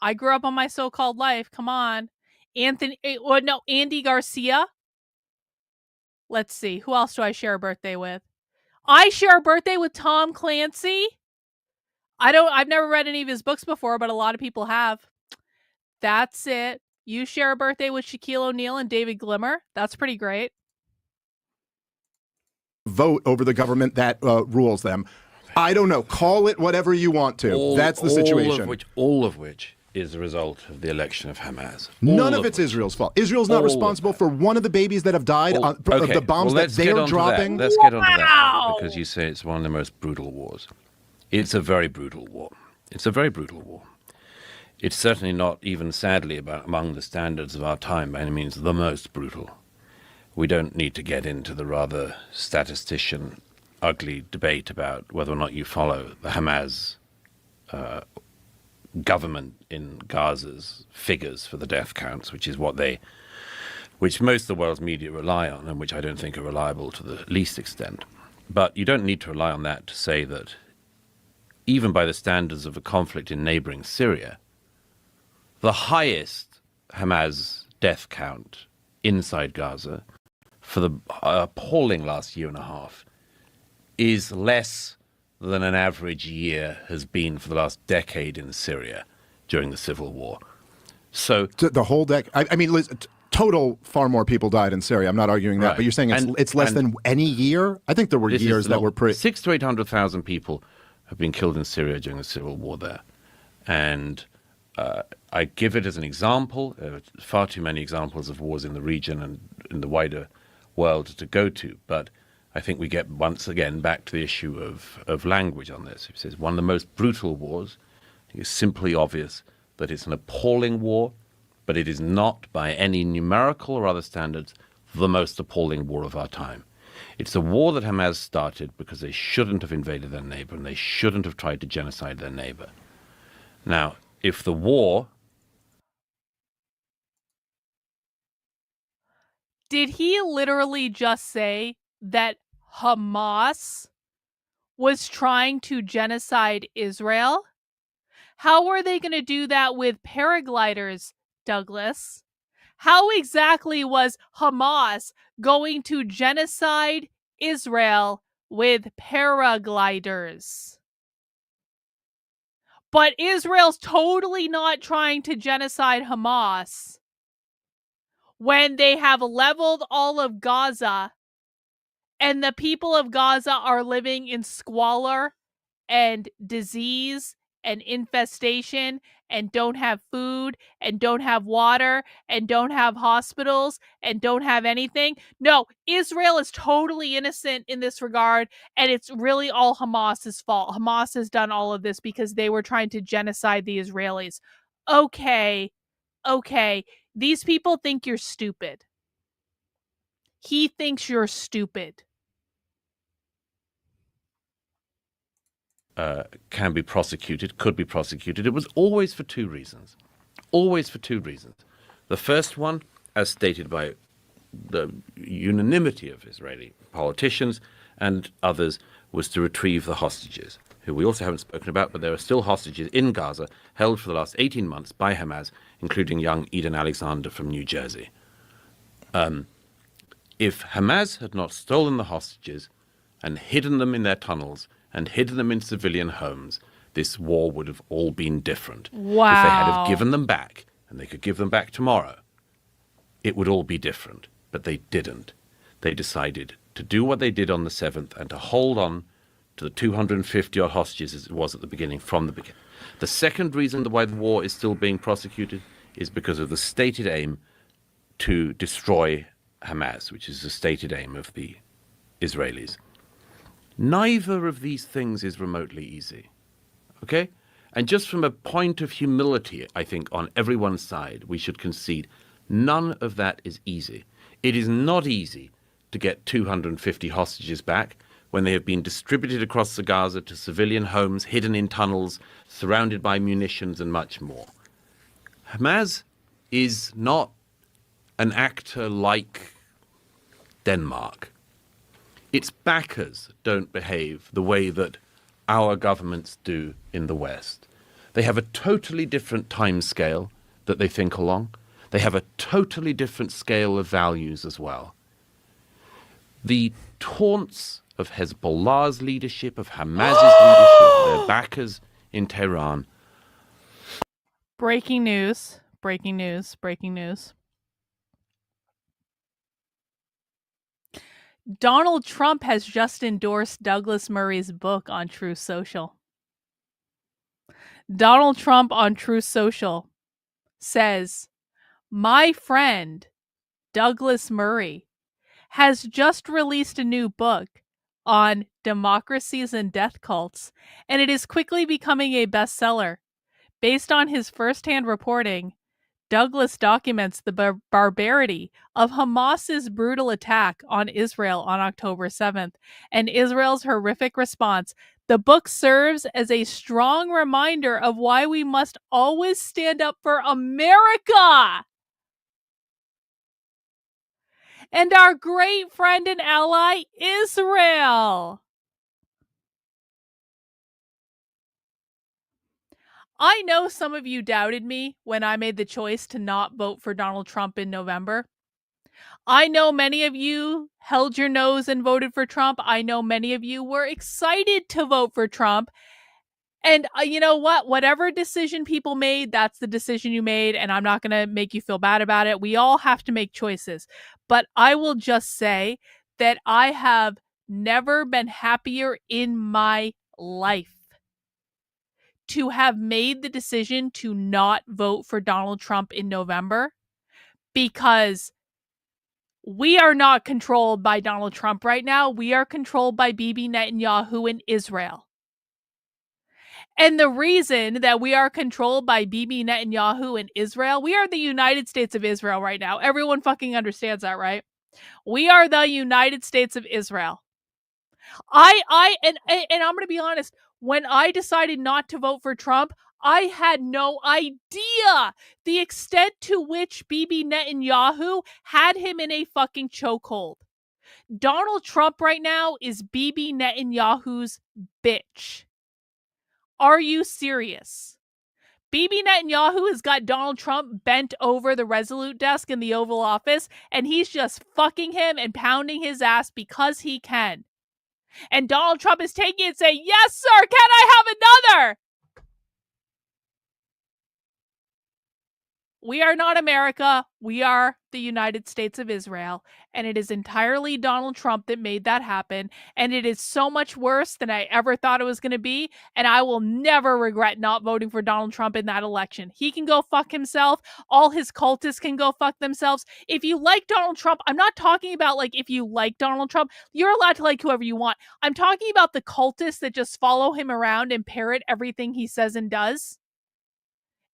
I grew up on My So-Called Life. Come on. Andy Garcia. Let's see. Who else do I share a birthday with? I share a birthday with Tom Clancy. I've never read any of his books before, but a lot of people have. That's it. You share a birthday with Shaquille O'Neal and David Glimmer. That's pretty great. Vote over the government that rules them. I don't know. Call it whatever you want to. That's the situation. All of which is a result of the election of Hamas. None of it's Israel's fault. Israel's not All responsible of for one of the babies that have died of the bombs that let's get they're onto dropping. That. Let's get onto that Wow. because you say it's one of the most brutal wars. It's a very brutal war. It's a very brutal war. It's certainly not even, sadly, among the standards of our time, by any means, the most brutal. We don't need to get into the rather statistician, ugly debate about whether or not you follow the Hamas government in Gaza's figures for the death counts, which most of the world's media rely on, and which I don't think are reliable to the least extent. But you don't need to rely on that to say that even by the standards of a conflict in neighboring Syria, the highest Hamas death count inside Gaza for the appalling last year and a half is less than an average year has been for the last decade in Syria during the civil war. So The whole deck. I mean, total far more people died in Syria. I'm not arguing that, Right. but you're saying it's less than any year. I think there were years that were pretty. 600,000 to 800,000 people have been killed in Syria during the civil war there, and I give it as an example. There are far too many examples of wars in the region and in the wider world to go to, but I think we get once again back to the issue of language on this. It says one of the most brutal wars. It's simply obvious that it's an appalling war, but it is not, by any numerical or other standards, the most appalling war of our time. It's a war that Hamas started because they shouldn't have invaded their neighbor and they shouldn't have tried to genocide their neighbor. Now, if the war... Did he literally just say that Hamas was trying to genocide Israel? How are they going to do that with paragliders, Douglas? How exactly was Hamas going to genocide Israel with paragliders? But Israel's totally not trying to genocide Hamas when they have leveled all of Gaza and the people of Gaza are living in squalor and disease and infestation and don't have food and don't have water and don't have hospitals and don't have anything. No, Israel is totally innocent in this regard, and it's really all Hamas's fault. Hamas has done all of this because they were trying to genocide the Israelis. Okay. These people think you're stupid. He thinks you're stupid. Can be prosecuted, could be prosecuted. It was always for two reasons. Always for two reasons. The first one, as stated by the unanimity of Israeli politicians and others, was to retrieve the hostages, who we also haven't spoken about, but there are still hostages in Gaza held for the last 18 months by Hamas, including young Eden Alexander from New Jersey. If Hamas had not stolen the hostages and hidden them in their tunnels and hidden them in civilian homes, this war would have all been different. Wow. If they had have given them back, and they could give them back tomorrow, it would all be different. But they didn't. They decided to do what they did on the 7th and to hold on to the 250-odd hostages as it was at the beginning, from the beginning. The second reason why the war is still being prosecuted is because of the stated aim to destroy Hamas, which is the stated aim of the Israelis. Neither of these things is remotely easy, okay? And just from a point of humility, I think, on everyone's side, we should concede none of that is easy. It is not easy to get 250 hostages back when they have been distributed across the Gaza to civilian homes, hidden in tunnels, surrounded by munitions and much more. Hamas is not an actor like Denmark. Its backers don't behave the way that our governments do in the West. They have a totally different time scale that they think along. They have a totally different scale of values as well. The taunts of Hezbollah's leadership, of Hamas's leadership, their backers in Tehran. Breaking news. Donald Trump has just endorsed Douglas Murray's book on Truth Social. Donald Trump on Truth Social says, "My friend Douglas Murray has just released a new book on democracies and death cults, and it is quickly becoming a bestseller. Based on his firsthand reporting, Douglas documents the barbarity of Hamas's brutal attack on Israel on October 7th and Israel's horrific response. The book serves as a strong reminder of why we must always stand up for America and our great friend and ally, Israel." I know some of you doubted me when I made the choice to not vote for Donald Trump in November. I know many of you held your nose and voted for Trump. I know many of you were excited to vote for Trump. And you know what? Whatever decision people made, that's the decision you made. And I'm not going to make you feel bad about it. We all have to make choices. But I will just say that I have never been happier in my life to have made the decision to not vote for Donald Trump in November, because we are not controlled by Donald Trump right now. We are controlled by Bibi Netanyahu in Israel. And the reason that we are controlled by Bibi Netanyahu in Israel, we are the United States of Israel right now. Everyone fucking understands that, right? We are the United States of Israel. And I'm going to be honest, when I decided not to vote for Trump, I had no idea the extent to which Bibi Netanyahu had him in a fucking chokehold. Donald Trump right now is Bibi Netanyahu's bitch. Are you serious? Bibi Netanyahu has got Donald Trump bent over the Resolute desk in the Oval Office, and he's just fucking him and pounding his ass because he can. And Donald Trump is taking it and saying, yes, sir, can I have another? We are not America. We are the United States of Israel. And it is entirely Donald Trump that made that happen. And it is so much worse than I ever thought it was going to be. And I will never regret not voting for Donald Trump in that election. He can go fuck himself. All his cultists can go fuck themselves. If you like Donald Trump, I'm not talking about like if you like Donald Trump, you're allowed to like whoever you want. I'm talking about the cultists that just follow him around and parrot everything he says and does.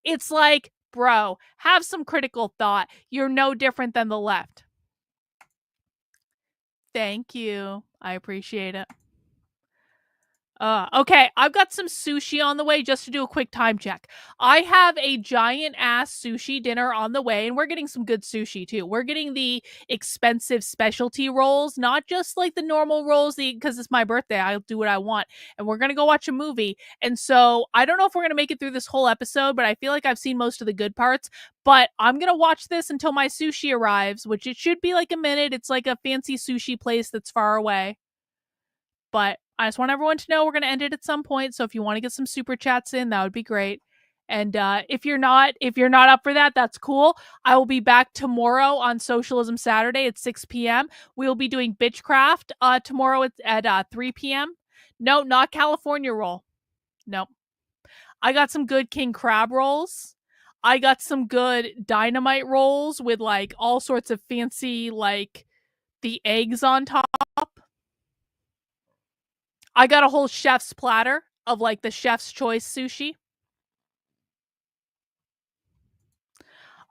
It's like, bro, have some critical thought. You're no different than the left. Thank you. I appreciate it. Okay, I've got some sushi on the way just to do a quick time check. I have a giant ass sushi dinner on the way, and we're getting some good sushi too. We're getting the expensive specialty rolls, not just like the normal rolls, because it's my birthday. I'll do what I want. And we're going to go watch a movie. And so I don't know if we're going to make it through this whole episode, but I feel like I've seen most of the good parts. But I'm going to watch this until my sushi arrives, which it should be like a minute. It's like a fancy sushi place that's far away. But I just want everyone to know we're going to end it at some point. So if you want to get some super chats in, that would be great. And if you're not up for that, that's cool. I will be back tomorrow on Socialism Saturday at 6 p.m. We will be doing Bitchcraft tomorrow at 3 p.m. No, not California roll. No. I got some good king crab rolls. I got some good dynamite rolls with like all sorts of fancy, like the eggs on top. I got a whole chef's platter of like the chef's choice sushi.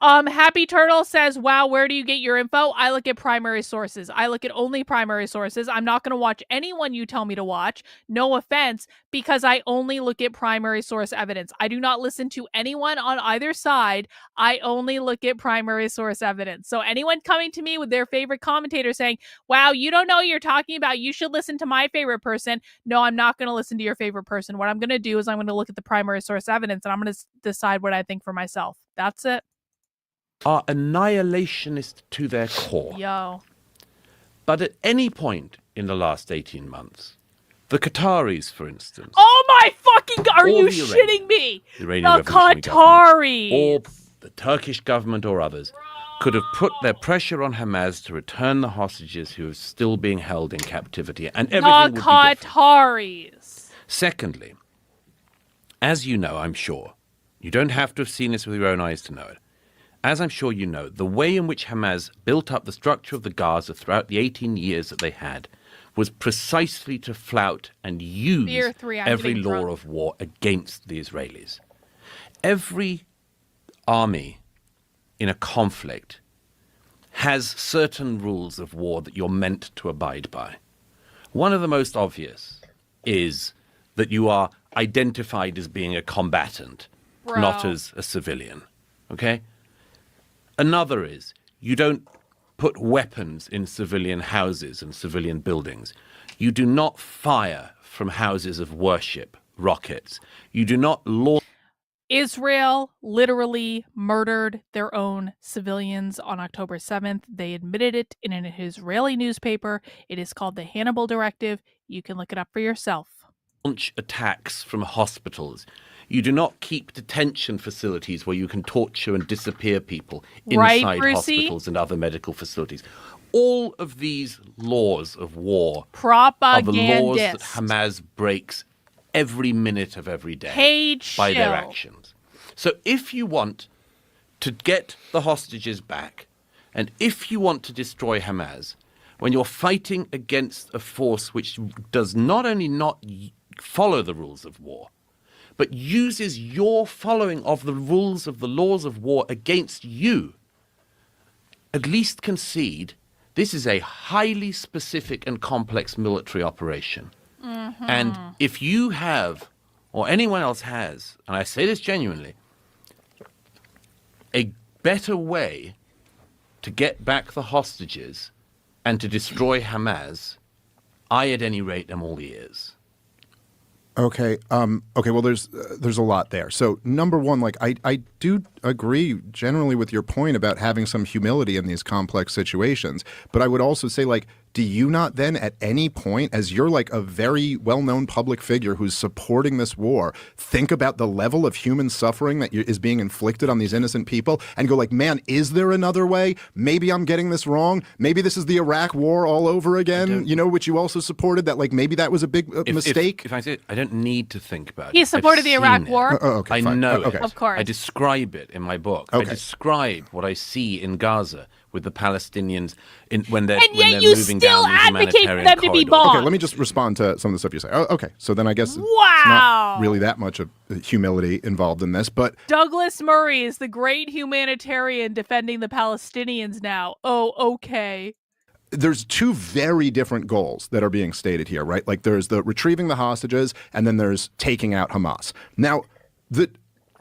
Happy Turtle says, wow, where do you get your info? I look at primary sources. I look at only primary sources. I'm not going to watch anyone you tell me to watch. No offense, because I only look at primary source evidence. I do not listen to anyone on either side. I only look at primary source evidence. So anyone coming to me with their favorite commentator saying, wow, you don't know what you're talking about, you should listen to my favorite person. No, I'm not going to listen to your favorite person. What I'm going to do is I'm going to look at the primary source evidence and I'm going to decide what I think for myself. That's it. Are annihilationist to their core. Yo. But at any point in the last 18 months, the Qataris, for instance. Oh my fucking God, are you shitting me? The Qataris. Or the Turkish government or others could have put their pressure on Hamas to return the hostages who are still being held in captivity. And everything would be different. The Qataris. Secondly, as you know, I'm sure, you don't have to have seen this with your own eyes to know it. As I'm sure you know, the way in which Hamas built up the structure of the Gaza throughout the 18 years that they had was precisely to flout and use every law of war against the Israelis. Every army in a conflict has certain rules of war that you're meant to abide by. One of the most obvious is that you are identified as being a combatant, not as a civilian. Okay? Another is you don't put weapons in civilian houses and civilian buildings. You do not fire from houses of worship, rockets. You do not launch. Israel literally murdered their own civilians on October 7th. They admitted it in an Israeli newspaper. It is called the Hannibal Directive. You can look it up for yourself. launch attacks from hospitals. You do not keep detention facilities where you can torture and disappear people Right, inside Brucey? hospitals and other medical facilities. All of these laws of war are the laws that Propagandist. Hamas breaks every minute of every day Page by their Shill. actions. So if you want to get the hostages back, and if you want to destroy Hamas, when you're fighting against a force which does not only not follow the rules of war, but uses your following of the rules of the laws of war against you, at least concede this is a highly specific and complex military operation. And if you have, or anyone else has, and I say this genuinely, a better way to get back the hostages and to destroy Hamas, I at any rate am all ears. Okay. Okay. Well, there's a lot there. So number one, like I do agree generally with your point about having some humility in these complex situations, but I would also say, like, do you not then at any point, as you're like a very well-known public figure who's supporting this war, think about the level of human suffering that is being inflicted on these innocent people and go like, man, is there another way? Maybe I'm getting this wrong. Maybe this is the Iraq war all over again, you know, which you also supported, that like maybe that was a big mistake. If I say it, I don't need to think about it. He supported I've the Iraq seen it. War. Okay, I fine. know Okay. it. Of course. I describe it in my book. Okay. I describe what I see in Gaza with the Palestinians when they're And yet when you they're moving still down these advocate for humanitarian them to be corridors. bombed. Okay, let me just respond to some of the stuff you say. Oh, okay, so then I guess it's Wow. not really that much of humility involved in this, but Douglas Murray is the great humanitarian defending the Palestinians now. Oh, okay. there's two very different goals that are being stated here, right? Like there's the retrieving the hostages and then there's taking out Hamas. Now, the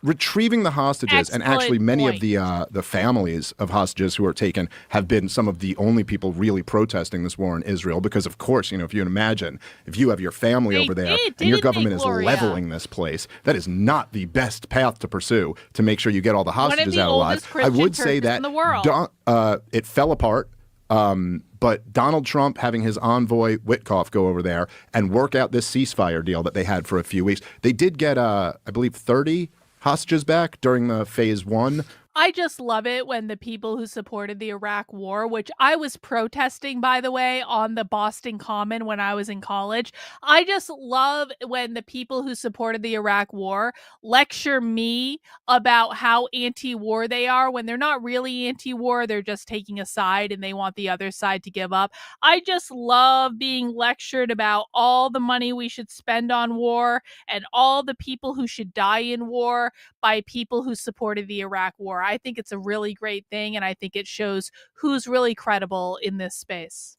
retrieving the hostages, and Excellent actually many point. of the families of hostages who are taken have been some of the only people really protesting this war in Israel, because of course, you know, if you can imagine, if you have your family They over there did, and your didn't they, government is Gloria? leveling this place, that is not the best path to pursue to make sure you get all the of hostages the out alive. oldest I Christian would say churches that in the world. it fell apart. But Donald Trump having his envoy Witkoff go over there and work out this ceasefire deal that they had for a few weeks. They did get, I believe, 30 hostages back during the phase one. I just love it when the people who supported the Iraq war, which I was protesting, by the way, on the Boston Common when I was in college. I just love when the people who supported the Iraq war lecture me about how anti-war they are when they're not really anti-war. They're just taking a side and they want the other side to give up. I just love being lectured about all the money we should spend on war and all the people who should die in war by people who supported the Iraq war. I think it's a really great thing, and I think it shows who's really credible in this space.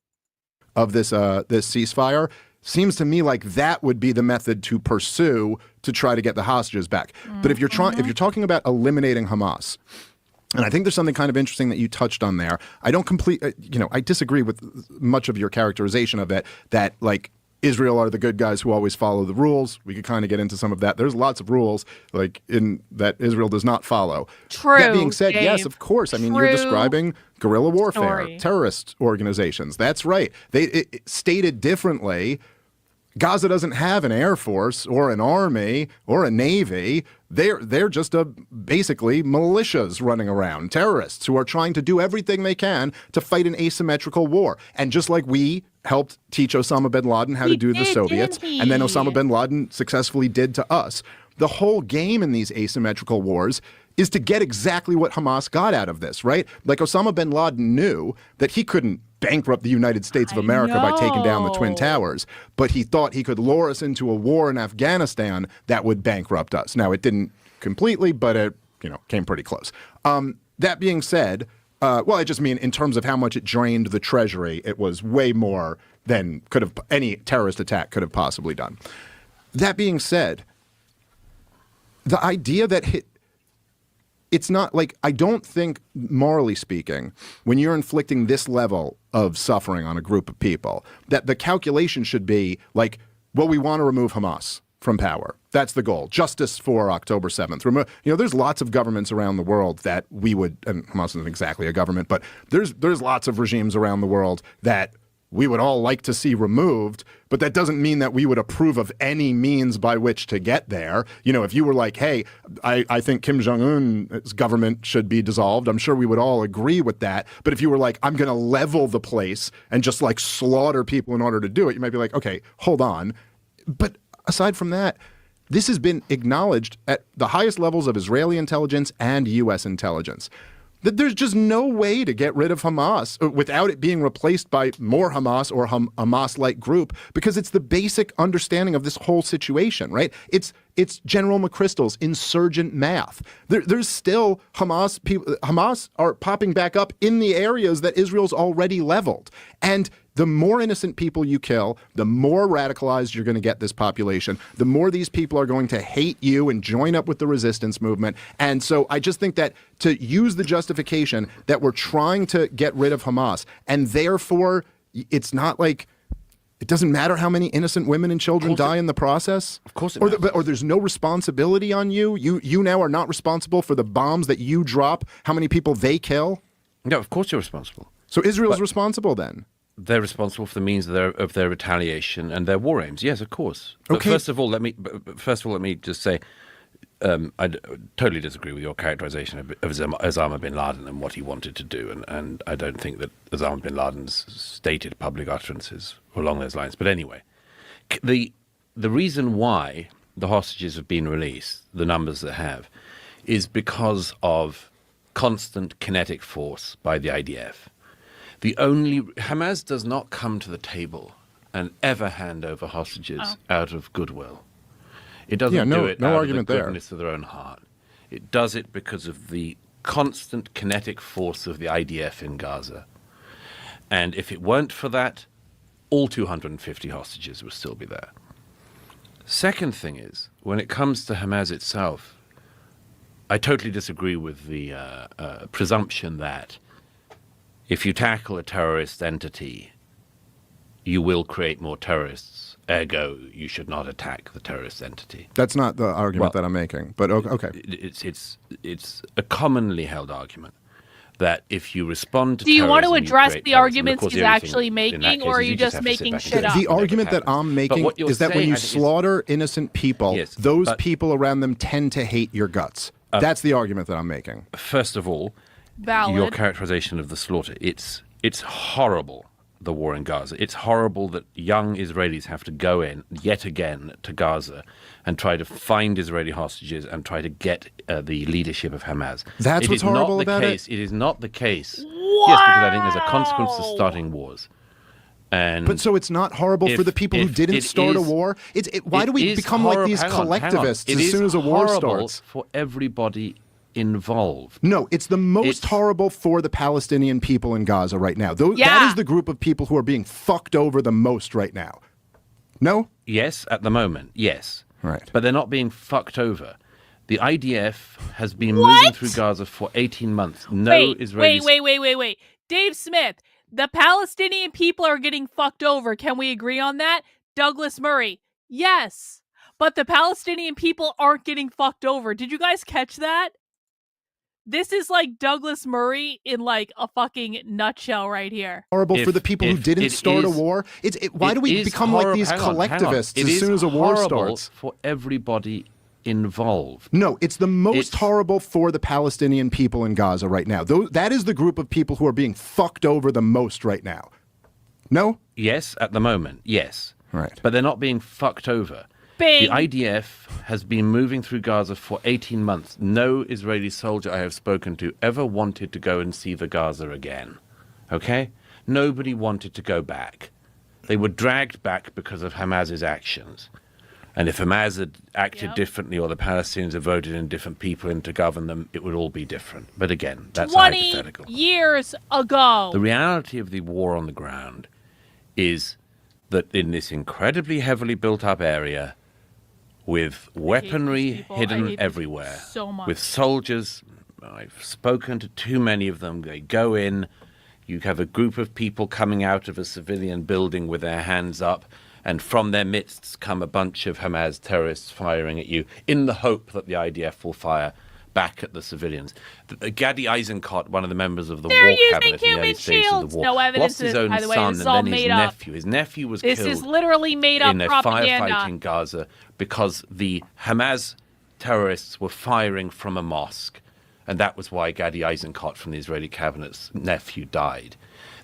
Of this ceasefire, seems to me like that would be the method to pursue to try to get the hostages back. But if you're talking about eliminating Hamas, and I think there's something kind of interesting that you touched on there. I don't I disagree with much of your characterization of it, that like Israel are the good guys who always follow the rules. We could kind of get into some of that. There's lots of rules like in that Israel does not follow. True. That being said, Dave. yes, of course. I mean, you're True describing guerrilla warfare, story. terrorist organizations. That's right. It stated differently, Gaza doesn't have an air force or an army or a navy. They're just basically militias running around, terrorists who are trying to do everything they can to fight an asymmetrical war. And just like we helped teach Osama bin Laden how to do the Soviets, and then Osama bin Laden successfully did to us, the whole game in these asymmetrical wars is to get exactly what Hamas got out of this, right? Like Osama bin Laden knew that he couldn't bankrupt the United States of America by taking down the Twin Towers, but he thought he could lure us into a war in Afghanistan that would bankrupt us. Now, it didn't completely, but it came pretty close. That being said, well, I just mean in terms of how much it drained the treasury, it was way more than any terrorist attack could have possibly done. That being said, the idea that it's not like, I don't think, morally speaking, when you're inflicting this level of suffering on a group of people, that the calculation should be like, well, we want to remove Hamas from power. That's the goal. Justice for October 7th. There's lots of governments around the world that we would, and Hamas isn't exactly a government, but there's lots of regimes around the world that we would all like to see removed, but that doesn't mean that we would approve of any means by which to get there. You know, if you were like, hey, I think Kim Jong-un's government should be dissolved, I'm sure we would all agree with that. But if you were like, I'm going to level the place and just like slaughter people in order to do it, you might be like, okay, hold on. But aside from that, this has been acknowledged at the highest levels of Israeli intelligence and U.S. intelligence, that there's just no way to get rid of Hamas without it being replaced by more Hamas or Hamas-like group, because it's the basic understanding of this whole situation, right? It's General McChrystal's insurgent math. There's still Hamas people. Hamas are popping back up in the areas that Israel's already leveled. And the more innocent people you kill, the more radicalized you're going to get this population, the more these people are going to hate you and join up with the resistance movement. And so I just think that to use the justification that we're trying to get rid of Hamas, and therefore it's not like it doesn't matter how many innocent women and children die in the process. Of course it matters. Or there's no responsibility on you. You now are not responsible for the bombs that you drop, how many people they kill. No, of course you're responsible. So Israel's responsible then? They're responsible for the means of their retaliation and their war aims. Yes, of course. But Okay. first of all, let me just say, totally disagree with your characterization of Osama bin Laden and what he wanted to do, and I don't think that Osama bin Laden's stated public utterances were along those lines. But anyway, the reason why the hostages have been released, the numbers that have, is because of constant kinetic force by the IDF. Hamas does not come to the table and ever hand over hostages out of goodwill. It doesn't do it out of the goodness of their own heart. It does it because of the constant kinetic force of the IDF in Gaza. And if it weren't for that, all 250 hostages would still be there. Second thing is, when it comes to Hamas itself, I totally disagree with the presumption that if you tackle a terrorist entity, you will create more terrorists. Ergo, you should not attack the terrorist entity. That's not the argument that I'm making, but okay. It's a commonly held argument that if you respond to Do you want to terrorism, address create the terrorism. arguments Of course, he's the only thing actually in that making, case or are is you just just have to sit making back shit and up? The whatever argument that happens. I'm But making what you're is that when saying, you I think, is- slaughter innocent people, Yes, those but- people around them tend to hate your guts. That's the argument that I'm making. First of all, Valid. your characterization of the slaughter, it's horrible, the war in Gaza. It's horrible that young Israelis have to go in, yet again, to Gaza and try to find Israeli hostages and try to get the leadership of Hamas. That's what's horrible about it? It is not the case. Yes, because I think there's a consequence to starting wars. And But so it's not horrible for the people who didn't start a war? Why do we become like these collectivists as soon as a war starts? For everybody involved. No, it's the most horrible for the Palestinian people in Gaza right now. That is the group of people who are being fucked over the most right now. No? Yes, at the moment, yes. Right. But they're not being fucked over. The IDF has been moving through Gaza for 18 months. No Israelis... Wait. Dave Smith, the Palestinian people are getting fucked over. Can we agree on that? Douglas Murray, yes. But the Palestinian people aren't getting fucked over. Did you guys catch that? This is like Douglas Murray in like a fucking nutshell right here. Horrible for the people who didn't start a war. Why do we become like these collectivists as soon as a war starts? For everybody involved. No, it's the most horrible for the Palestinian people in Gaza right now. That is the group of people who are being fucked over the most right now. No? Yes, at the moment, yes. Right. But they're not being fucked over. Bing. The IDF has been moving through Gaza for 18 months. No Israeli soldier I have spoken to ever wanted to go and see the Gaza again. Okay? Nobody wanted to go back. They were dragged back because of Hamas's actions. And if Hamas had acted differently or the Palestinians had voted in different people in to govern them, it would all be different. But again, that's 20 hypothetical. years ago. The reality of the war on the ground is that in this incredibly heavily built up area, with weaponry hidden everywhere, so much. with soldiers, I've spoken to too many of them, they go in, you have a group of people coming out of a civilian building with their hands up, and from their midst come a bunch of Hamas terrorists firing at you in the hope that the IDF will fire back at the civilians. Gadi Eisenkot, one of the members of the They're war using cabinet in the early human stages of shields. the war, No evidence lost his that- own by the way, son this is and all then his made up. nephew. His nephew was This killed is literally made up in a propaganda. firefight in Gaza because the Hamas terrorists were firing from a mosque, and that was why Gadi Eisenkot from the Israeli cabinet's nephew died.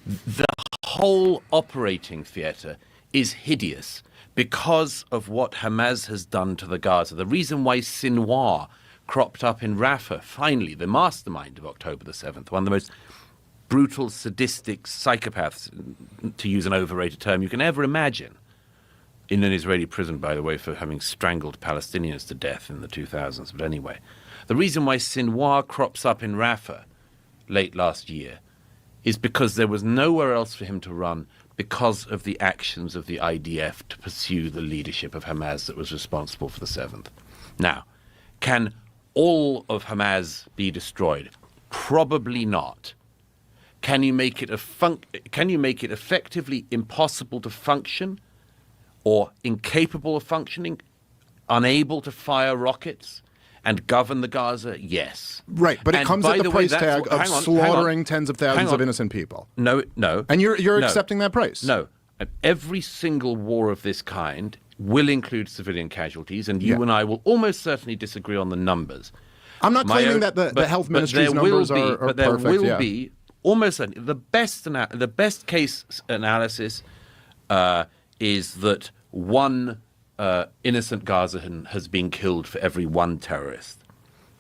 The whole operating theater is hideous because of what Hamas has done to the Gaza. The reason why Sinwar cropped up in Rafah, finally, the mastermind of October the 7th, one of the most brutal, sadistic psychopaths, to use an overrated term, you can ever imagine, in an Israeli prison, by the way, for having strangled Palestinians to death in the 2000s. But anyway, the reason why Sinwar crops up in Rafah late last year is because there was nowhere else for him to run because of the actions of the IDF to pursue the leadership of Hamas that was responsible for the 7th. Now, can all of Hamas be destroyed? Probably not. Can you make it effectively impossible to function or incapable of functioning, unable to fire rockets and govern the Gaza? Yes. Right, but it And comes by at the the way, price tag of hang on, slaughtering tens of thousands hang on. of innocent people. No. And you're No. accepting that price? No. And every single war of this kind will include civilian casualties, and you and I will almost certainly disagree on the numbers. I'm not My claiming own- that the but- health but ministry's there will numbers be- are but there perfect. will yeah. be almost certainly the best case analysis is that one innocent Gazan has been killed for every one terrorist.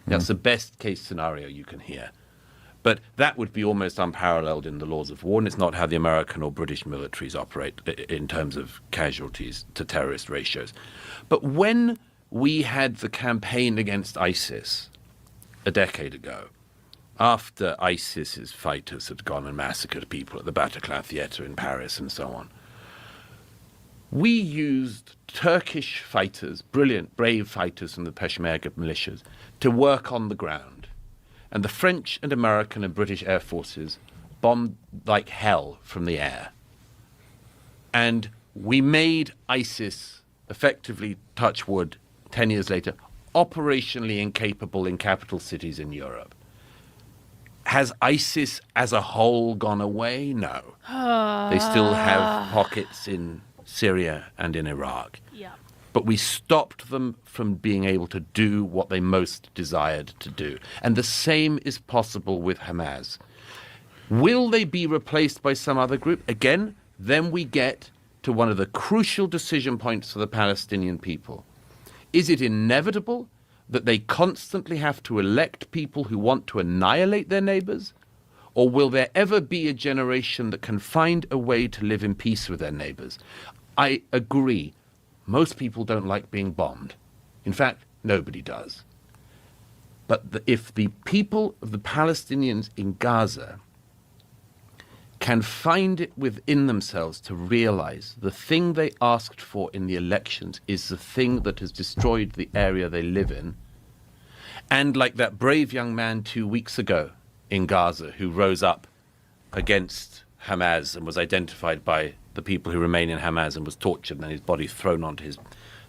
That's the best case scenario you can hear. But that would be almost unparalleled in the laws of war, and it's not how the American or British militaries operate in terms of casualties to terrorist ratios. But when we had the campaign against ISIS a decade ago, after ISIS's fighters had gone and massacred people at the Bataclan Theatre in Paris and so on, we used Turkish fighters, brilliant, brave fighters from the Peshmerga militias, to work on the ground. And the French and American and British air forces bombed like hell from the air. And we made ISIS, effectively, touch wood, 10 years later, operationally incapable in capital cities in Europe. Has ISIS as a whole gone away? No. They still have pockets in Syria and in Iraq. Yeah. But we stopped them from being able to do what they most desired to do. And the same is possible with Hamas. Will they be replaced by some other group? Again, then we get to one of the crucial decision points for the Palestinian people. Is it inevitable that they constantly have to elect people who want to annihilate their neighbors? Or will there ever be a generation that can find a way to live in peace with their neighbors? I agree. Most people don't like being bombed. In fact, nobody does. But if the people of the Palestinians in Gaza can find it within themselves to realize the thing they asked for in the elections is the thing that has destroyed the area they live in, and like that brave young man 2 weeks ago in Gaza who rose up against Hamas and was identified by the people who remain in Hamas and was tortured and then his body thrown onto his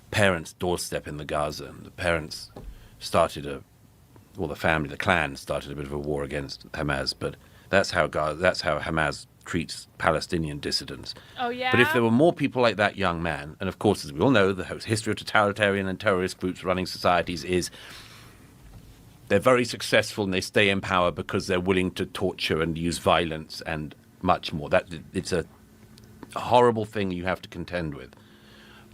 parents' doorstep in the Gaza. And the parents started the family, the clan started a bit of a war against Hamas, but that's how Hamas treats Palestinian dissidents. Oh, yeah? But if there were more people like that young man, and of course, as we all know, the history of totalitarian and terrorist groups running societies is they're very successful and they stay in power because they're willing to torture and use violence and much more. It's a horrible thing you have to contend with.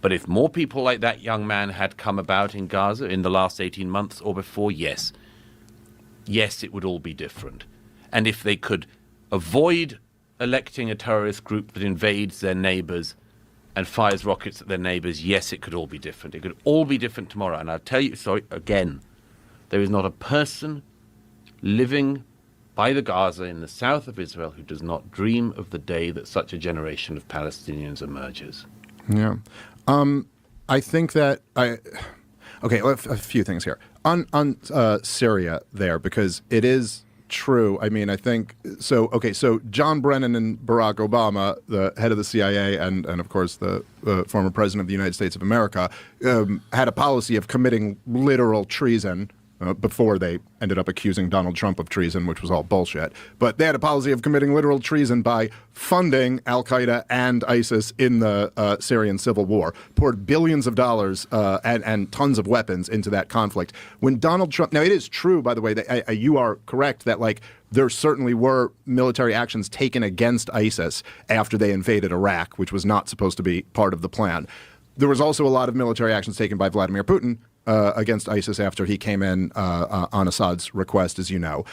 But if more people like that young man had come about in Gaza in the last 18 months or before, yes, it would all be different. And if they could avoid electing a terrorist group that invades their neighbors and fires rockets at their neighbors, yes, it could all be different. It could all be different tomorrow. And I'll tell you, again, there is not a person living by the Gaza in the south of Israel who does not dream of the day that such a generation of Palestinians emerges. Yeah. I think that okay, a few things here. On Syria there, because it is true. I mean, I think so. Okay, so John Brennan and Barack Obama, the head of the CIA and of course the former president of the United States of America, had a policy of committing literal treason before they ended up accusing Donald Trump of treason, which was all bullshit. But they had a policy of committing literal treason by funding al-Qaeda and ISIS in the Syrian civil war, poured billions of dollars and tons of weapons into that conflict. When Donald Trump, now it is true, by the way, that you are correct that like there certainly were military actions taken against ISIS after they invaded Iraq, which was not supposed to be part of the plan. There was also a lot of military actions taken by Vladimir Putin against ISIS after he came in on Assad's request, as you know.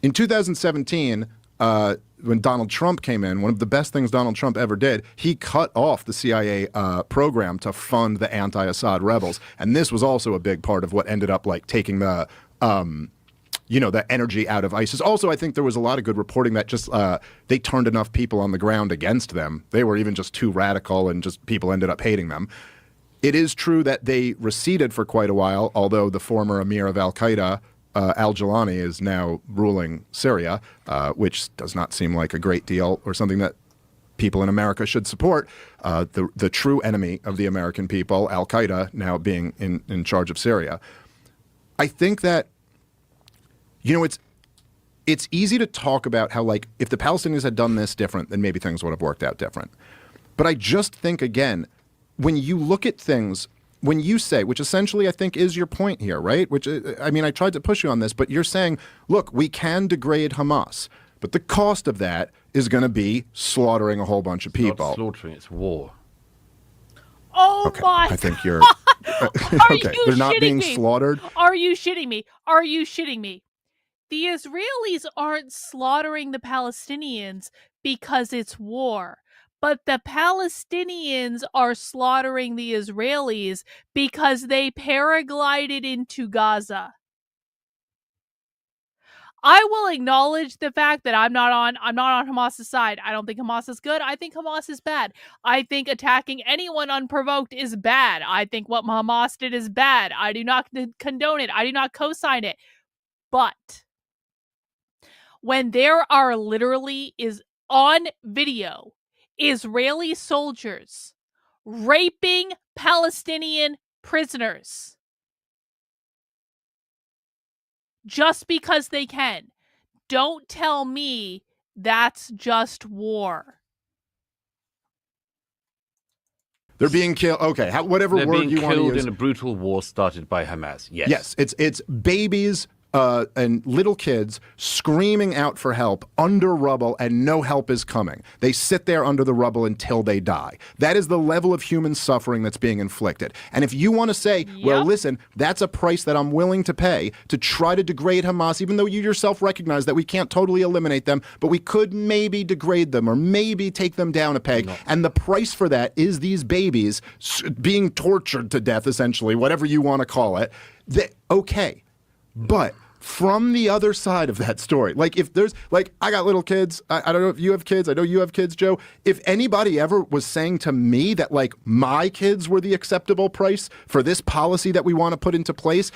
In 2017, when Donald Trump came in, one of the best things Donald Trump ever did, he cut off the CIA program to fund the anti-Assad rebels. And this was also a big part of what ended up like taking the the energy out of ISIS. Also, I think there was a lot of good reporting that just they turned enough people on the ground against them. They were even just too radical and just people ended up hating them. It is true that they receded for quite a while, although the former emir of al-Qaeda, al-Jilani, is now ruling Syria, which does not seem like a great deal or something that people in America should support. The true enemy of the American people, al-Qaeda, now being in charge of Syria. I think that, it's easy to talk about how, like, if the Palestinians had done this different, then maybe things would have worked out different. But I just think, again, when you look at things, when you say, which essentially I think is your point here, right? Which, I mean, I tried to push you on this, but you're saying, look, we can degrade Hamas, but the cost of that is going to be slaughtering a whole bunch of people. Not slaughtering, it's war. Oh okay, my! I think you're okay. They're not being slaughtered. Are you shitting me? Are you shitting me? The Israelis aren't slaughtering the Palestinians because it's war. But the Palestinians are slaughtering the Israelis because they paraglided into Gaza. I will acknowledge the fact that I'm not on Hamas's side. I don't think Hamas is good. I think Hamas is bad. I think attacking anyone unprovoked is bad. I think what Hamas did is bad. I do not condone it. I do not co-sign it. But when there are literally is on video Israeli soldiers raping Palestinian prisoners just because they can. Don't tell me that's just war. They're being killed. Okay, whatever They're word being you want to killed use. in a brutal war started by Hamas. Yes. Yes, it's babies and little kids screaming out for help under rubble, and no help is coming. They sit there under the rubble until they die. That is the level of human suffering that's being inflicted. And if you want to say, well, listen, that's a price that I'm willing to pay to try to degrade Hamas, even though you yourself recognize that we can't totally eliminate them, but we could maybe degrade them or maybe take them down a peg. No. And the price for that is these babies being tortured to death, essentially, whatever you want to call it. Okay. But from the other side of that story, like if there's, like, I got little kids, I don't know if you have kids, I know you have kids, Joe. If anybody ever was saying to me that, like, my kids were the acceptable price for this policy that we want to put into place,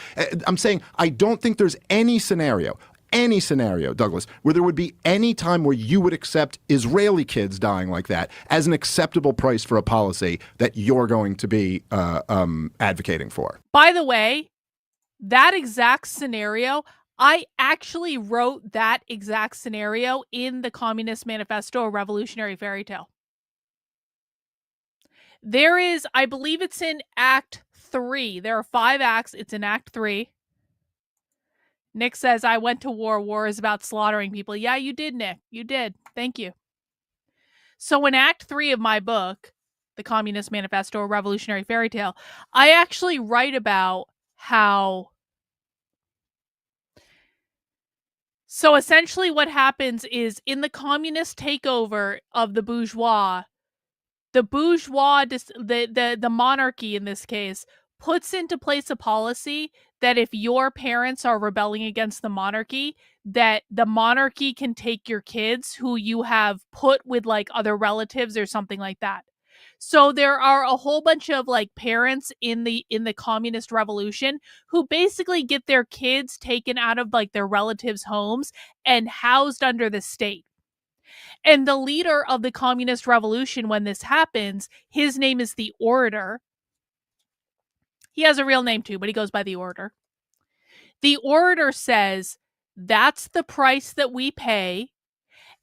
I'm saying I don't think there's any scenario, Douglas, where there would be any time where you would accept Israeli kids dying like that as an acceptable price for a policy that you're going to be advocating for. By the way, that exact scenario, I actually wrote that exact scenario in the Communist Manifesto, A Revolutionary Fairy Tale. There is, I believe it's in Act 3. There are 5 acts. It's in Act 3. Nick says, I went to war. War is about slaughtering people. Yeah, you did, Nick. You did. Thank you. So in Act 3 of my book, The Communist Manifesto, A Revolutionary Fairy Tale, I actually write about how... So essentially what happens is in the communist takeover of the bourgeois, the monarchy in this case, puts into place a policy that if your parents are rebelling against the monarchy, that the monarchy can take your kids who you have put with like other relatives or something like that. So there are a whole bunch of like parents in the communist revolution who basically get their kids taken out of like their relatives' homes and housed under the state. And the leader of the communist revolution when this happens, his name is the Orator. He has a real name too, but he goes by the Orator. The orator says, that's the price that we pay,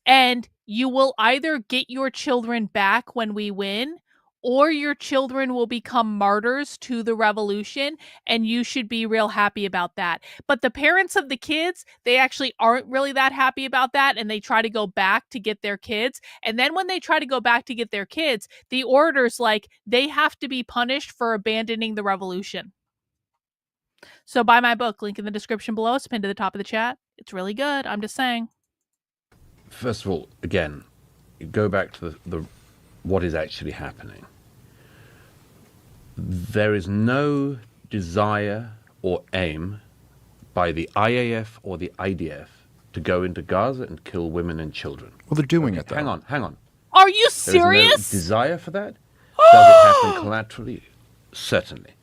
and you will either get your children back when we win, or your children will become martyrs to the revolution, and you should be real happy about that. But the parents of the kids, they actually aren't really that happy about that, and they try to go back to get their kids. And then when they try to go back to get their kids, the orator's like, they have to be punished for abandoning the revolution. So buy my book, link in the description below. It's pinned to the top of the chat. It's really good. I'm just saying. First of all, again, you go back to the what is actually happening. There is no desire or aim by the IAF or the IDF to go into Gaza and kill women and children. Well, they're doing it, though. Hang on. Are you There serious? is no desire for that? Does it happen collaterally? Certainly.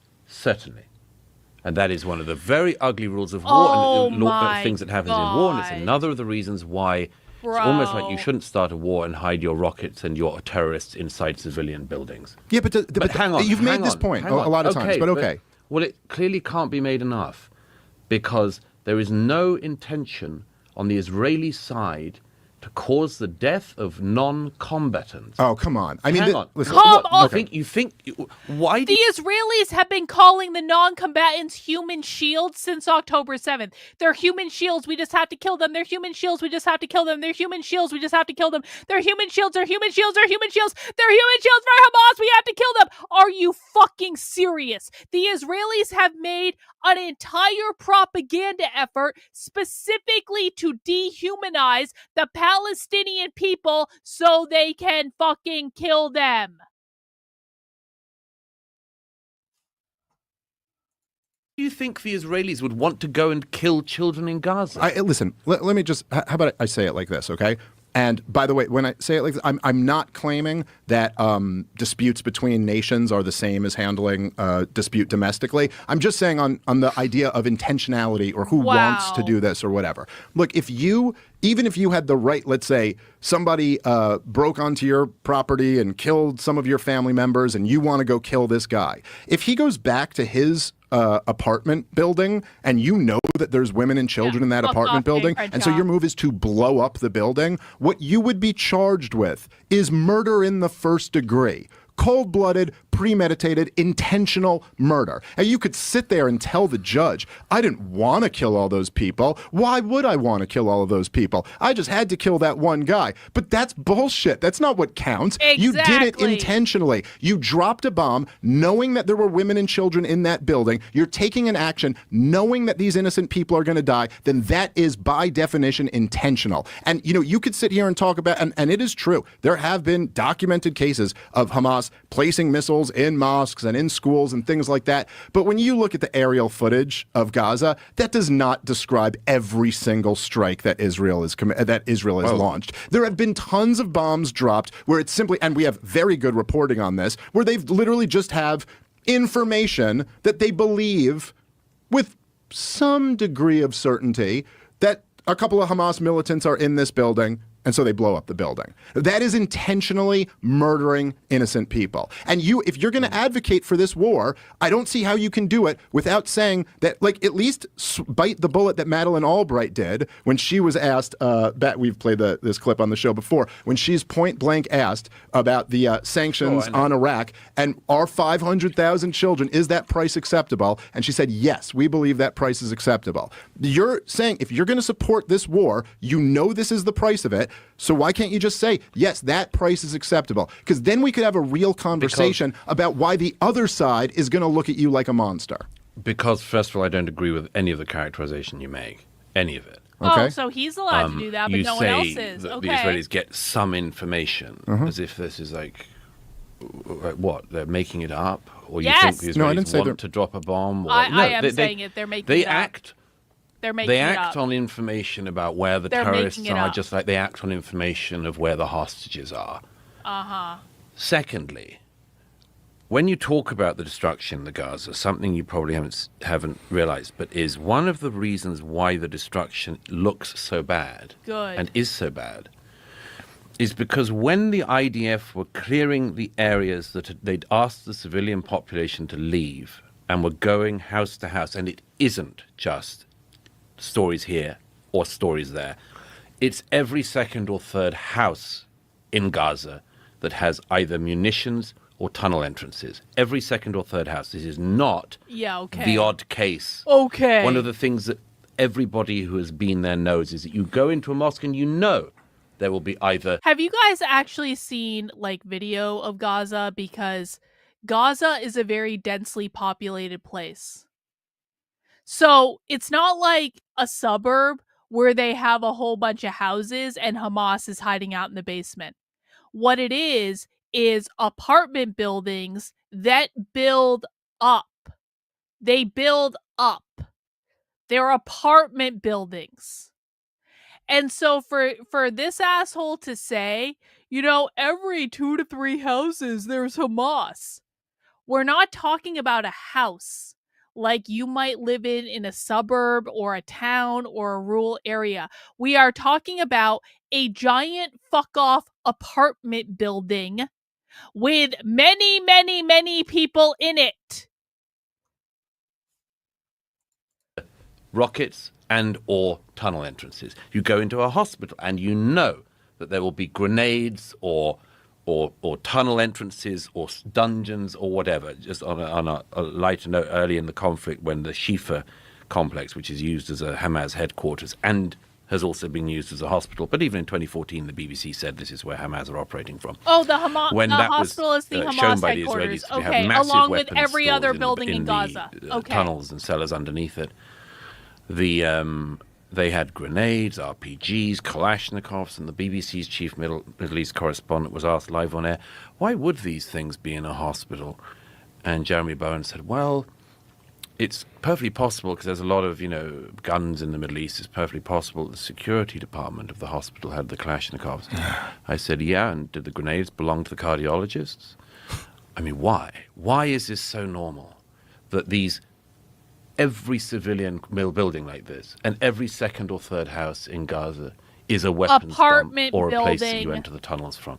And that is one of the very ugly rules of war Oh and my things that happens in war. And it's God. another of the reasons why it's almost like you shouldn't start a war and hide your rockets and your terrorists inside civilian buildings. Yeah, but hang on. You've made this point a lot of times, but okay. Well, it clearly can't be made enough because there is no intention on the Israeli side to cause the death of non-combatants. Oh, come on. I mean, Hang on. listen, Come on. Why do The Israelis have been calling the non-combatants human shields since October 7th. They're human shields. We just have to kill them. They're human shields. We just have to kill them. They're human shields. We just have to kill them. They're human shields. They're human shields. They're human shields. They're human shields for Hamas. We have to kill them. Are you fucking serious? The Israelis have made an entire propaganda effort specifically to dehumanize the Palestinian people so they can fucking kill them. you think the Israelis would want to go and kill children in Gaza? Listen, let me just, how about I say it like this, okay? And by the way, when I say it like this, I'm not claiming that disputes between nations are the same as handling dispute domestically. I'm just saying on the idea of intentionality or who wants to do this or whatever. Look, even if you had the right, let's say somebody broke onto your property and killed some of your family members and you want to go kill this guy. If he goes back to his apartment building and you know that there's women and children in that apartment building, and so your move is to blow up the building, what you would be charged with is murder in the first degree. Cold-blooded, premeditated, intentional murder. And you could sit there and tell the judge, I didn't want to kill all those people. Why would I want to kill all of those people? I just had to kill that one guy. But that's bullshit. That's not what counts. Exactly. You did it intentionally. You dropped a bomb knowing that there were women and children in that building. You're taking an action knowing that these innocent people are going to die. Then that is by definition intentional. And you could sit here and talk about, and it is true, there have been documented cases of Hamas placing missiles in mosques and in schools and things like that. But when you look at the aerial footage of Gaza, that does not describe every single strike that Israel has launched. There have been tons of bombs dropped where it's simply, and we have very good reporting on this, where they've literally just have information that they believe with some degree of certainty that a couple of Hamas militants are in this building, and so they blow up the building. That is intentionally murdering innocent people. And if you're going to advocate for this war, I don't see how you can do it without saying that, like, at least bite the bullet that Madeleine Albright did when she was asked, we've played this clip on the show before, when she's point blank asked about the sanctions on Iraq and our 500,000 children, is that price acceptable? And she said, yes, we believe that price is acceptable. You're saying if you're going to support this war, this is the price of it. So why can't you just say, yes, that price is acceptable? Because then we could have a real conversation about why the other side is going to look at you like a monster. Because, first of all, I don't agree with any of the characterization you make. Any of it. Okay. Oh, so he's allowed to do that, but no one else is. The Israelis get some information as if this is like what? They're making it up? Or you think the Israelis want to drop a bomb? Or, I am saying it. They're making it up. They act on information about where the terrorists are, just like they act on information of where the hostages are. Secondly, when you talk about the destruction in the Gaza, something you probably haven't realized, but is one of the reasons why the destruction looks so bad and is so bad, is because when the IDF were clearing the areas that they'd asked the civilian population to leave and were going house to house, and it isn't just stories here or stories there. It's every second or third house in Gaza that has either munitions or tunnel entrances. Every second or third house. This is not the odd case. Okay. One of the things that everybody who has been there knows is that you go into a mosque and you know there will be either... Have you guys actually seen like video of Gaza? Because Gaza is a very densely populated place. So it's not like a suburb where they have a whole bunch of houses and Hamas is hiding out in the basement. What it is apartment buildings that build up. They build up. They're apartment buildings. And so for this asshole to say, every 2 to 3 houses there's Hamas. We're not talking about a house like you might live in a suburb or a town or a rural area. We are talking about a giant fuck-off apartment building with many, many, many people in it. Rockets and or tunnel entrances. You go into a hospital and you know that there will be grenades or tunnel entrances or dungeons or whatever. Just on a lighter note, early in the conflict when the Shifa complex, which is used as a Hamas headquarters and has also been used as a hospital, but even in 2014 the BBC said this is where Hamas are operating from. Oh, the hospital is the Hamas shown by headquarters. The Israelis, Okay, along with every other building in the Gaza. Okay. tunnels and cellars underneath it. They had grenades, RPGs, Kalashnikovs, and the BBC's chief Middle East correspondent was asked live on air, why would these things be in a hospital? And Jeremy Bowen said, well, it's perfectly possible, because there's a lot of, guns in the Middle East, it's perfectly possible the security department of the hospital had the Kalashnikovs. I said, yeah, and did the grenades belong to the cardiologists? I mean, why? Why is this so normal that every civilian building like this, and every second or third house in Gaza is a weapons dump or a place that you enter the tunnels from?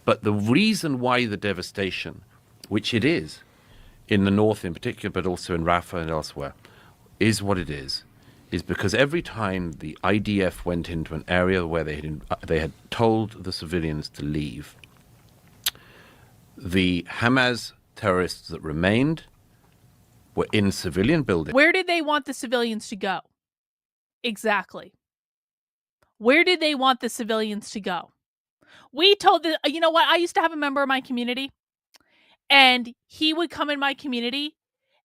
But the reason why the devastation, which it is, in the north in particular, but also in Rafah and elsewhere, is what it is because every time the IDF went into an area where they had told the civilians to leave, the Hamas terrorists that remained were in civilian buildings. Where did they want the civilians to go? Exactly. Where did they want the civilians to go? We told you know what? I used to have a member of my community, and he would come in my community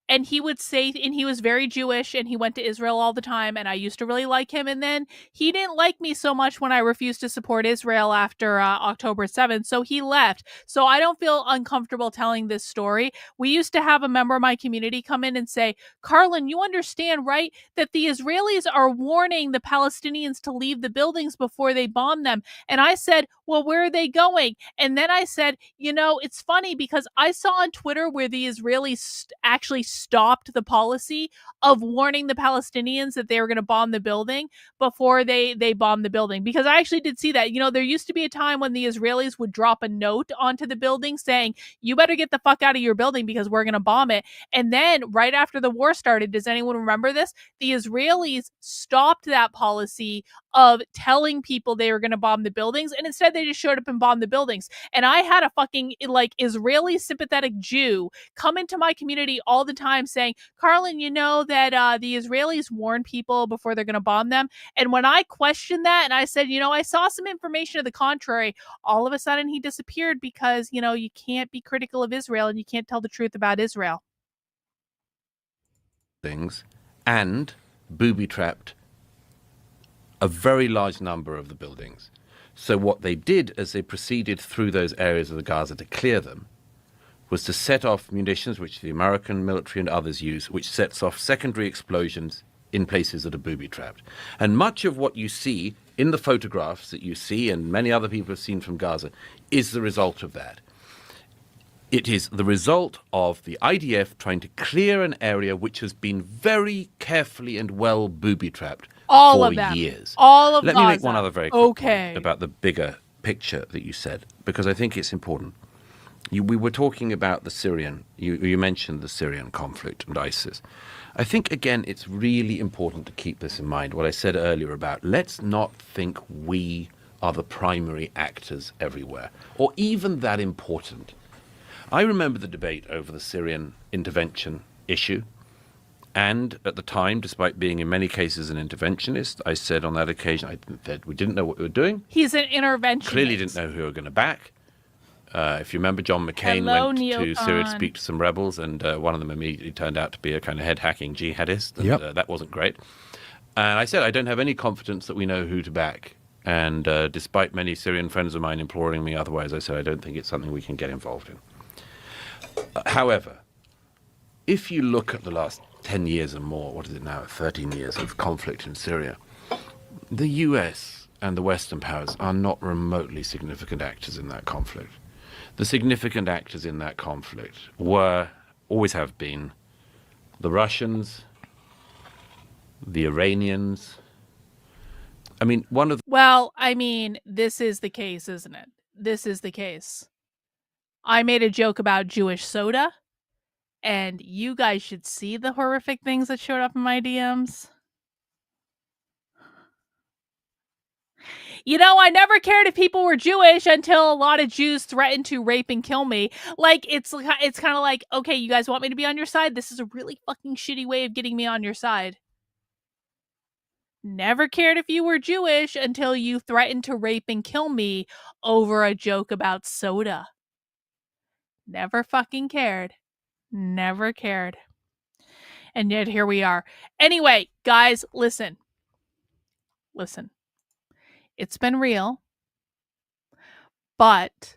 and he would say, and he was very Jewish and he went to Israel all the time, and I used to really like him. And then he didn't like me so much when I refused to support Israel after October 7th. So he left. So I don't feel uncomfortable telling this story. We used to have a member of my community come in and say, Karlyn, you understand, right, that the Israelis are warning the Palestinians to leave the buildings before they bomb them. And I said, well, where are they going? And then I said, it's funny because I saw on Twitter where the Israelis actually stopped the policy of warning the Palestinians that they were going to bomb the building before they bombed the building. Because I actually did see that. There used to be a time when the Israelis would drop a note onto the building saying, you better get the fuck out of your building because we're going to bomb it. And then right after the war started, does anyone remember this? The Israelis stopped that policy of telling people they were going to bomb the buildings, and instead they just showed up and bombed the buildings. And I had a fucking Israeli sympathetic Jew come into my community all the time saying, Karlyn, you know that the Israelis warn people before they're going to bomb them. And when I questioned that and I said, I saw some information to the contrary, all of a sudden he disappeared because, you can't be critical of Israel and you can't tell the truth about Israel. Things and booby-trapped a very large number of the buildings. So what they did as they proceeded through those areas of the Gaza to clear them was to set off munitions, which the American military and others use, which sets off secondary explosions in places that are booby-trapped. And much of what you see in the photographs that you see, and many other people have seen from Gaza, is the result of that. It is the result of the IDF trying to clear an area which has been very carefully and well booby-trapped for years. All of Let Gaza. me make one other very quick point about the bigger picture that you said, because I think it's important. we were talking about the Syrian, you mentioned the Syrian conflict and ISIS. I think, again, it's really important to keep this in mind, what I said earlier about let's not think we are the primary actors everywhere, or even that important. I remember the debate over the Syrian intervention issue, and at the time, despite being in many cases an interventionist, I said on that occasion that we didn't know what we were doing. He's an interventionist. Clearly didn't know who we were going to back. If you remember, John McCain went to Syria to speak to some rebels, and one of them immediately turned out to be a kind of head-hacking jihadist, and that wasn't great. And I said, I don't have any confidence that we know who to back. And despite many Syrian friends of mine imploring me otherwise, I said, I don't think it's something we can get involved in. However, if you look at the last 10 years and more, what is it now, 13 years of conflict in Syria, the US and the Western powers are not remotely significant actors in that conflict. The significant actors in that conflict always have been, the Russians, the Iranians. I mean, this is the case, isn't it? This is the case. I made a joke about Jewish soda, and you guys should see the horrific things that showed up in my DMs. You know, I never cared if people were Jewish until a lot of Jews threatened to rape and kill me. Like, it's kind of like, okay, you guys want me to be on your side? This is a really fucking shitty way of getting me on your side. Never cared if you were Jewish until you threatened to rape and kill me over a joke about soda. Never fucking cared. Never cared. And yet here we are. Anyway, guys, listen. Listen. It's been real. But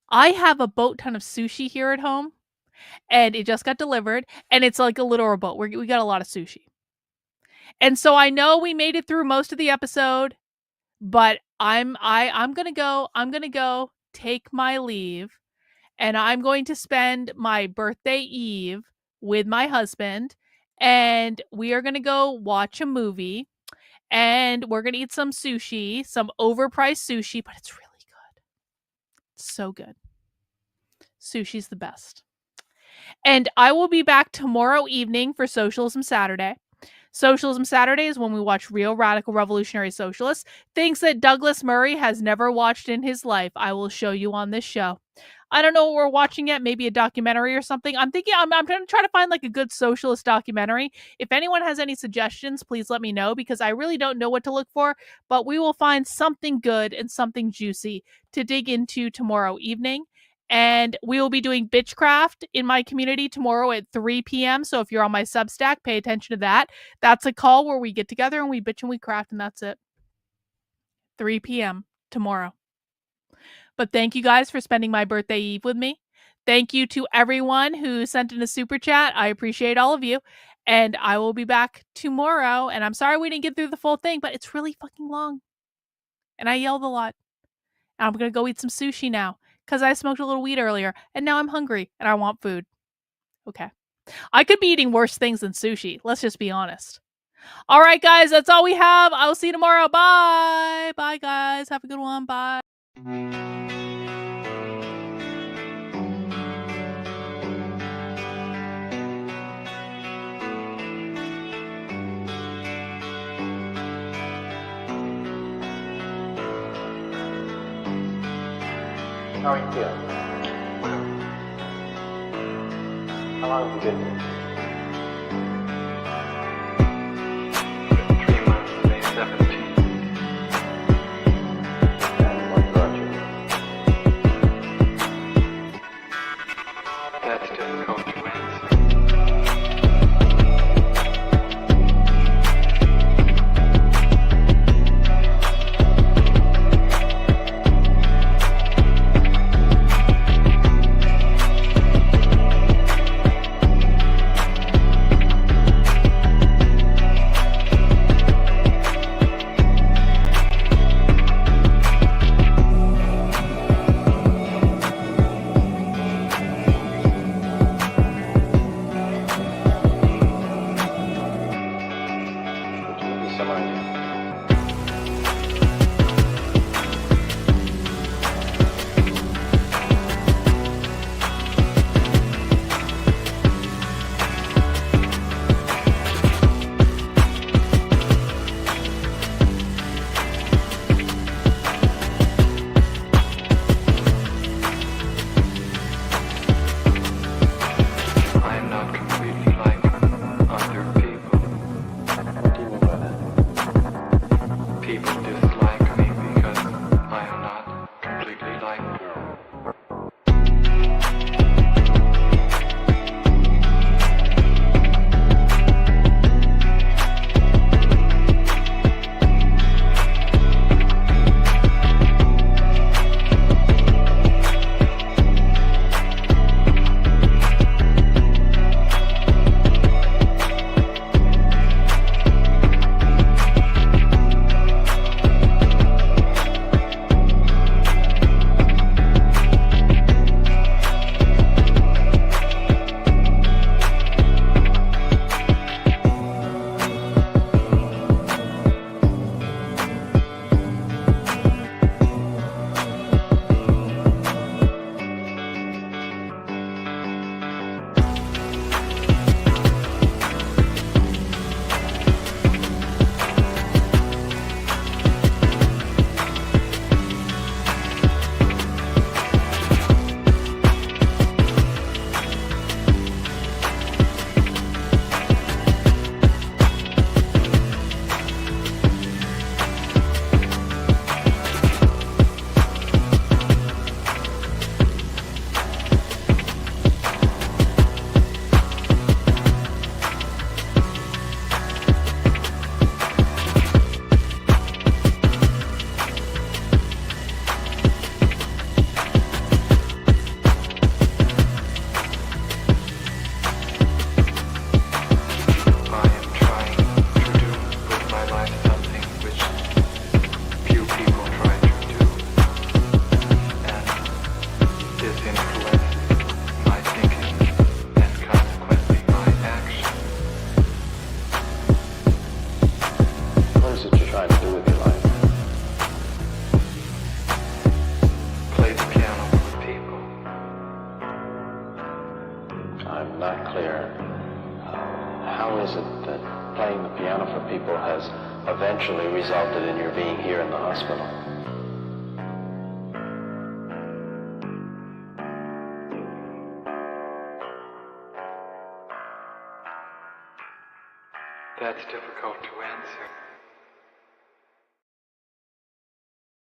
I have a boat ton of sushi here at home. And it just got delivered. And it's like a literal boat. We got a lot of sushi. And so I know we made it through most of the episode. But I'm gonna go take my leave. And I'm going to spend my birthday eve with my husband. And we are going to go watch a movie. And we're going to eat some sushi, some overpriced sushi, but it's really good. It's so good. Sushi's the best. And I will be back tomorrow evening for Socialism Saturday. Socialism Saturday is when we watch real radical revolutionary socialists, things that Douglas Murray has never watched in his life. I will show you on this show. I don't know what we're watching yet, maybe a documentary or something. I'm thinking I'm going to try to find like a good socialist documentary. If anyone has any suggestions, please let me know, because I really don't know what to look for, but we will find something good and something juicy to dig into tomorrow evening. And we will be doing Bitchcraft in my community tomorrow at 3 p.m. So if you're on my Substack, pay attention to that. That's a call where we get together and we bitch and we craft, and that's it. 3 p.m. tomorrow. But thank you guys for spending my birthday eve with me. Thank you to everyone who sent in a super chat. I appreciate all of you. And I will be back tomorrow. And I'm sorry we didn't get through the full thing, but it's really fucking long. And I yelled a lot. And I'm going to go eat some sushi now, because I smoked a little weed earlier. And now I'm hungry and I want food. Okay. I could be eating worse things than sushi. Let's just be honest. All right, guys. That's all we have. I will see you tomorrow. Bye. Bye, guys. Have a good one. Bye. How are you feeling? How long have you been here? 3 months, May 17th. And what brought you here? That's difficult to answer. Would you give me some idea? I'm not clear. How is it that playing the piano for people has eventually resulted in your being here in the hospital? That's difficult to answer.